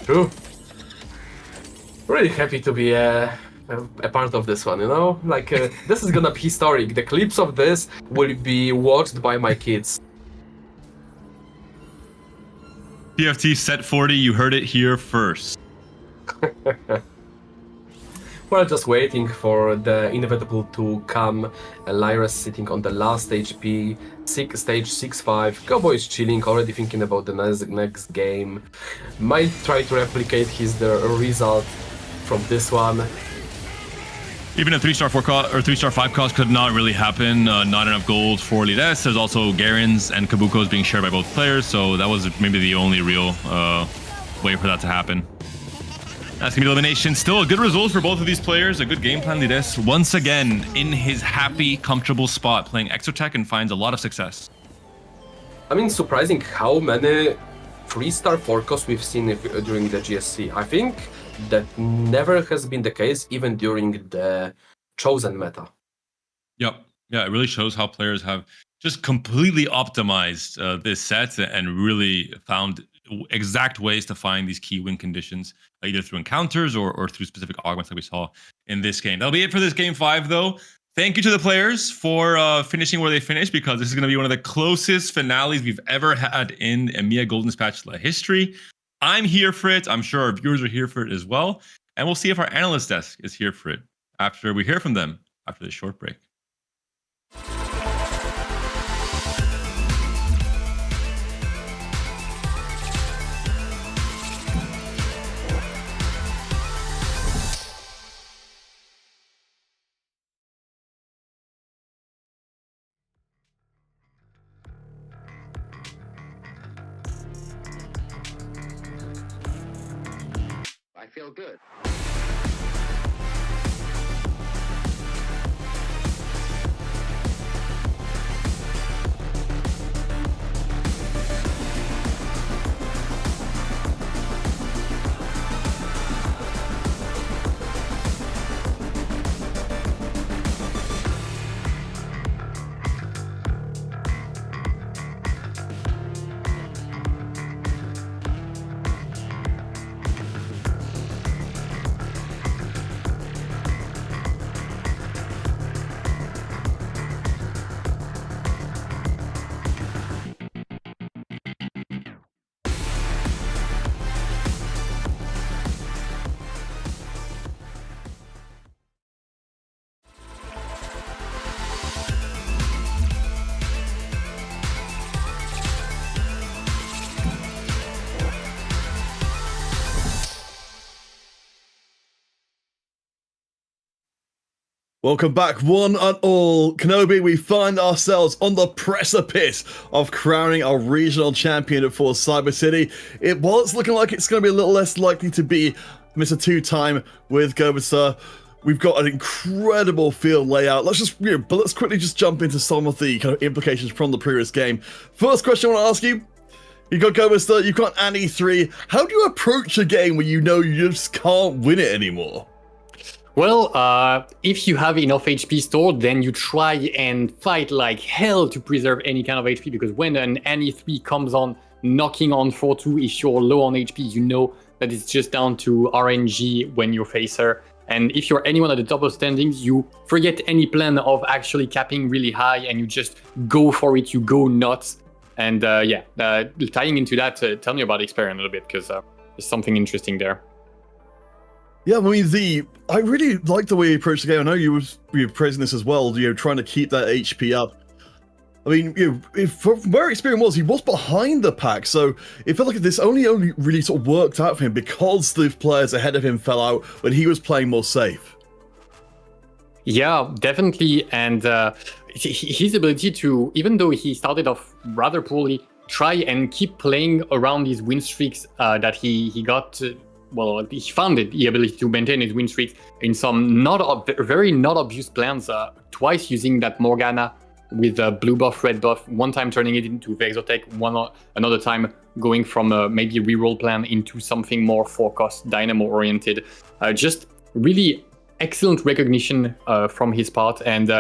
True. Really happy to be a part of this one, Like, this is gonna be historic. The clips of this will be watched by my kids.
TFT set 40, you heard it here first.
We're just waiting for the inevitable to come. Lyra sitting on the last HP, stage 6-5. Gobo is chilling, already thinking about the next game. Might try to replicate the result from this one.
Even a 3-star 4 cost or 3-star 5 cost could not really happen. Not enough gold for Lides. There's also Garen's and Kabuko's being shared by both players, so that was maybe the only real way for that to happen. That's gonna be elimination. Still a good result for both of these players. A good game plan. Lides once again in his happy, comfortable spot, playing Exotech and finds a lot of success.
I mean, surprising how many 3-star 4 costs we've seen during the GSC. I think that never has been the case, even during the Chosen meta.
Yep. Yeah, it really shows how players have just completely optimized this set and really found exact ways to find these key win conditions, either through encounters or through specific augments like we saw in this game. That'll be it for this game 5, though. Thank you to the players for finishing where they finished, because this is going to be one of the closest finales we've ever had in EMEA Golden Spatula history. I'm here for it. I'm sure our viewers are here for it as well. And we'll see if our analyst desk is here for it after we hear from them after this short break.
I feel good.
Welcome back, one and all. Kenobi, we find ourselves on the precipice of crowning our regional champion for Cyber City. It was looking like it's going to be a little less likely to be Mr. 2-time with Gobasa. We've got an incredible field layout. Let's just, but let's quickly just jump into some of the kind of implications from the previous game. First question I want to ask you. You've got Gobasa, you've got an E3. How do you approach a game where you know you just can't win it anymore?
Well, if you have enough HP stored, then you try and fight like hell to preserve any kind of HP, because when an NE3 comes on knocking on 4-2, if you're low on HP, you know that it's just down to RNG when you face her. And if you're anyone at the top of standings, you forget any plan of actually capping really high and you just go for it, you go nuts. And tying into that, tell me about Xperion a little bit, because there's something interesting there.
Yeah, I mean, I really like the way you approached the game. I know you were praising this as well, trying to keep that HP up. I mean, from where Xperion was, he was behind the pack, so it felt like this only really sort of worked out for him because the players ahead of him fell out when he was playing more safe.
Yeah, definitely, and his ability to, even though he started off rather poorly, try and keep playing around these win streaks that he got. Well, he found the ability to maintain his win streaks in some very not obvious plans. Twice using that Morgana with blue buff, red buff. One time turning it into Vexotech. Another time going from maybe a reroll plan into something more 4-cost Dynamo oriented. Just really excellent recognition from his part, and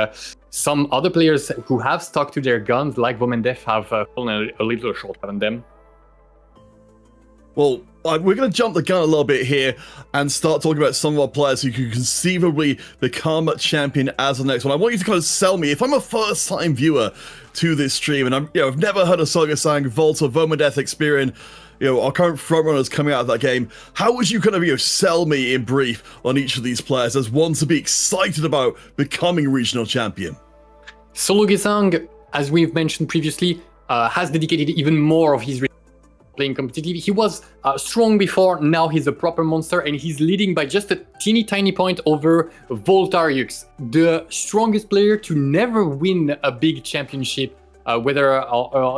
some other players who have stuck to their guns, like Vomendef, have fallen a little short, haven't them?
Well, we're going to jump the gun a little bit here and start talking about some of our players who could conceivably become champion as the next one. I want you to kind of sell me. If I'm a first-time viewer to this stream and I've never heard of Soga Sang, Volta, Vomendef, Xperion, our current frontrunners coming out of that game, how would you kind of sell me in brief on each of these players as one to be excited about becoming regional champion?
Soga Sang, as we've mentioned previously, has dedicated even more of his playing competitively. He was strong before, now he's a proper monster, and he's leading by just a teeny tiny point over Voltarius, the strongest player to never win a big championship, whether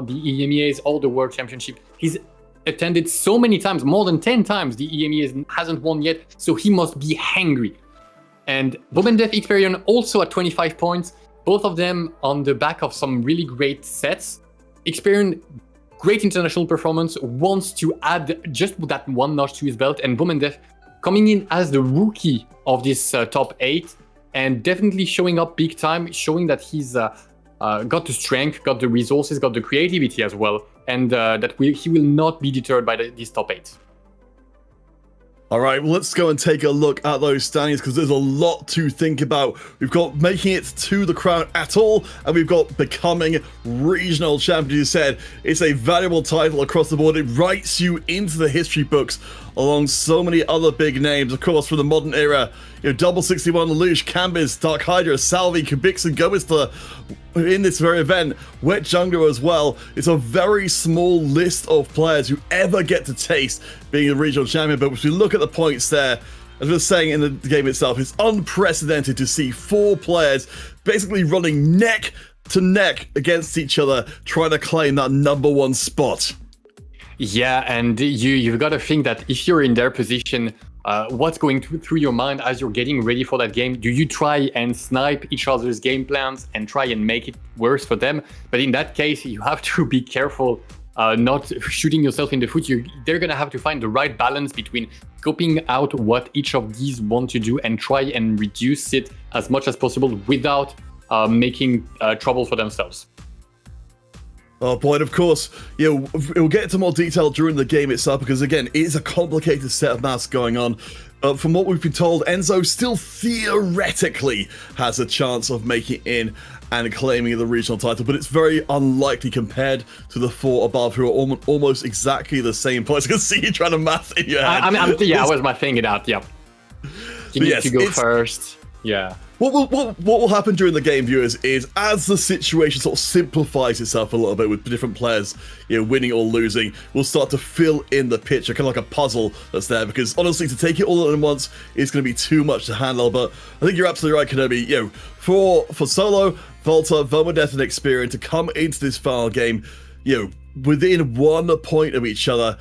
the EMEAs or the World Championship. He's attended so many times, more than 10 times the EMEA hasn't won yet, so he must be hangry. And Bobendef Experian also at 25 points, both of them on the back of some really great sets. Experian, great international performance, wants to add just that one notch to his belt, and Bobendef coming in as the rookie of this top 8 and definitely showing up big time, showing that he's got the strength, got the resources, got the creativity as well, and that he will not be deterred by this top 8.
All right, well, let's go and take a look at those standings because there's a lot to think about. We've got making it to the crown at all, and we've got becoming regional champion. You said it's a valuable title across the board. It writes you into the history books along so many other big names, of course, from the modern era. You know, Double 61, Lelouch, Cambis, Dark Hydra, Salvi, Kubix, and Gobista in this very event. Wet Jungler as well. It's a very small list of players who ever get to taste being a regional champion. But if we look at the points there, as we were saying in the game itself, it's unprecedented to see 4 players basically running neck to neck against each other, trying to claim that #1 spot.
Yeah, and you've got to think that if you're in their position, what's going through your mind as you're getting ready for that game? Do you try and snipe each other's game plans and try and make it worse for them? But in that case, you have to be careful not shooting yourself in the foot. They're going to have to find the right balance between scoping out what each of these want to do and try and reduce it as much as possible without making trouble for themselves.
Oh boy, and of course, we'll get into more detail during the game itself because, again, it is a complicated set of maths going on. From what we've been told, Enzo still theoretically has a chance of making it in and claiming the regional title, but it's very unlikely compared to the 4 above who are almost exactly the same points. I can see you trying to math in your head.
I was mathing it out, yeah. You need to go first, yeah.
What will happen during the game, viewers, is as the situation sort of simplifies itself a little bit with different players, winning or losing, we'll start to fill in the picture, kind of like a puzzle that's there. Because honestly, to take it all at once is going to be too much to handle. But I think you're absolutely right, Kenobi. For Solo, Volta, Vomodeth, and Experian to come into this final game, within 1 point of each other.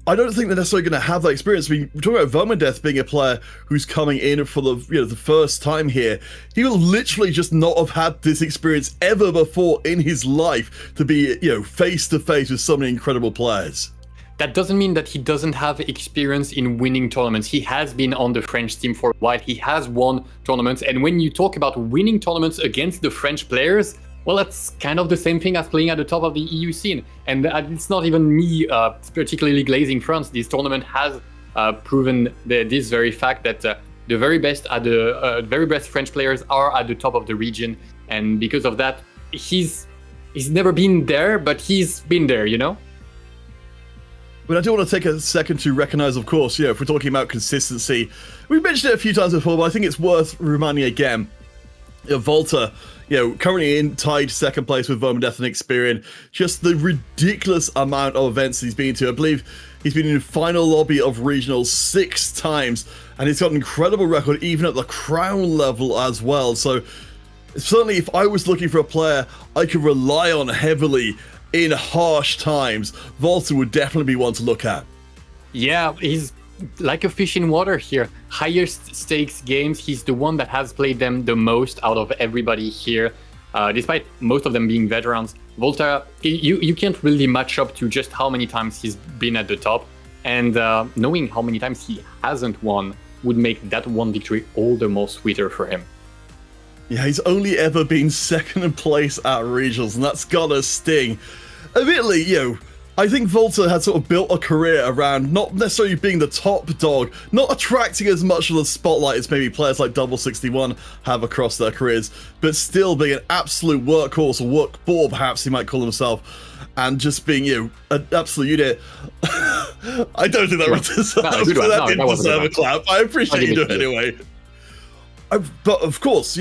I don't think they're necessarily going to have that experience. I mean, we're talking about Vomodeth being a player who's coming in for the first time here. He will literally just not have had this experience ever before in his life to be, face to face with so many incredible players.
That doesn't mean that he doesn't have experience in winning tournaments. He has been on the French team for a while. He has won tournaments. And when you talk about winning tournaments against the French players, well, that's kind of the same thing as playing at the top of the EU scene. And it's not even me particularly glazing France. This tournament has proven this very fact that the very best French players are at the top of the region. And because of that, he's never been there, but he's been there,
But I do want to take a second to recognize, of course, if we're talking about consistency, we've mentioned it a few times before, but I think it's worth reminding again. Volta, currently in tied second place with Vomodeth and Experian. Just the ridiculous amount of events he's been to. I believe he's been in the final lobby of regionals 6 times, and he's got an incredible record even at the crown level as well. So certainly, if I was looking for a player I could rely on heavily in harsh times, Volta would definitely be one to look at.
Yeah, he's like a fish in water here. Highest stakes games, he's the one that has played them the most out of everybody here. Despite most of them being veterans, Volta, you can't really match up to just how many times he's been at the top. And knowing how many times he hasn't won would make that one victory all the more sweeter for him.
Yeah, he's only ever been second in place at regionals, and that's gotta sting. Admittedly, I think Volta had sort of built a career around not necessarily being the top dog, not attracting as much of the spotlight as maybe players like Double 61 have across their careers, but still being an absolute workhorse, or workball perhaps he might call himself, and just being, an absolute unit. I don't think that didn't deserve a clap. I appreciate you doing it anyway. But of course,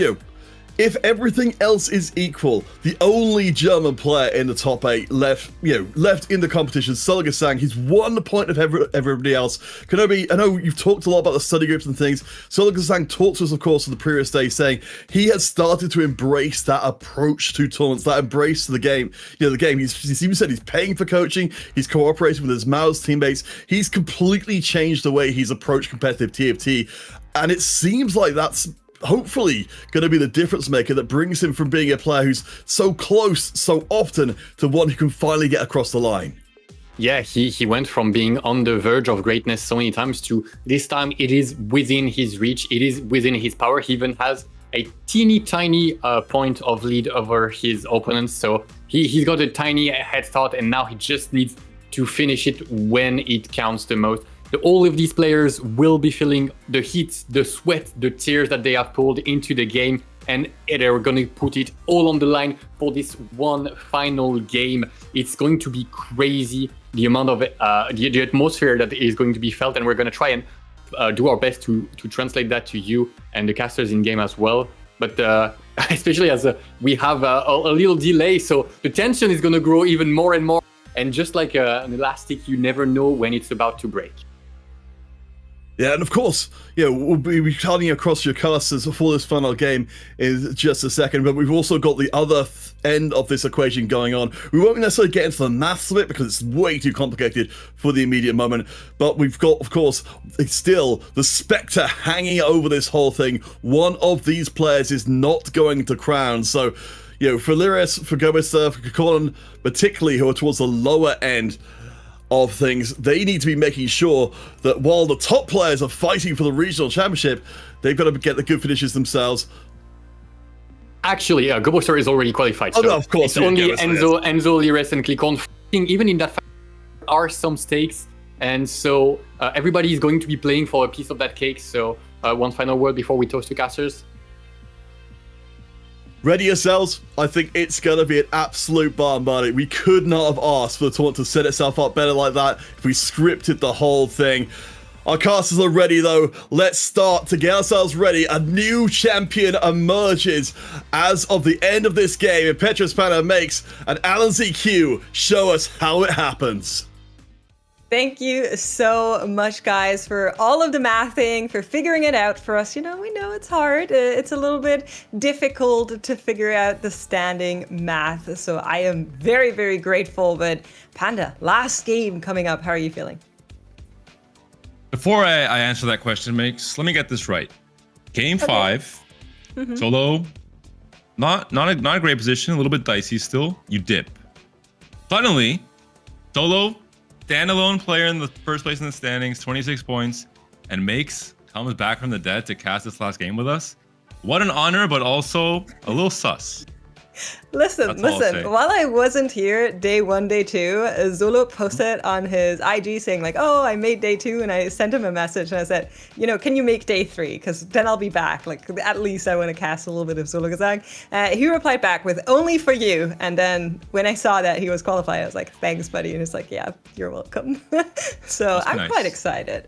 if everything else is equal, the only German player in the top 8 left in the competition, Sologasang, he's 1 point of everybody else. Kenobi, I know you've talked a lot about the study groups and things. Sologasang talked to us, of course, on the previous day, saying he has started to embrace that approach to tournaments, that embrace to the game. The game. He's even said he's paying for coaching. He's cooperating with his Mao's teammates. He's completely changed the way he's approached competitive TFT, and it seems like that's hopefully going to be the difference maker that brings him from being a player who's so close so often to one who can finally get across the line.
Yeah, he went from being on the verge of greatness so many times to this time it is within his reach, it is within his power. He even has a teeny tiny point of lead over his opponents, so he's got a tiny head start, and now he just needs to finish it when it counts the most. All of these players will be feeling the heat, the sweat, the tears that they have pulled into the game, and they're going to put it all on the line for this one final game. It's going to be crazy, the amount of the atmosphere that is going to be felt, and we're going to try and do our best to translate that to you and the casters in game as well. But especially as we have a little delay, so the tension is going to grow even more and more. And just like an elastic, you never know when it's about to break.
Yeah, and of course, we'll be cutting across your casters for this final game in just a second, but we've also got the other end of this equation going on. We won't necessarily get into the maths of it because it's way too complicated for the immediate moment, but we've got, of course, it's still the spectre hanging over this whole thing. One of these players is not going to crown, so, for Lyris, for Gomester, for Colin, particularly, who are towards the lower end of things, they need to be making sure that while the top players are fighting for the regional championship, they've got to get the good finishes themselves.
Actually, Gobostar is already qualified.
Oh,
so
no, of course.
It's only Enzo, Lyris, and Klikon. Even in that fight, there are some stakes, and so everybody is going to be playing for a piece of that cake. So one final word before we toast to casters.
Ready yourselves. I think it's going to be an absolute bombardment. We could not have asked for the tournament to set itself up better like that if we scripted the whole thing. Our casters are ready, though. Let's start to get ourselves ready. A new champion emerges as of the end of this game, and Petrus Panner makes an Alan ZQ show us how it happens.
Thank you so much, guys, for all of the mathing, for figuring it out for us. We know it's hard. It's a little bit difficult to figure out the standing math. So I am very, very grateful. But Panda, last game coming up. How are you feeling?
Before I answer that question, Makes, let me get this right. Game 5, solo, not a great position, a little bit dicey still. You dip. Suddenly, solo, standalone player in the first place in the standings, 26 points, and Makes comes back from the dead to cast this last game with us. What an honor, but also a little sus.
Listen, while I wasn't here day 1, day 2, Zolo posted on his IG saying like, oh, I made day 2, and I sent him a message and I said, can you make day 3? Because then I'll be back. Like, at least I want to cast a little bit of Sologasang. He replied back with, only for you. And then when I saw that he was qualified, I was like, thanks, buddy. And it's like, yeah, you're welcome. So I'm quite excited.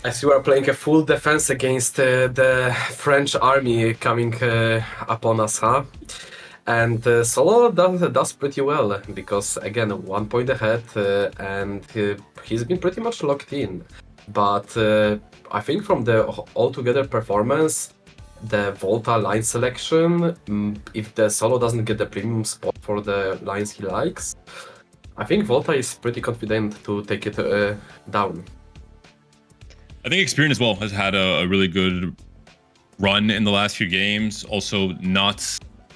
As you are playing a full defense against the French army coming upon us, huh? And Solo does pretty well because, again, 1 point ahead, and he's been pretty much locked in. But I think from the altogether performance, the Volta line selection, if the Solo doesn't get the premium spot for the lines he likes, I think Volta is pretty confident to take it down.
I think Experian as well has had a really good run in the last few games. Also not,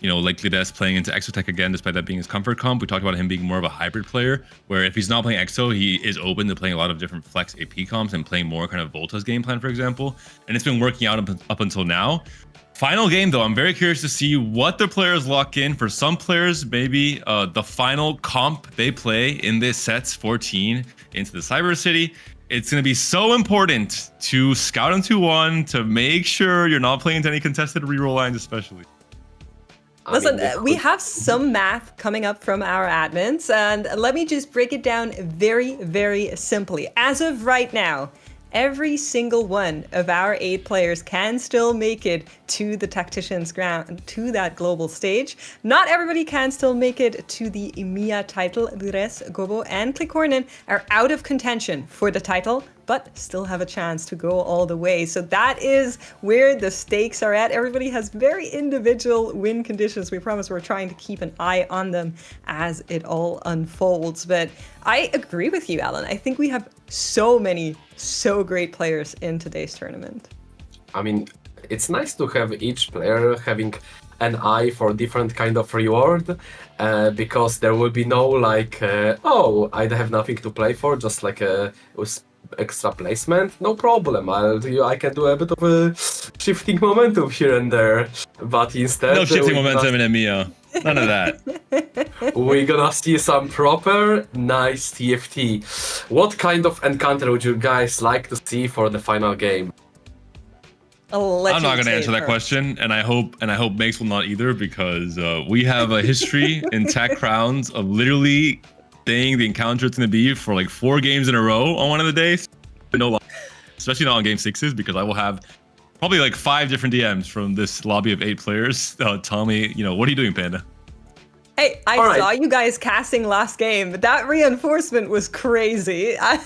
like Lides playing into Exotech again, despite that being his comfort comp. We talked about him being more of a hybrid player, where if he's not playing Exo, he is open to playing a lot of different flex AP comps and playing more kind of Volta's game plan, for example. And it's been working out up until now. Final game, though, I'm very curious to see what the players lock in. For some players, maybe the final comp they play in this sets 14 into the Cyber City. It's going to be so important to scout into one to make sure you're not playing into any contested reroll lines, especially.
Listen, we have some math coming up from our admins, and let me just break it down very, very simply. As of right now, every single one of our 8 players can still make it to the Tacticians ground, to that global stage. Not everybody can still make it to the EMEA title. Vires, Gobo, and Klikornen are out of contention for the title, but still have a chance to go all the way. So that is where the stakes are at. Everybody has very individual win conditions. We promise we're trying to keep an eye on them as it all unfolds. But I agree with you, Alan. I think we have so many, so great players in today's tournament.
I mean, it's nice to have each player having an eye for different kind of reward, because there will be no like, oh, I have nothing to play for, just like extra placement. No problem. I can do a bit of a shifting momentum here and there, but instead
no shifting momentum in EMEA. None of that.
We're gonna see some proper nice TFT. What kind of encounter would you guys like to see for the final game?
I'm
not going to answer that question, and I hope Makes will not either, because we have a history in Tech Crowns of literally saying the encounter it's going to be for like 4 games in a row on one of the days. No, especially not on game 6s, because I will have probably like 5 different DMs from this lobby of 8 players tell me, what are you doing, Panda?
Hey, I saw you guys casting last game, but that reinforcement was crazy. I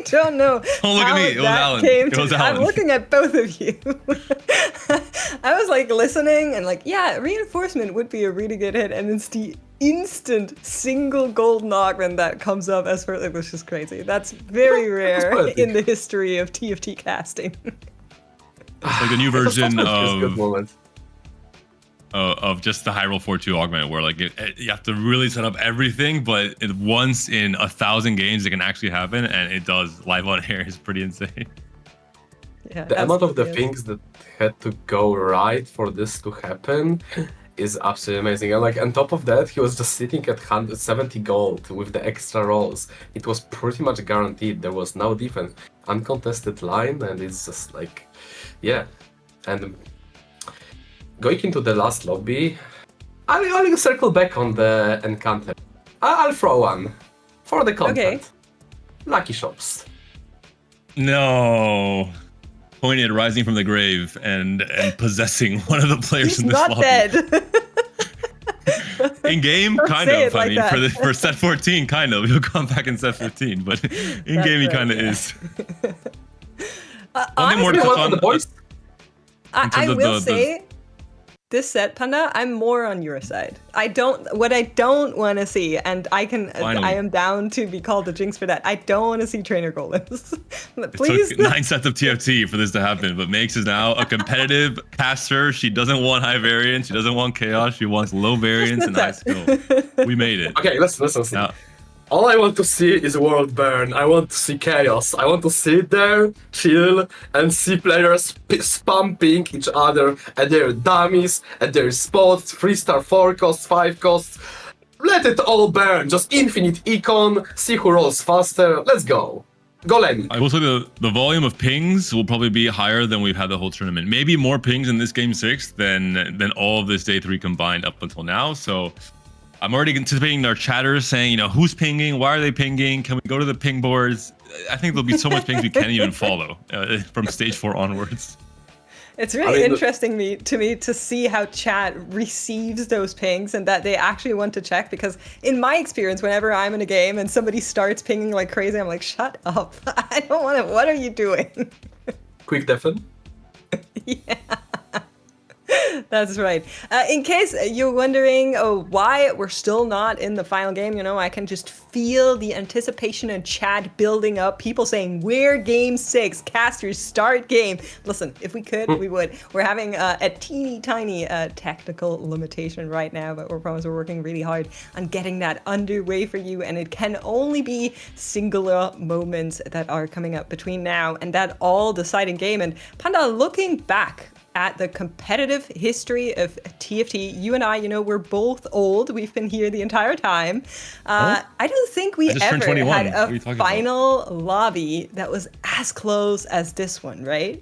don't know.
Don't look at me. It was Alan. It was Alan.
I'm looking at both of you. I was like listening and like, yeah, reinforcement would be a really good hit, and it's the instant single golden augment that comes up as for it was just crazy. That's very rare in the history of TFT casting.
It's like a new version of just the high roll 4-2 augment, where like you have to really set up everything, but once in 1,000 games it can actually happen, and it does live on air. Is pretty insane.
Yeah,
the amount of the things that had to go right for this to happen is absolutely amazing. And like on top of that, he was just sitting at 170 gold with the extra rolls. It was pretty much guaranteed. There was no defense, uncontested line, and it's just like, yeah. And going into the last lobby, I'll circle back on the encounter. I'll throw one for the content. Okay. Lucky Shops.
No. Pointed rising from the grave and possessing one of the players in this lobby.
He's not dead.
In game, kind of. I mean, for set 14, kind of. He'll come back in set 15, but in game he kind of is. One thing more to touch on
the boys.
I will say, this set, Panda, I'm more on your side. What I don't want to see, and I am down to be called the jinx for that. I don't want to see trainer golems. Please.
It took 9 sets of TFT for this to happen, but Makes is now a competitive caster. She doesn't want high variance. She doesn't want chaos. She wants low variance and high skill. We made it.
Okay, listen. Now, all I want to see is world burn. I want to see chaos. I want to sit there, chill, and see players spamming each other at their dummies, at their spots, 3-star 4 costs, 5 costs. Let it all burn. Just infinite econ, see who rolls faster. Let's go. Golem.
I will say the volume of pings will probably be higher than we've had the whole tournament. Maybe more pings in this game 6 than all of this day 3 combined up until now. So I'm already anticipating our chatters saying, who's pinging? Why are they pinging? Can we go to the ping boards? I think there'll be so much pings we can't even follow from stage 4 onwards.
It's really interesting to me to see how chat receives those pings and that they actually want to check, because in my experience, whenever I'm in a game and somebody starts pinging like crazy, I'm like, shut up. I don't want to. What are you doing?
Quick deafen.
Yeah. That's right. In case you're wondering why we're still not in the final game, I can just feel the anticipation and chat building up. People saying, we're game 6, casters start game. Listen, if we could, we would. We're having a teeny tiny technical limitation right now, but we promise we're working really hard on getting that underway for you. And it can only be singular moments that are coming up between now and that all deciding game. And Panda, looking back at the competitive history of TFT, you and I, we're both old. We've been here the entire time. I don't think we ever had a final lobby that was as close as this one, right?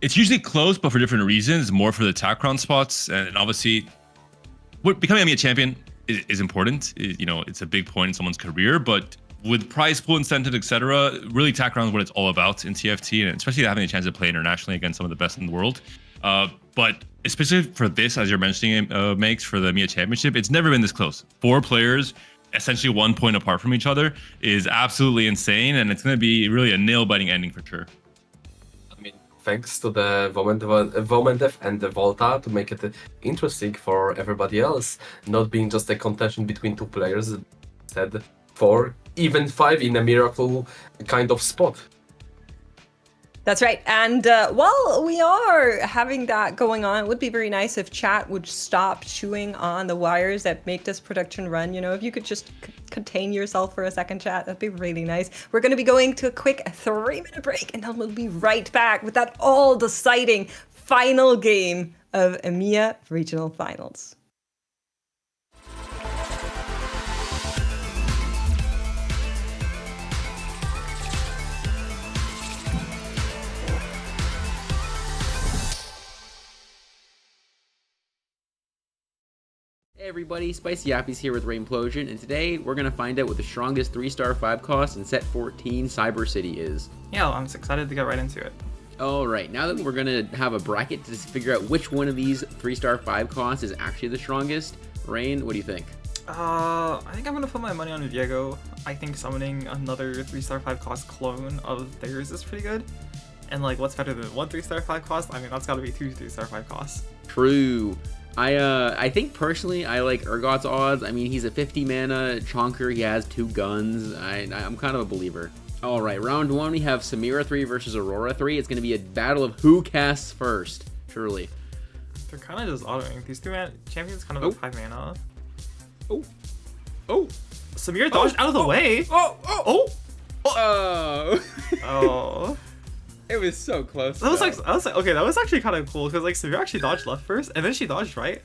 It's usually close, but for different reasons. More for the Tacron spots, and obviously, becoming EMEA champion is important. It's a big point in someone's career, but with prize pool incentive, etc., really Tac Ground is what it's all about in TFT, and especially having a chance to play internationally against some of the best in the world. But especially for this, as you're mentioning, makes for the EMEA Championship, it's never been this close. 4 players, essentially 1 point apart from each other, is absolutely insane, and it's going to be really a nail-biting ending for sure.
I mean, thanks to the Vomendev and the Volta to make it interesting for everybody else, not being just a contention between 2 players, instead 4, even 5 in a miracle kind of spot.
That's right. And while we are having that going on, it would be very nice if chat would stop chewing on the wires that make this production run. You know, if you could just contain yourself for a second, chat, that'd be really nice. We're going to be going to a quick 3-minute break, and then we'll be right back with that all-deciding final game of EMEA Regional Finals.
Hey everybody, Spicy Yappies here with Rainplosion, and today we're going to find out what the strongest 3-star 5 cost in set 14 Cyber City is.
Yeah, I'm excited to get right into it.
Alright, now that we're going to have a bracket to figure out which one of these 3-star 5 costs is actually the strongest, Rain, what do you think?
I think I'm going to put my money on Diego. I think summoning another 3-star 5 cost clone of theirs is pretty good. And like, what's better than 1 3-star 5 cost? I mean, that's got to be 2 3-star 5 costs.
True. I think personally I like Urgot's odds. I mean, he's a 50 mana chonker, he has 2 guns. I'm kind of a believer. Alright, round 1 we have Samira 3 versus Aurora 3. It's going to be a battle of who casts first, surely.
They're kind of just autoing. These 2 champions kind of have 5 mana.
Oh!
Samira dodged out of the way! Oh!
It was so close.
That was like, okay, that was actually kind of cool because like Samira actually dodged left first, and then she dodged right.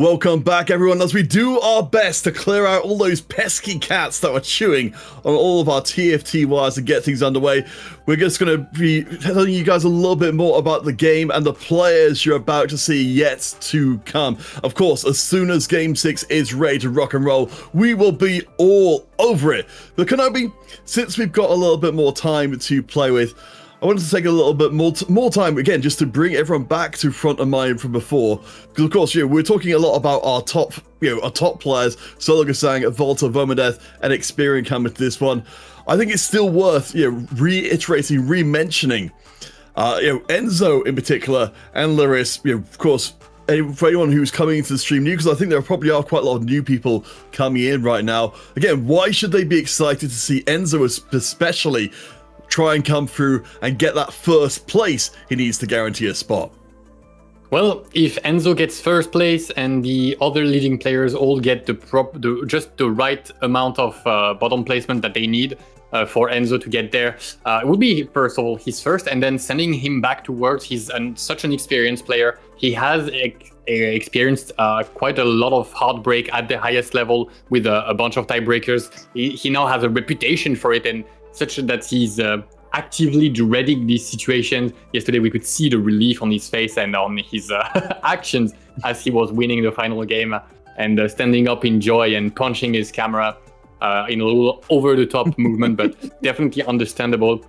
Welcome back, everyone, as we do our best to clear out all those pesky cats that are chewing on all of our TFT wires to get things underway. We're just going to be telling you guys a little bit more about the game and the players you're about to see yet to come. Of course, as soon as Game 6 is ready to rock and roll, we will be all over it. But Kenobi, since we've got a little bit more time to play with, I wanted to take a little bit more time, again, just to bring everyone back to front of mind from before. Because, of course, we're talking a lot about our top, our top players, Solo Gasang, Volta, Vomodeth, and Experian coming to this one. I think it's still worth, reiterating, re-mentioning, Enzo in particular, and Lyris, of course, for anyone who's coming into the stream new, because I think there probably are quite a lot of new people coming in right now. Again, why should they be excited to see Enzo especially try and come through and get that first place he needs to guarantee a spot?
Well, if Enzo gets first place and the other leading players all get just the right amount of bottom placement that they need for Enzo to get there, it would be, first of all, his first, and then sending him back towards. He's such an experienced player. He has experienced quite a lot of heartbreak at the highest level with a bunch of tiebreakers. He now has a reputation for it, and such that he's actively dreading these situations. Yesterday we could see the relief on his face and on his actions as he was winning the final game and standing up in joy and punching his camera in a little over-the-top movement, but definitely understandable.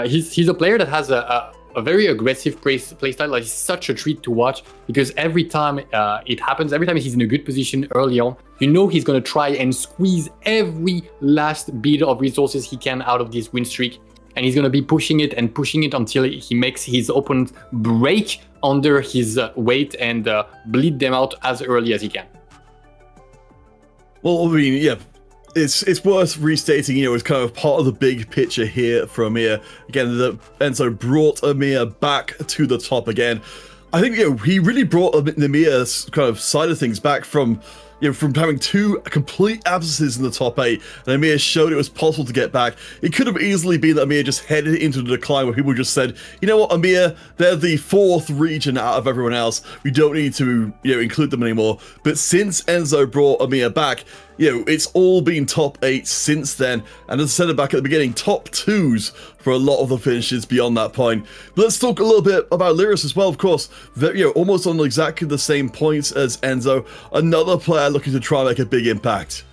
He's a player that has a very aggressive playstyle. Like, he's such a treat to watch, because every time it happens, every time he's in a good position early on, he's going to try and squeeze every last bit of resources he can out of this win streak. And he's going to be pushing it until he makes his opponent break under his weight and bleed them out as early as he can.
Well, I mean, yeah, it's worth restating, it's kind of part of the big picture here for EMEA. Again, that Enzo brought EMEA back to the top again. I think, he really brought the EMEA kind of side of things back from having two complete absences in the top 8, and EMEA showed it was possible to get back. It could have easily been that EMEA just headed into the decline, where people just said, you know what, EMEA, they're the 4th region out of everyone else. We don't need to, include them anymore. But since Enzo brought EMEA back, it's all been top 8 since then. And as I said back at the beginning, top 2s for a lot of the finishes beyond that point. But let's talk a little bit about Lyris as well, of course. Almost on exactly the same points as Enzo. Another player looking to try and make a big impact.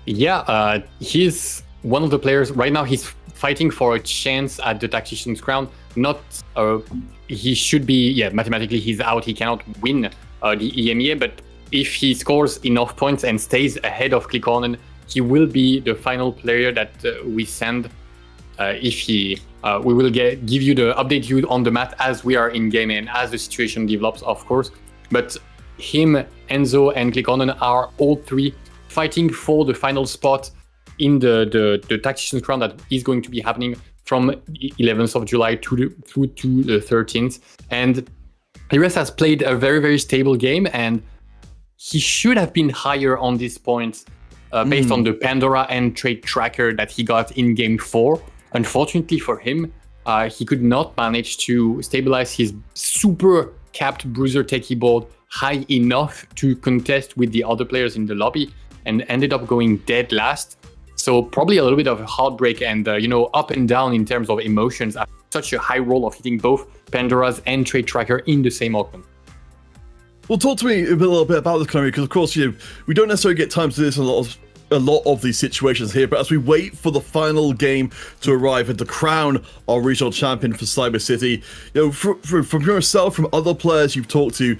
Yeah, he's one of the players right now. He's fighting for a chance at the Tactician's crown. He should be, mathematically he's out. He cannot win the EMEA, but if he scores enough points and stays ahead of Klikkonen, he will be the final player that we send. We will give you the update you on the map as we are in game and as the situation develops, of course. But him, Enzo, and Klikkonen are all 3 fighting for the final spot in the Tactician's crown that is going to be happening from 11th of July through to the 13th. And Lyris has played a very, very stable game, and he should have been higher on these points based on the Pandora and trade tracker that he got in game 4. Unfortunately for him, he could not manage to stabilize his super capped bruiser techie board high enough to contest with the other players in the lobby, and ended up going dead last. So probably a little bit of a heartbreak and up and down in terms of emotions after such a high roll of hitting both Pandoras and trade tracker in the same open.
Well, talk to me a little bit about this, Connery, because of course, we don't necessarily get time to do this in a lot of these situations here, but as we wait for the final game to arrive and to crown our regional champion for Cyber City, from yourself, from other players you've talked to,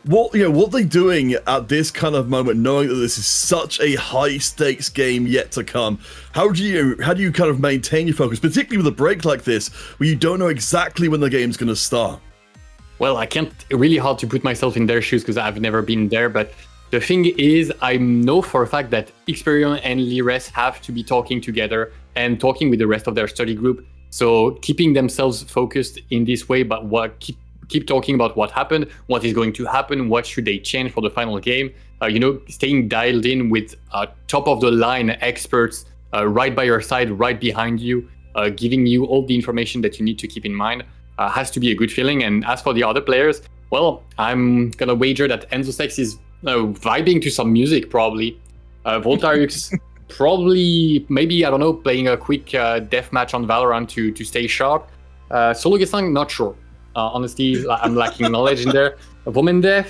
what are they doing at this kind of moment, knowing that this is such a high stakes game yet to come? How do you kind of maintain your focus, particularly with a break like this, where you don't know exactly when the game's going to start?
Well, I can't, really hard to put myself in their shoes because I've never been there, but the thing is, I know for a fact that Experian and Lyris have to be talking together and talking with the rest of their study group. So keeping themselves focused in this way, but keep talking about what happened, what is going to happen, what should they change for the final game. Staying dialed in with top of the line experts right by your side, right behind you, giving you all the information that you need to keep in mind. Has to be a good feeling. And as for the other players, well, I'm gonna wager that Enzo Sex is vibing to some music probably. Voltarix probably, maybe, I don't know, playing a quick death match on Valorant to stay sharp. Solo Gesang, not sure. Honestly, I'm lacking knowledge in there. Vomendev,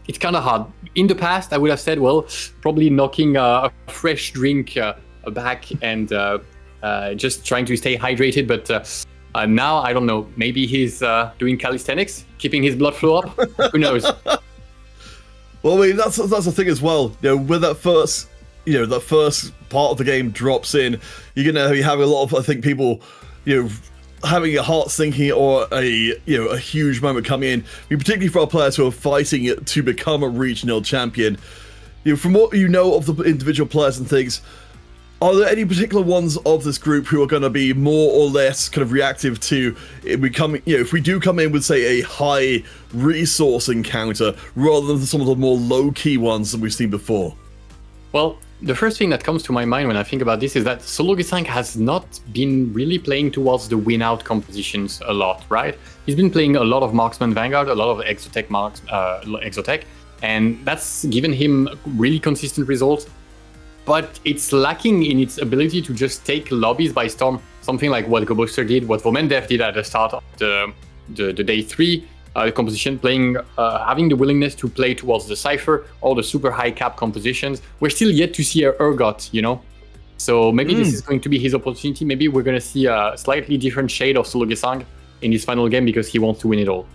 it's kind of hard. In the past, I would have said, well, probably knocking a fresh drink back and just trying to stay hydrated. But now, I don't know. Maybe he's doing calisthenics, keeping his blood flow up. Who knows?
Well, I mean, that's the thing as well. You know, when that first part of the game drops in, you're gonna be having a lot of, I think, people, having a heart sinking or a huge moment coming in. I mean, particularly for our players who are fighting to become a regional champion. From what you know of the individual players and things, are there any particular ones of this group who are going to be more or less kind of reactive to it becoming, if we do come in with, say, a high resource encounter rather than some of the more low-key ones that we've seen before?
Well, the first thing that comes to my mind when I think about this is that Solo Gesang has not been really playing towards the win-out compositions a lot, right? He's been playing a lot of Marksman Vanguard, a lot of Exotech Exotech, and that's given him really consistent results. But it's lacking in its ability to just take lobbies by storm, something like what Gobuster did, what Vomendev did at the start of the day 3 composition, playing, having the willingness to play towards the Cypher, all the super high cap compositions. We're still yet to see a Urgot, So maybe this is going to be his opportunity. Maybe we're going to see a slightly different shade of Solo Gesang in his final game because he wants to win it all.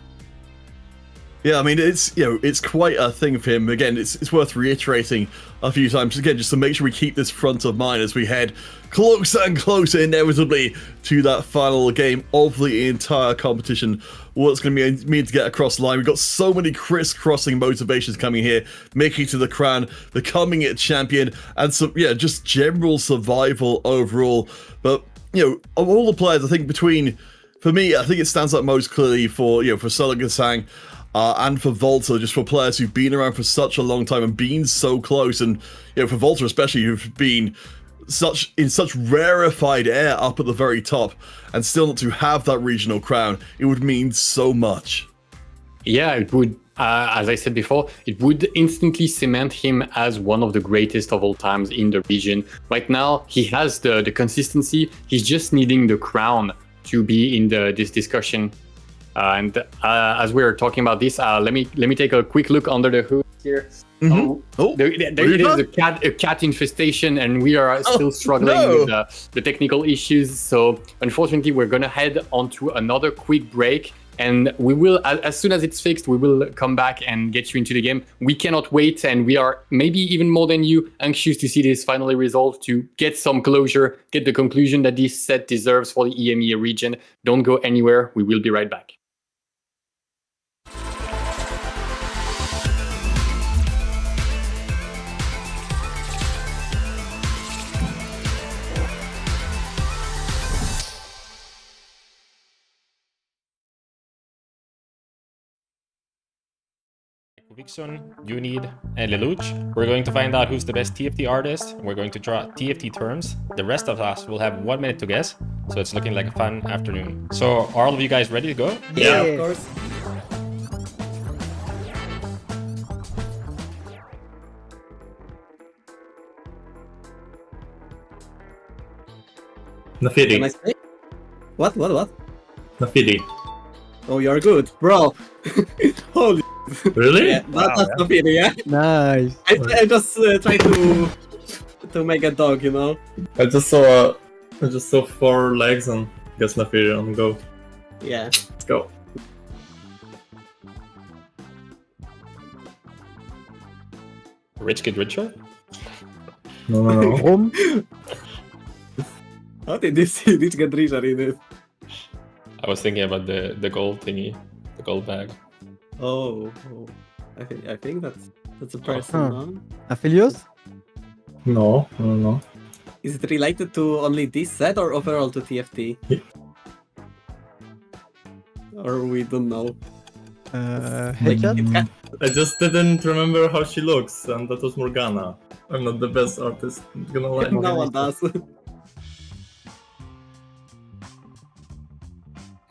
Yeah, I mean, it's quite a thing for him. Again, it's worth reiterating a few times, again, just to make sure we keep this front of mind as we head closer and closer, inevitably, to that final game of the entire competition. What's going to mean to get across the line. We've got so many crisscrossing motivations coming here, making it to the crown, becoming a champion, and so, just general survival overall. But, of all the players, I think for me, I think it stands out most clearly for Solo Gesang, and for Volta, just for players who've been around for such a long time and been so close, and for Volta especially, who've been in such rarefied air up at the very top, and still not to have that regional crown, it would mean so much.
Yeah, it would. As I said before, it would instantly cement him as one of the greatest of all times in the region. Right now, he has the consistency. He's just needing the crown to be in this discussion. And as we're talking about this, let me take a quick look under the hood here.
Mm-hmm.
There it is, a cat infestation, and we are still struggling with the technical issues. So unfortunately, we're gonna head onto another quick break, and we will, as soon as it's fixed, we will come back and get you into the game. We cannot wait, and we are maybe even more than you anxious to see this finally resolved, to get some closure, get the conclusion that this set deserves for the EMEA region. Don't go anywhere. We will be right back.
Vixen, Unid, and Lelouch. We're going to find out who's the best TFT artist. We're going to draw TFT terms. The rest of us will have 1 minute to guess, so it's looking like a fun afternoon. So are all of you guys ready to go?
Yeah, of course.
Nafiri.
Can I say? What?
Nafiri.
Oh, you're good, bro. Holy.
Really?
Yeah, that's Nafiri, yeah.
Nice.
I just try to make a dog,
I just saw 4 legs and guess Nafiri on go.
Yeah.
Let's go.
Rich Kid Richer?
No.
How did this see Rich Kid Richer in it?
I was thinking about the gold thingy, the gold bag.
Oh. I think that's a person, no?
Aphelios?
No.
Is it related to only this set or overall to TFT? Or we don't know.
Headshot?
I just didn't remember how she looks, and that was Morgana. I'm not the best artist, I'm gonna lie.
No one does.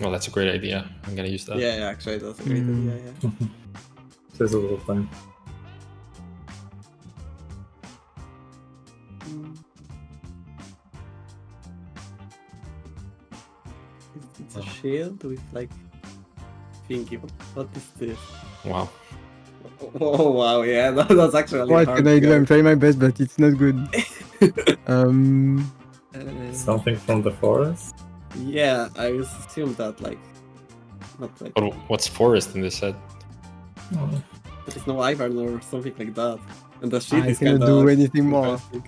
Well, that's a great idea. I'm gonna use that.
Yeah, actually, that's a great idea, yeah.
Takes a lot of time.
It's a shield with like thingy. What is this?
Wow.
Oh wow, yeah, that's actually
What
hard
can I do?
to
I'm trying my best, but it's not good.
Something from the forest?
Yeah, I assume that like not like
But what's forest in this set?
there's no Ivern or something like that. And the shit
I
is
cannot
kinda
do anything more.
interesting.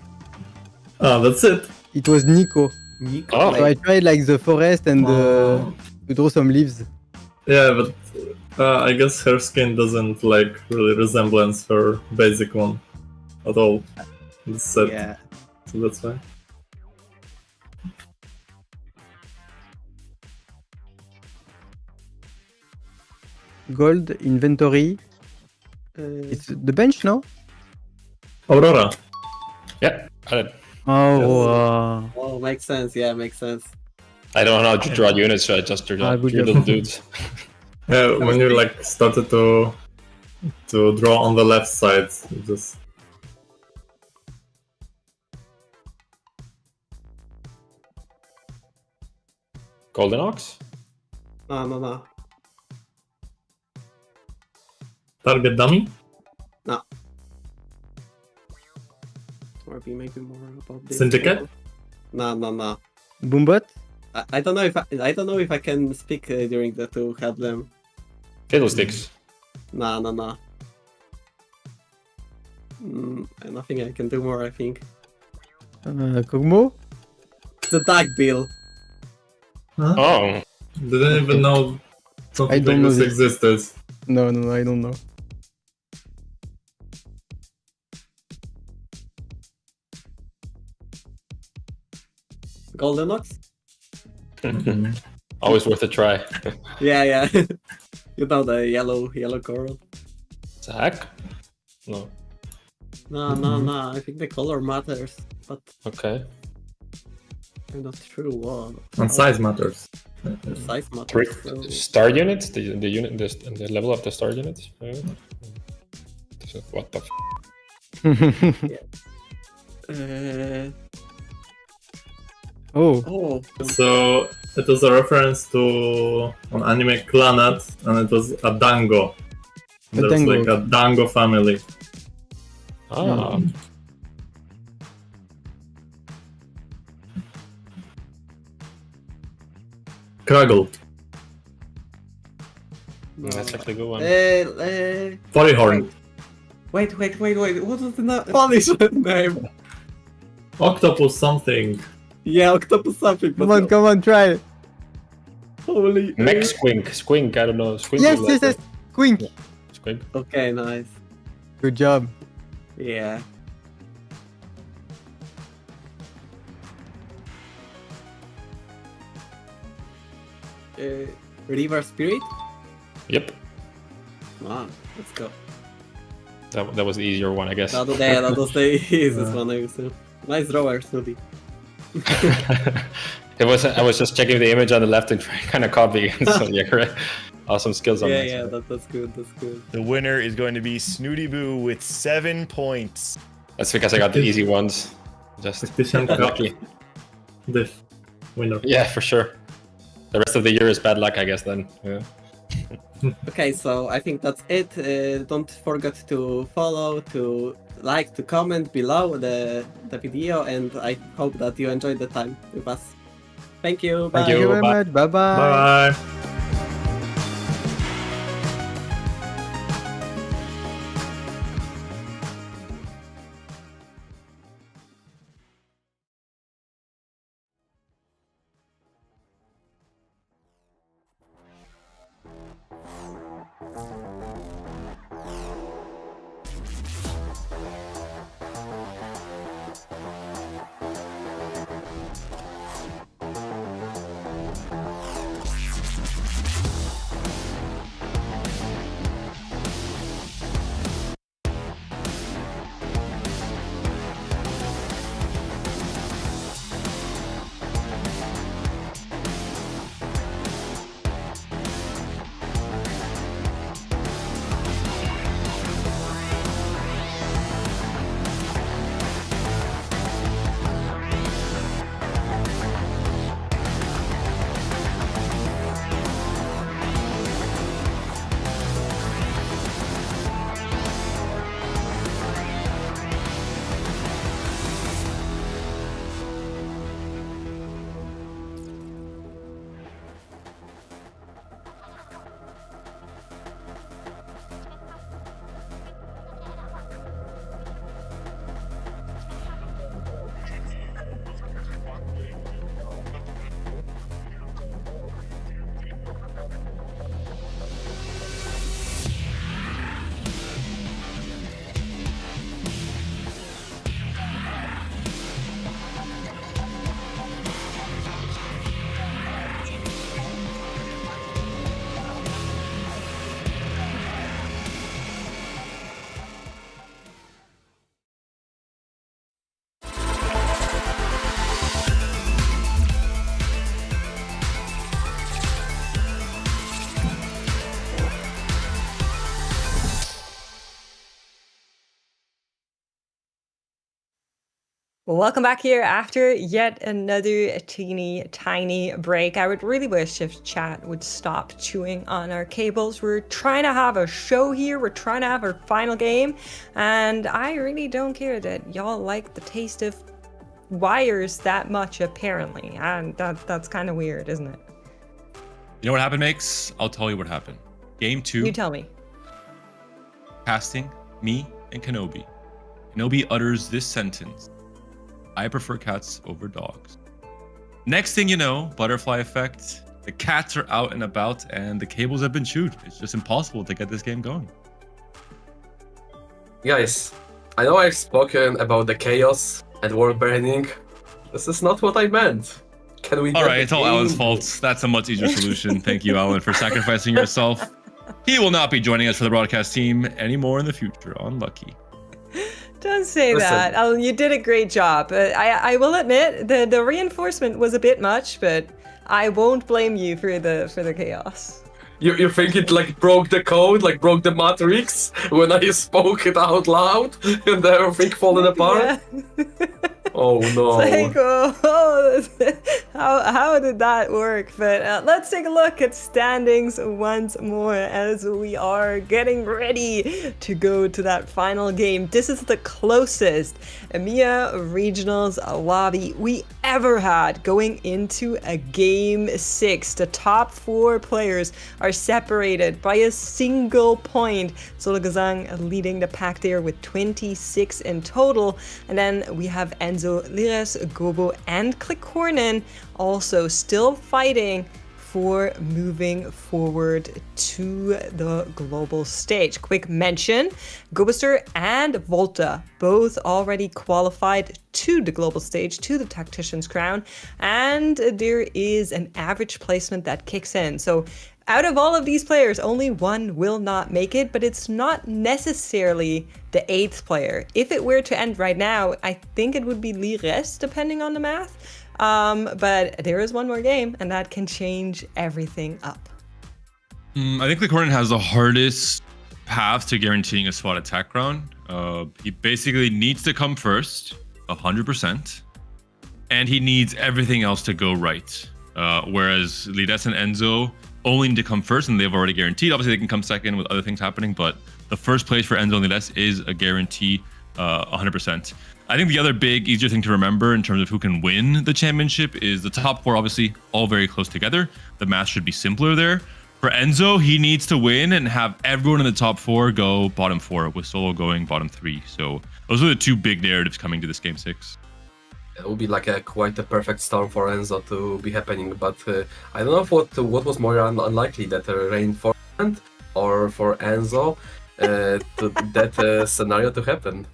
Oh, that's it.
It was Nico.
Nico.
Oh.
So I tried like the forest and to draw some leaves.
Yeah, but I guess her skin doesn't like really resemblance her basic one at all. In this set.
Yeah.
So that's why.
Gold inventory. It's the bench, no?
Aurora.
Yeah, I did.
Oh,
Oh, makes sense. Yeah, makes sense.
I don't know how to draw units, so I just drew
good
three
job.
little dudes.
Yeah, when you like started to draw on the left side, you just
Golden Ox?
No.
target dummy.
No. Or maybe more about this.
Syndicate?
No.
Boombot?
I don't know if I don't know if I can speak during the to have them.
Fiddlesticks.
No. Nothing I can do more. I think
Kogmo?
the Dag Bill.
Huh?
Oh.
Didn't even know
I
something
don't
like
know
this
this.
existed.
No, I don't know.
Golden Ox?
Always worth a try.
Yeah. You know the yellow coral.
Zach? No.
No. I think the color matters, but
Okay.
I'm not sure what.
And size matters.
Size matters. So...
Star units? The unit, the level of the star units? What the
Oh.
So it was a reference to an anime Clannad, and it was a dango.
A
There's
dango.
like a dango family.
Ah.
Kraggle.
That's actually a good one.
Polyhorn.
Wait. What was the Polish name?
Octopus something.
Yeah, octopus something. But
Come on, try it.
Holy.
Mech Squink, I don't know. Squink
Yes,
is like
yes. Quink.
Squink.
Okay, nice.
Good job.
Yeah. River Spirit?
Yep.
Ah, let's go.
That was the easier one, I guess.
That was the easiest one, I assume. Nice drawer, Snoopy.
I was just checking the image on the left and kind of copying. So yeah, correct. Awesome skills on that.
Yeah, that's good.
The winner is going to be Snooty Boo with 7 points.
That's because I got the easy ones. Just
Tactician
lucky.
The winner.
Yeah, for sure. The rest of the year is bad luck, I guess. Then. Yeah.
Okay, so I think that's it. Don't forget to follow, to like, to comment below the video, and I hope that you enjoyed the time with us. Thank you. Bye.
Thank you very much. Bye.
Bye.
Welcome back here after yet another teeny tiny break. I would really wish if chat would stop chewing on our cables. We're trying to have a show here. We're trying to have our final game. And I really don't care that y'all like the taste of wires that much, apparently. And that's kind of weird, isn't it?
You know what happened, Makes? I'll tell you what happened. Game 2.
You tell me.
Casting, me and Kenobi. Kenobi utters this sentence. I prefer cats over dogs. Next thing you know, butterfly effect. The cats are out and about and the cables have been chewed. It's just impossible to get this game going.
Guys, I know I've spoken about the chaos and world burning. This is not what I meant. Can we?
All right, it's all Alan's fault. That's a much easier solution. Thank you, Alan, for sacrificing yourself. He will not be joining us for the broadcast team anymore in the future. Unlucky.
Don't say that. Alan, you did a great job. I will admit the reinforcement was a bit much, but I won't blame you for the chaos.
You think it like broke the code, like broke the matrix when I spoke it out loud and everything falling apart?
Yeah.
Oh no.
It's like, how did that work? But let's take a look at standings once more as we are getting ready to go to that final game. This is the closest EMEA Regionals lobby we ever had going into a Game 6. The top 4 players are separated by a single point. Sologazang leading the pack there with 26 in total. And then we have Enzo, Lires, Gobo, and Klikornen also still fighting for moving forward to the global stage. Quick mention, Gobuster and Volta both already qualified to the global stage, to the Tactician's crown, and there is an average placement that kicks in. So out of all of these players, only one will not make it, but it's not necessarily the 8th player. If it were to end right now, I think it would be Lires, depending on the math. But there is one more game, and that can change everything up.
I think Klikornen has the hardest path to guaranteeing a spot at Tech round. He basically needs to come first, 100%, and he needs everything else to go right. Whereas Lides and Enzo only need to come first, and they've already guaranteed. Obviously, they can come second with other things happening, but the first place for Enzo and Lides is a guarantee, 100%. I think the other big, easier thing to remember in terms of who can win the championship is the top 4, obviously, all very close together. The math should be simpler there. For Enzo, he needs to win and have everyone in the top 4 go bottom 4, with Solo going bottom 3. So those are the 2 big narratives coming to this Game 6.
It would be like quite a perfect storm for Enzo to be happening, but I don't know what was more unlikely, that reinforcement or for Enzo that scenario to happen.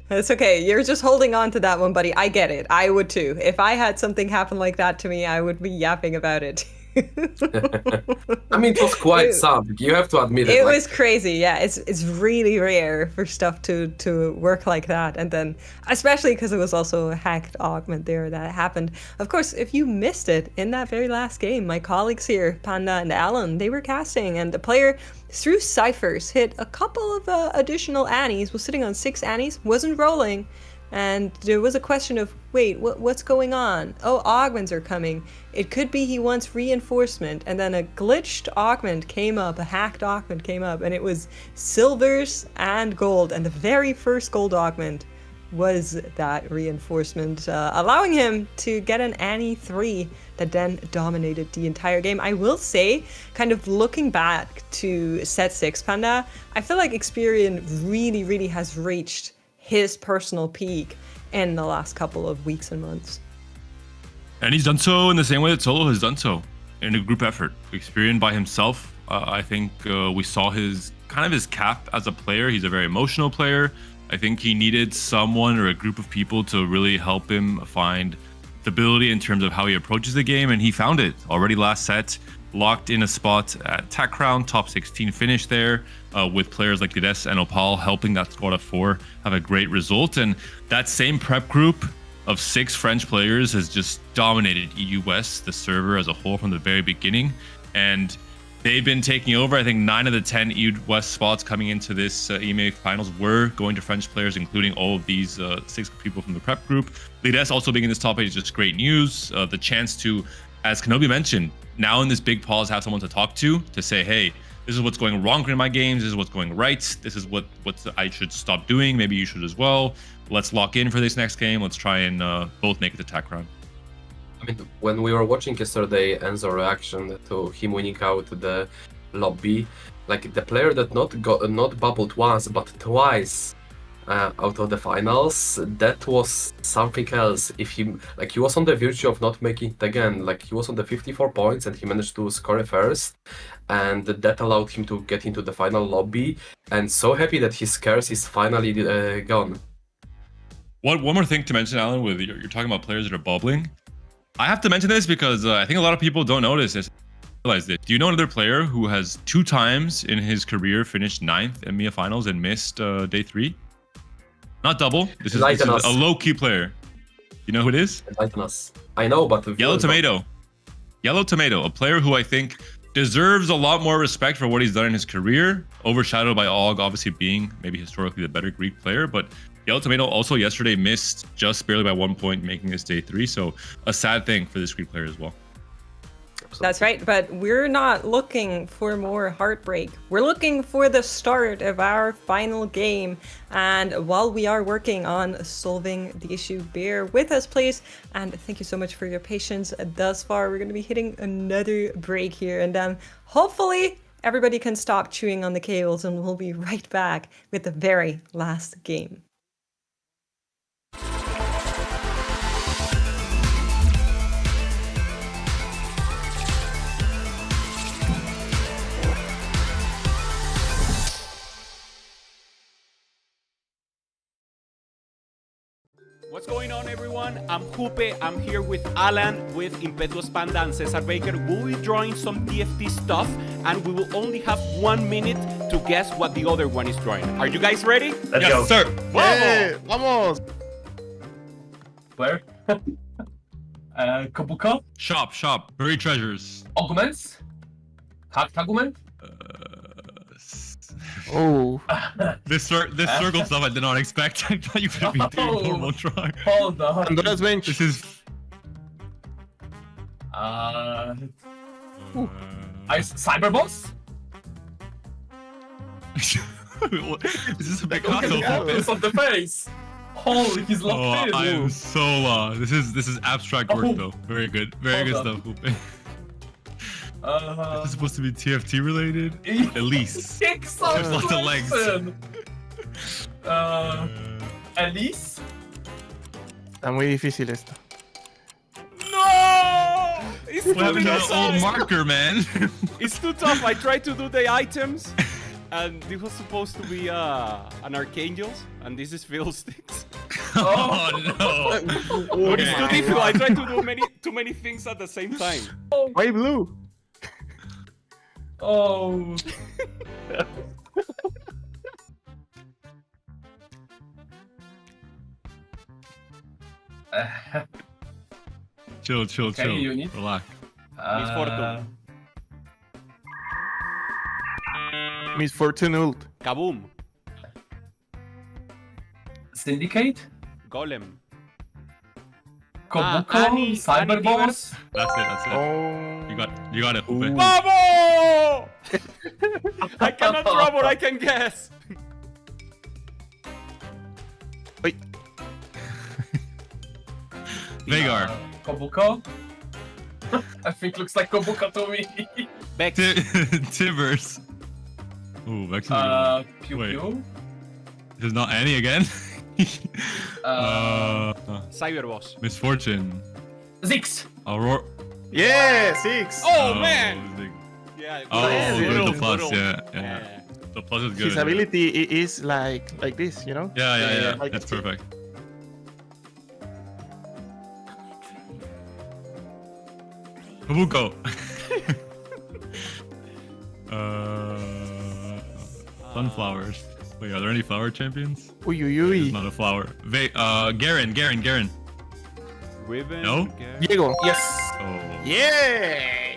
It's okay. You're just holding on to that one, buddy. I get it. I would too. If I had something happen like that to me, I would be yapping about it.
I mean, it was quite some. You have to admit it.
It was crazy. Yeah, it's really rare for stuff to work like that, and then especially because it was also a hacked augment there that happened. Of course, if you missed it in that very last game, my colleagues here, Panda and Alan, they were casting, and the player through ciphers hit a couple of additional Annies. Was sitting on 6 Annies, wasn't rolling. And there was a question of, wait, what's going on? Oh, augments are coming. It could be he wants reinforcement. And then a glitched augment came up, a hacked augment came up, and it was silvers and gold. And the very first gold augment was that reinforcement, allowing him to get an Annie 3 that then dominated the entire game. I will say, kind of looking back to set 6, Panda, I feel like Experian really, really has reached his personal peak in the last couple of weeks and months.
And he's done so in the same way that Solo has done so, in a group effort. Experian by himself, I think we saw his cap as a player. He's a very emotional player. I think he needed someone or a group of people to really help him find stability in terms of how he approaches the game, and he found it already last set. Locked in a spot at Tech Crown, top 16 finish there, with players like Lides and Opal helping that squad of 4 have a great result. And that same prep group of 6 French players has just dominated EU West, the server as a whole, from the very beginning. And they've been taking over. I think 9 of the 10 West spots coming into this EMEA finals were going to French players, including all of these 6 people from the prep group. Lides also being in this top 8 is just great news. The chance to, as Kenobi mentioned, now in this big pause have someone to talk to say, hey, this is what's going wrong in my games. This is what's going right. This is what I should stop doing. Maybe you should as well. Let's lock in for this next game. Let's try and both make it to Tech Crown.
I mean, when we were watching yesterday Enzo reaction to him winning out the lobby, like the player that not bubbled once but twice out of the finals, that was something else. If he was on the verge of not making it again, like he was on the 54 points and he managed to score it first, and that allowed him to get into the final lobby. And so happy that his curse is finally gone.
One more thing to mention, Alan, with you're talking about players that are bubbling. I have to mention this because I think a lot of people don't notice this. Realize this. Do you know another player who has 2 times in his career finished 9th EMEA finals and missed day 3? Not double. This is a low-key player. You know who it is?
Enlighten us. I know, but
Yellow Tomato. Yellow Tomato, a player who I think deserves a lot more respect for what he's done in his career, overshadowed by Og obviously being maybe historically the better Greek player, but Yellow Tomato also yesterday missed just barely by 1 point, making this day 3. So a sad thing for this Greek player as well.
That's right, but we're not looking for more heartbreak. We're looking for the start of our final game. And while we are working on solving the issue, bear with us, please. And thank you so much for your patience thus far. We're going to be hitting another break here. And then hopefully everybody can stop chewing on the cables and we'll be right back with the very last game.
What's going on, everyone? I'm Jupe. I'm here with Alan, with Impetuous Panda and Cesar Baker. We'll be drawing some TFT stuff, and we will only have 1 minute to guess what the other one is drawing. Are you guys ready?
Let's go, sir.
Yeah,
vamos.
Where? Kobuko?
Shop. Buried treasures.
Arguments? Hacked argument?
Oh.
This circle stuff I did not expect. I thought you could be doing normal drawing.
Hold on.
Andreas bench.
This is...
Cyberboss?
Is this a big
Look at the colors of the face. Holy, he's locked in.
I am so lost. This is abstract work though. Very good. Very good stuff, Jupe. This is supposed to be TFT related? Elise. There's lots of legs.
Elise?
Está muy difícil esto.
No! It's
What happened to the old marker, man?
It's too tough. I tried to do the items, and this was supposed to be an Archangels, and this is Fiddlesticks.
Oh no!
But it's too difficult. I tried to do too many things at the same time.
Why blue?
Oh.
Chill.
Unit.
Relax.
Miss Fortune.
Miss Fortune ult.
Kaboom.
Syndicate?
Golem.
Kobuko? Cyberboss?
That's it.
Oh.
You got it, Jupe.
Vamos! I cannot draw, but I can guess.
Wait.
Vagar.
Kobuko? I think looks like Kobuko to me.
Vex.
Tivers. Ooh, Vex.
Pew
Wait.
Pew?
This is not Annie again.
Cyberboss.
Misfortune.
Zix.
Aurora.
Yeah, 6.
Oh man! Yeah.
Good, the plus. Yeah. The plus is good.
His ability is like this, you know?
Yeah.
Like
That's perfect. Kabuko. Sunflowers. Wait, are there any flower champions?
Uy.
It's not a flower. Garen.
Ribbon.
No?
Diego.
Yes.
Oh.
Yeah.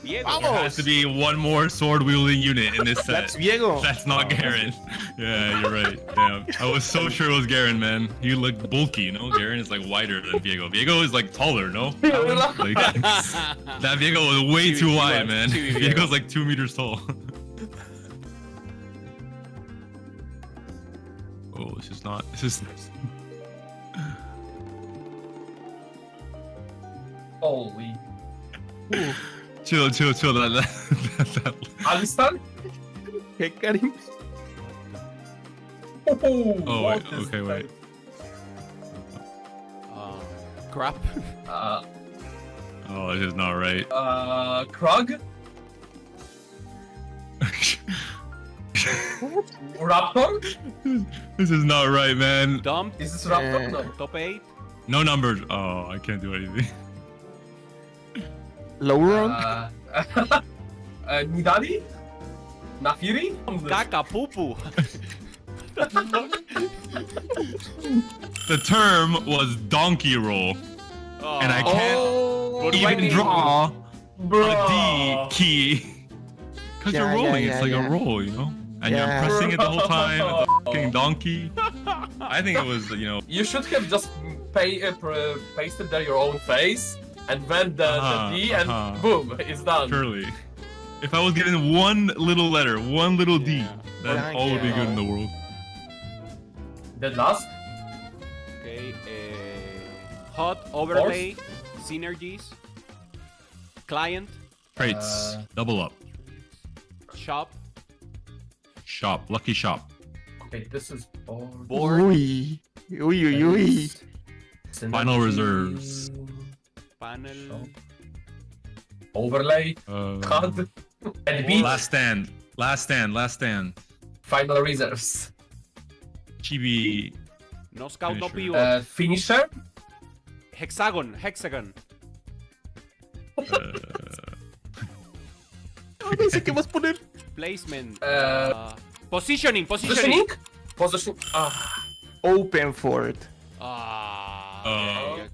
Diego.
There has to be one more sword wielding unit in this set.
That's Diego.
That's not Garen. Yeah, you're right. Yeah, I was so sure it was Garen, man. He looked bulky, you know? Garen is like wider than Diego. Diego is like taller, no? Like, that Diego was way too wide, man. Diego's like 2 meters tall. Oh, this is not. This is.
Holy.
Chill.
Alistar?
Karim.
Oh wait. Okay, wait.
Crap.
Oh, this is not right.
Krug? Raptor?
This is not right, man.
Dump.
Is this Raptor? No.
Top 8.
No numbers. Oh, I can't do anything.
Low round.
Nidali? Nafiri?
Caca pupu.
The term was donkey roll, and I can't even draw a D key because you're rolling. It's like a roll, you know, and you're pressing it the whole time. It's a fucking donkey. I think it was, you know.
You should have just pasted there your own face and then the D and boom, it's done.
Surely. If I was given one little letter, one little D, then all would be good in the world.
The last?
Okay, hot overlay, synergies, client,
Traits, double up.
shop,
Lucky shop.
Okay, this is
board,
Uy.
Final reserves.
panel,
overlay, card, and beat.
Last stand.
Final reserves.
Chibi.
no scout, no
Finisher.
pivot,
Finisher.
hexagon,
Pensé que vas a poner.
placement,
Positioning.
positioning.
Position.
Open for it.
Okay.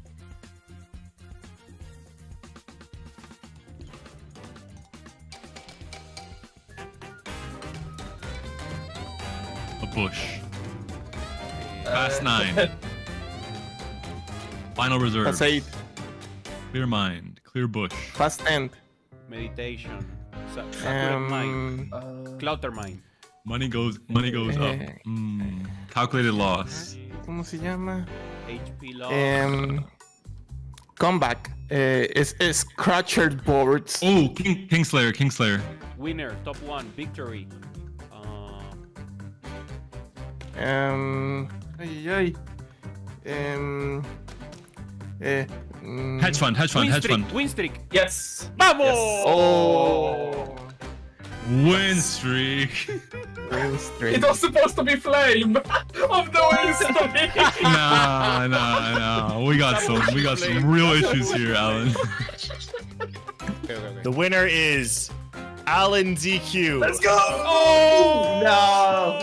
A bush. Fast 9. Final reserve.
Pass 8.
Clear mind. Clear bush.
Fast end.
Meditation, Saturn mind, Clouter mind.
Money goes up. Calculated loss.
¿Cómo se llama?
HP loss.
Comeback. Scratchered boards.
Oh, Kingslayer.
Winner, top 1, victory.
Hedge fund.
Win streak.
Yes.
Vamos!
Yes.
Oh.
Win streak.
It was supposed to be flame of the win streak.
No. We got some real issues here, Alan.
The winner is Alan DQ.
Let's go! Oh no!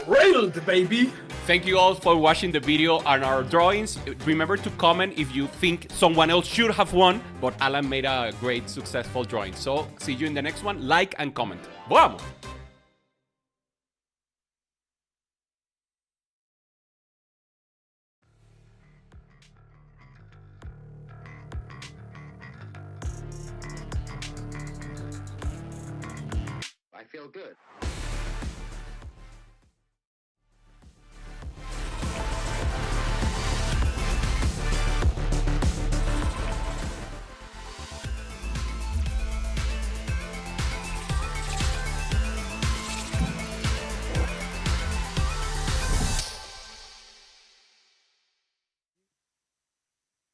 Railed, baby.
Thank you all for watching the video and our drawings. Remember to comment if you think someone else should have won, but Alan made a great, successful drawing. So, see you in the next one. Like and comment. Vamos!
I feel good.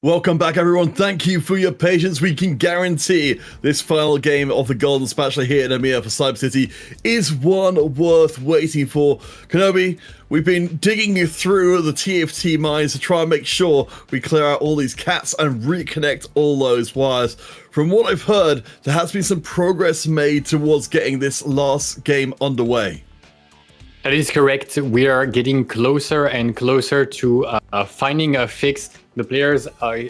Welcome back, everyone. Thank you for your patience. We can guarantee this final game of the Golden Spatula here at EMEA for Cyber City is one worth waiting for. Kenobi, we've been digging you through the TFT mines to try and make sure we clear out all these cats and reconnect all those wires. From what I've heard, there has been some progress made towards getting this last game underway.
That is correct. We are getting closer and closer to finding a fix. The players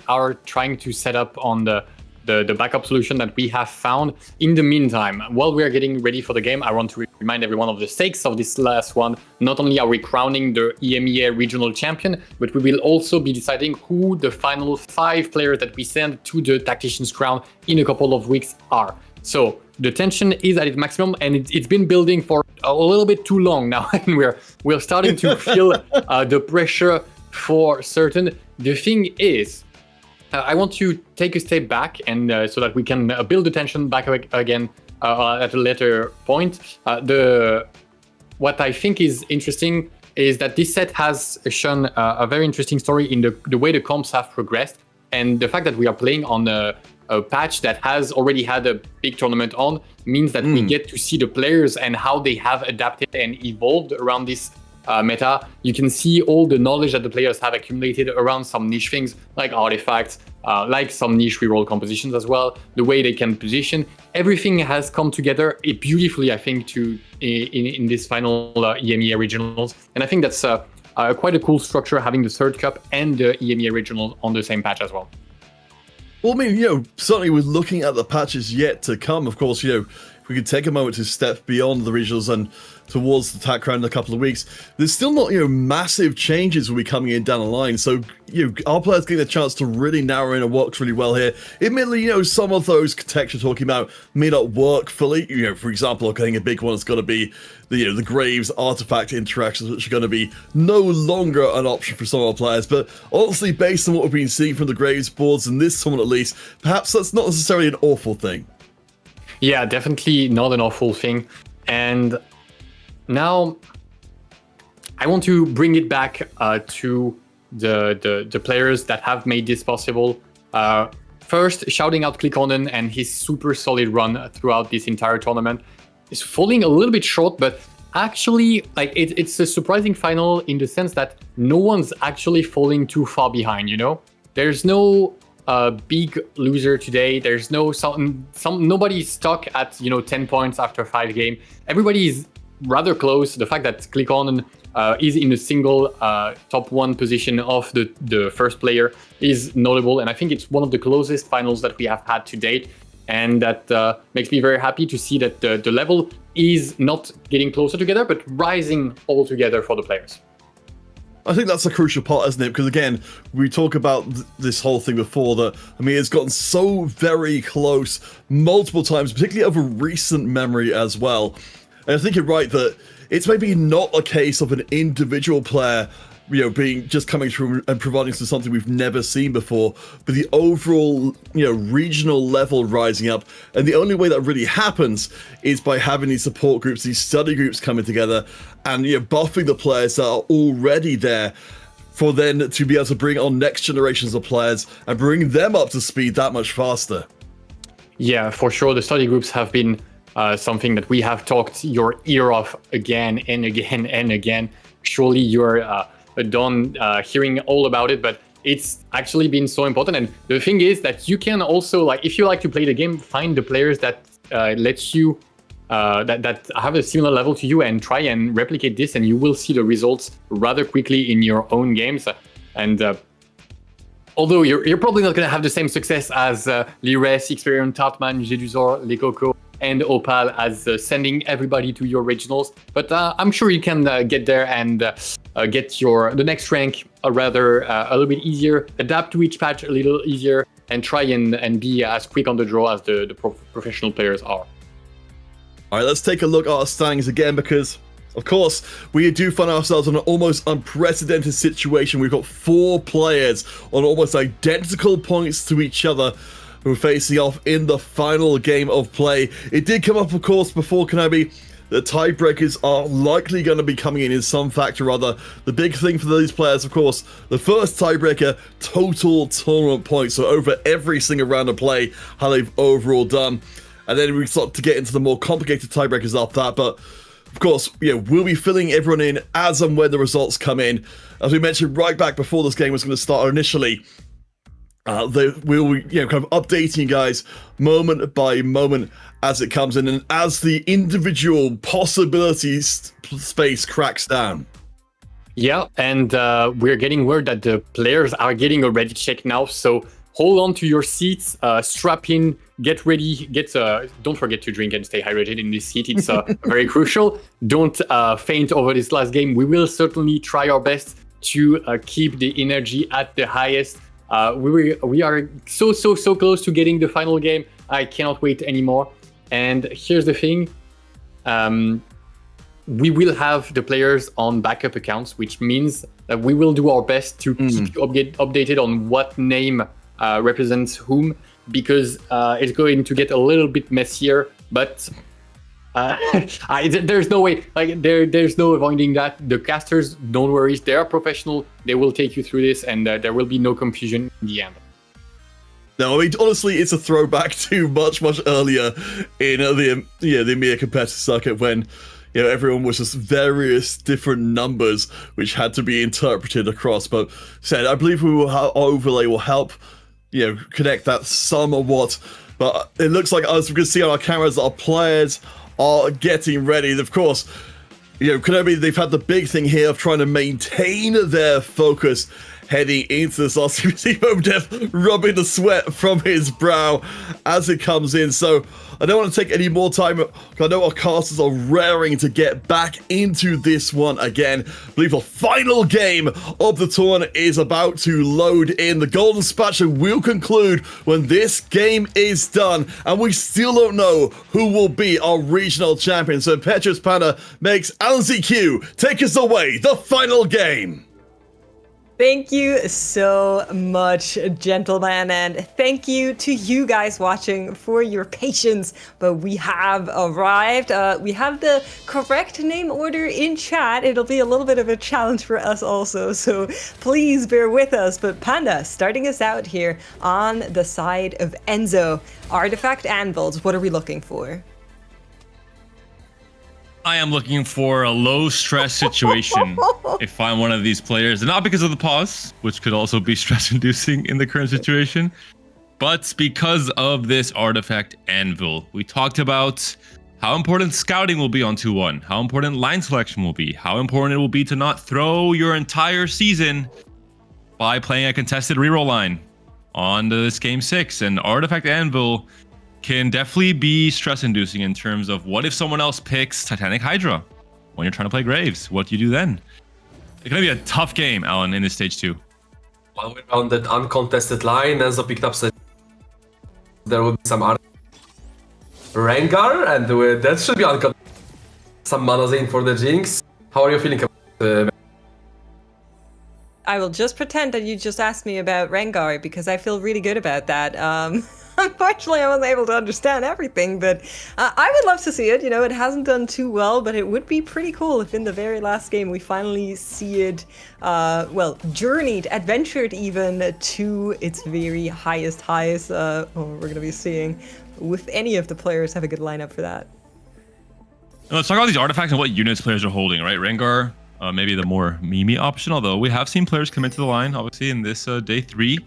are trying to set up on the the backup solution that we have found. In the meantime, while we are getting ready for the game, I want to remind everyone of the stakes of this last one. Not only are we crowning the EMEA regional champion, but we will also be deciding who the final 5 players that we send to the Tactician's crown in a couple of weeks are. So the tension is at its maximum, and it's been building for a little bit too long now, and we're starting to feel the pressure for certain. The thing is, I want to take a step back, and so that we can build the tension back again at a later point. What I think is interesting is that this set has shown a very interesting story in the way the comps have progressed, and the fact that we are playing on a patch that has already had a big tournament on means that we get to see the players and how they have adapted and evolved around this meta. You can see all the knowledge that the players have accumulated around some niche things like artifacts, like some niche reroll compositions as well, the way they can position. Everything has come together beautifully, I think, in this final EMEA regionals. And I think that's quite a cool structure, having the third cup and the EMEA regionals on the same patch as well.
Well, I mean, certainly with looking at the patches yet to come, of course, if we could take a moment to step beyond the regionals and towards the TAC crown in a couple of weeks, there's still not, massive changes will be coming in down the line. So, our players getting a chance to really narrow in and works really well here. Admittedly, some of those texts you're talking about may not work fully. For example, I think a big one is going to be the Graves artifact interactions, which are going to be no longer an option for some of our players. But honestly, based on what we've been seeing from the Graves boards in this tournament at least, perhaps that's not necessarily an awful thing.
Yeah, definitely not an awful thing. And now I want to bring it back to the players that have made this possible. First, shouting out Click-On and his super solid run throughout this entire tournament. It's falling a little bit short, but actually, it's a surprising final in the sense that no one's actually falling too far behind, There's no big loser today. There's no nobody's stuck at 10 points after 5 games. Everybody is rather close. The fact that Click-On is in a single top 1 position of the first player is notable, and I think it's one of the closest finals that we have had to date, and that makes me very happy to see that the level is not getting closer together but rising all together for the players.
I think that's a crucial part, isn't it? Because again, we talk about this whole thing before that, it's gotten so very close multiple times, particularly over recent memory as well. And I think you're right that it's maybe not a case of an individual player, being just coming through and providing something we've never seen before, but the overall, regional level rising up. And the only way that really happens is by having these support groups, these study groups coming together and, buffing the players that are already there for then to be able to bring on next generations of players and bring them up to speed that much faster. Yeah, for sure. The study groups have been something that we have talked your ear off again and again and again. Surely you're done hearing all about it, but it's actually been so important. And the thing is that you can also, if you like to play the game, find the players that let you that have a similar level to you and try and replicate this, and you will see the results rather quickly in your own games. And although you're probably not going to have the same success as Lires, Experian, Tartman, Jedusor, Lecoco, and Opal as sending everybody to your regionals, but I'm sure you can get there and get the next rank a little bit easier, adapt to each patch a little easier, and try and be as quick on the draw as the professional players are. All right, let's take a look at our standings again, because of course we do find ourselves in an almost unprecedented situation. We've got 4 players on almost identical points to each other who are facing off in the final game of play. It did come up, of course, before Kenobi. The tiebreakers are likely going to be coming in some factor or other. The big thing for these players, of course, the first tiebreaker, total tournament points. So over every single round of play, how they've overall done. And then we start to get into the more complicated tiebreakers after that. But of course, we'll be filling everyone in as and when the results come in. As we mentioned right back before this game was going to start initially, we'll be kind of updating you guys moment by moment as it comes in and as the individual possibilities space cracks down. Yeah, and we're getting word that the players are getting a ready check now, so
hold on to your seats, strap in, get ready, don't forget to drink and stay hydrated in this heat. It's very crucial. Don't faint over this last game. We will certainly try our best to keep the energy at the highest. We are so close to getting the final game. I cannot wait anymore. And here's the thing. We will have the players on backup accounts, which means that we will do our best to keep you updated on what name represents whom, because it's going to get a little bit messier, but there's no way, there's no avoiding that. The casters, don't worry, they are professional. They will take you through this, and there will be no confusion in the end.
No, I mean, honestly, it's a throwback to much earlier in the EMEA competitive circuit when everyone was just various different numbers which had to be interpreted across. But I believe overlay will help connect that somewhat. But it looks like, as we can see on our cameras, our players are getting ready. Of course, Kenobi, they've had the big thing here of trying to maintain their focus heading into this last Death, rubbing the sweat from his brow as it comes in. So I don't want to take any more time. I know our casters are raring to get back into this one again. I believe the final game of the tournament is about to load in. The Golden Spatula will conclude when this game is done, and we still don't know who will be our regional champion. So Petrus Panda makes Alan ZQ take us away, the final game.
Thank you so much, gentlemen, and thank you to you guys watching for your patience. But we have arrived. We have the correct name order in chat. It'll be a little bit of a challenge for us also, so please bear with us. But Panda, starting us out here on the side of Enzo. Artifact Anvils, what are we looking for?
I am looking for a low-stress situation if I'm one of these players. And not because of the pause, which could also be stress-inducing in the current situation, but because of this Artifact Anvil. We talked about how important scouting will be on 2-1, how important line selection will be, how important it will be to not throw your entire season by playing a contested reroll line on this Game 6. And Artifact Anvil can definitely be stress-inducing in terms of what if someone else picks Titanic Hydra when you're trying to play Graves? What do you do then? It's going to be a tough game, Alan, in this stage 2.
While we're on that uncontested line, Enzo picked up there will be some Rengar, and that should be uncontested. Some manas in for the Jinx. How are you feeling about
I will just pretend that you just asked me about Rengar because I feel really good about that. Unfortunately, I wasn't able to understand everything, but I would love to see it. It hasn't done too well, but it would be pretty cool if in the very last game we finally see it, adventured even to its very highest highs. We're going to be seeing with any of the players have a good lineup for that.
Let's talk about these artifacts and what units players are holding, right? Rengar, maybe the more memey option, although we have seen players come into the line, obviously, in this day 3.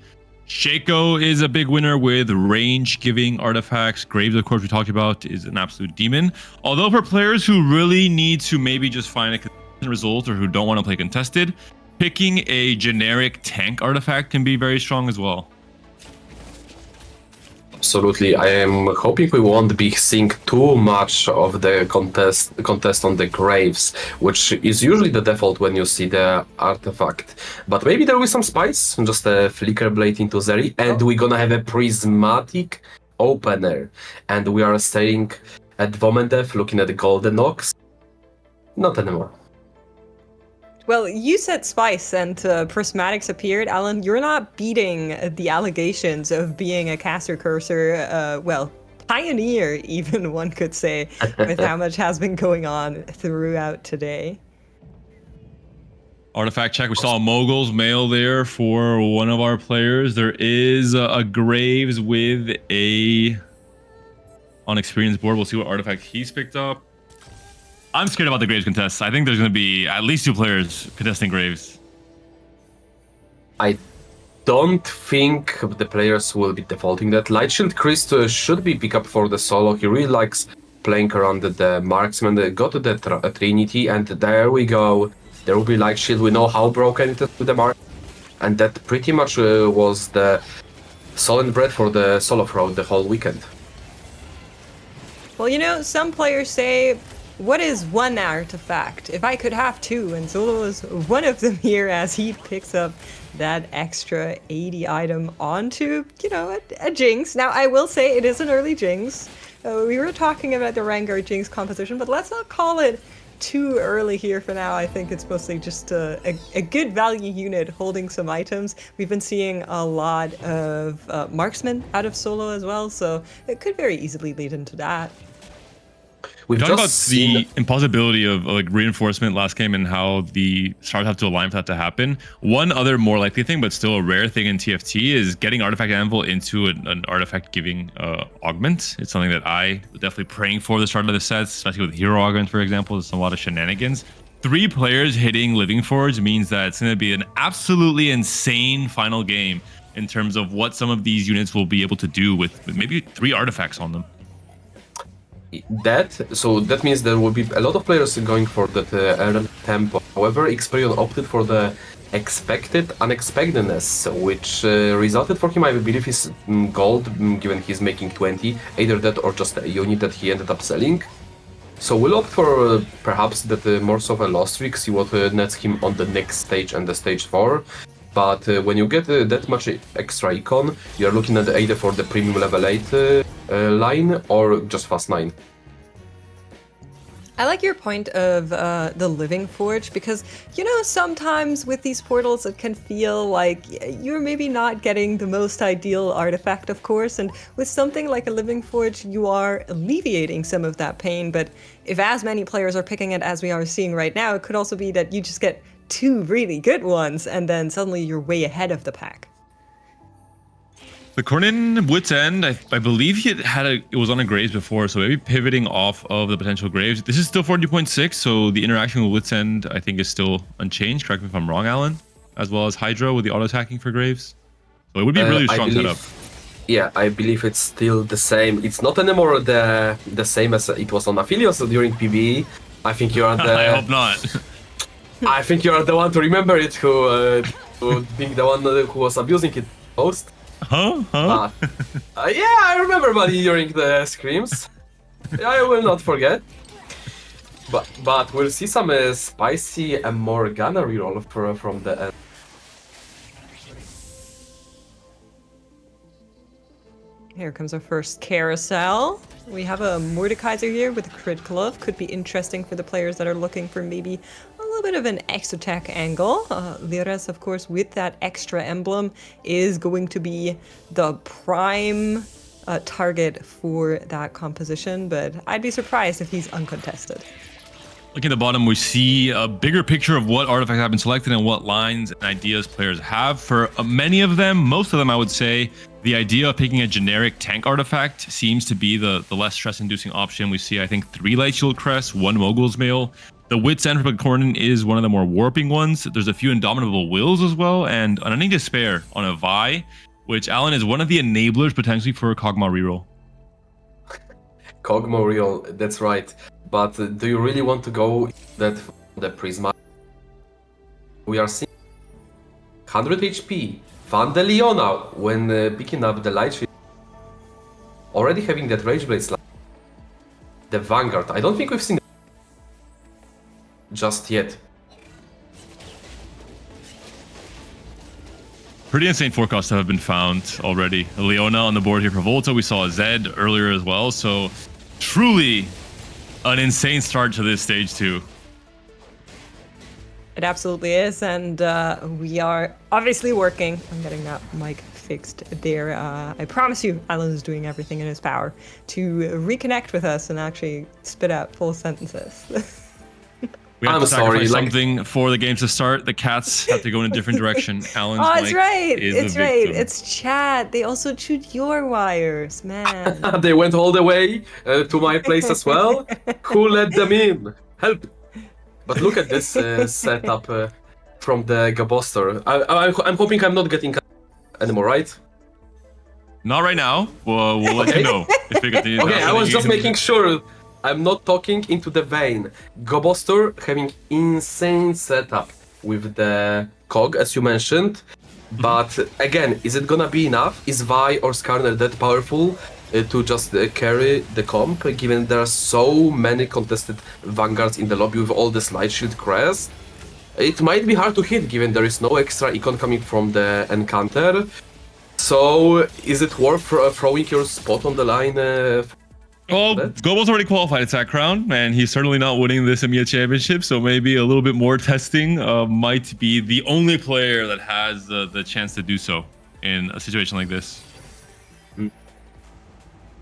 Shaco is a big winner with range-giving artifacts. Graves, of course, we talked about, is an absolute demon. Although for players who really need to maybe just find a consistent result or who don't want to play contested, picking a generic tank artifact can be very strong as well.
Absolutely. I am hoping we won't be seeing too much of the contest on the Graves, which is usually the default when you see the artifact. But maybe there will be some spice, just a flicker blade into Zeri, and we're gonna have a prismatic opener. And we are staying at Vomendev, looking at the Golden Ox. Not anymore.
Well, you said spice and prismatics appeared. Alan, you're not beating the allegations of being a caster cursor, pioneer, even one could say, with how much has been going on throughout today.
Artifact check. We saw a Mogul's mail there for one of our players. There is a Graves with a unexperienced board. We'll see what artifact he's picked up. I'm scared about the Graves contest. I think there's going to be at least 2 players contesting Graves.
I don't think the players will be defaulting that. Lightshield Christ should be pick up for the solo. He really likes playing around the marksman. They go to the Trinity, and there we go. There will be Lightshield. We know how broken it is with the mark. And that pretty much was the solid bread for the solo throw the whole weekend.
Well, you know, some players say, what is one artifact? If I could have two, and Solo is one of them here as he picks up that extra 80 item onto, you know, a Jinx. Now, I will say it is an early Jinx. We were talking about the Rengar Jinx composition, but let's not call it too early here for now. I think it's mostly just a good value unit holding some items. We've been seeing a lot of marksmen out of Solo as well, so it could very easily lead into that.
We talked about the impossibility of like reinforcement last game and how the stars have to align for that to happen. One other more likely thing, but still a rare thing in TFT, is getting Artifact Anvil into an artifact giving augment. It's something that I was definitely praying for the start of the sets, especially with Hero Augment, for example. There's a lot of shenanigans. 3 players hitting Living Forge means that it's going to be an absolutely insane final game in terms of what some of these units will be able to do with maybe 3 artifacts on them.
That means there will be a lot of players going for that early tempo. However, Experion opted for the expected unexpectedness, which resulted for him, I believe, his gold, given he's making 20, either that or just a unit that he ended up selling. So we'll opt for perhaps that more of a loss streak, see what nets him on the next stage and the stage 4. But when you get that much extra econ, you're looking at either for the premium level 8 line or just fast 9.
I like your point of the Living Forge because, you know, sometimes with these portals it can feel like you're maybe not getting the most ideal artifact, of course, and with something like a Living Forge you are alleviating some of that pain, but if as many players are picking it as we are seeing right now, it could also be that you just get 2 really good ones and then suddenly you're way ahead of the pack.
The Cornin Wit's End, I believe it was on a Graves before, so maybe pivoting off of the potential Graves. This is still 40.6, so the interaction with Wit's End I think is still unchanged. Correct me if I'm wrong, Alan. As well as Hydra with the auto-attacking for Graves. So it would be a really strong setup.
Yeah, I believe it's still the same. It's not anymore the same as it was on Aphelios during PvE. I think you are the...
I hope not.
I think you are the one to remember it, who being the one who was abusing it most.
Yeah,
I remember Buddy during the screams. I will not forget. But we'll see some spicy and Morgana reroll from the end.
Here comes our first carousel. We have a Mordekaiser here with a crit glove. Could be interesting for the players that are looking for maybe a little bit of an exotech angle. Liras, of course, with that extra emblem, is going to be the prime target for that composition, but I'd be surprised if he's uncontested.
Looking at the bottom, we see a bigger picture of what artifacts have been selected and what lines and ideas players have. For many of them, most of them, I would say, the idea of picking a generic tank artifact seems to be the less stress-inducing option. We see, I think, 3 Light Shield Crests, 1 Mogul's Mail. The Wit's End from Cornin is one of the more warping ones. There's a few Indomitable Wills as well, and an Unending Despair on a Vi, which, Alan, is one of the enablers potentially for a Kog'Maw reroll.
Kog'Maw reroll, that's right. But do you really want to go that the Prisma? We are seeing 100 HP. Vandeliona when picking up the Light Shield. Already having that Rage Blade slide. The Vanguard. I don't think we've seen it just yet.
Pretty insane forecasts have been found already. Leona on the board here for Volta. We saw a Zed earlier as well. So truly an insane start to this stage 2.
It absolutely is, and we are obviously working on getting that mic fixed there. I promise you, Alan is doing everything in his power to reconnect with us and actually spit out full sentences.
We have to sacrifice something for the games to start. The cats have to go in a different direction. Alan's
it's
mic
right.
is
It's
the
right.
victim.
It's chat. They also chewed your wires, man.
They went all the way to my place as well. Who let them in? Help! But look at this setup from the Gaboster. I'm hoping I'm not getting anymore, right?
Not right now. We'll let you know. If we get
Okay, I was just making sure I'm not talking into the vein. Gaboster having insane setup with the Cog, as you mentioned. But again, is it gonna be enough? Is Vi or Skarner that powerful to just carry the comp, given there are so many contested vanguards in the lobby with all the slide shield crest? It might be hard to hit, given there is no extra econ coming from the encounter. So, is it worth throwing your spot on the line?
Well, Gobo's already qualified at that crown, and he's certainly not winning this EMEA championship, so maybe a little bit more testing might be the only player that has the chance to do so in a situation like this.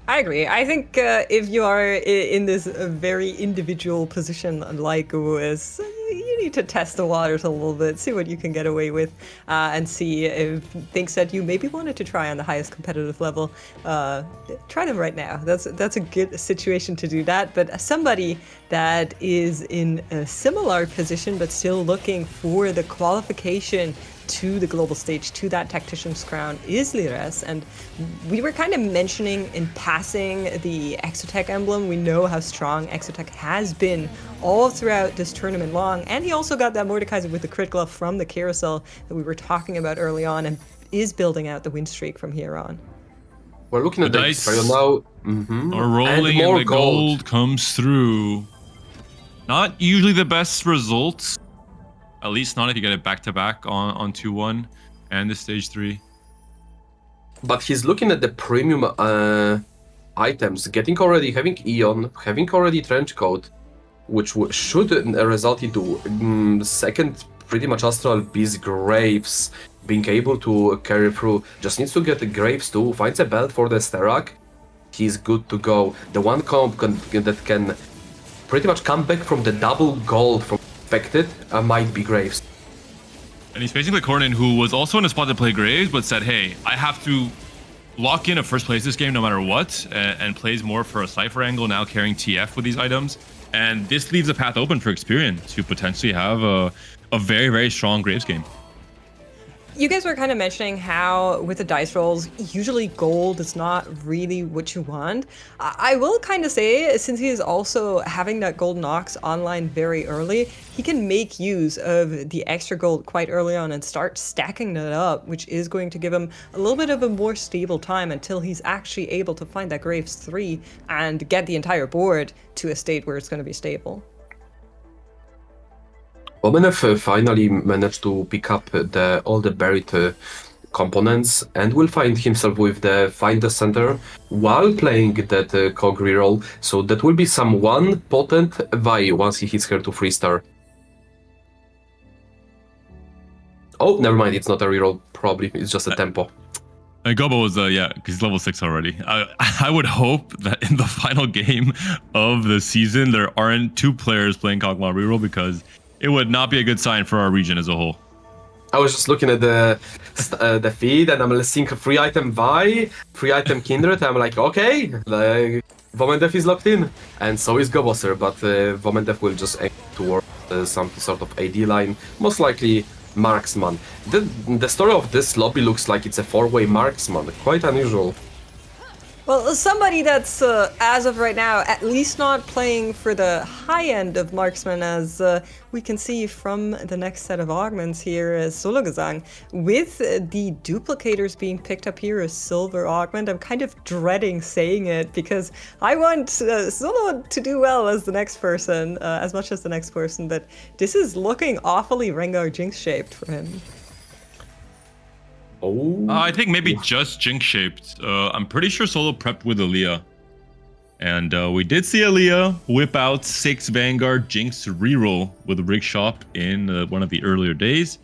I agree. I think if you are in this very individual position like Gu is, you need to test the waters a little bit, see what you can get away with, and see if things that you maybe wanted to try on the highest competitive level, try them right now. That's a good situation to do that. But somebody that is in a similar position but still looking for the qualification to the global stage, to that Tactician's crown, is Lires. And we were kind of mentioning in passing the Exotech emblem. We know how strong Exotech has been all throughout this tournament long. And he also got that Mordekaiser with the crit glove from the carousel that we were talking about early on, and is building out the win streak from here on.
We're looking at the dice now.
Are rolling and the gold comes through. Not usually the best results. At least not if you get it back-to-back on 2-1 and the stage 3.
But he's looking at the premium items, having Eon, having already Trench Coat, which should result into second pretty much Astral Beast Graves, being able to carry through. Just needs to get the Graves too, finds a belt for the Sterak, he's good to go. The one comp that can pretty much come back from the double gold from affected might be Graves.
And he's facing the Cornin, who was also in a spot to play Graves, but said, hey, I have to lock in a first place this game no matter what, and plays more for a Cypher angle, now carrying TF with these items. And this leaves a path open for Experian to potentially have a very, very strong Graves game.
You guys were kind of mentioning how with the dice rolls, usually gold is not really what you want. I will kind of say, since he is also having that golden ox online very early, he can make use of the extra gold quite early on and start stacking that up, which is going to give him a little bit of a more stable time until he's actually able to find that Graves 3 and get the entire board to a state where it's going to be stable.
Omenev finally managed to pick up all the buried components and will find himself with the Find the Center while playing that cog reroll. So that will be some one potent Vi once he hits her to 3-star. Oh, never mind, it's not a reroll, probably, it's just a tempo.
And Gobo was, he's level 6 already. I would hope that in the final game of the season, there aren't 2 players playing Kog'Maw reroll, because it would not be a good sign for our region as a whole.
I was just looking at the feed, and I'm seeing a 3-item Vi, 3-item Kindred. I'm like, okay, Vomendev is locked in, and so is Goboser, but Vomendev will just aim toward some sort of AD line, most likely Marksman. The story of this lobby looks like it's a 4-way Marksman, quite unusual.
Well, somebody that's, as of right now, at least not playing for the high end of Marksman, as we can see from the next set of augments here, is Sologazang. With the duplicators being picked up here as silver augment, I'm kind of dreading saying it, because I want Solo to do well as the next person, as much as the next person, but this is looking awfully Rengar Jinx shaped for him.
I think maybe just Jinx shaped. I'm pretty sure Solo prepped with Aaliyah. And we did see Aaliyah whip out 6 Vanguard Jinx reroll with Rig Shop in one of the earlier days.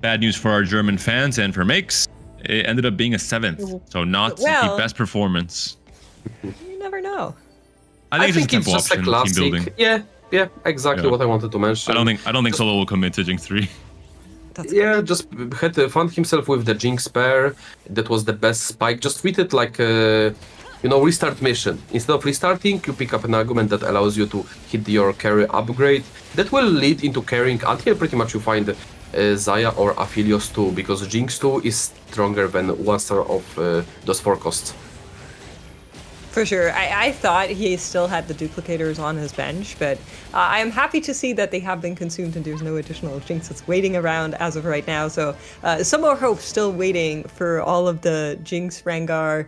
Bad news for our German fans and for Makes. It ended up being a 7th, so not the best performance.
You never know.
I think it's just a tempo option, team building.
Yeah, exactly what I wanted to mention.
I don't think Solo will commit to Jinx 3.
Just had found himself with the Jinx pair. That was the best spike. Just treat it like restart mission. Instead of restarting, you pick up an argument that allows you to hit your carry upgrade. That will lead into carrying until pretty much you find Xayah or Aphelios 2, because Jinx 2 is stronger than 1 star of those 4 costs.
For sure. I thought he still had the duplicators on his bench, but I'm happy to see that they have been consumed and there's no additional Jinxes waiting around as of right now. So some more hope still waiting for all of the Jinx Rengar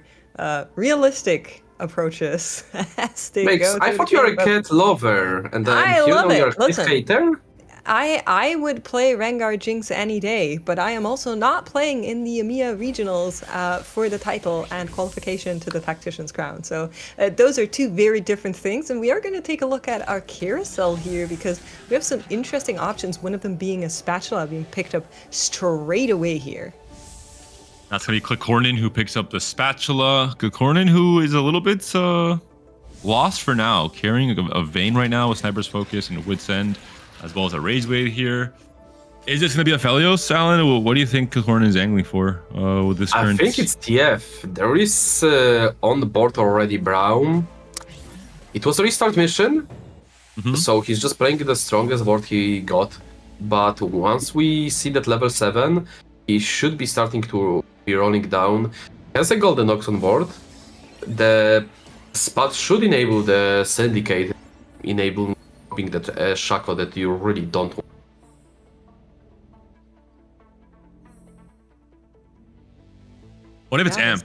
realistic approaches as they
Max,
go.
I thought you were a cat lover, and
I
here
love
now you're
it.
a
Listen.
hater?
I would play Rengar Jinx any day, but I am also not playing in the EMEA regionals for the title and qualification to the Tactician's crown. So those are two very different things, and we are going to take a look at our carousel here because we have some interesting options, one of them being a Spatula being picked up straight away here.
That's going to be Klikornin who picks up the Spatula. Klikornin who is a little bit lost for now, carrying a Vayne right now with Sniper's Focus and Wit's End, as well as a Rage Blade here. Is this going to be a Felios, Alan? What do you think Klikornin is angling for with this current...
I think it's TF. There is on the board already Braum. It was a restart mission, so he's just playing the strongest board he got. But once we see that level 7, he should be starting to be rolling down. He has a Golden Ox on board. The Spat should enable the Syndicate, enabling that Shaco that you really don't want.
What if it's Amp?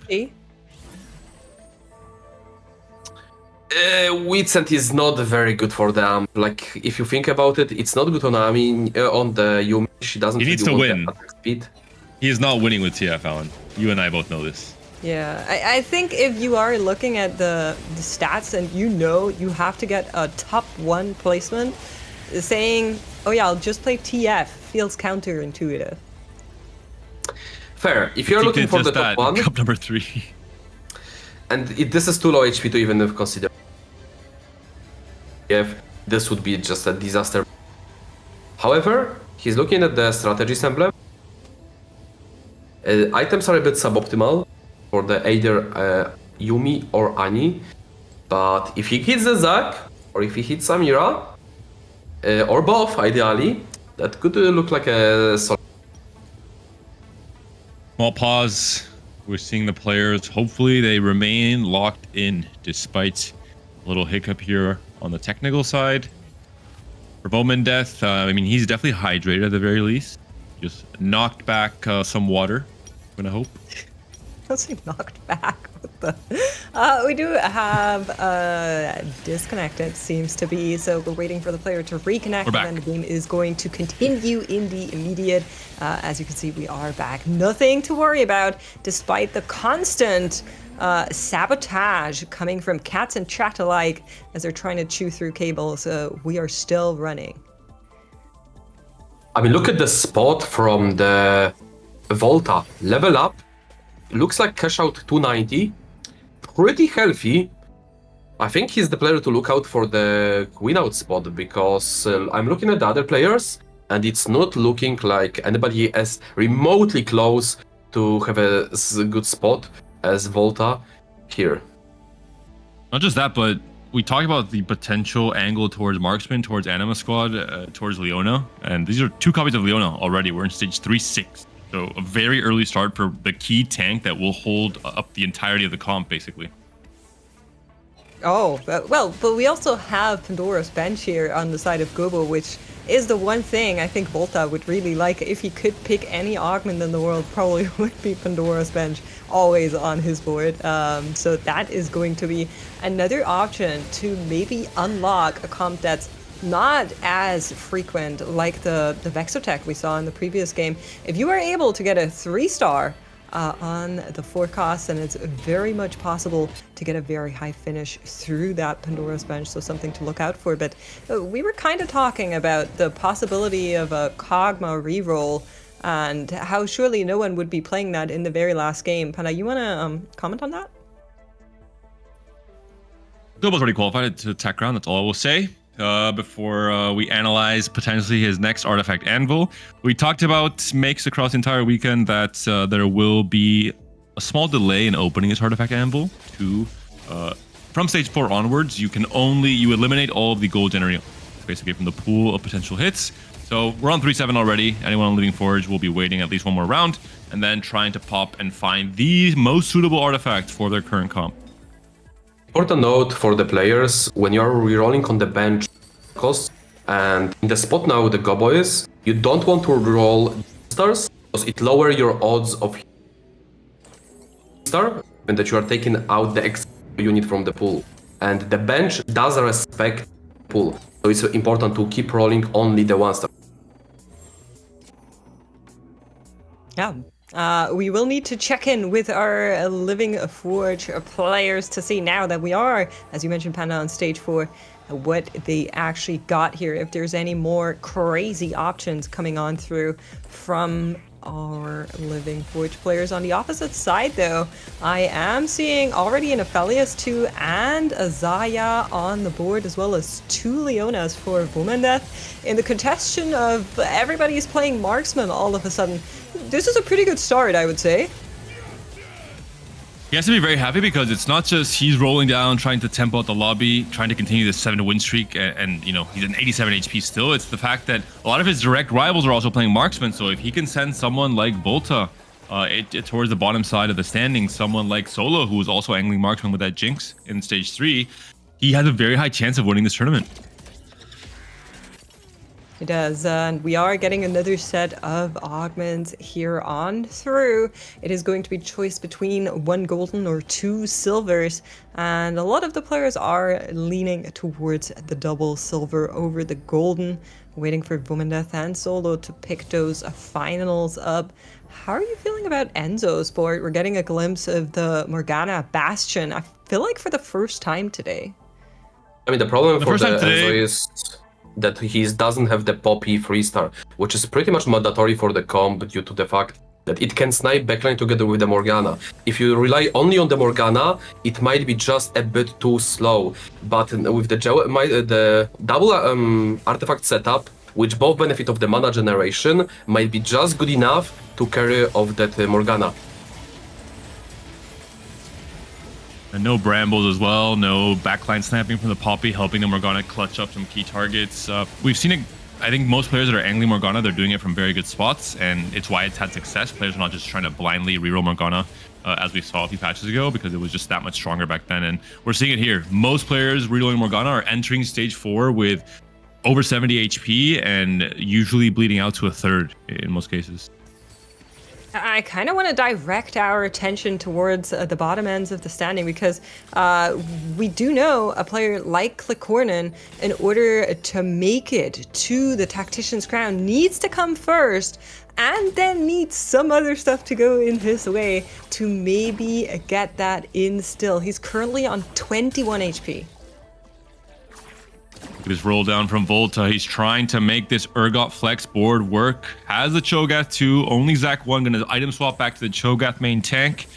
Widsent is not very good for the Amp. Like, if you think about it, it's not good on Ami, on the Yumi. She doesn't
He needs
really
to
want
win.
the attack speed.
He is not winning with TF, Alan. You and I both know this.
Yeah, I think if you are looking at the stats and you know you have to get a top 1 placement, saying, oh yeah, I'll just play TF feels counterintuitive.
Fair. If you're looking for the top 1,
cup number 3.
And this is too low HP to even consider TF, this would be just a disaster. However, he's looking at the strategies emblem. Items are a bit suboptimal for the either Yumi or Annie, but if he hits the Zac, or if he hits Samira, or both ideally, that could look like a solid.
Small pause. We're seeing the players. Hopefully they remain locked in despite a little hiccup here on the technical side. For Bowman Death, I mean, he's definitely hydrated at the very least. Just knocked back some water. I'm gonna hope.
Let's say knocked back. What the? We do have disconnected, seems to be. So we're waiting for the player to reconnect, and then the game is going to continue in the immediate. As you can see, we are back. Nothing to worry about, despite the constant sabotage coming from cats and chat alike as they're trying to chew through cables. We are still running.
I mean, look at the spot from the Volta. Level up. Looks like cash out 290. Pretty healthy. I think he's the player to look out for the win out spot because I'm looking at the other players and it's not looking like anybody as remotely close to have a good spot as Volta here.
Not just that, but we talked about the potential angle towards Marksman, towards Anima Squad, towards Leona. And these are 2 copies of Leona already. We're in stage 3-6. So a very early start for the key tank that will hold up the entirety of the comp, basically.
Oh, well, but we also have Pandora's Bench here on the side of Gobo, which is the one thing I think Volta would really like. If he could pick any augment in the world, probably would be Pandora's Bench, always on his board. So that is going to be another option to maybe unlock a comp that's not as frequent like the Vexotech we saw in the previous game. If you are able to get a 3-star on the forecast, and it's very much possible to get a very high finish through that Pandora's Bench, so something to look out for. But we were kind of talking about the possibility of a Kog'Maw reroll and how surely no one would be playing that in the very last game. Pana, you want to comment on that?
Gobo's already qualified to attack ground, that's all I will say. Before we analyze potentially his next artifact anvil. We talked about makes across the entire weekend that there will be a small delay in opening his artifact anvil to from stage 4 onwards. You eliminate all of the gold generating basically from the pool of potential hits. So we're on 3-7 already. Anyone on Living Forge will be waiting at least one more round and then trying to pop and find the most suitable artifact for their current comp.
Important note for the players, when you're rerolling on the bench costs, and in the spot now the Gobo is, you don't want to roll stars, because it lowers your odds of star, and that you are taking out the extra unit from the pool. And the bench does respect pool, so it's important to keep rolling only the 1 star.
Yeah. We will need to check in with our Living Forge players to see now that we are, as you mentioned, Panda, on stage 4, what they actually got here. If there's any more crazy options coming on through from our Living Forge players. On the opposite side, though, I am seeing already an Aphelios 2 and a Zaya on the board, as well as 2 Leonas for Womandeath. In the contention of everybody's playing Marksman all of a sudden, this is a pretty good start, I would say.
He has to be very happy because it's not just he's rolling down, trying to tempo out the lobby, trying to continue this 7-win streak, and you know, he's an 87 HP still. It's the fact that a lot of his direct rivals are also playing Marksman, so if he can send someone like Volta towards the bottom side of the standings, someone like Solo, who is also angling Marksman with that Jinx in stage 3, he has a very high chance of winning this tournament.
It does, and we are getting another set of augments here on through. It is going to be choice between 1 golden or 2 silvers, and a lot of the players are leaning towards the double silver over the golden, waiting for Womandeath and Solo to pick those finals up. How are you feeling about Enzo's board? We're getting a glimpse of the Morgana Bastion, I feel like for the first time today.
I mean, the problem for the Enzo is that he doesn't have the Poppy 3-star, which is pretty much mandatory for the comp due to the fact that it can snipe backline together with the Morgana. If you rely only on the Morgana, it might be just a bit too slow. But with the double artifact setup, which both benefit of the mana generation, might be just good enough to carry off that Morgana.
And no brambles as well, no backline snapping from the Poppy, helping the Morgana clutch up some key targets. We've seen it, I think most players that are angling Morgana, they're doing it from very good spots, and it's why it's had success. Players are not just trying to blindly reroll Morgana, as we saw a few patches ago, because it was just that much stronger back then. And we're seeing it here. Most players rerolling Morgana are entering stage 4 with over 70 HP and usually bleeding out to a third in most cases.
I kind of want to direct our attention towards the bottom ends of the standing, because we do know a player like Klikornen, in order to make it to the Tactician's crown, needs to come first and then needs some other stuff to go in his way to maybe get that in still. He's currently on 21 HP.
Look at this roll down from Volta. He's trying to make this Urgot flex board work. Has the Cho'Gath 2, only Zac 1, gonna item swap back to the Cho'Gath main tank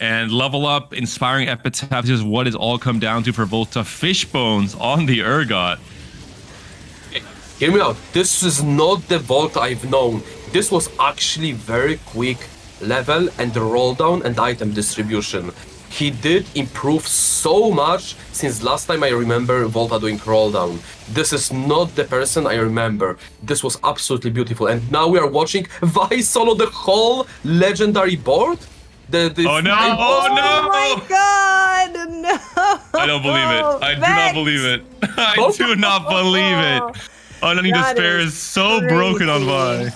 and level up. Inspiring Epitaph is what it's all come down to for Volta. Fish bones on the Urgot.
Hear me out, this is not the Volta I've known. This was actually very quick level and roll down and item distribution. He did improve so much since last time I remember Volta doing roll down. This is not the person I remember. This was absolutely beautiful. And now we are watching Vi solo the whole legendary board?
Oh no! Oh no!
Oh my god! No!
I don't believe it. I do not believe it. I do not believe it. Unending Despair is so broken on Vi.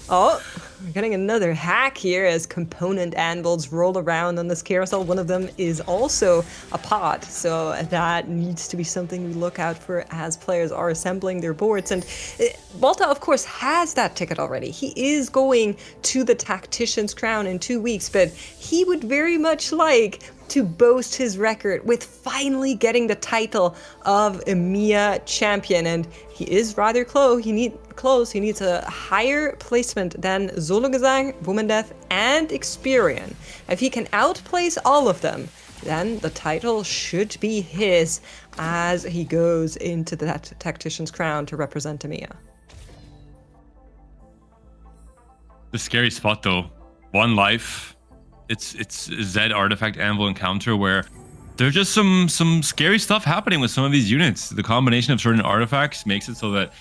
Oh, we're getting another hack here as component anvils roll around on this carousel. One of them is also a pot, so that needs to be something we look out for as players are assembling their boards. And Volta, of course, has that ticket already. He is going to the Tactician's crown in 2 weeks, but he would very much like to boast his record with finally getting the title of EMEA champion, and he is rather close. He needs a higher placement than Zologazang, Womandeath, and Experian. If he can outplace all of them, then the title should be his as he goes into the Tactician's crown to represent EMEA.
The scary spot though, 1 life. It's Zed artifact anvil encounter where there's just some scary stuff happening with some of these units. The combination of certain artifacts makes it so that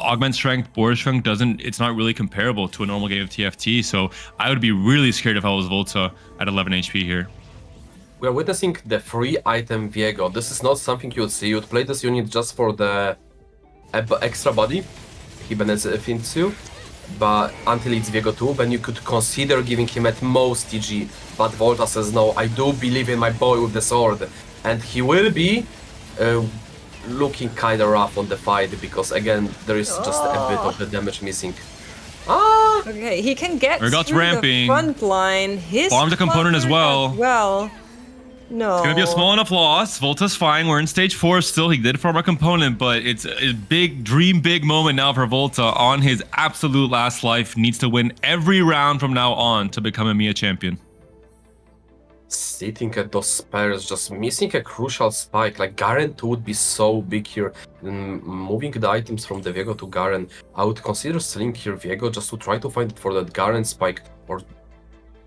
augment strength, board strength it's not really comparable to a normal game of TFT. So I would be really scared if I was Volta at 11 HP here.
We are witnessing the free item Viego. This is not something you would see. You would play this unit just for the extra body, he benefits you, but until it's Viego 2, then you could consider giving him at most TG. But Volta says no, I do believe in my boy with the sword. And he will be looking kinda rough on the fight, because again, there is just a bit of the damage missing.
Okay, he can get
Urgot's
through
ramping.
the front line. His
Farmed a component as well.
No.
It's gonna be a small enough loss. Volta's fine. We're in stage 4 still. He did farm a component, but it's a big big moment now for Volta on his absolute last life. Needs to win every round from now on to become a EMEA champion.
Sitting at those spares, just missing a crucial spike. Like Garen 2 would be so big here. Moving the items from the Viego to Garen, I would consider selling here Viego just to try to find it for that Garen spike. Or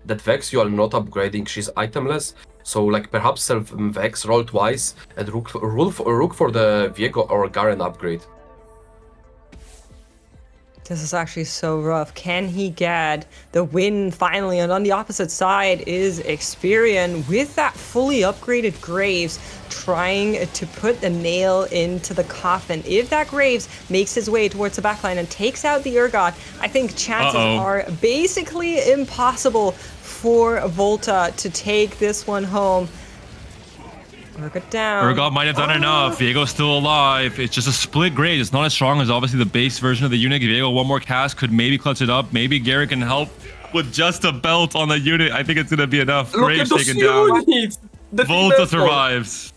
that Vex you are not upgrading, she's itemless. So like perhaps sell Vex, roll twice, and rook for the Viego or Garen upgrade.
This is actually so rough. Can he get the win finally? And on the opposite side is Experian with that fully upgraded Graves, trying to put the nail into the coffin. If that Graves makes his way towards the backline and takes out the Urgot, I think chances are basically impossible for Volta to take this one home. Urgot down.
Urgot might have done enough. Viego's still alive. It's just a split grade. It's not as strong as obviously the base version of the unit. Viego, one more cast could maybe clutch it up. Maybe Garrett can help with just a belt on the unit. I think it's gonna be enough. Graves taken down. Volta survives.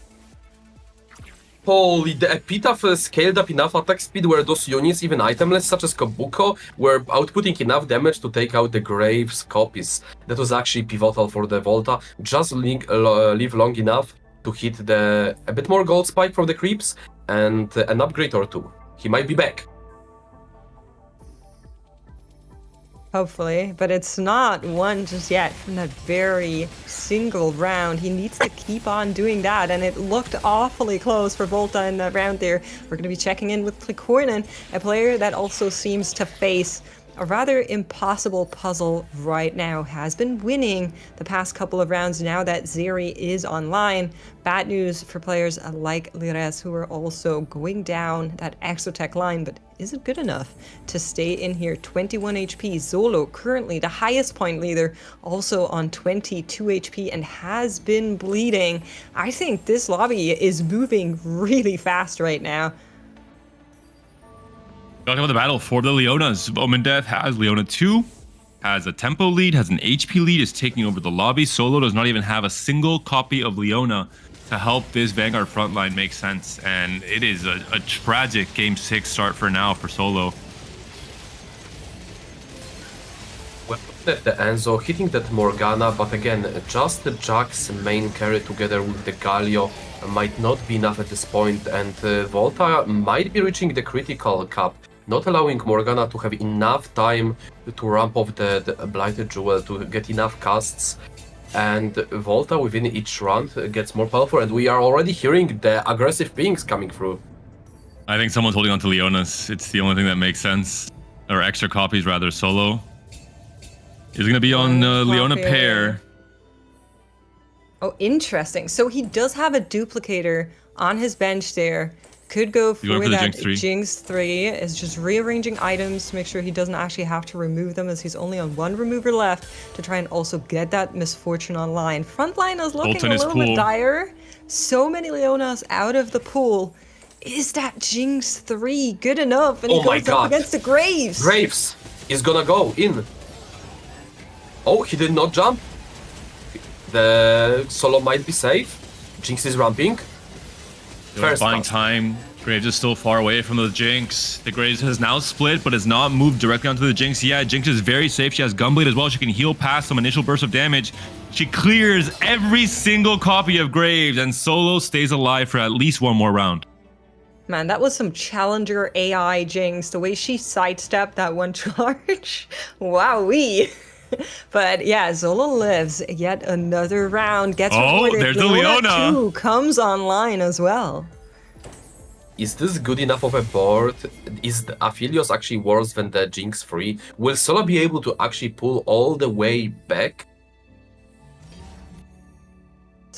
Holy, the Epitaph scaled up enough attack speed where those units, even itemless such as Kobuko, were outputting enough damage to take out the Graves copies. That was actually pivotal for the Volta. Just live long enough to hit a bit more gold spike from the creeps and an upgrade or two. He might be back.
Hopefully, but it's not one just yet from that very single round. He needs to keep on doing that, and it looked awfully close for Volta in that round there. We're going to be checking in with Klikornen, a player that also seems to face a rather impossible puzzle right now. Has been winning the past couple of rounds now that Zeri is online. Bad news for players like Lires, who are also going down that Exotech line, but is it good enough to stay in here? 21 HP. Zolo, currently the highest point leader, also on 22 HP and has been bleeding. I think this lobby is moving really fast right now.
Talking about the battle for the Leonas. Omendeth has Leona 2, has a tempo lead, has an HP lead, is taking over the lobby. Solo does not even have a single copy of Leona to help this Vanguard frontline make sense. And it is a tragic Game 6 start for now for Solo.
Well, the Enzo hitting that Morgana, but again, just the Jax main carry together with the Galio might not be enough at this point, and Volta might be reaching the critical cap, not allowing Morgana to have enough time to ramp off the Blighted Jewel, to get enough casts, and Volta within each round gets more powerful, and we are already hearing the aggressive pings coming through.
I think someone's holding on to Leonas. It's the only thing that makes sense. Or extra copies, rather. Solo is going to be on Leona pair.
Oh, interesting. So he does have a duplicator on his bench there. Could go for that Jinx 3. Is just rearranging items to make sure he doesn't actually have to remove them, as he's only on one remover left to try and also get that Misfortune online. Frontline is looking a little bit dire. So many Leonas out of the pool. Is that Jinx 3 good enough? And he goes up against the Graves.
Graves is gonna go in. Oh, he did not jump. The Solo might be safe. Jinx is ramping.
First buying time. Graves is still far away from the Jinx. The Graves has now split, but has not moved directly onto the Jinx. Yeah, Jinx is very safe. She has Gunblade as well. She can heal past some initial burst of damage. She clears every single copy of Graves, and Solo stays alive for at least one more round.
Man, that was some challenger AI Jinx. The way she sidestepped that one charge. Wowee. But yeah, Zola lives yet another round. Gets rewarded.
There's the Leona.
2 comes online as well.
Is this good enough of a board? Is the Aphelios actually worse than the Jinx 3? Will Sola be able to actually pull all the way back?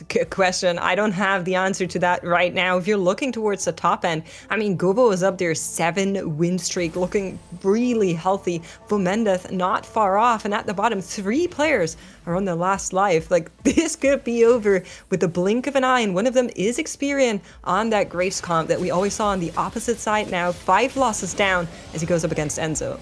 best question. I don't have the answer to that right now. If you're looking towards the top end, I mean, Gobo is up there, 7-win streak, looking really healthy. Vomendeth not far off, and at the bottom, 3 players are on their last life. Like, this could be over with the blink of an eye, and one of them is Experian on that Graves comp that we always saw on the opposite side now. 5 losses down as he goes up against Enzo.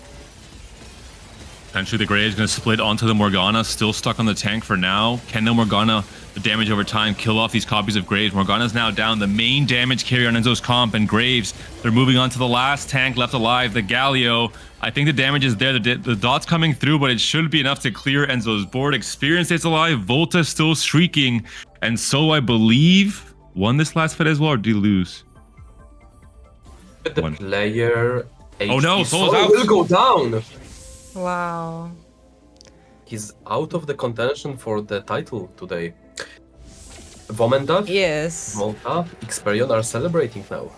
Potentially the Graves going to split onto the Morgana, still stuck on the tank for now. Can the Morgana, the damage over time, kill off these copies of Graves? Morgana's now down, the main damage carrier on Enzo's comp, and Graves, they're moving on to the last tank left alive, the Galio. I think the damage is there, the dot's coming through, but it should be enough to clear Enzo's board. Experience stays alive, Volta still streaking, and so I believe won this last fight as well, or did he lose?
The player...
Oh no, Solo's out!
will go down!
Wow.
He's out of the contention for the title today. Vomendeth,
yes,
Volta, Experion are celebrating now.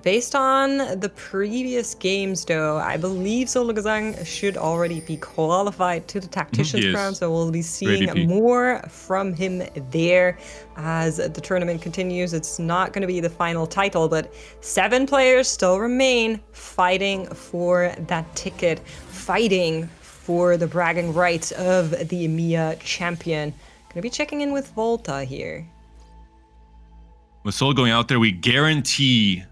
Based on the previous games, though, I believe Solo Gazang should already be qualified to the Tactician's crown, so we'll be seeing more from him there as the tournament continues. It's not going to be the final title, but 7 players still remain fighting for that ticket, fighting for the bragging rights of the EMEA champion. Going to be checking in with Volta here.
With Solo going out there, we guarantee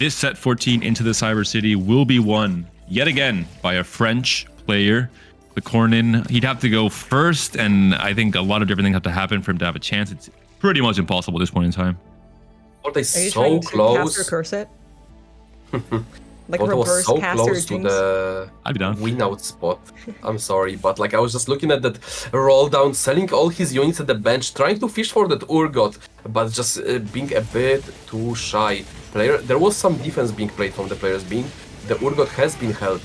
this set 14 into the Cyber City will be won yet again by a French player. The Cornin, he'd have to go first, and I think a lot of different things have to happen for him to have a chance. It's pretty much impossible at this point in time.
Are they
Are you
so
trying
close?
To caster curse it? Like
Volta was
reverse
so
caster
close to
jinx?
the
I'd be down.
win out spot. I'm sorry, but like I was just looking at that roll down, selling all his units at the bench, trying to fish for that Urgot, but just being a bit too shy. There was some defense being played from the players. The Urgot has been held.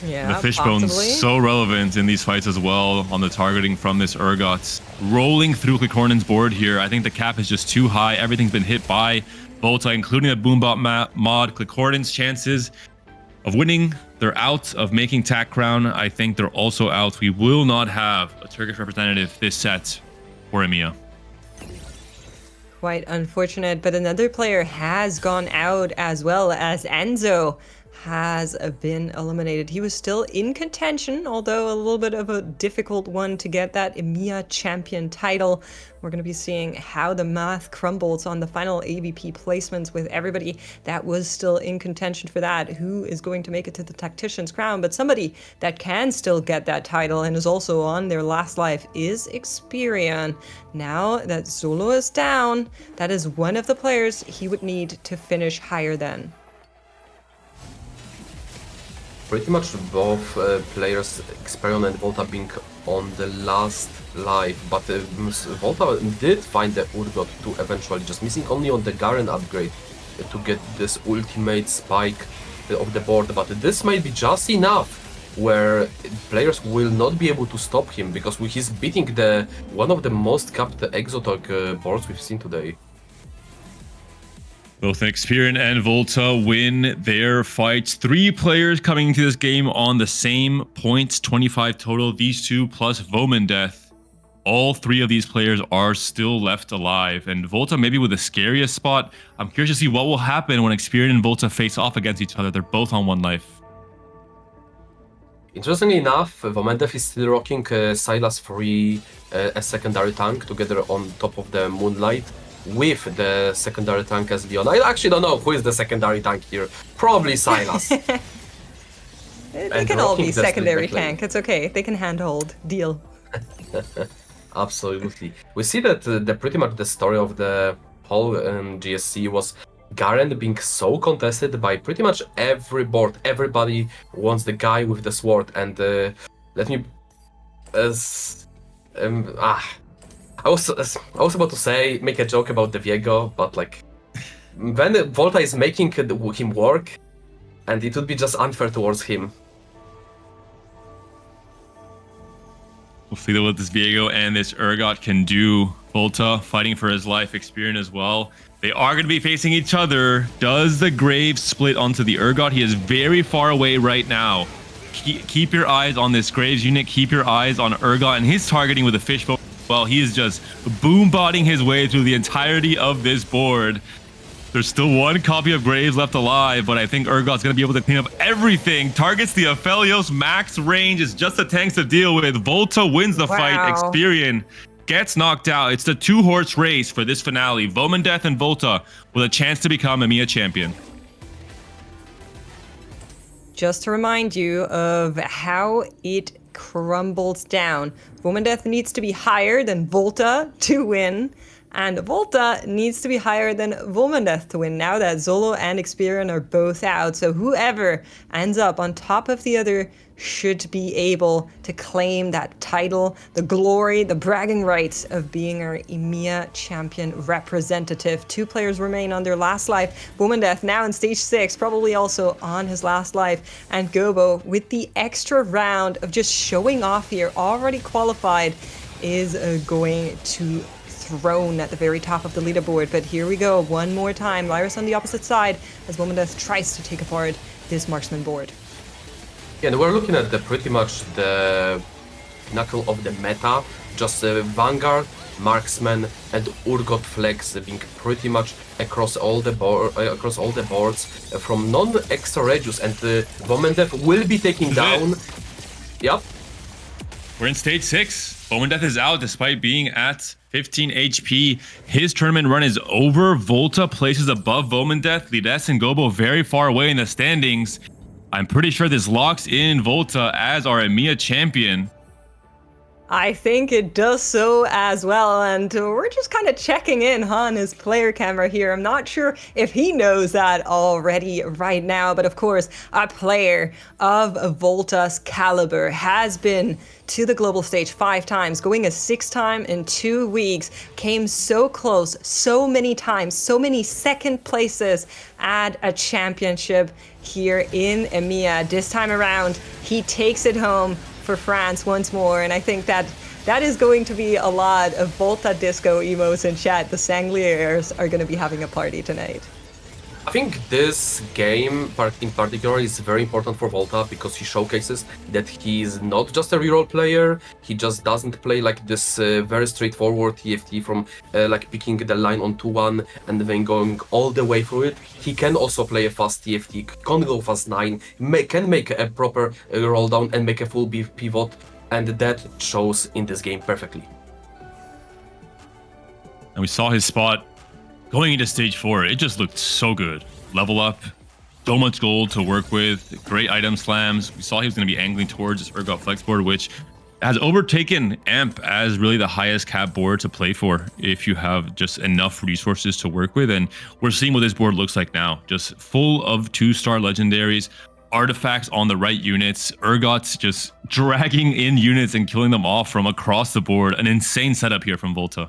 Yeah,
the Fishbone's
possibly.
so relevant in these fights as well on the targeting from this Urgot. Rolling through Klikornin's board here. I think the cap is just too high. Everything's been hit by Volta, including the Boombot mod. Klikornin's chances of winning, they're out. Of making TAC crown, I think they're also out. We will not have a Turkish representative this set for EMEA.
Quite unfortunate, but another player has gone out as well, as Enzo has been eliminated. He was still in contention, although a little bit of a difficult one to get that EMEA champion title. We're going to be seeing how the math crumbles on the final AVP placements with everybody that was still in contention for that. Who is going to make it to the Tactician's crown? But somebody that can still get that title and is also on their last life is Experian. Now that Zolo is down, that is one of the players he would need to finish higher than.
Pretty much both players, Experion and Volta, being on the last life, but Volta did find the Urgot to eventually, just missing only on the Garen upgrade to get this ultimate spike of the board, but this might be just enough where players will not be able to stop him, because he's beating one of the most capped Exotalk boards we've seen today.
Both Experian and Volta win their fights. 3 players coming into this game on the same points, 25 total. These 2 plus Vomendeth. All 3 of these players are still left alive. And Volta maybe with the scariest spot. I'm curious to see what will happen when Experian and Volta face off against each other. They're both on 1 life.
Interestingly enough, Vomendeth is still rocking Sylas Free, a secondary tank, together on top of the Moonlight, with the secondary tank as Leon. I actually don't know who is the secondary tank here. Probably Sylas.
They can all be secondary tank. It's okay. They can handhold. Deal.
Absolutely. We see that pretty much the story of the whole GSC was Garen being so contested by pretty much every board. Everybody wants the guy with the sword. And let me... I was about to say, make a joke about the Viego, but like, when Volta is making him work, and it would be just unfair towards him.
We'll see what this Viego and this Urgot can do. Volta fighting for his life, Experian as well. They are going to be facing each other. Does the Graves split onto the Urgot? He is very far away right now. keep your eyes on this Graves unit. Keep your eyes on Urgot and his targeting with the fishbowl. Well, he is just boom-botting his way through the entirety of this board. There's still one copy of Graves left alive, but I think Urgot's going to be able to clean up everything. Targets the Aphelios, max range is just the tanks to deal with. Volta wins the fight. Experian gets knocked out. It's the two-horse race for this finale. Vomandeth and Volta with a chance to become EMEA champion.
Just to remind you of how it crumbles down. Vomandeth needs to be higher than Volta to win, and Volta needs to be higher than Vomandeth to win now that Zolo and Experian are both out. So whoever ends up on top of the other should be able to claim that title, the glory, the bragging rights of being our EMEA champion representative. 2 players remain on their last life. Vomandeth now in stage 6, probably also on his last life. And Gobo, with the extra round of just showing off here, already qualified, is going to throne at the very top of the leaderboard. But here we go, one more time. Lyris on the opposite side as Vomandeth tries to take apart this marksman board.
Yeah, and we're looking at pretty much the pinnacle of the meta. Just Vanguard, Marksman, and Urgot Flex being pretty much across all the boards from non-extra Regius, and Vomandeth will be taking down. Yep.
We're in stage 6. Vomandeth is out despite being at 15 HP. His tournament run is over. Volta places above Vomandeth. Lides and Gobo very far away in the standings. I'm pretty sure this locks in Volta as our EMEA champion.
I think it does so as well, and we're just kind of checking in on his player camera here. I'm not sure if he knows that already right now, but of course, a player of Volta's caliber has been to the global stage 5 times, going a 6th time in 2 weeks, came so close, so many times, so many second places at a championship here in EMEA. This time around, he takes it home for France once more, and I think that is going to be a lot of Volta Disco emos in chat. The Sangliers are going to be having a party tonight.
I think this game in particular is very important for Volta because he showcases that he is not just a reroll player. He just doesn't play like this very straightforward TFT from like picking the line on 2-1 and then going all the way through it. He can also play a fast TFT, can go fast 9, can make a proper roll down and make a full pivot, and that shows in this game perfectly.
And we saw his spot going into stage 4. It just looked so good. Level up, so much gold to work with, great item slams. We saw he was going to be angling towards this Urgot Flex board, which has overtaken AMP as really the highest cap board to play for if you have just enough resources to work with. And we're seeing what this board looks like now, just full of 2-star legendaries, artifacts on the right units, Urgot's just dragging in units and killing them off from across the board. An insane setup here from Volta.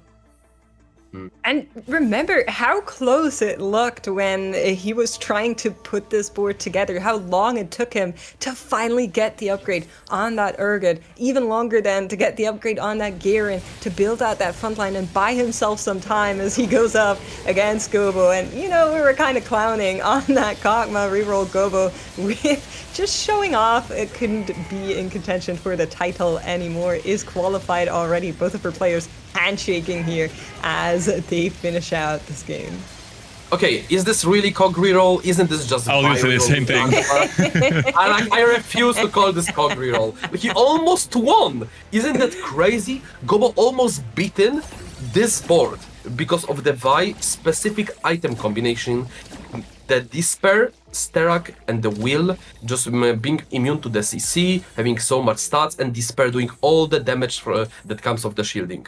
And remember how close it looked when he was trying to put this board together, how long it took him to finally get the upgrade on that Urgot, even longer than to get the upgrade on that Garen, to build out that front line and buy himself some time as he goes up against Gobo. And, you know, we were kind of clowning on that Kog'Maw reroll Gobo with just showing off. It couldn't be in contention for the title anymore, is qualified already. Both of our players handshaking here as they finish out this game.
Okay, is this really Cog reroll? Isn't this just
I was gonna say the same thing.
I refuse to call this Cog reroll. He almost won! Isn't that crazy? Gobo almost beaten this board because of the Vi specific item combination. The Despair, Sterak, and the Will just being immune to the CC, having so much stats, and Despair doing all the damage that comes off the shielding.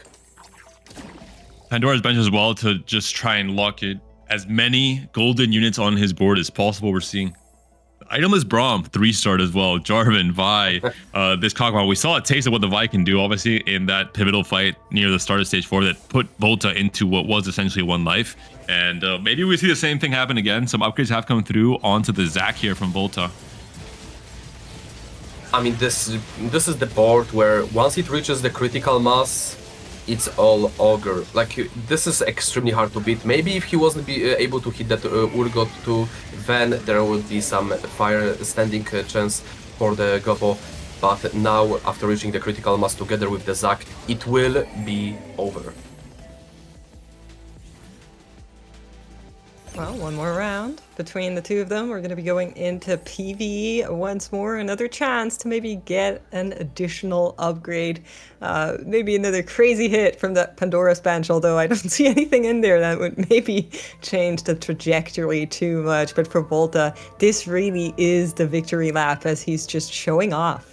Pandora's bench as well to just try and lock it as many golden units on his board as possible. We're seeing Itemless Braum 3-star as well. Jarvan, Vi, this Kog'Maw. We saw a taste of what the Vi can do, obviously, in that pivotal fight near the start of stage 4 that put Volta into what was essentially 1 life. And maybe we see the same thing happen again. Some upgrades have come through onto the Zac here from Volta.
I mean, this is the board where once it reaches the critical mass, it's all Ogre. Like, this is extremely hard to beat. Maybe if he wasn't able to hit that Urgot too, then there would be some fire standing chance for the Gobbo, but now after reaching the critical mass together with the Zac, it will be over.
Well, one more round between the two of them. We're going to be going into PvE once more. Another chance to maybe get an additional upgrade. Maybe another crazy hit from that Pandora's bench, although I don't see anything in there that would maybe change the trajectory too much. But for Volta, this really is the victory lap as he's just showing off.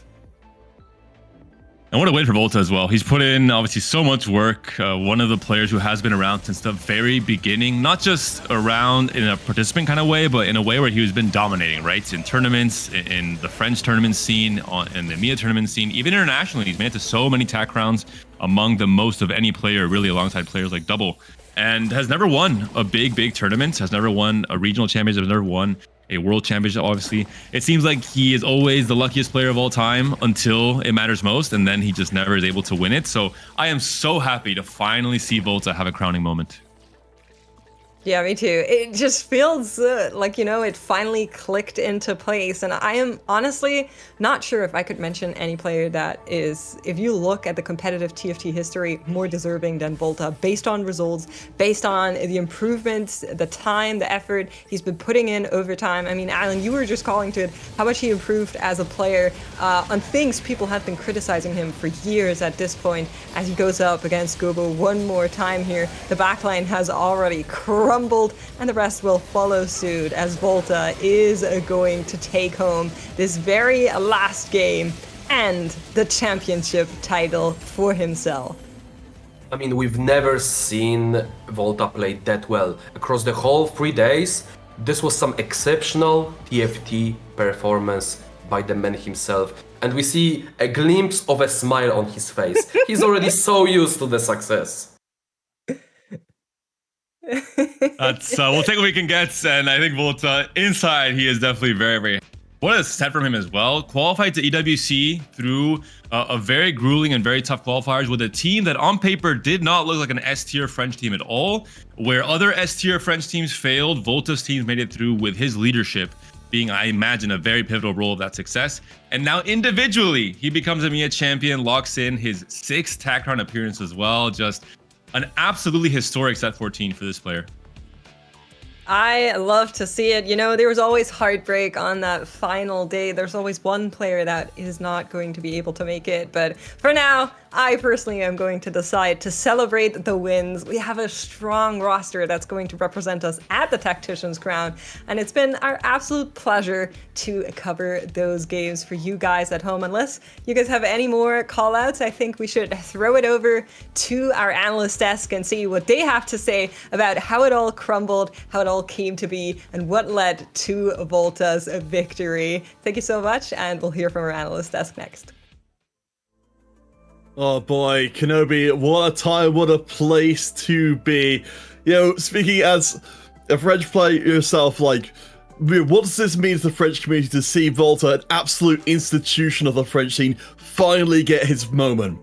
And what a win for Volta as well. He's put in obviously so much work. One of the players who has been around since the very beginning, not just around in a participant kind of way, but in a way where he's been dominating, right? In tournaments, in the French tournament scene, in the EMEA tournament scene, even internationally. He's made it to so many TAC rounds, among the most of any player, really, alongside players like Double. And has never won a big tournament, has never won a regional championship, has never won a world championship, obviously. It seems like he is always the luckiest player of all time until it matters most, and then he just never is able to win it. So I am so happy to finally see Volta have a crowning moment.
Yeah, me too. It just feels like, you know, it finally clicked into place. And I am honestly not sure if I could mention any player that is, if you look at the competitive TFT history, more deserving than Volta, based on results, based on the improvements, the time, the effort he's been putting in over time. I mean, Alan, you were just calling to it how much he improved as a player on things people have been criticizing him for years at this point. As he goes up against Gobo one more time here, the backline has already crumbled, and the rest will follow suit as Volta is going to take home this very last game and the championship title for himself.
I mean, we've never seen Volta play that well. Across the whole 3 days, this was some exceptional TFT performance by the man himself. And we see a glimpse of a smile on his face. He's already so used to the success.
That's we'll take what we can get, and I think Volta inside he is definitely very what a set from him as well. Qualified to EWC through a very grueling and very tough qualifiers with a team that on paper did not look like an S-tier French team at all. Where other S-tier French teams failed, Volta's teams made it through with his leadership being, I imagine, a very pivotal role of that success. And now individually, he becomes a EMEA champion, locks in his 6th TAC round appearance as well. Just an absolutely historic set 14 for this player.
I love to see it. You know, there was always heartbreak on that final day. There's always one player that is not going to be able to make it. But for now, I personally am going to decide to celebrate the wins. We have a strong roster that's going to represent us at the Tactician's Crown. And it's been our absolute pleasure to cover those games for you guys at home. Unless you guys have any more call outs, I think we should throw it over to our analyst desk and see what they have to say about how it all crumbled, how it all came to be, and what led to Volta's victory. Thank you so much, and we'll hear from our analyst desk next.
Oh boy, Kenobi, what a time, what a place to be. You know, speaking as a French player yourself, like, what does this mean to the French community to see Volta, an absolute institution of the French scene, finally get his moment?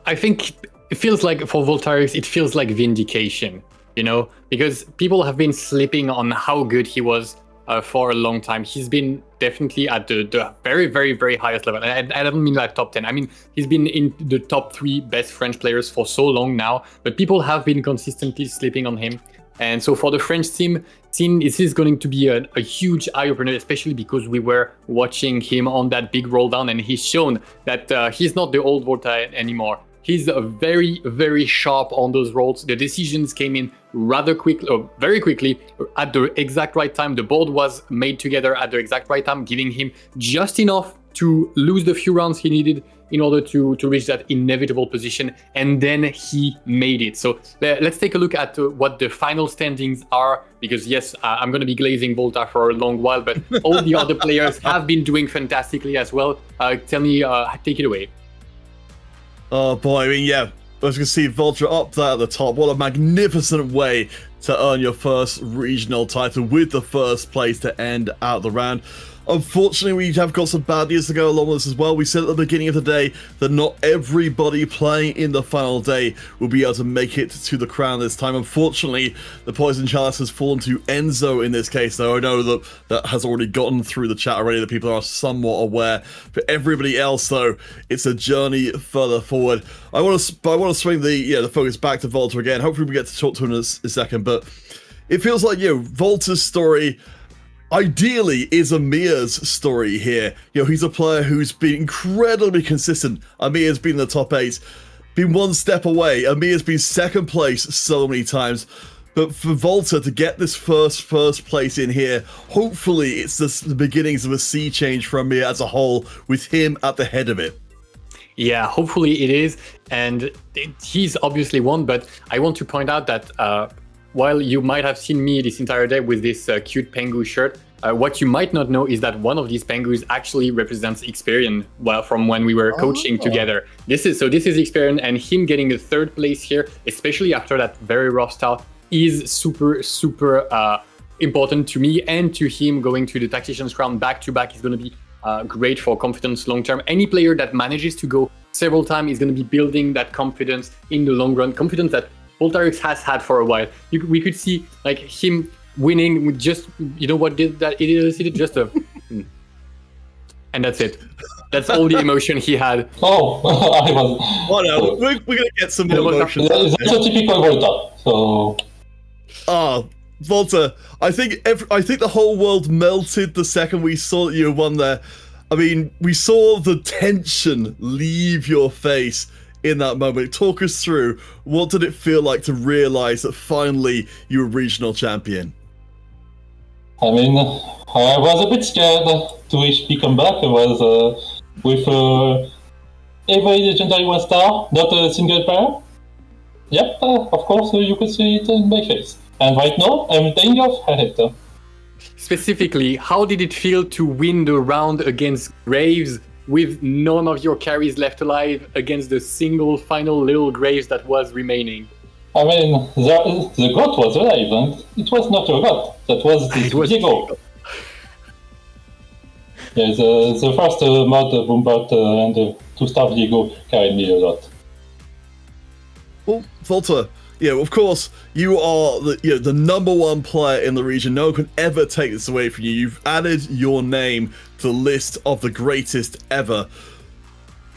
I think it feels like, for Voltarex, it feels like vindication, you know? Because people have been sleeping on how good he was for a long time. He's been definitely at the very highest level. And I don't mean like top 10. I mean, he's been in the top 3 best French players for so long now, but people have been consistently sleeping on him. And so for the French team, this is going to be a huge eye-opener, especially because we were watching him on that big roll down, and he's shown that he's not the old Volta anymore. He's very sharp on those rolls. The decisions came in rather quickly, or very quickly, at the exact right time. The board was made together at the exact right time, giving him just enough to lose the few rounds he needed in order to reach that inevitable position, and then he made it. So let's take a look at what the final standings are, because yes, I'm going to be glazing Volta for a long while, but all the other players have been doing fantastically as well. Tell me, take it away.
Oh boy, I mean, yeah, as you can see, Volta up there at the top. What a magnificent way to earn your first regional title with the first place to end out the round. unfortunately, we have got some bad news to go along with this as well. We said at the beginning of the day that not everybody playing in the final day will be able to make it to the crown this time. Unfortunately, the Poison Chalice has fallen to Enzo in this case, though I know that that has already gotten through the chat already, that people are somewhat aware. For everybody else, though, it's a journey further forward. I want to swing the focus back to Volta again. Hopefully we get to talk to him in a second, but it feels like, Volta's story ideally is EMEA's story here. He's a player who's been incredibly consistent. EMEA's been in the top 8, been one step away. EMEA's been second place so many times. But for Volta to get this first place in here, hopefully it's the beginnings of a sea change for EMEA as a whole, with him at the head of it.
Yeah, hopefully it is. And he's obviously won, but I want to point out that while you might have seen me this entire day with this cute Pengu shirt, what you might not know is that one of these Pengus actually represents Experian, from when we were coaching together. This is Experian, and him getting a 3rd place here, especially after that very rough start, is super important to me and to him. Going to the Tactician's crown back-to-back is going to be great for confidence long-term. Any player that manages to go several times is going to be building that confidence in the long run, confidence that Voltarix has had for a while. We could see him winning with just, what did that? He did just a... and that's it. That's all the emotion he had.
Oh, I was...
Oh no, we're going to get some more emotion.
That's a typical Volta, so...
Volta, I think the whole world melted the second we saw that you won there. I mean, we saw the tension leave your face in that moment. Talk us through, what did it feel like to realize that finally you were regional champion?
I mean, I was a bit scared to HP come back. I was with every legendary 1-star, not a single player. Yep, of course, you could see it in my face. And right now, I'm dying off head.
Specifically, how did it feel to win the round against Graves with none of your carries left alive against the single final little Graves that was remaining?
I mean, the god was alive, and it was not a god. That was Diego. Yeah, the first mod Boombot and the 2-star Diego carried me a lot.
Well, Volta, of course, you are the number 1 player in the region. No one can ever take this away from you. You've added your name to the list of the greatest ever.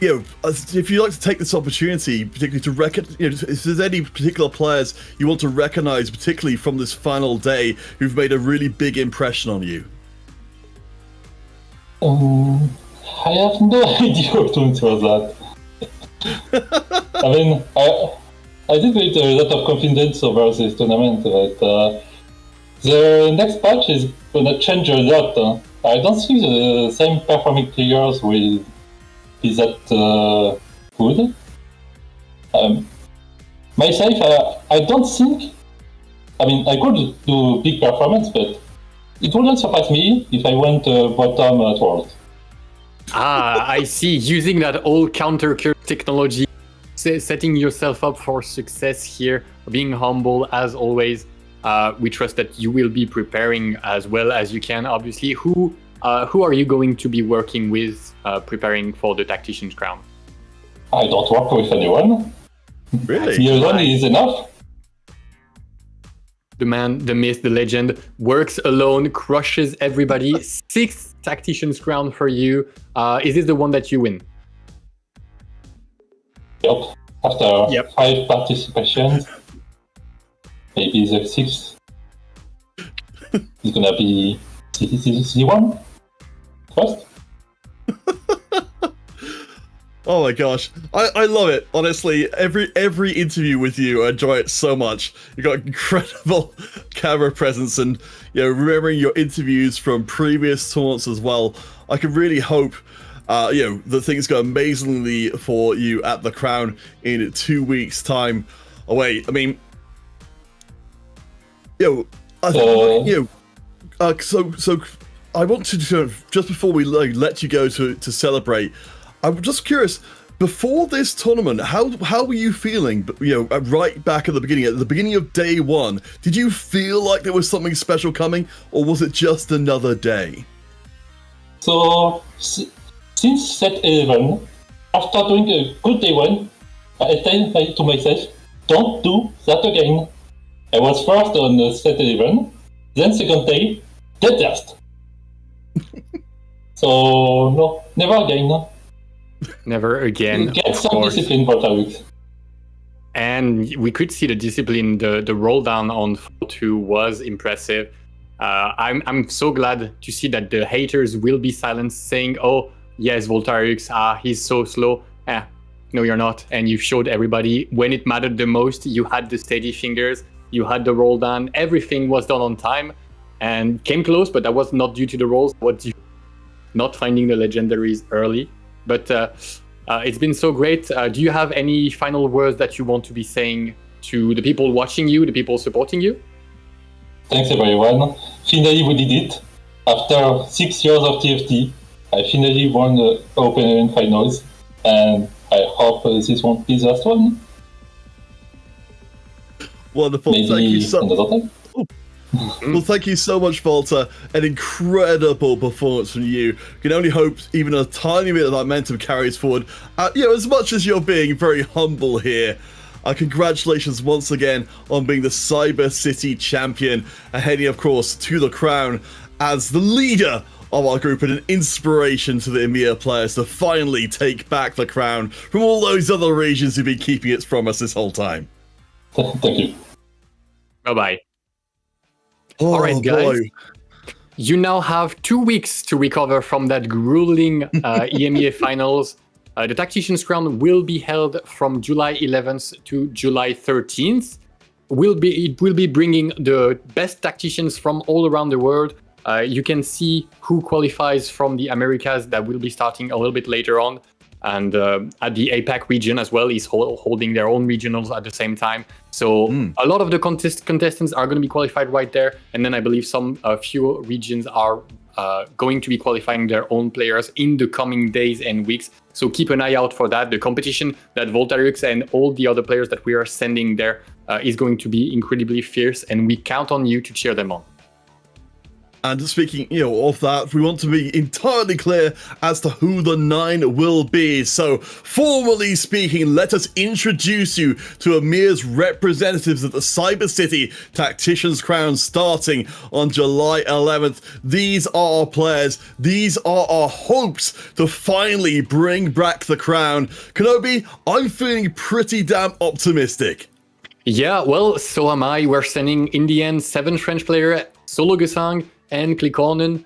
If you'd like to take this opportunity, particularly to if there's any particular players you want to recognize, particularly from this final day, who've made a really big impression on you.
I have no idea how to answer that. I mean, I did get a lot of confidence over this tournament, but the next patch is gonna change a lot. I don't think the same performing players will be that good. Myself, I don't think... I mean, I could do big performance, but it wouldn't surprise me if I went bottom at World.
I see. Using that old counter technology, setting yourself up for success here, being humble as always. We trust that you will be preparing as well as you can, obviously. Who are you going to be working with preparing for the Tactician's crown?
I don't work with anyone.
Really?
Me alone is enough.
The man, the myth, the legend, works alone, crushes everybody. 6th Tactician's crown for you. Is this the one that you win?
Yep. After 5 participations, maybe the 6th is gonna be the one first.
Oh my gosh, I love it. Honestly, every interview with you, I enjoy it so much. You got incredible camera presence, and remembering your interviews from previous tournaments as well. I can really hope that things go amazingly for you at the crown in 2 weeks' time. Oh wait, I mean, so I want to just before we let you go to celebrate. I'm just curious, before this tournament, how were you feeling? Right back at the beginning of day 1, did you feel like there was something special coming, or was it just another day?
So since set 11, after doing a good day one, I tell to myself, don't do that again. I was first on set 11, then second day, dead last. So no, never again. No.
Never again.
Get some discipline, Voltarix.
And we could see the discipline. The roll down on 4-2 was impressive. I'm so glad to see that the haters will be silenced, saying, "Oh yes, Voltarix, he's so slow." No, you're not. And you showed everybody when it mattered the most. You had the steady fingers. You had the roll down. Everything was done on time, and came close, but that was not due to the rolls. What due not finding the legendaries early. But it's been so great. Do you have any final words that you want to be saying to the people watching you, the people supporting you?
Thanks everyone. Finally we did it. After 6 years of TFT, I finally won the Open Finals, and I hope this won't be the last one.
Wonderful.
Maybe
Thank you so
another time.
Well, thank you so much, Volta. An incredible performance from you. Can only hope even a tiny bit of that momentum carries forward. As much as you're being very humble here. Congratulations once again on being the Cyber City champion, and heading, of course, to the crown as the leader of our group and an inspiration to the EMEA players to finally take back the crown from all those other regions who've been keeping it from us this whole time.
Thank you.
Bye-bye.
Oh,
all right, guys.
boy.
You now have 2 weeks to recover from that grueling EMEA finals. The Tactician's Crown will be held from July 11th to July 13th. It will be bringing the best tacticians from all around the world. You can see who qualifies from the Americas. That will be starting a little bit later on. And at the APAC region as well is holding their own regionals at the same time. So a lot of the contestants are going to be qualified right there. And then I believe a few regions are going to be qualifying their own players in the coming days and weeks. So keep an eye out for that. The competition that Voltarix and all the other players that we are sending there is going to be incredibly fierce. And we count on you to cheer them on.
And speaking, of that, we want to be entirely clear as to who the 9 will be. So, formally speaking, let us introduce you to EMEA's representatives at the Cyber City Tacticians Crown starting on July 11th. These are our players. These are our hopes to finally bring back the crown. Kenobi, I'm feeling pretty damn optimistic.
Yeah, well, so am I. We're sending, in the end, 7 French players, Solo Gesang, and Klikkonen.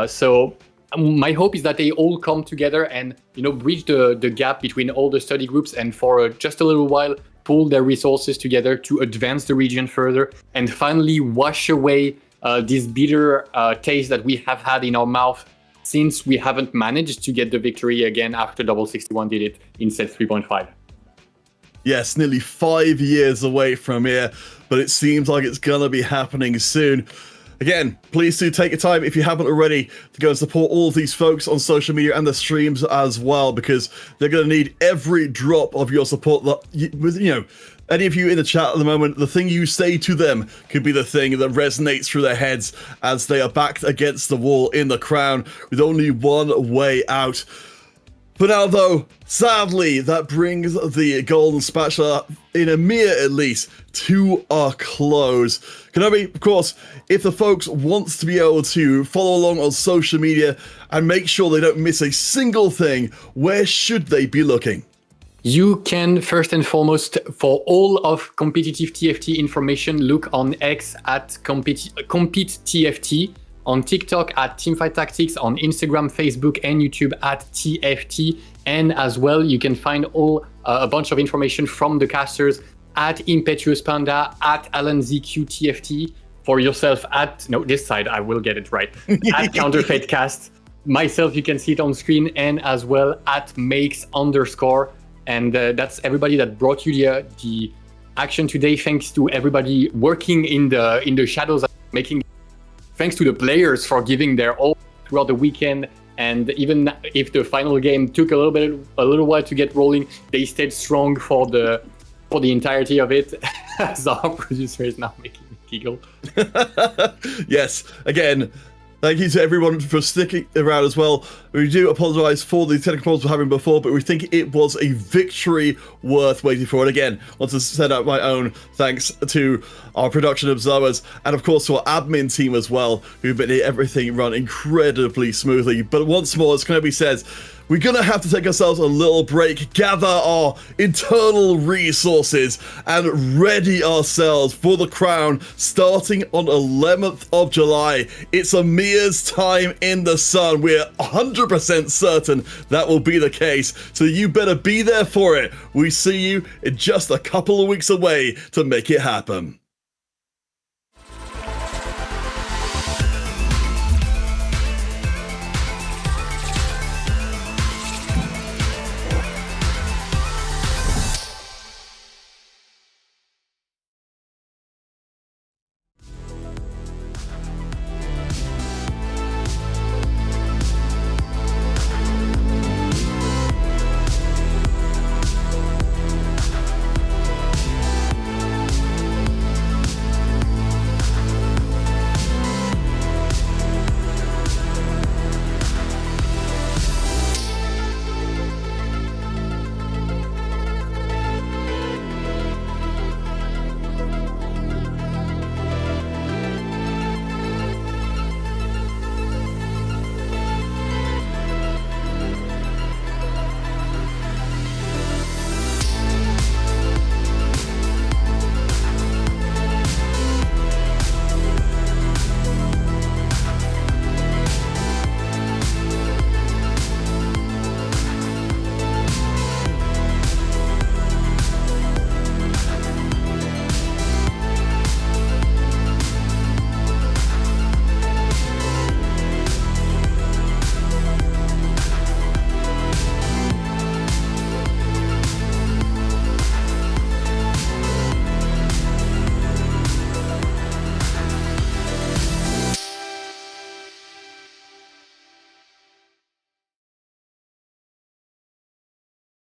So my hope is that they all come together and bridge the gap between all the study groups, and for just a little while pool their resources together to advance the region further and finally wash away this bitter taste that we have had in our mouth since we haven't managed to get the victory again after Double 61 did it in set 3.5.
Yes, nearly 5 years away from here, but it seems like it's gonna be happening soon. Again, please do take your time, if you haven't already, to go and support all of these folks on social media and the streams as well, because they're going to need every drop of your support. That any of you in the chat at the moment, the thing you say to them could be the thing that resonates through their heads as they are backed against the wall in the crown with only one way out. For now, though, sadly, that brings the Golden Spatula, in EMEA at least, to a close. Kenobi, of course, if the folks want to be able to follow along on social media and make sure they don't miss a single thing, where should they be looking?
You can, first and foremost, for all of competitive TFT information, look on X at Compete TFT, on TikTok at Teamfight Tactics, on Instagram, Facebook, and YouTube at TFT. And as well, you can find a bunch of information from the casters at Impetuous Panda, at AlanZQTFT, for yourself this side, I will get it right, at Counterfeit Cast. Myself, you can see it on screen, and as well at makes_. And that's everybody that brought you the action today. Thanks to everybody working in the shadows, making. Thanks to the players for giving their all throughout the weekend, and even if the final game took a little while to get rolling, they stayed strong for the entirety of it. As our producer is now making me giggle.
Yes, again, Thank you to everyone for sticking around as well. We do apologise for the technical problems we're having before, but we think it was a victory worth waiting for. And again, I want to send out my own thanks to our production observers and of course to our admin team as well, who've been everything run incredibly smoothly. But once more, as Kenobi says, we're gonna have to take ourselves a little break, gather our internal resources, and ready ourselves for the crown starting on 11th of July. It's EMEA's time in the sun. We're 100% certain that will be the case, so you better be there for it. We see you in just a couple of weeks away to make it happen.